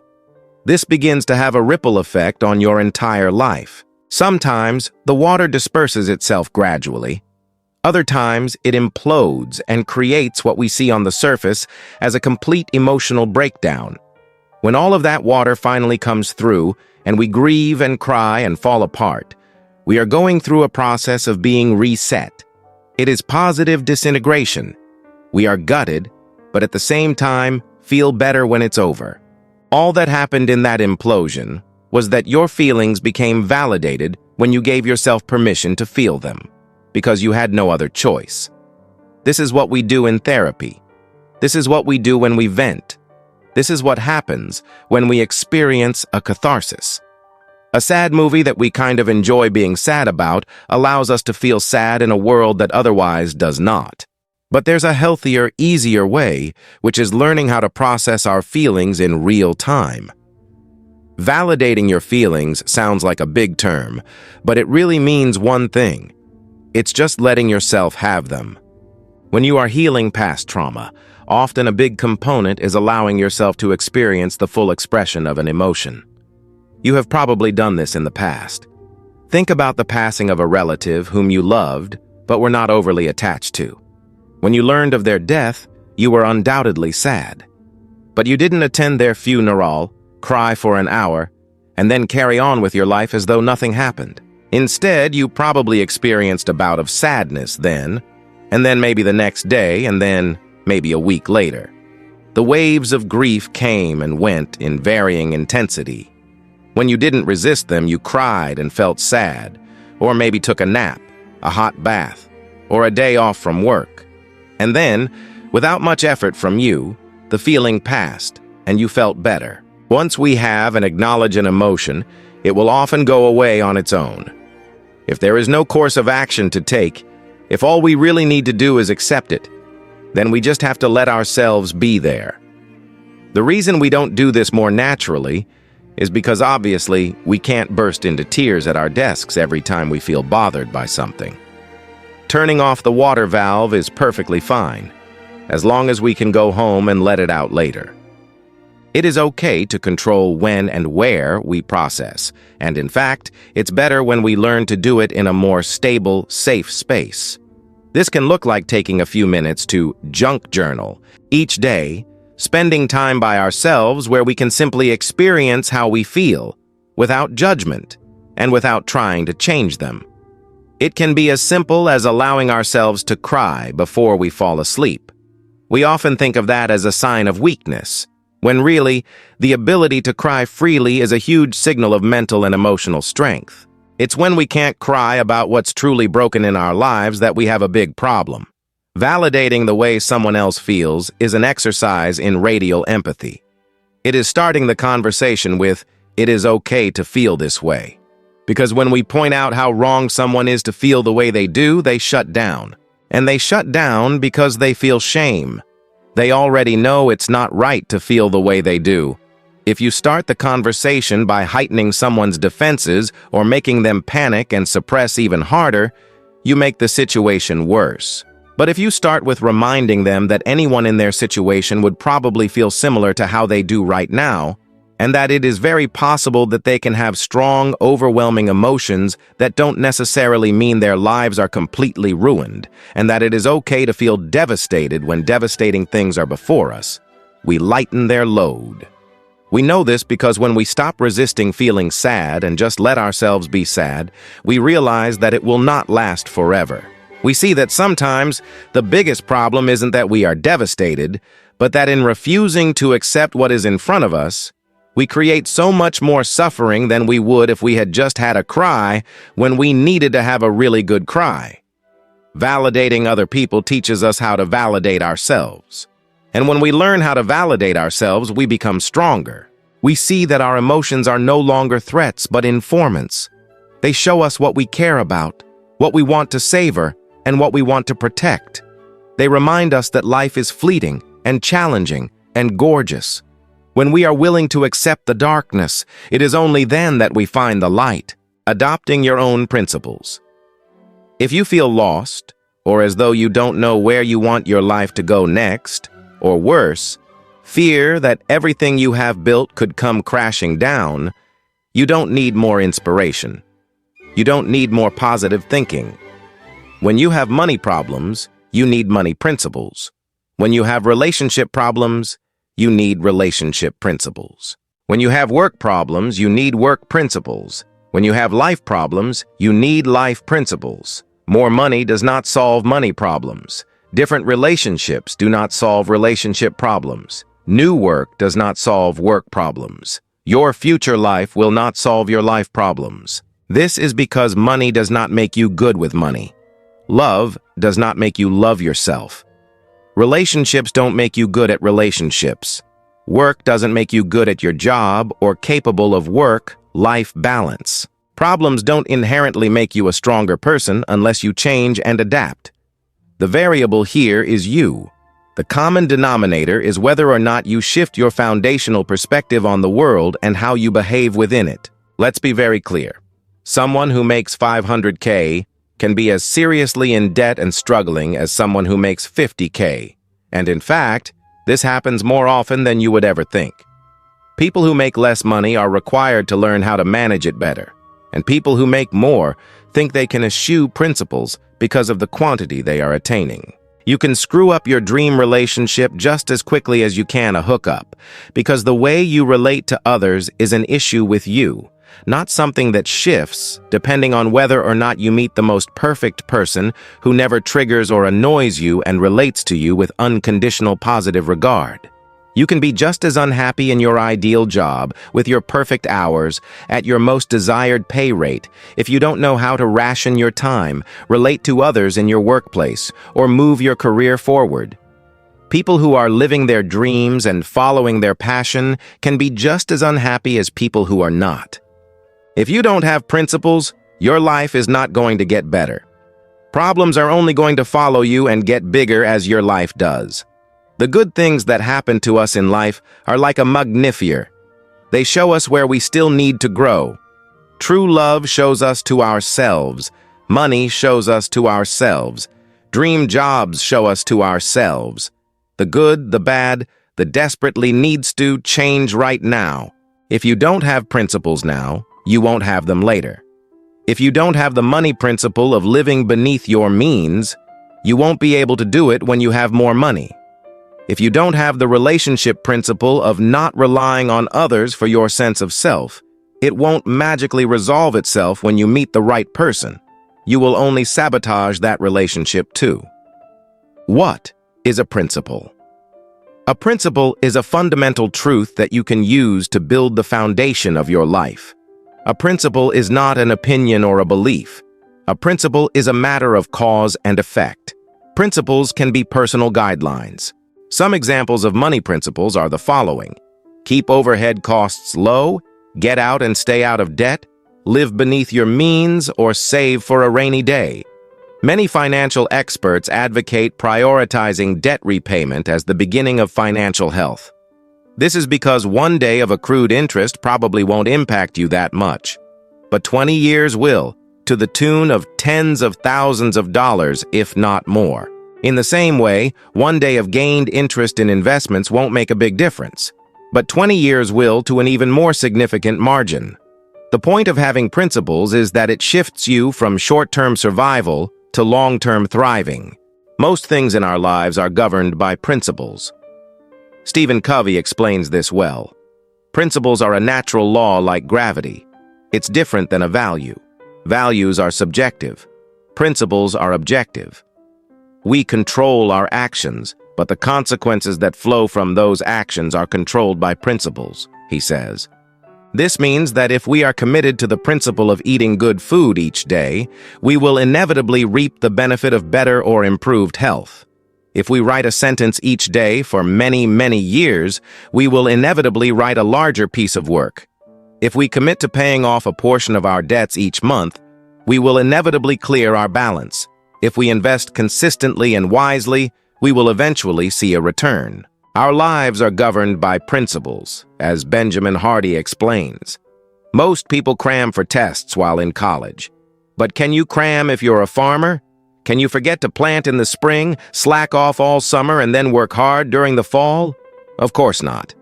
This begins to have a ripple effect on your entire life. Sometimes, the water disperses itself gradually. Other times, it implodes and creates what we see on the surface as a complete emotional breakdown. When all of that water finally comes through, and we grieve and cry and fall apart, we are going through a process of being reset. It is positive disintegration. We are gutted, but at the same time, feel better when it's over. All that happened in that implosion was that your feelings became validated when you gave yourself permission to feel them, because you had no other choice. This is what we do in therapy. This is what we do when we vent. This is what happens when we experience a catharsis. A sad movie that we kind of enjoy being sad about allows us to feel sad in a world that otherwise does not. But there's a healthier, easier way, which is learning how to process our feelings in real time. Validating your feelings sounds like a big term, but it really means one thing. It's just letting yourself have them. When you are healing past trauma, often a big component is allowing yourself to experience the full expression of an emotion. You have probably done this in the past. Think about the passing of a relative whom you loved but were not overly attached to. When you learned of their death, you were undoubtedly sad. But you didn't attend their funeral, cry for an hour, and then carry on with your life as though nothing happened. Instead, you probably experienced a bout of sadness then, and then maybe the next day, and then maybe a week later. The waves of grief came and went in varying intensity. When you didn't resist them, you cried and felt sad, or maybe took a nap, a hot bath, or a day off from work. And then, without much effort from you, the feeling passed, and you felt better. Once we have and acknowledge an emotion, it will often go away on its own. If there is no course of action to take, if all we really need to do is accept it, then we just have to let ourselves be there. The reason we don't do this more naturally is because obviously we can't burst into tears at our desks every time we feel bothered by something. Turning off the water valve is perfectly fine, as long as we can go home and let it out later. It is okay to control when and where we process, and in fact, it's better when we learn to do it in a more stable, safe space. This can look like taking a few minutes to junk journal each day, spending time by ourselves where we can simply experience how we feel, without judgment, and without trying to change them. It can be as simple as allowing ourselves to cry before we fall asleep. We often think of that as a sign of weakness, when really, the ability to cry freely is a huge signal of mental and emotional strength. It's when we can't cry about what's truly broken in our lives that we have a big problem. Validating the way someone else feels is an exercise in radial empathy. It is starting the conversation with, "It is okay to feel this way." Because when we point out how wrong someone is to feel the way they do, they shut down. And they shut down because they feel shame. They already know it's not right to feel the way they do. If you start the conversation by heightening someone's defenses or making them panic and suppress even harder, you make the situation worse. But if you start with reminding them that anyone in their situation would probably feel similar to how they do right now, and that it is very possible that they can have strong, overwhelming emotions that don't necessarily mean their lives are completely ruined, and that it is okay to feel devastated when devastating things are before us, we lighten their load. We know this because when we stop resisting feeling sad and just let ourselves be sad, we realize that it will not last forever. We see that sometimes the biggest problem isn't that we are devastated, but that in refusing to accept what is in front of us, we create so much more suffering than we would if we had just had a cry when we needed to have a really good cry. Validating other people teaches us how to validate ourselves. And when we learn how to validate ourselves, we become stronger. We see that our emotions are no longer threats but informants. They show us what we care about, what we want to savor, and what we want to protect. They remind us that life is fleeting and challenging and gorgeous. When we are willing to accept the darkness, it is only then that we find the light. Adopting your own principles. If you feel lost, or as though you don't know where you want your life to go next, or worse, fear that everything you have built could come crashing down, you don't need more inspiration. You don't need more positive thinking. When you have money problems, you need money principles. When you have relationship problems, you need relationship principles. When you have work problems, you need work principles. When you have life problems, you need life principles. More money does not solve money problems. Different relationships do not solve relationship problems. New work does not solve work problems. Your future life will not solve your life problems. This is because money does not make you good with money. Love does not make you love yourself. Relationships don't make you good at relationships. Work doesn't make you good at your job or capable of work-life balance. Problems don't inherently make you a stronger person unless you change and adapt. The variable here is you. The common denominator is whether or not you shift your foundational perspective on the world and how you behave within it. Let's be very clear. Someone who makes $500K can be as seriously in debt and struggling as someone who makes $50K. And in fact, this happens more often than you would ever think. People who make less money are required to learn how to manage it better. And people who make more think they can eschew principles because of the quantity they are attaining. You can screw up your dream relationship just as quickly as you can a hookup, because the way you relate to others is an issue with you, not something that shifts depending on whether or not you meet the most perfect person who never triggers or annoys you and relates to you with unconditional positive regard. You can be just as unhappy in your ideal job, with your perfect hours, at your most desired pay rate, if you don't know how to ration your time, relate to others in your workplace, or move your career forward. People who are living their dreams and following their passion can be just as unhappy as people who are not. If you don't have principles, your life is not going to get better. Problems are only going to follow you and get bigger as your life does. The good things that happen to us in life are like a magnifier. They show us where we still need to grow. True love shows us to ourselves. Money shows us to ourselves. Dream jobs show us to ourselves. The good, the bad, the desperately needs to change right now. If you don't have principles now, you won't have them later. If you don't have the money principle of living beneath your means, you won't be able to do it when you have more money. If you don't have the relationship principle of not relying on others for your sense of self, it won't magically resolve itself when you meet the right person. you will only sabotage that relationship too. What is a principle? A principle is a fundamental truth that you can use to build the foundation of your life. A principle is not an opinion or a belief. A principle is a matter of cause and effect. Principles can be personal guidelines. Some examples of money principles are the following: keep overhead costs low, get out and stay out of debt, live beneath your means, or save for a rainy day. Many financial experts advocate prioritizing debt repayment as the beginning of financial health. This is because one day of accrued interest probably won't impact you that much, but 20 years will, to the tune of tens of thousands of dollars, if not more. In the same way, one day of gained interest in investments won't make a big difference, but 20 years will to an even more significant margin. The point of having principles is that it shifts you from short-term survival to long-term thriving. Most things in our lives are governed by principles. Stephen Covey explains this well. Principles are a natural law like gravity. It's different than a value. Values are subjective. Principles are objective. We control our actions, but the consequences that flow from those actions are controlled by principles, he says. This means that if we are committed to the principle of eating good food each day, we will inevitably reap the benefit of better or improved health. If we write a sentence each day for many, many years, we will inevitably write a larger piece of work. If we commit to paying off a portion of our debts each month, we will inevitably clear our balance. If we invest consistently and wisely, we will eventually see a return. Our lives are governed by principles, as Benjamin Hardy explains. Most people cram for tests while in college. But can you cram if you're a farmer? Can you forget to plant in the spring, slack off all summer, and then work hard during the fall? Of course not.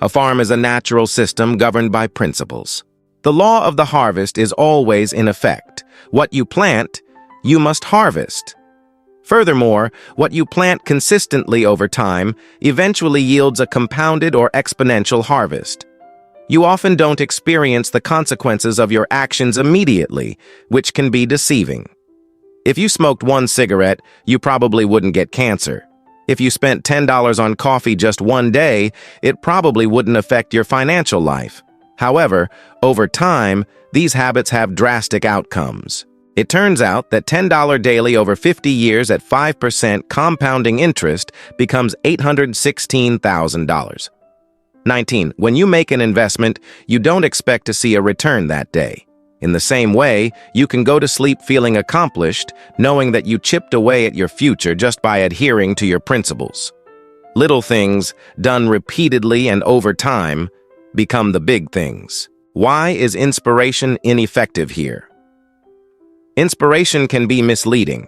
A farm is a natural system governed by principles. The law of the harvest is always in effect. What you plant, you must harvest. Furthermore, what you plant consistently over time eventually yields a compounded or exponential harvest. You often don't experience the consequences of your actions immediately, which can be deceiving. If you smoked one cigarette, you probably wouldn't get cancer. If you spent $10 on coffee just one day, it probably wouldn't affect your financial life. However, over time, these habits have drastic outcomes. It turns out that $10 daily over 50 years at 5% compounding interest becomes $816,000. 19. When you make an investment, you don't expect to see a return that day. In the same way, you can go to sleep feeling accomplished, knowing that you chipped away at your future just by adhering to your principles. Little things, done repeatedly and over time, become the big things. Why is inspiration ineffective here? Inspiration can be misleading.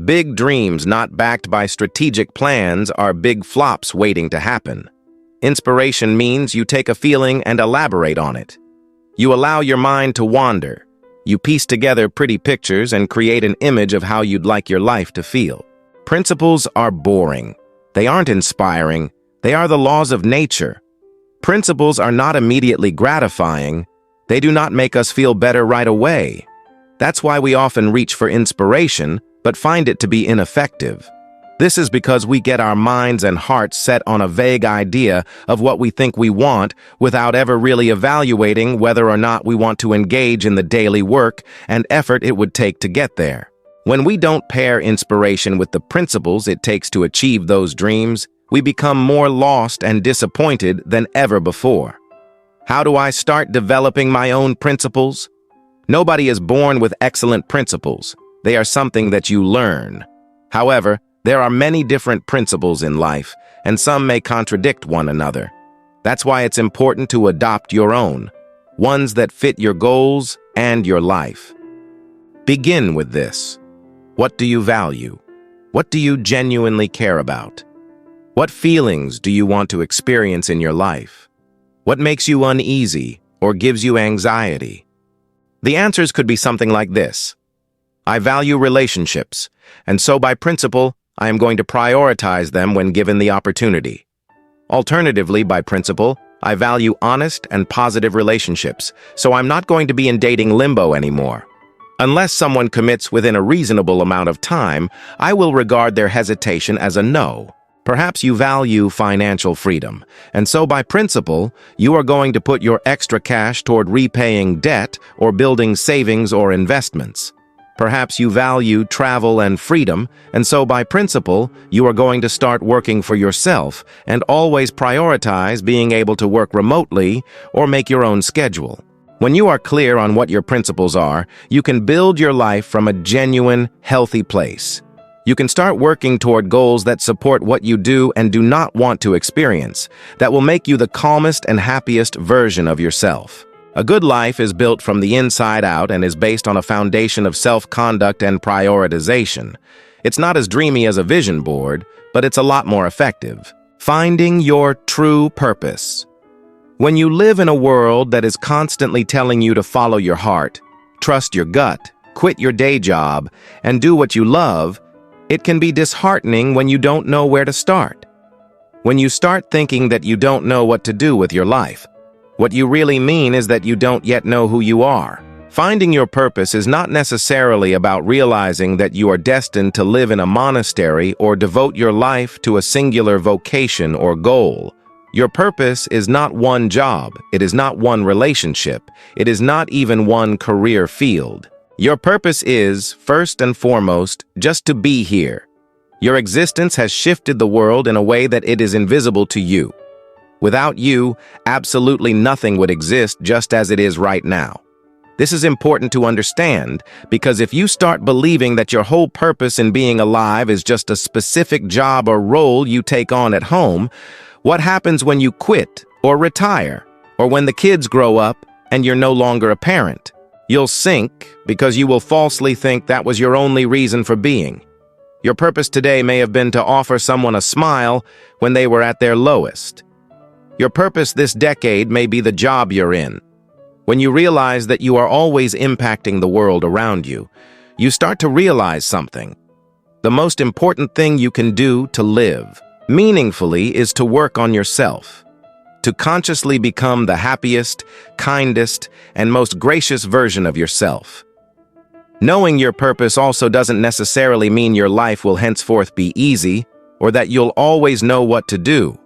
Big dreams not backed by strategic plans are big flops waiting to happen. Inspiration means you take a feeling and elaborate on it. You allow your mind to wander. You piece together pretty pictures and create an image of how you'd like your life to feel. Principles are boring. They aren't inspiring. They are the laws of nature. Principles are not immediately gratifying. They do not make us feel better right away. That's why we often reach for inspiration, but find it to be ineffective. This is because we get our minds and hearts set on a vague idea of what we think we want without ever really evaluating whether or not we want to engage in the daily work and effort it would take to get there. When we don't pair inspiration with the principles it takes to achieve those dreams, we become more lost and disappointed than ever before. How do I start developing my own principles? Nobody is born with excellent principles. They are something that you learn. However, there are many different principles in life, and some may contradict one another. That's why it's important to adopt your own, ones that fit your goals and your life. Begin with this. What do you value? What do you genuinely care about? What feelings do you want to experience in your life? What makes you uneasy or gives you anxiety? The answers could be something like this. I value relationships, and so by principle, I am going to prioritize them when given the opportunity. Alternatively, by principle, I value honest and positive relationships, so I'm not going to be in dating limbo anymore. Unless someone commits within a reasonable amount of time, I will regard their hesitation as a no. Perhaps you value financial freedom, and so by principle, you are going to put your extra cash toward repaying debt or building savings or investments. Perhaps you value travel and freedom, and so by principle, you are going to start working for yourself and always prioritize being able to work remotely or make your own schedule. When you are clear on what your principles are, you can build your life from a genuine, healthy place. You can start working toward goals that support what you do and do not want to experience, that will make you the calmest and happiest version of yourself. A good life is built from the inside out and is based on a foundation of self-conduct and prioritization. It's not as dreamy as a vision board, but it's a lot more effective. Finding your true purpose. When you live in a world that is constantly telling you to follow your heart, trust your gut, quit your day job, and do what you love, it can be disheartening when you don't know where to start. When you start thinking that you don't know what to do with your life, what you really mean is that you don't yet know who you are. Finding your purpose is not necessarily about realizing that you are destined to live in a monastery or devote your life to a singular vocation or goal. Your purpose is not one job, it is not one relationship, it is not even one career field. Your purpose is, first and foremost, just to be here. Your existence has shifted the world in a way that it is invisible to you. Without you, absolutely nothing would exist just as it is right now. This is important to understand because if you start believing that your whole purpose in being alive is just a specific job or role you take on at home, what happens when you quit or retire, or when the kids grow up and you're no longer a parent? You'll sink because you will falsely think that was your only reason for being. Your purpose today may have been to offer someone a smile when they were at their lowest. Your purpose this decade may be the job you're in. When you realize that you are always impacting the world around you, you start to realize something. The most important thing you can do to live meaningfully is to work on yourself. To consciously become the happiest, kindest, and most gracious version of yourself. Knowing your purpose also doesn't necessarily mean your life will henceforth be easy or that you'll always know what to do.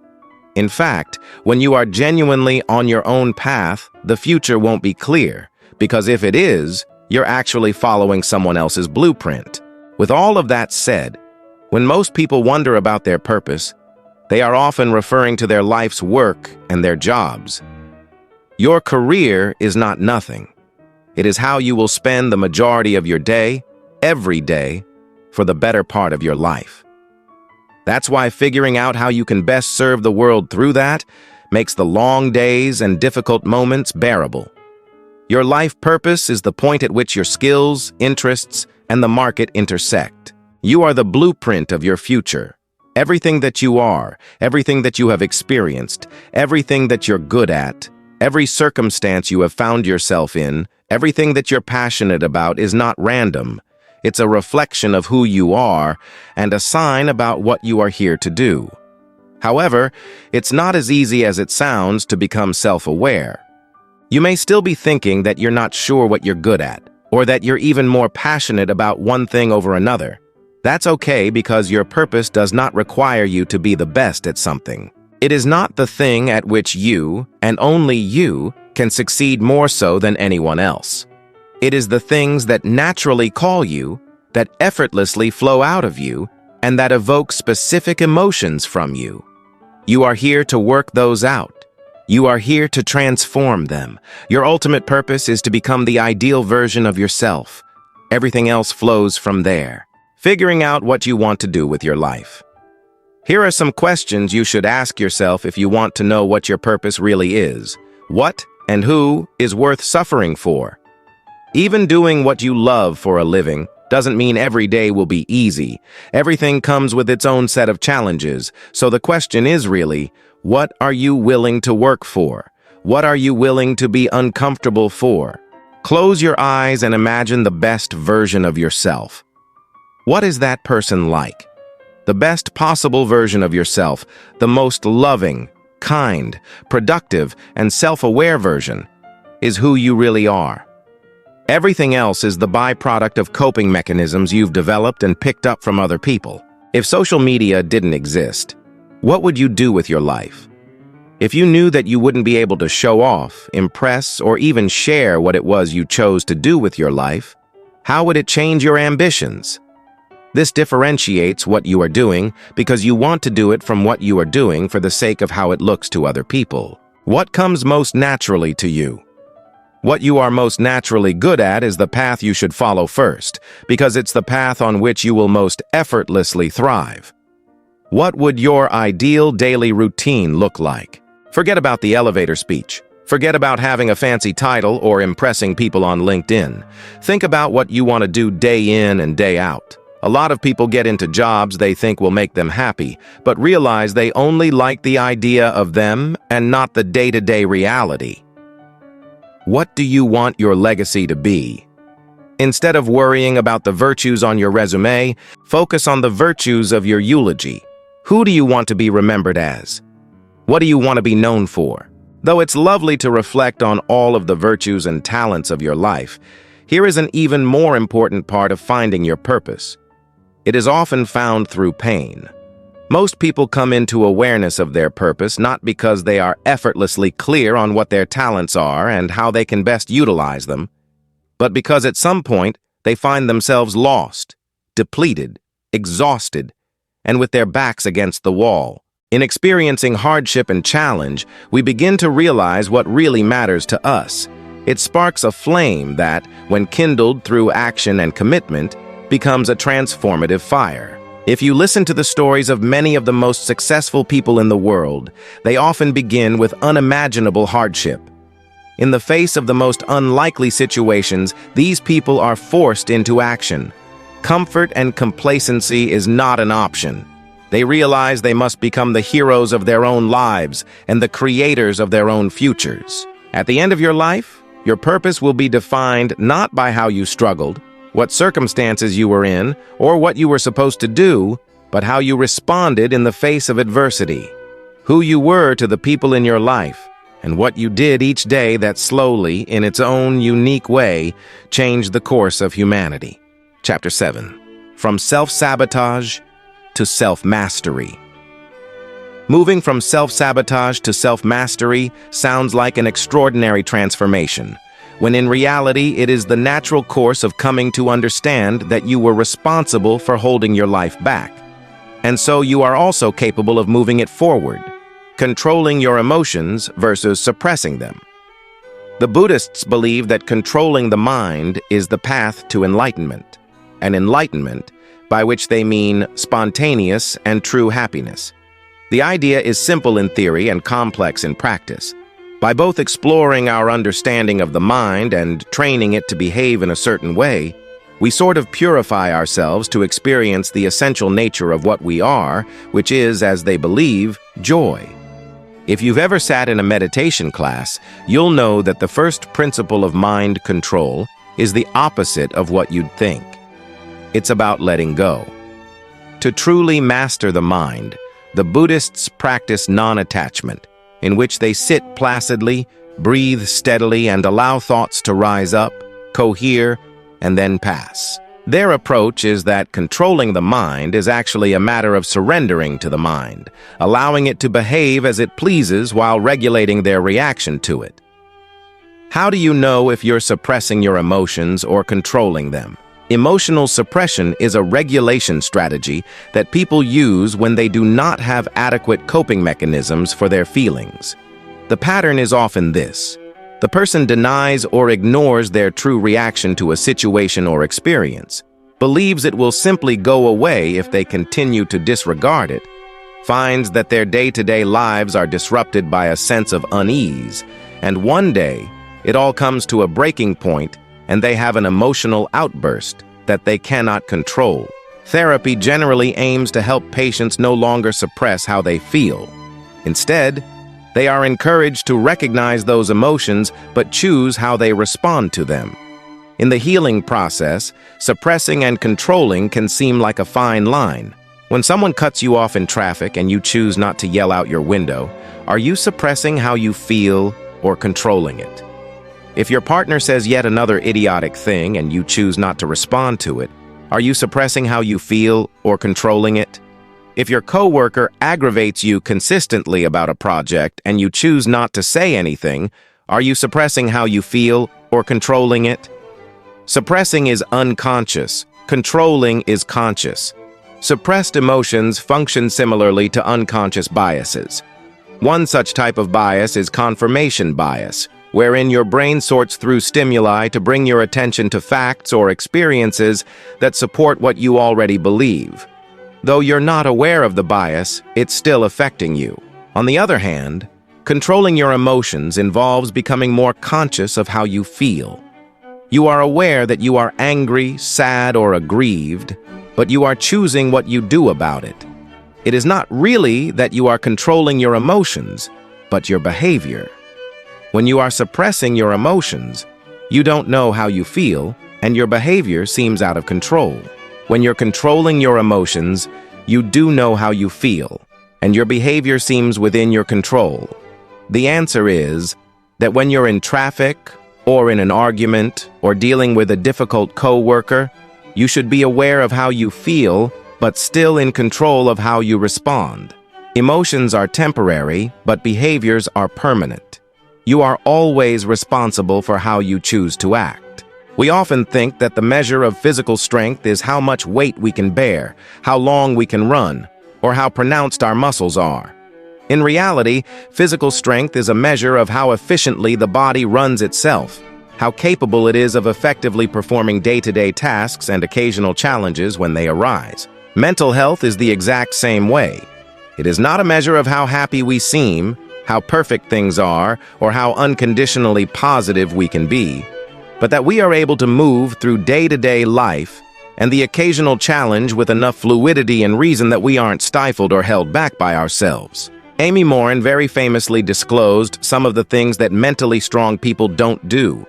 In fact, when you are genuinely on your own path, the future won't be clear, because if it is, you're actually following someone else's blueprint. With all of that said, when most people wonder about their purpose, they are often referring to their life's work and their jobs. Your career is not nothing. It is how you will spend the majority of your day, every day, for the better part of your life. That's why figuring out how you can best serve the world through that makes the long days and difficult moments bearable. Your life purpose is the point at which your skills, interests, and the market intersect. You are the blueprint of your future. Everything that you are, everything that you have experienced, everything that you're good at, every circumstance you have found yourself in, everything that you're passionate about is not random. It's a reflection of who you are and a sign about what you are here to do. However, it's not as easy as it sounds to become self-aware. You may still be thinking that you're not sure what you're good at, or that you're even more passionate about one thing over another. That's okay because your purpose does not require you to be the best at something. It is not the thing at which you, and only you, can succeed more so than anyone else. It is the things that naturally call you, that effortlessly flow out of you, and that evoke specific emotions from you. You are here to work those out. You are here to transform them. Your ultimate purpose is to become the ideal version of yourself. Everything else flows from there. Figuring out what you want to do with your life. Here are some questions you should ask yourself if you want to know what your purpose really is. What and who is worth suffering for? Even doing what you love for a living doesn't mean every day will be easy. Everything comes with its own set of challenges. So the question is really, what are you willing to work for? What are you willing to be uncomfortable for? Close your eyes and imagine the best version of yourself. What is that person like? The best possible version of yourself, the most loving, kind, productive, and self-aware version, is who you really are. Everything else is the byproduct of coping mechanisms you've developed and picked up from other people. If social media didn't exist, what would you do with your life? If you knew that you wouldn't be able to show off, impress, or even share what it was you chose to do with your life, how would it change your ambitions? This differentiates what you are doing because you want to do it from what you are doing for the sake of how it looks to other people. What comes most naturally to you? What you are most naturally good at is the path you should follow first, because it's the path on which you will most effortlessly thrive. What would your ideal daily routine look like? Forget about the elevator speech. Forget about having a fancy title or impressing people on LinkedIn. Think about what you want to do day in and day out. A lot of people get into jobs they think will make them happy, but realize they only like the idea of them and not the day-to-day reality. What do you want your legacy to be? Instead of worrying about the virtues on your resume, focus on the virtues of your eulogy. Who do you want to be remembered as? What do you want to be known for? Though it's lovely to reflect on all of the virtues and talents of your life, here is an even more important part of finding your purpose. It is often found through pain. Most people come into awareness of their purpose not because they are effortlessly clear on what their talents are and how they can best utilize them, but because at some point they find themselves lost, depleted, exhausted, and with their backs against the wall. In experiencing hardship and challenge, we begin to realize what really matters to us. It sparks a flame that, when kindled through action and commitment, becomes a transformative fire. If you listen to the stories of many of the most successful people in the world, they often begin with unimaginable hardship. In the face of the most unlikely situations, these people are forced into action. Comfort and complacency is not an option. They realize they must become the heroes of their own lives and the creators of their own futures. At the end of your life, your purpose will be defined not by how you struggled, what circumstances you were in, or what you were supposed to do, but how you responded in the face of adversity. Who you were to the people in your life, and what you did each day that slowly, in its own unique way, changed the course of humanity. Chapter 7. From Self-Sabotage to Self-Mastery. Moving from self-sabotage to self-mastery sounds like an extraordinary transformation, when in reality it is the natural course of coming to understand that you were responsible for holding your life back. And so you are also capable of moving it forward, controlling your emotions versus suppressing them. The Buddhists believe that controlling the mind is the path to enlightenment, and enlightenment, by which they mean spontaneous and true happiness. The idea is simple in theory and complex in practice. By both exploring our understanding of the mind and training it to behave in a certain way, we sort of purify ourselves to experience the essential nature of what we are, which is, as they believe, joy. If you've ever sat in a meditation class, you'll know that the first principle of mind control is the opposite of what you'd think. It's about letting go. To truly master the mind, the Buddhists practice non-attachment, in which they sit placidly, breathe steadily, and allow thoughts to rise up, cohere, and then pass. Their approach is that controlling the mind is actually a matter of surrendering to the mind, allowing it to behave as it pleases while regulating their reaction to it. How do you know if you're suppressing your emotions or controlling them? Emotional suppression is a regulation strategy that people use when they do not have adequate coping mechanisms for their feelings. The pattern is often this. The person denies or ignores their true reaction to a situation or experience, believes it will simply go away if they continue to disregard it, finds that their day-to-day lives are disrupted by a sense of unease, and one day it all comes to a breaking point and they have an emotional outburst that they cannot control. Therapy generally aims to help patients no longer suppress how they feel. Instead, they are encouraged to recognize those emotions but choose how they respond to them. In the healing process, suppressing and controlling can seem like a fine line. When someone cuts you off in traffic and you choose not to yell out your window, are you suppressing how you feel or controlling it? If your partner says yet another idiotic thing and you choose not to respond to it, are you suppressing how you feel or controlling it? If your coworker aggravates you consistently about a project and you choose not to say anything, are you suppressing how you feel or controlling it? Suppressing is unconscious. Controlling is conscious. Suppressed emotions function similarly to unconscious biases. One such type of bias is confirmation bias, wherein your brain sorts through stimuli to bring your attention to facts or experiences that support what you already believe. Though you're not aware of the bias, it's still affecting you. On the other hand, controlling your emotions involves becoming more conscious of how you feel. You are aware that you are angry, sad, or aggrieved, but you are choosing what you do about it. It is not really that you are controlling your emotions, but your behavior. When you are suppressing your emotions, you don't know how you feel, and your behavior seems out of control. When you're controlling your emotions, you do know how you feel, and your behavior seems within your control. The answer is that when you're in traffic, or in an argument, or dealing with a difficult coworker, you should be aware of how you feel, but still in control of how you respond. Emotions are temporary, but behaviors are permanent. You are always responsible for how you choose to act. We often think that the measure of physical strength is how much weight we can bear, how long we can run, or how pronounced our muscles are. In reality, physical strength is a measure of how efficiently the body runs itself, how capable it is of effectively performing day-to-day tasks and occasional challenges when they arise. Mental health is the exact same way. It is not a measure of how happy we seem, how perfect things are, or how unconditionally positive we can be, but that we are able to move through day-to-day life and the occasional challenge with enough fluidity and reason that we aren't stifled or held back by ourselves. Amy Morin very famously disclosed some of the things that mentally strong people don't do.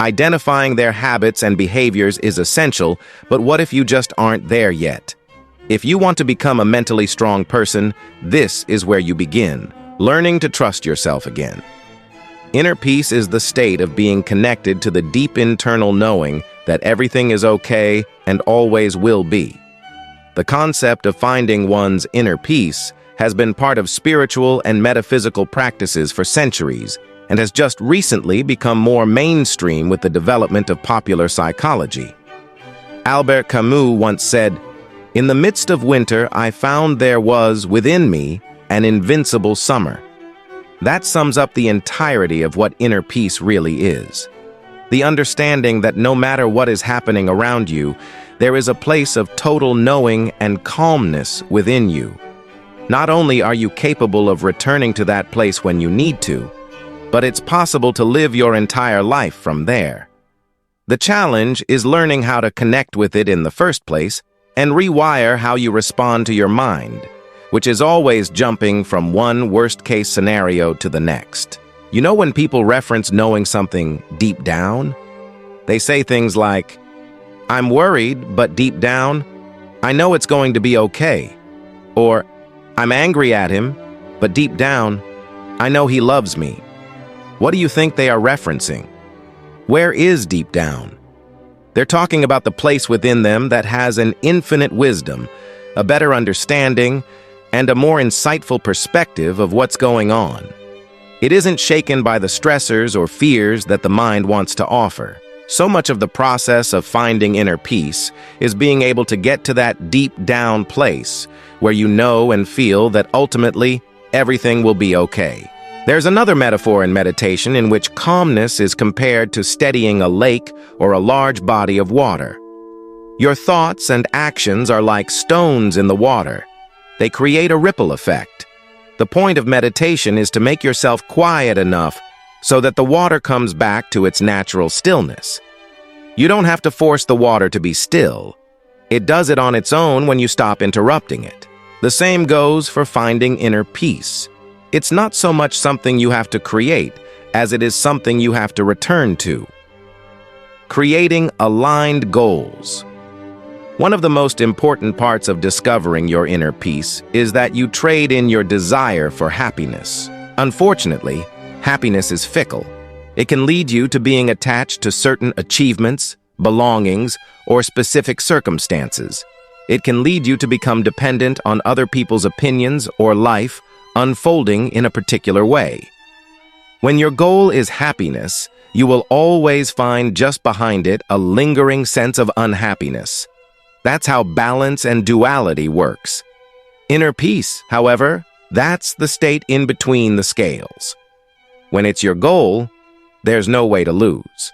Identifying their habits and behaviors is essential, but what if you just aren't there yet? If you want to become a mentally strong person, this is where you begin, learning to trust yourself again. Inner peace is the state of being connected to the deep internal knowing that everything is okay and always will be. The concept of finding one's inner peace has been part of spiritual and metaphysical practices for centuries and has just recently become more mainstream with the development of popular psychology. Albert Camus once said, "In the midst of winter, I found there was, within me, an invincible summer." That sums up the entirety of what inner peace really is. The understanding that no matter what is happening around you, there is a place of total knowing and calmness within you. Not only are you capable of returning to that place when you need to, but it's possible to live your entire life from there. The challenge is learning how to connect with it in the first place and rewire how you respond to your mind, which is always jumping from one worst-case scenario to the next. You know when people reference knowing something deep down? They say things like, "I'm worried, but deep down, I know it's going to be okay." Or, "I'm angry at him, but deep down, I know he loves me." What do you think they are referencing? Where is deep down? They're talking about the place within them that has an infinite wisdom, a better understanding, and a more insightful perspective of what's going on. It isn't shaken by the stressors or fears that the mind wants to offer. So much of the process of finding inner peace is being able to get to that deep down place where you know and feel that ultimately everything will be okay. There's another metaphor in meditation in which calmness is compared to steadying a lake or a large body of water. Your thoughts and actions are like stones in the water. They create a ripple effect. The point of meditation is to make yourself quiet enough so that the water comes back to its natural stillness. You don't have to force the water to be still. It does it on its own when you stop interrupting it. The same goes for finding inner peace. It's not so much something you have to create as it is something you have to return to. Creating aligned goals. One of the most important parts of discovering your inner peace is that you trade in your desire for happiness. Unfortunately, happiness is fickle. It can lead you to being attached to certain achievements, belongings, or specific circumstances. It can lead you to become dependent on other people's opinions or life unfolding in a particular way. When your goal is happiness, you will always find just behind it a lingering sense of unhappiness. That's how balance and duality works. Inner peace, however, that's the state in between the scales. When it's your goal, there's no way to lose.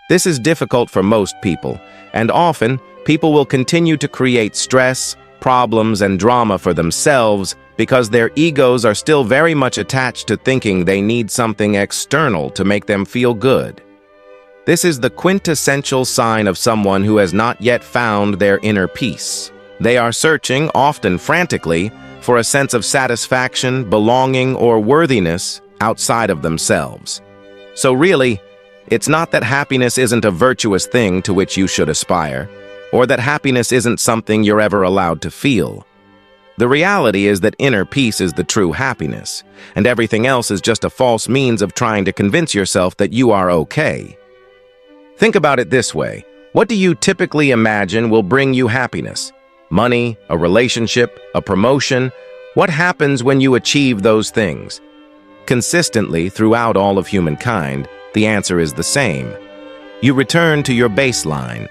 This is difficult for most people, and often people will continue to create stress, problems, and drama for themselves because their egos are still very much attached to thinking they need something external to make them feel good. This is the quintessential sign of someone who has not yet found their inner peace. They are searching, often frantically, for a sense of satisfaction, belonging, or worthiness outside of themselves. So really, it's not that happiness isn't a virtuous thing to which you should aspire, or that happiness isn't something you're ever allowed to feel. The reality is that inner peace is the true happiness, and everything else is just a false means of trying to convince yourself that you are okay. Think about it this way. What do you typically imagine will bring you happiness? Money, a relationship, a promotion? What happens when you achieve those things? Consistently, throughout all of humankind, the answer is the same. You return to your baseline.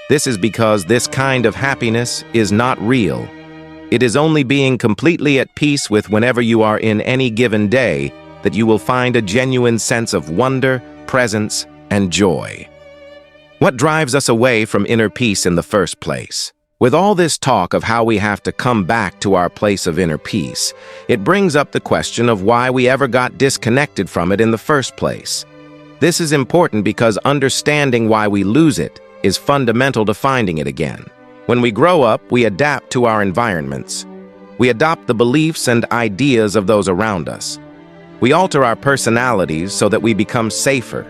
This is because this kind of happiness is not real. It is only being completely at peace with whenever you are in any given day that you will find a genuine sense of wonder, presence, and joy. What drives us away from inner peace in the first place? With all this talk of how we have to come back to our place of inner peace, it brings up the question of why we ever got disconnected from it in the first place. This is important because understanding why we lose it is fundamental to finding it again. When we grow up, we adapt to our environments. We adopt the beliefs and ideas of those around us. We alter our personalities so that we become safer.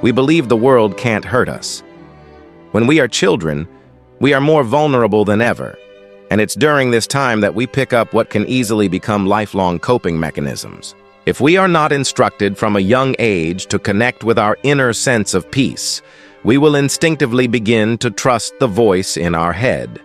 We believe the world can't hurt us. When we are children, we are more vulnerable than ever, and it's during this time that we pick up what can easily become lifelong coping mechanisms. If we are not instructed from a young age to connect with our inner sense of peace, we will instinctively begin to trust the voice in our head.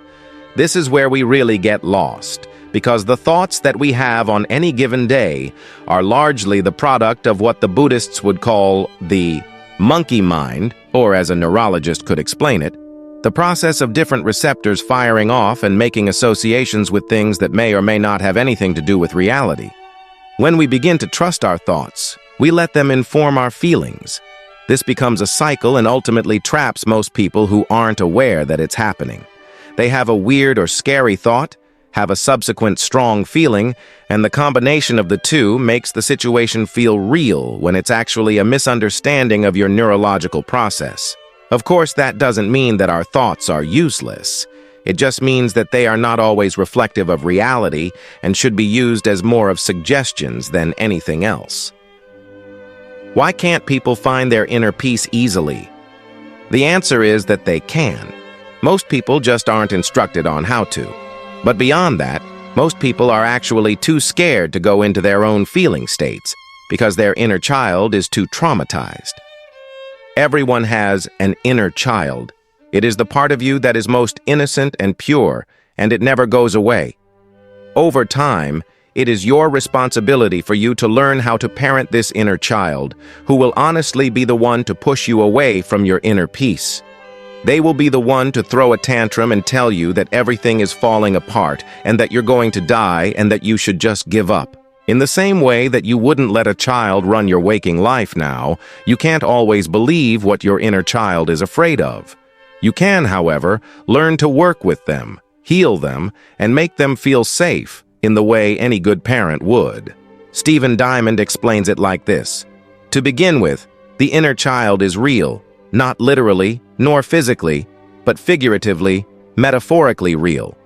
This is where we really get lost, because the thoughts that we have on any given day are largely the product of what the Buddhists would call the monkey mind, or as a neurologist could explain it, the process of different receptors firing off and making associations with things that may or may not have anything to do with reality. When we begin to trust our thoughts, we let them inform our feelings. This becomes a cycle and ultimately traps most people who aren't aware that it's happening. They have a weird or scary thought, have a subsequent strong feeling, and the combination of the two makes the situation feel real when it's actually a misunderstanding of your neurological process. Of course, that doesn't mean that our thoughts are useless. It just means that they are not always reflective of reality and should be used as more of suggestions than anything else. Why can't people find their inner peace easily? The answer is that they can. Most people just aren't instructed on how to. But beyond that, most people are actually too scared to go into their own feeling states because their inner child is too traumatized. Everyone has an inner child. It is the part of you that is most innocent and pure, and it never goes away. Over time, it is your responsibility for you to learn how to parent this inner child, who will honestly be the one to push you away from your inner peace. They will be the one to throw a tantrum and tell you that everything is falling apart and that you're going to die and that you should just give up. In the same way that you wouldn't let a child run your waking life now, you can't always believe what your inner child is afraid of. You can, however, learn to work with them, heal them, and make them feel safe in the way any good parent would. Stephen Diamond explains it like this. To begin with, the inner child is real, not literally, nor physically, but figuratively, metaphorically real.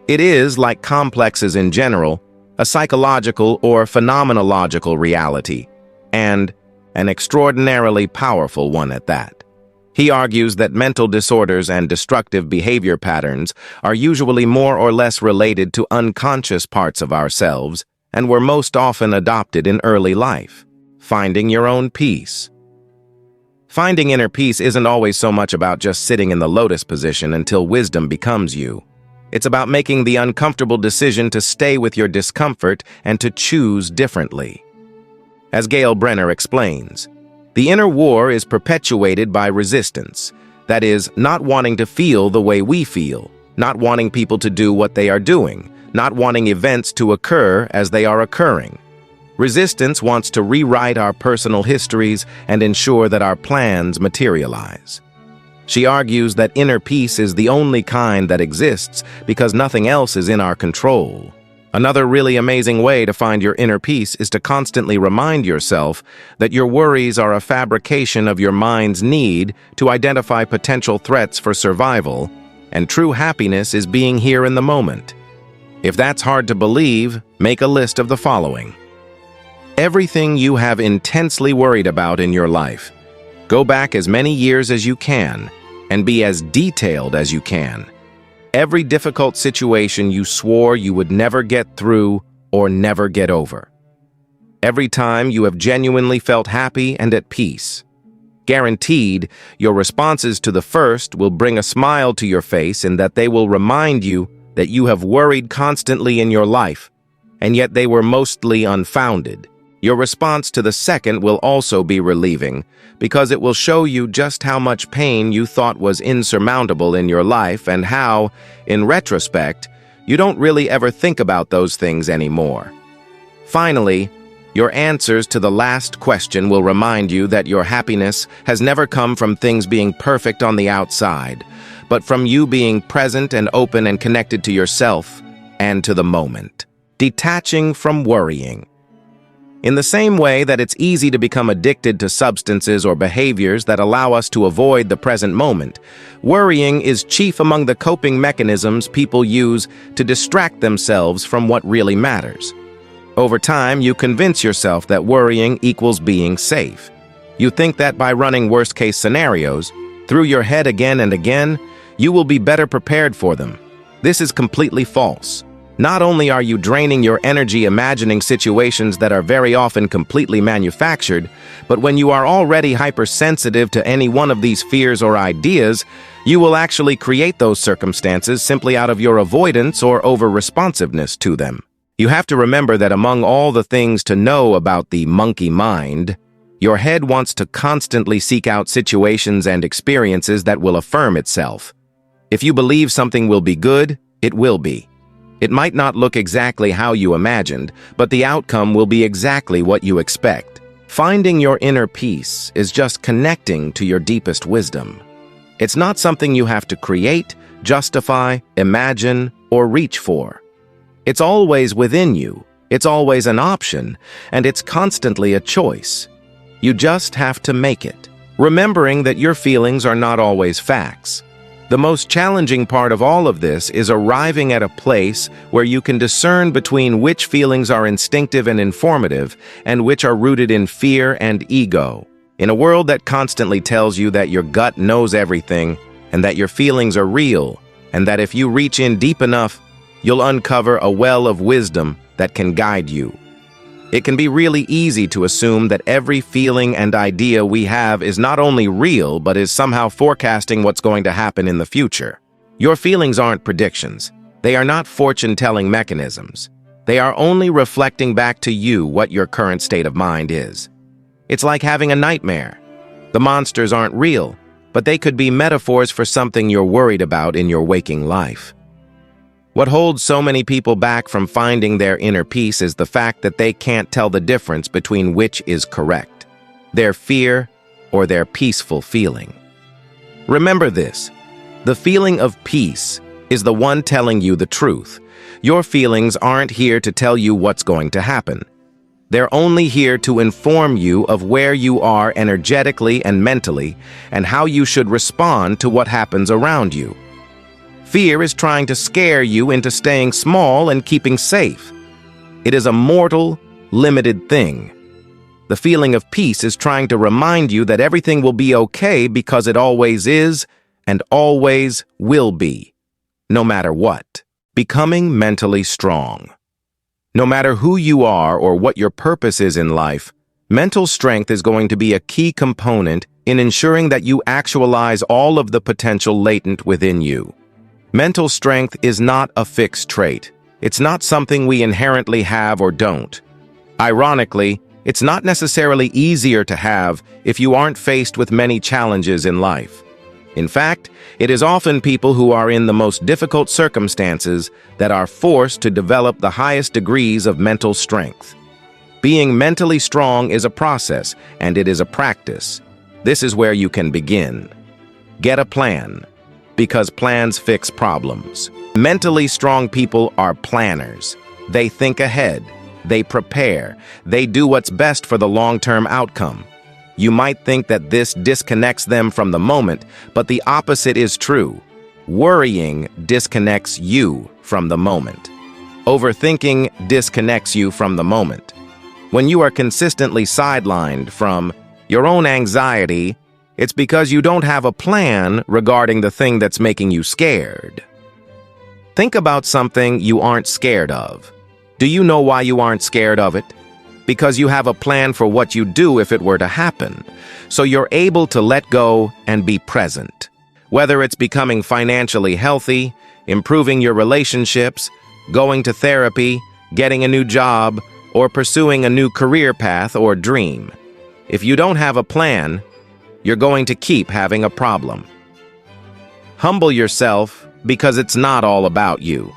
It is, like complexes in general, a psychological or phenomenological reality, and an extraordinarily powerful one at that. He argues that mental disorders and destructive behavior patterns are usually more or less related to unconscious parts of ourselves and were most often adopted in early life. Finding your own peace. Finding inner peace isn't always so much about just sitting in the lotus position until wisdom becomes you. It's about making the uncomfortable decision to stay with your discomfort and to choose differently. As Gail Brenner explains, the inner war is perpetuated by resistance. That is, not wanting to feel the way we feel, not wanting people to do what they are doing, not wanting events to occur as they are occurring. Resistance wants to rewrite our personal histories and ensure that our plans materialize. She argues that inner peace is the only kind that exists because nothing else is in our control. Another really amazing way to find your inner peace is to constantly remind yourself that your worries are a fabrication of your mind's need to identify potential threats for survival, and true happiness is being here in the moment. If that's hard to believe, make a list of the following. Everything you have intensely worried about in your life. Go back as many years as you can and be as detailed as you can. Every difficult situation you swore you would never get through or never get over. Every time you have genuinely felt happy and at peace. Guaranteed, your responses to the first will bring a smile to your face in that they will remind you that you have worried constantly in your life, and yet they were mostly unfounded. Your response to the second will also be relieving, because it will show you just how much pain you thought was insurmountable in your life and how, in retrospect, you don't really ever think about those things anymore. Finally, your answers to the last question will remind you that your happiness has never come from things being perfect on the outside, but from you being present and open and connected to yourself and to the moment. Detaching from worrying. In the same way that it's easy to become addicted to substances or behaviors that allow us to avoid the present moment, worrying is chief among the coping mechanisms people use to distract themselves from what really matters. Over time, you convince yourself that worrying equals being safe. You think that by running worst-case scenarios through your head again and again, you will be better prepared for them. This is completely false. Not only are you draining your energy imagining situations that are very often completely manufactured, but when you are already hypersensitive to any one of these fears or ideas, you will actually create those circumstances simply out of your avoidance or over-responsiveness to them. You have to remember that among all the things to know about the monkey mind, your head wants to constantly seek out situations and experiences that will affirm itself. If you believe something will be good, it will be. It might not look exactly how you imagined, but the outcome will be exactly what you expect. Finding your inner peace is just connecting to your deepest wisdom. It's not something you have to create, justify, imagine, or reach for. It's always within you, it's always an option, and it's constantly a choice. You just have to make it, remembering that your feelings are not always facts. The most challenging part of all of this is arriving at a place where you can discern between which feelings are instinctive and informative and which are rooted in fear and ego. In a world that constantly tells you that your gut knows everything and that your feelings are real and that if you reach in deep enough, you'll uncover a well of wisdom that can guide you. It can be really easy to assume that every feeling and idea we have is not only real, but is somehow forecasting what's going to happen in the future. Your feelings aren't predictions. They are not fortune-telling mechanisms. They are only reflecting back to you what your current state of mind is. It's like having a nightmare. The monsters aren't real, but they could be metaphors for something you're worried about in your waking life. What holds so many people back from finding their inner peace is the fact that they can't tell the difference between which is correct, their fear or their peaceful feeling. Remember this, the feeling of peace is the one telling you the truth. Your feelings aren't here to tell you what's going to happen. They're only here to inform you of where you are energetically and mentally and how you should respond to what happens around you. Fear is trying to scare you into staying small and keeping safe. It is a mortal, limited thing. The feeling of peace is trying to remind you that everything will be okay because it always is and always will be, no matter what. Becoming mentally strong. No matter who you are or what your purpose is in life, mental strength is going to be a key component in ensuring that you actualize all of the potential latent within you. Mental strength is not a fixed trait. It's not something we inherently have or don't. Ironically, it's not necessarily easier to have if you aren't faced with many challenges in life. In fact, it is often people who are in the most difficult circumstances that are forced to develop the highest degrees of mental strength. Being mentally strong is a process, and it is a practice. This is where you can begin. Get a plan, because plans fix problems. Mentally strong people are planners. They think ahead. They prepare. They do what's best for the long-term outcome. You might think that this disconnects them from the moment, but the opposite is true. Worrying disconnects you from the moment. Overthinking disconnects you from the moment. When you are consistently sidelined from your own anxiety, it's because you don't have a plan regarding the thing that's making you scared. Think about something you aren't scared of. Do you know why you aren't scared of it? Because you have a plan for what you'd do if it were to happen. So you're able to let go and be present. Whether it's becoming financially healthy, improving your relationships, going to therapy, getting a new job, or pursuing a new career path or dream. If you don't have a plan, you're going to keep having a problem. Humble yourself because it's not all about you.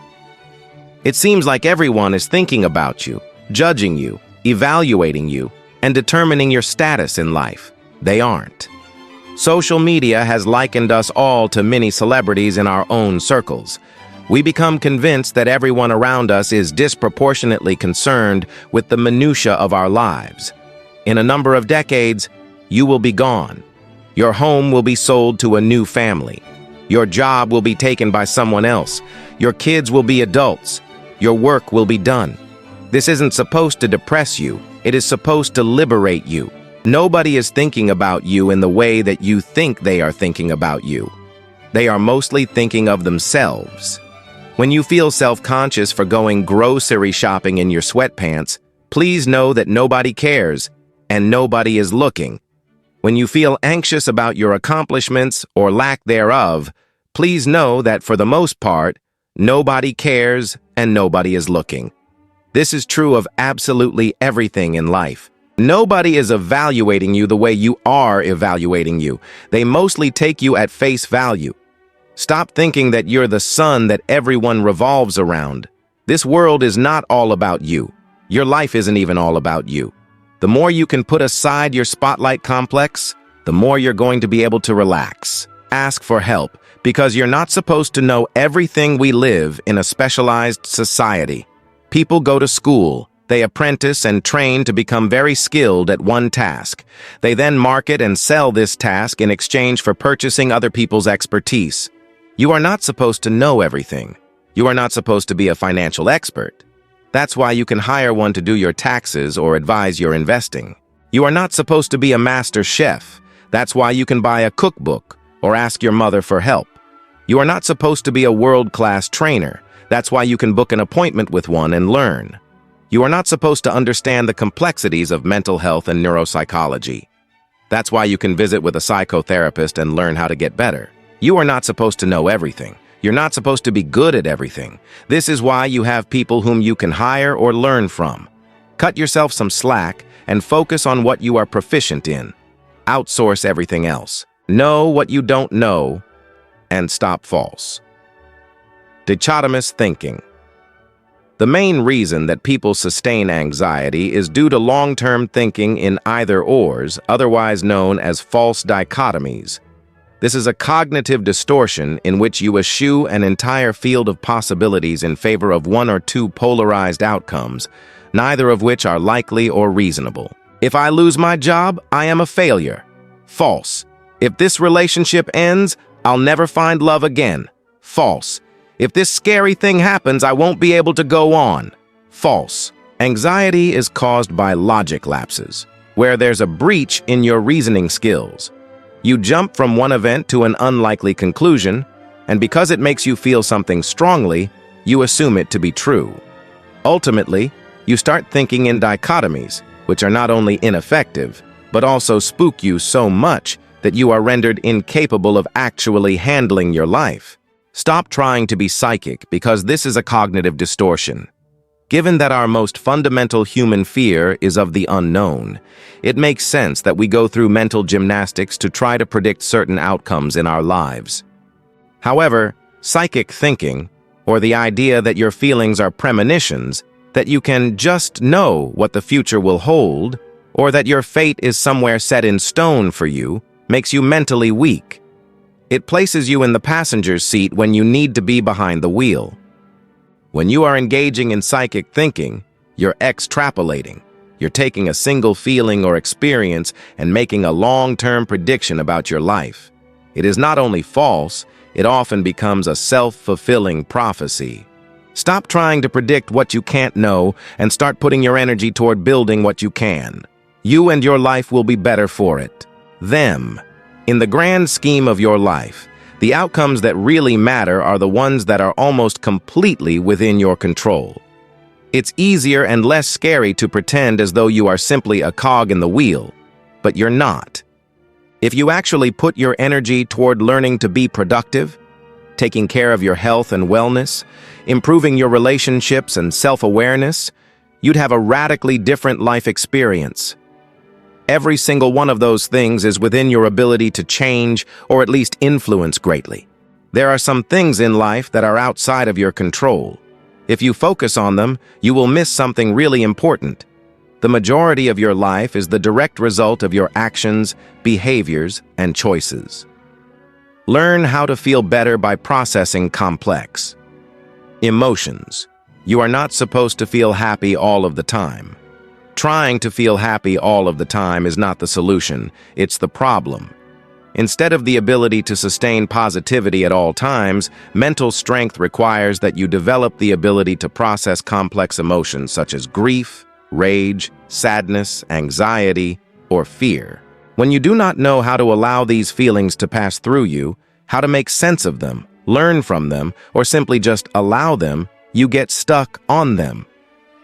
It seems like everyone is thinking about you, judging you, evaluating you, and determining your status in life. They aren't. Social media has likened us all to mini celebrities in our own circles. We become convinced that everyone around us is disproportionately concerned with the minutiae of our lives. In a number of decades, you will be gone. Your home will be sold to a new family. Your job will be taken by someone else. Your kids will be adults. Your work will be done. This isn't supposed to depress you. It is supposed to liberate you. Nobody is thinking about you in the way that you think they are thinking about you. They are mostly thinking of themselves. When you feel self-conscious for going grocery shopping in your sweatpants, please know that nobody cares and nobody is looking. When you feel anxious about your accomplishments or lack thereof, please know that for the most part, nobody cares and nobody is looking. This is true of absolutely everything in life. Nobody is evaluating you the way you are evaluating you. They mostly take you at face value. Stop thinking that you're the sun that everyone revolves around. This world is not all about you. Your life isn't even all about you. The more you can put aside your spotlight complex, the more you're going to be able to relax. Ask for help, because you're not supposed to know everything. We live in a specialized society. People go to school, they apprentice and train to become very skilled at one task. They then market and sell this task in exchange for purchasing other people's expertise. You are not supposed to know everything. You are not supposed to be a financial expert. That's why you can hire one to do your taxes or advise your investing. You are not supposed to be a master chef. That's why you can buy a cookbook or ask your mother for help. You are not supposed to be a world-class trainer. That's why you can book an appointment with one and learn. You are not supposed to understand the complexities of mental health and neuropsychology. That's why you can visit with a psychotherapist and learn how to get better. You are not supposed to know everything. You're not supposed to be good at everything. This is why you have people whom you can hire or learn from. Cut yourself some slack and focus on what you are proficient in. Outsource everything else. Know what you don't know and stop false. Dichotomous thinking. The main reason that people sustain anxiety is due to long-term thinking in either-ors, otherwise known as false dichotomies. This is a cognitive distortion in which you eschew an entire field of possibilities in favor of one or two polarized outcomes, neither of which are likely or reasonable. If I lose my job, I am a failure. False. If this relationship ends, I'll never find love again. False. If this scary thing happens, I won't be able to go on. False. Anxiety is caused by logic lapses, where there's a breach in your reasoning skills. You jump from one event to an unlikely conclusion, and because it makes you feel something strongly, you assume it to be true. Ultimately, you start thinking in dichotomies, which are not only ineffective, but also spook you so much that you are rendered incapable of actually handling your life. Stop trying to be psychic because this is a cognitive distortion. Given that our most fundamental human fear is of the unknown, it makes sense that we go through mental gymnastics to try to predict certain outcomes in our lives. However, psychic thinking, or the idea that your feelings are premonitions, that you can just know what the future will hold, or that your fate is somewhere set in stone for you, makes you mentally weak. It places you in the passenger's seat when you need to be behind the wheel. When you are engaging in psychic thinking, you're extrapolating. You're taking a single feeling or experience and making a long-term prediction about your life. It is not only false, it often becomes a self-fulfilling prophecy. Stop trying to predict what you can't know and start putting your energy toward building what you can. You and your life will be better for it. In the grand scheme of your life, the outcomes that really matter are the ones that are almost completely within your control. It's easier and less scary to pretend as though you are simply a cog in the wheel, but you're not. If you actually put your energy toward learning to be productive, taking care of your health and wellness, improving your relationships and self-awareness, you'd have a radically different life experience. Every single one of those things is within your ability to change or at least influence greatly. There are some things in life that are outside of your control. If you focus on them, you will miss something really important. The majority of your life is the direct result of your actions, behaviors, and choices. Learn how to feel better by processing complex emotions. You are not supposed to feel happy all of the time. Trying to feel happy all of the time is not the solution, it's the problem. Instead of the ability to sustain positivity at all times, mental strength requires that you develop the ability to process complex emotions such as grief, rage, sadness, anxiety, or fear. When you do not know how to allow these feelings to pass through you, how to make sense of them, learn from them, or simply just allow them, you get stuck on them.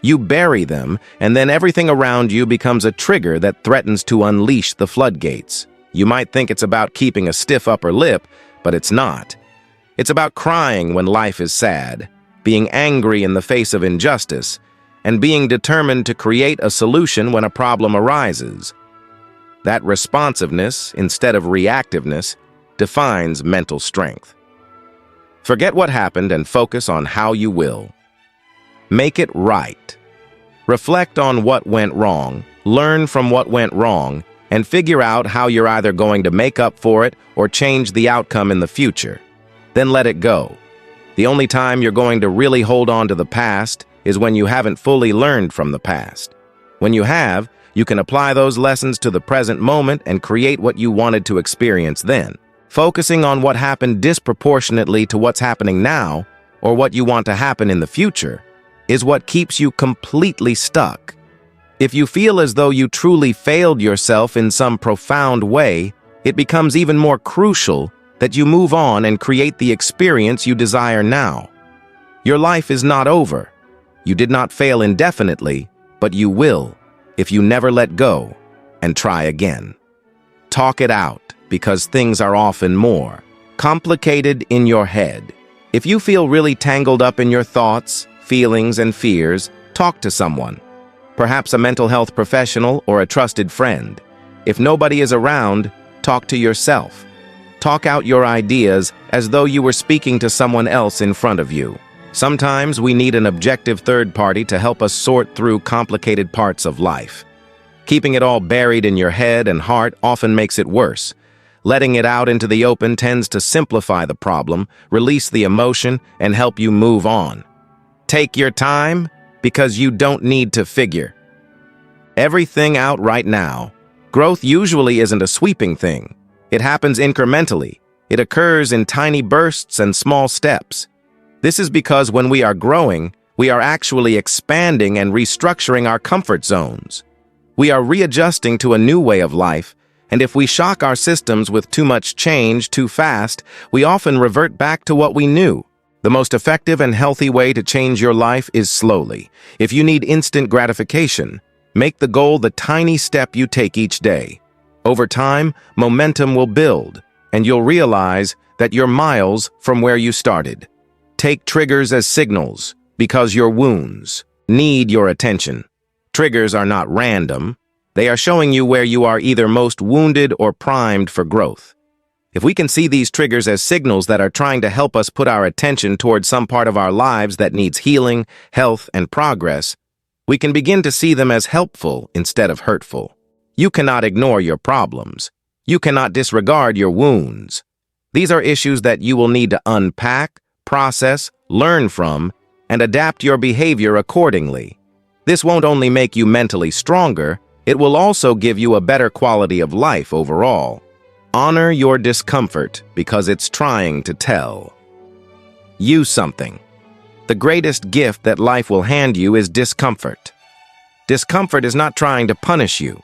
You bury them, and then everything around you becomes a trigger that threatens to unleash the floodgates. You might think it's about keeping a stiff upper lip, but it's not. It's about crying when life is sad, being angry in the face of injustice, and being determined to create a solution when a problem arises. That responsiveness, instead of reactiveness, defines mental strength. Forget what happened and focus on how you will. Make it right. Reflect on what went wrong, learn from what went wrong, and figure out how you're either going to make up for it or change the outcome in the future. Then let it go. The only time you're going to really hold on to the past is when you haven't fully learned from the past. When you have, you can apply those lessons to the present moment and create what you wanted to experience then. Focusing on what happened disproportionately to what's happening now, or what you want to happen in the future, is what keeps you completely stuck. If you feel as though you truly failed yourself in some profound way, it becomes even more crucial that you move on and create the experience you desire now. Your life is not over. You did not fail indefinitely, but you will if you never let go and try again. Talk it out, because things are often more complicated in your head. If you feel really tangled up in your thoughts, feelings, and fears, talk to someone. Perhaps a mental health professional or a trusted friend. If nobody is around, talk to yourself. Talk out your ideas as though you were speaking to someone else in front of you. Sometimes we need an objective third party to help us sort through complicated parts of life. Keeping it all buried in your head and heart often makes it worse. Letting it out into the open tends to simplify the problem, release the emotion, and help you move on. Take your time, because you don't need to figure everything out right now. Growth usually isn't a sweeping thing. It happens incrementally. It occurs in tiny bursts and small steps. This is because when we are growing, we are actually expanding and restructuring our comfort zones. We are readjusting to a new way of life, and if we shock our systems with too much change too fast, we often revert back to what we knew. The most effective and healthy way to change your life is slowly. If you need instant gratification, make the goal the tiny step you take each day. Over time, momentum will build, and you'll realize that you're miles from where you started. Take triggers as signals, because your wounds need your attention. Triggers are not random. They are showing you where you are either most wounded or primed for growth. If we can see these triggers as signals that are trying to help us put our attention towards some part of our lives that needs healing, health, and progress, we can begin to see them as helpful instead of hurtful. You cannot ignore your problems. You cannot disregard your wounds. These are issues that you will need to unpack, process, learn from, and adapt your behavior accordingly. This won't only make you mentally stronger, it will also give you a better quality of life overall. Honor your discomfort because it's trying to tell you something. The greatest gift that life will hand you is discomfort. Discomfort is not trying to punish you.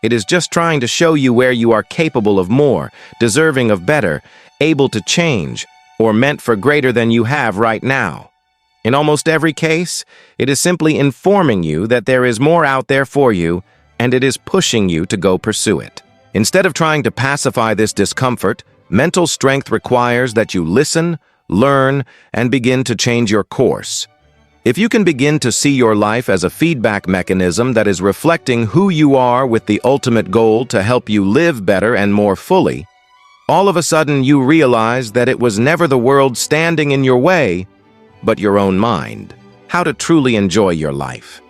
It is just trying to show you where you are capable of more, deserving of better, able to change, or meant for greater than you have right now. In almost every case, it is simply informing you that there is more out there for you, and it is pushing you to go pursue it. Instead of trying to pacify this discomfort, mental strength requires that you listen, learn, and begin to change your course. If you can begin to see your life as a feedback mechanism that is reflecting who you are with the ultimate goal to help you live better and more fully, all of a sudden you realize that it was never the world standing in your way, but your own mind. How to truly enjoy your life.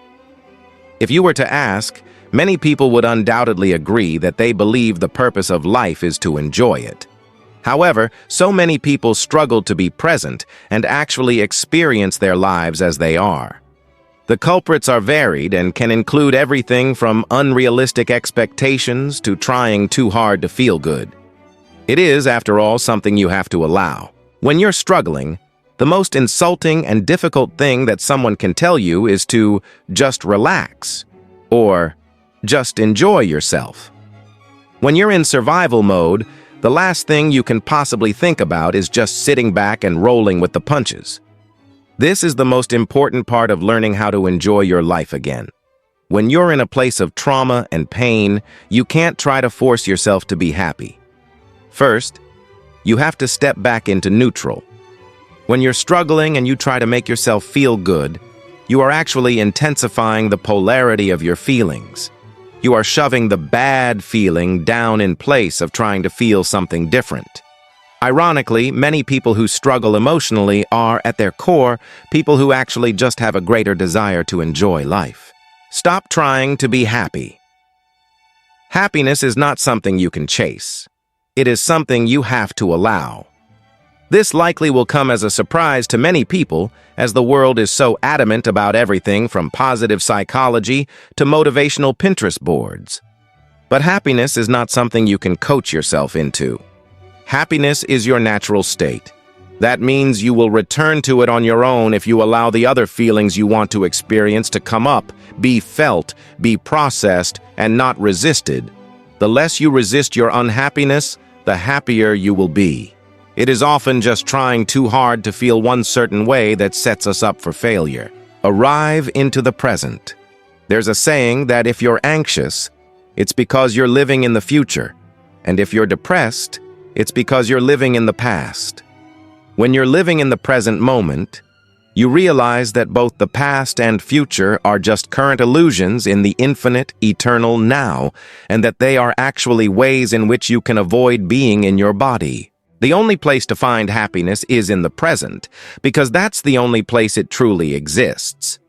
If you were to ask, many people would undoubtedly agree that they believe the purpose of life is to enjoy it. However, so many people struggle to be present and actually experience their lives as they are. The culprits are varied and can include everything from unrealistic expectations to trying too hard to feel good. It is, after all, something you have to allow. When you're struggling, the most insulting and difficult thing that someone can tell you is to just relax or just enjoy yourself. When you're in survival mode, the last thing you can possibly think about is just sitting back and rolling with the punches. This is the most important part of learning how to enjoy your life again. When you're in a place of trauma and pain, you can't try to force yourself to be happy. First, you have to step back into neutral. When you're struggling and you try to make yourself feel good, you are actually intensifying the polarity of your feelings. You are shoving the bad feeling down in place of trying to feel something different. Ironically, many people who struggle emotionally are, at their core, people who actually just have a greater desire to enjoy life. Stop trying to be happy. Happiness is not something you can chase. It is something you have to allow. This likely will come as a surprise to many people, as the world is so adamant about everything from positive psychology to motivational Pinterest boards. But happiness is not something you can coach yourself into. Happiness is your natural state. That means you will return to it on your own if you allow the other feelings you want to experience to come up, be felt, be processed, and not resisted. The less you resist your unhappiness, the happier you will be. It is often just trying too hard to feel one certain way that sets us up for failure. Arrive into the present. There's a saying that if you're anxious, it's because you're living in the future, and if you're depressed, it's because you're living in the past. When you're living in the present moment, you realize that both the past and future are just current illusions in the infinite, eternal now, and that they are actually ways in which you can avoid being in your body. The only place to find happiness is in the present, because that's the only place it truly exists.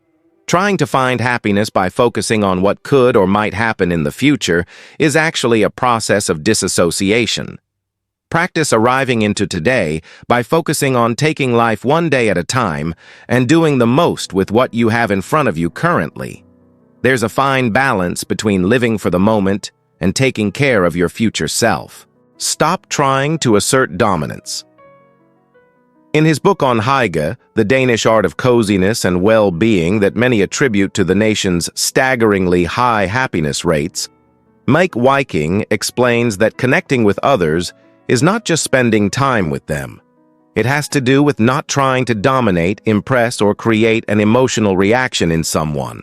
Trying to find happiness by focusing on what could or might happen in the future is actually a process of disassociation. Practice arriving into today by focusing on taking life one day at a time and doing the most with what you have in front of you currently. There's a fine balance between living for the moment and taking care of your future self. Stop trying to assert dominance. In his book on Hygge, the Danish art of coziness and well-being that many attribute to the nation's staggeringly high happiness rates, Mike Viking explains that connecting with others is not just spending time with them. It has to do with not trying to dominate, impress, or create an emotional reaction in someone.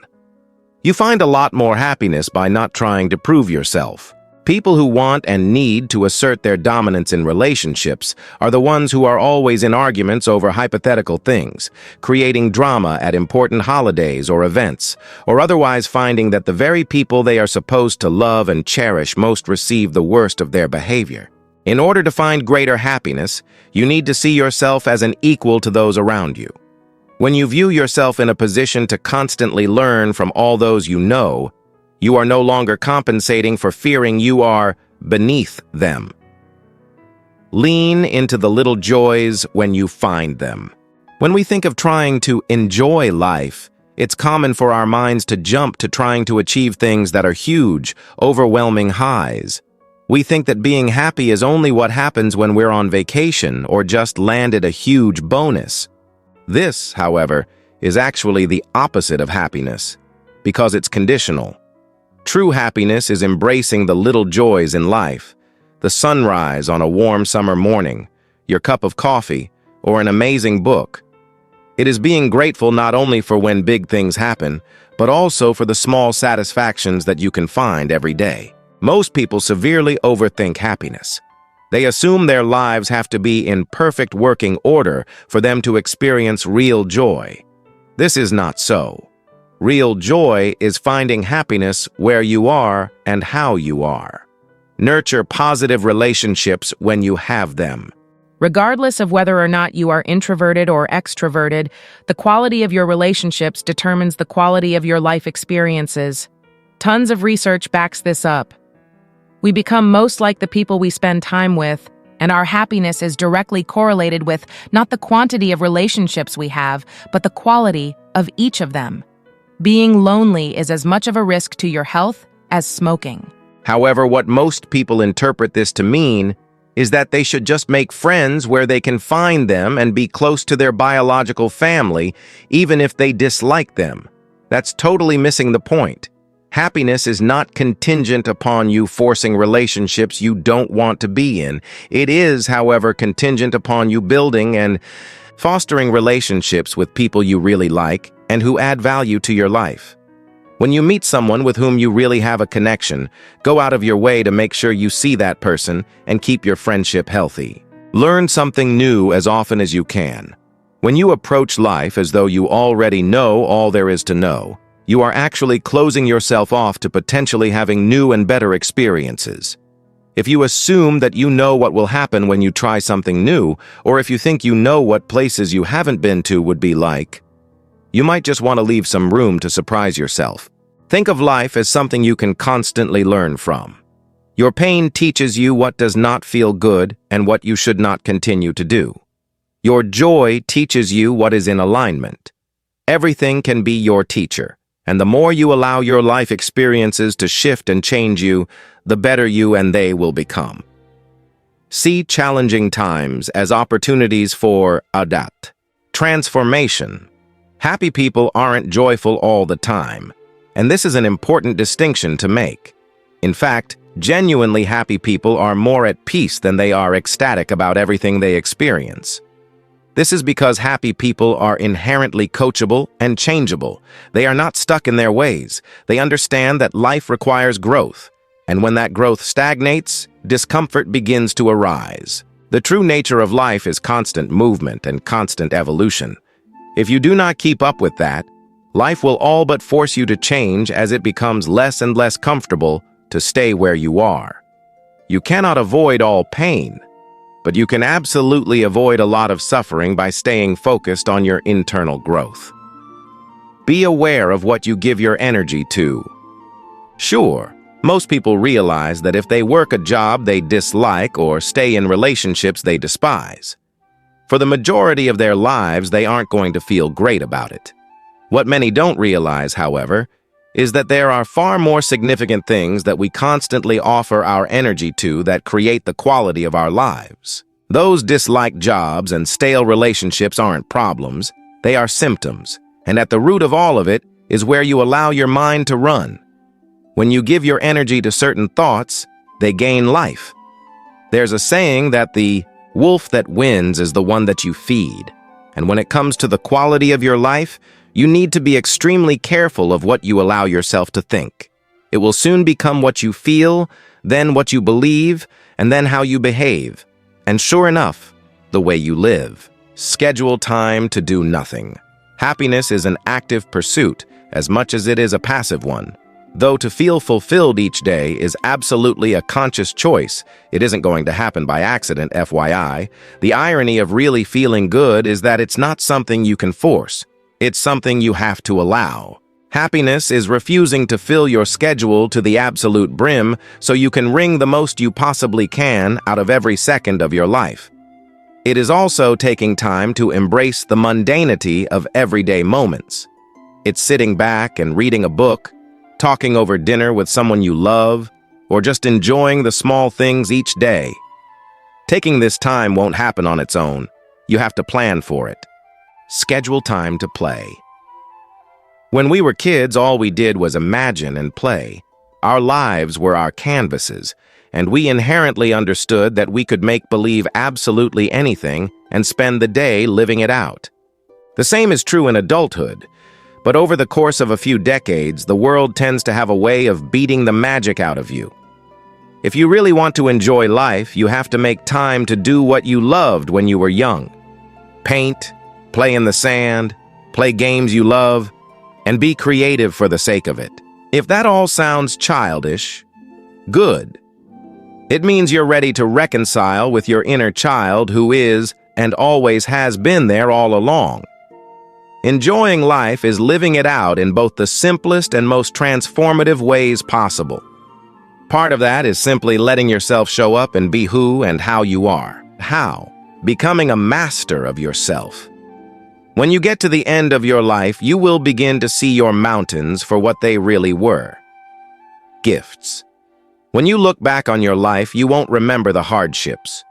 You find a lot more happiness by not trying to prove yourself. People who want and need to assert their dominance in relationships are the ones who are always in arguments over hypothetical things, creating drama at important holidays or events, or otherwise finding that the very people they are supposed to love and cherish most receive the worst of their behavior. In order to find greater happiness, you need to see yourself as an equal to those around you. When you view yourself in a position to constantly learn from all those you are no longer compensating for fearing you are beneath them. Lean into the little joys when you find them. When we think of trying to enjoy life, it's common for our minds to jump to trying to achieve things that are huge, overwhelming highs. We think that being happy is only what happens when we're on vacation or just landed a huge bonus. This, however, is actually the opposite of happiness, because it's conditional. True happiness is embracing the little joys in life, the sunrise on a warm summer morning, your cup of coffee, or an amazing book. It is being grateful not only for when big things happen, but also for the small satisfactions that you can find every day. Most people severely overthink happiness. They assume their lives have to be in perfect working order for them to experience real joy. This is not so. Real joy is finding happiness where you are and how you are. Nurture positive relationships when you have them. Regardless of whether or not you are introverted or extroverted, the quality of your relationships determines the quality of your life experiences. Tons of research backs this up. We become most like the people we spend time with, and our happiness is directly correlated with not the quantity of relationships we have, but the quality of each of them. Being lonely is as much of a risk to your health as smoking. However, what most people interpret this to mean is that they should just make friends where they can find them and be close to their biological family, even if they dislike them. That's totally missing the point. Happiness is not contingent upon you forcing relationships you don't want to be in. It is, however, contingent upon you building and fostering relationships with people you really like and who add value to your life. When you meet someone with whom you really have a connection, go out of your way to make sure you see that person and keep your friendship healthy. Learn something new as often as you can. When you approach life as though you already know all there is to know, you are actually closing yourself off to potentially having new and better experiences. If you assume that you know what will happen when you try something new, or if you think you know what places you haven't been to would be like, you might just want to leave some room to surprise yourself. Think of life as something you can constantly learn from. Your pain teaches you what does not feel good and what you should not continue to do. Your joy teaches you what is in alignment. Everything can be your teacher, and the more you allow your life experiences to shift and change you, the better you and they will become. See challenging times as opportunities for adapt. Transformation. Happy people aren't joyful all the time, and this is an important distinction to make. In fact, genuinely happy people are more at peace than they are ecstatic about everything they experience. This is because happy people are inherently coachable and changeable. They are not stuck in their ways. They understand that life requires growth, and when that growth stagnates, discomfort begins to arise. The true nature of life is constant movement and constant evolution. If you do not keep up with that, life will all but force you to change as it becomes less and less comfortable to stay where you are. You cannot avoid all pain, but you can absolutely avoid a lot of suffering by staying focused on your internal growth. Be aware of what you give your energy to. Sure, most people realize that if they work a job they dislike or stay in relationships they despise, for the majority of their lives, they aren't going to feel great about it. What many don't realize, however, is that there are far more significant things that we constantly offer our energy to that create the quality of our lives. Those disliked jobs and stale relationships aren't problems, they are symptoms, and at the root of all of it is where you allow your mind to run. When you give your energy to certain thoughts, they gain life. There's a saying that the wolf that wins is the one that you feed. And when it comes to the quality of your life, you need to be extremely careful of what you allow yourself to think. It will soon become what you feel, then what you believe, and then how you behave. And sure enough, the way you live. Schedule time to do nothing. Happiness is an active pursuit as much as it is a passive one. Though to feel fulfilled each day is absolutely a conscious choice, it isn't going to happen by accident, FYI. The irony of really feeling good is that it's not something you can force. It's something you have to allow. Happiness is refusing to fill your schedule to the absolute brim so you can wring the most you possibly can out of every second of your life. It is also taking time to embrace the mundanity of everyday moments. It's sitting back and reading a book, talking over dinner with someone you love, or just enjoying the small things each day. Taking this time won't happen on its own. You have to plan for it. Schedule time to play. When we were kids, all we did was imagine and play. Our lives were our canvases, and we inherently understood that we could make believe absolutely anything and spend the day living it out. The same is true in adulthood. But over the course of a few decades, the world tends to have a way of beating the magic out of you. If you really want to enjoy life, you have to make time to do what you loved when you were young. Paint, play in the sand, play games you love, and be creative for the sake of it. If that all sounds childish, good. It means you're ready to reconcile with your inner child who is and always has been there all along. Enjoying life is living it out in both the simplest and most transformative ways possible. Part of that is simply letting yourself show up and be who and how you are. How? Becoming a master of yourself. When you get to the end of your life, you will begin to see your mountains for what they really were. Gifts. When you look back on your life, you won't remember the hardships.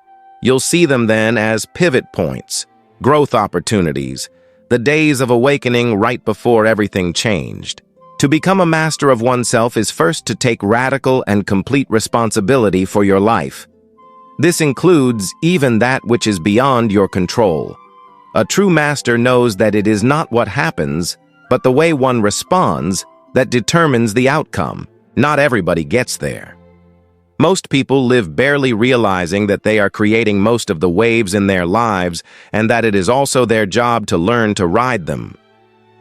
You'll see them then as pivot points, growth opportunities, the days of awakening right before everything changed. To become a master of oneself is first to take radical and complete responsibility for your life. This includes even that which is beyond your control. A true master knows that it is not what happens, but the way one responds that determines the outcome. Not everybody gets there. Most people live barely realizing that they are creating most of the waves in their lives and that it is also their job to learn to ride them.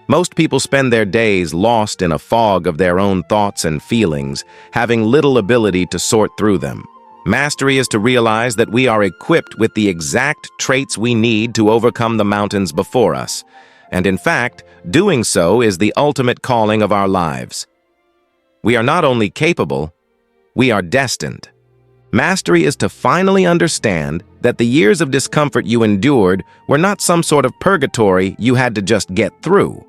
Most people spend their days lost in a fog of their own thoughts and feelings, having little ability to sort through them. Mastery is to realize that we are equipped with the exact traits we need to overcome the mountains before us, and in fact, doing so is the ultimate calling of our lives. We are not only capable, we are destined. Mastery is to finally understand that the years of discomfort you endured were not some sort of purgatory you had to just get through.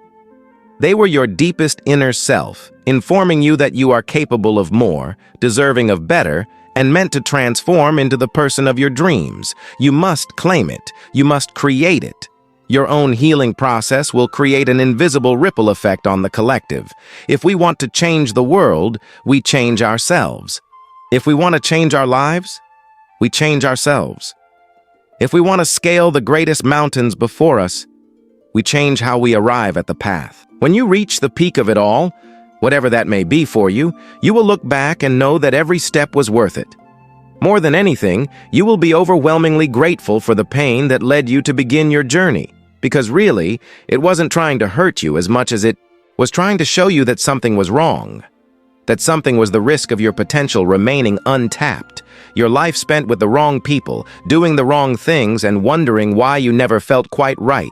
They were your deepest inner self, informing you that you are capable of more, deserving of better, and meant to transform into the person of your dreams. You must claim it. You must create it. Your own healing process will create an invisible ripple effect on the collective. If we want to change the world, we change ourselves. If we want to change our lives, we change ourselves. If we want to scale the greatest mountains before us, we change how we arrive at the path. When you reach the peak of it all, whatever that may be for you, you will look back and know that every step was worth it. More than anything, you will be overwhelmingly grateful for the pain that led you to begin your journey. Because really, it wasn't trying to hurt you as much as it was trying to show you that something was wrong. That something was the risk of your potential remaining untapped. Your life spent with the wrong people, doing the wrong things, and wondering why you never felt quite right.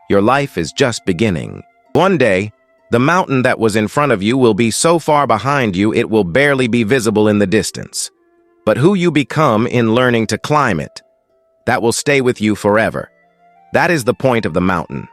Your life is just beginning. One day, the mountain that was in front of you will be so far behind you it will barely be visible in the distance. But who you become in learning to climb it, that will stay with you forever. That is the point of the mountain.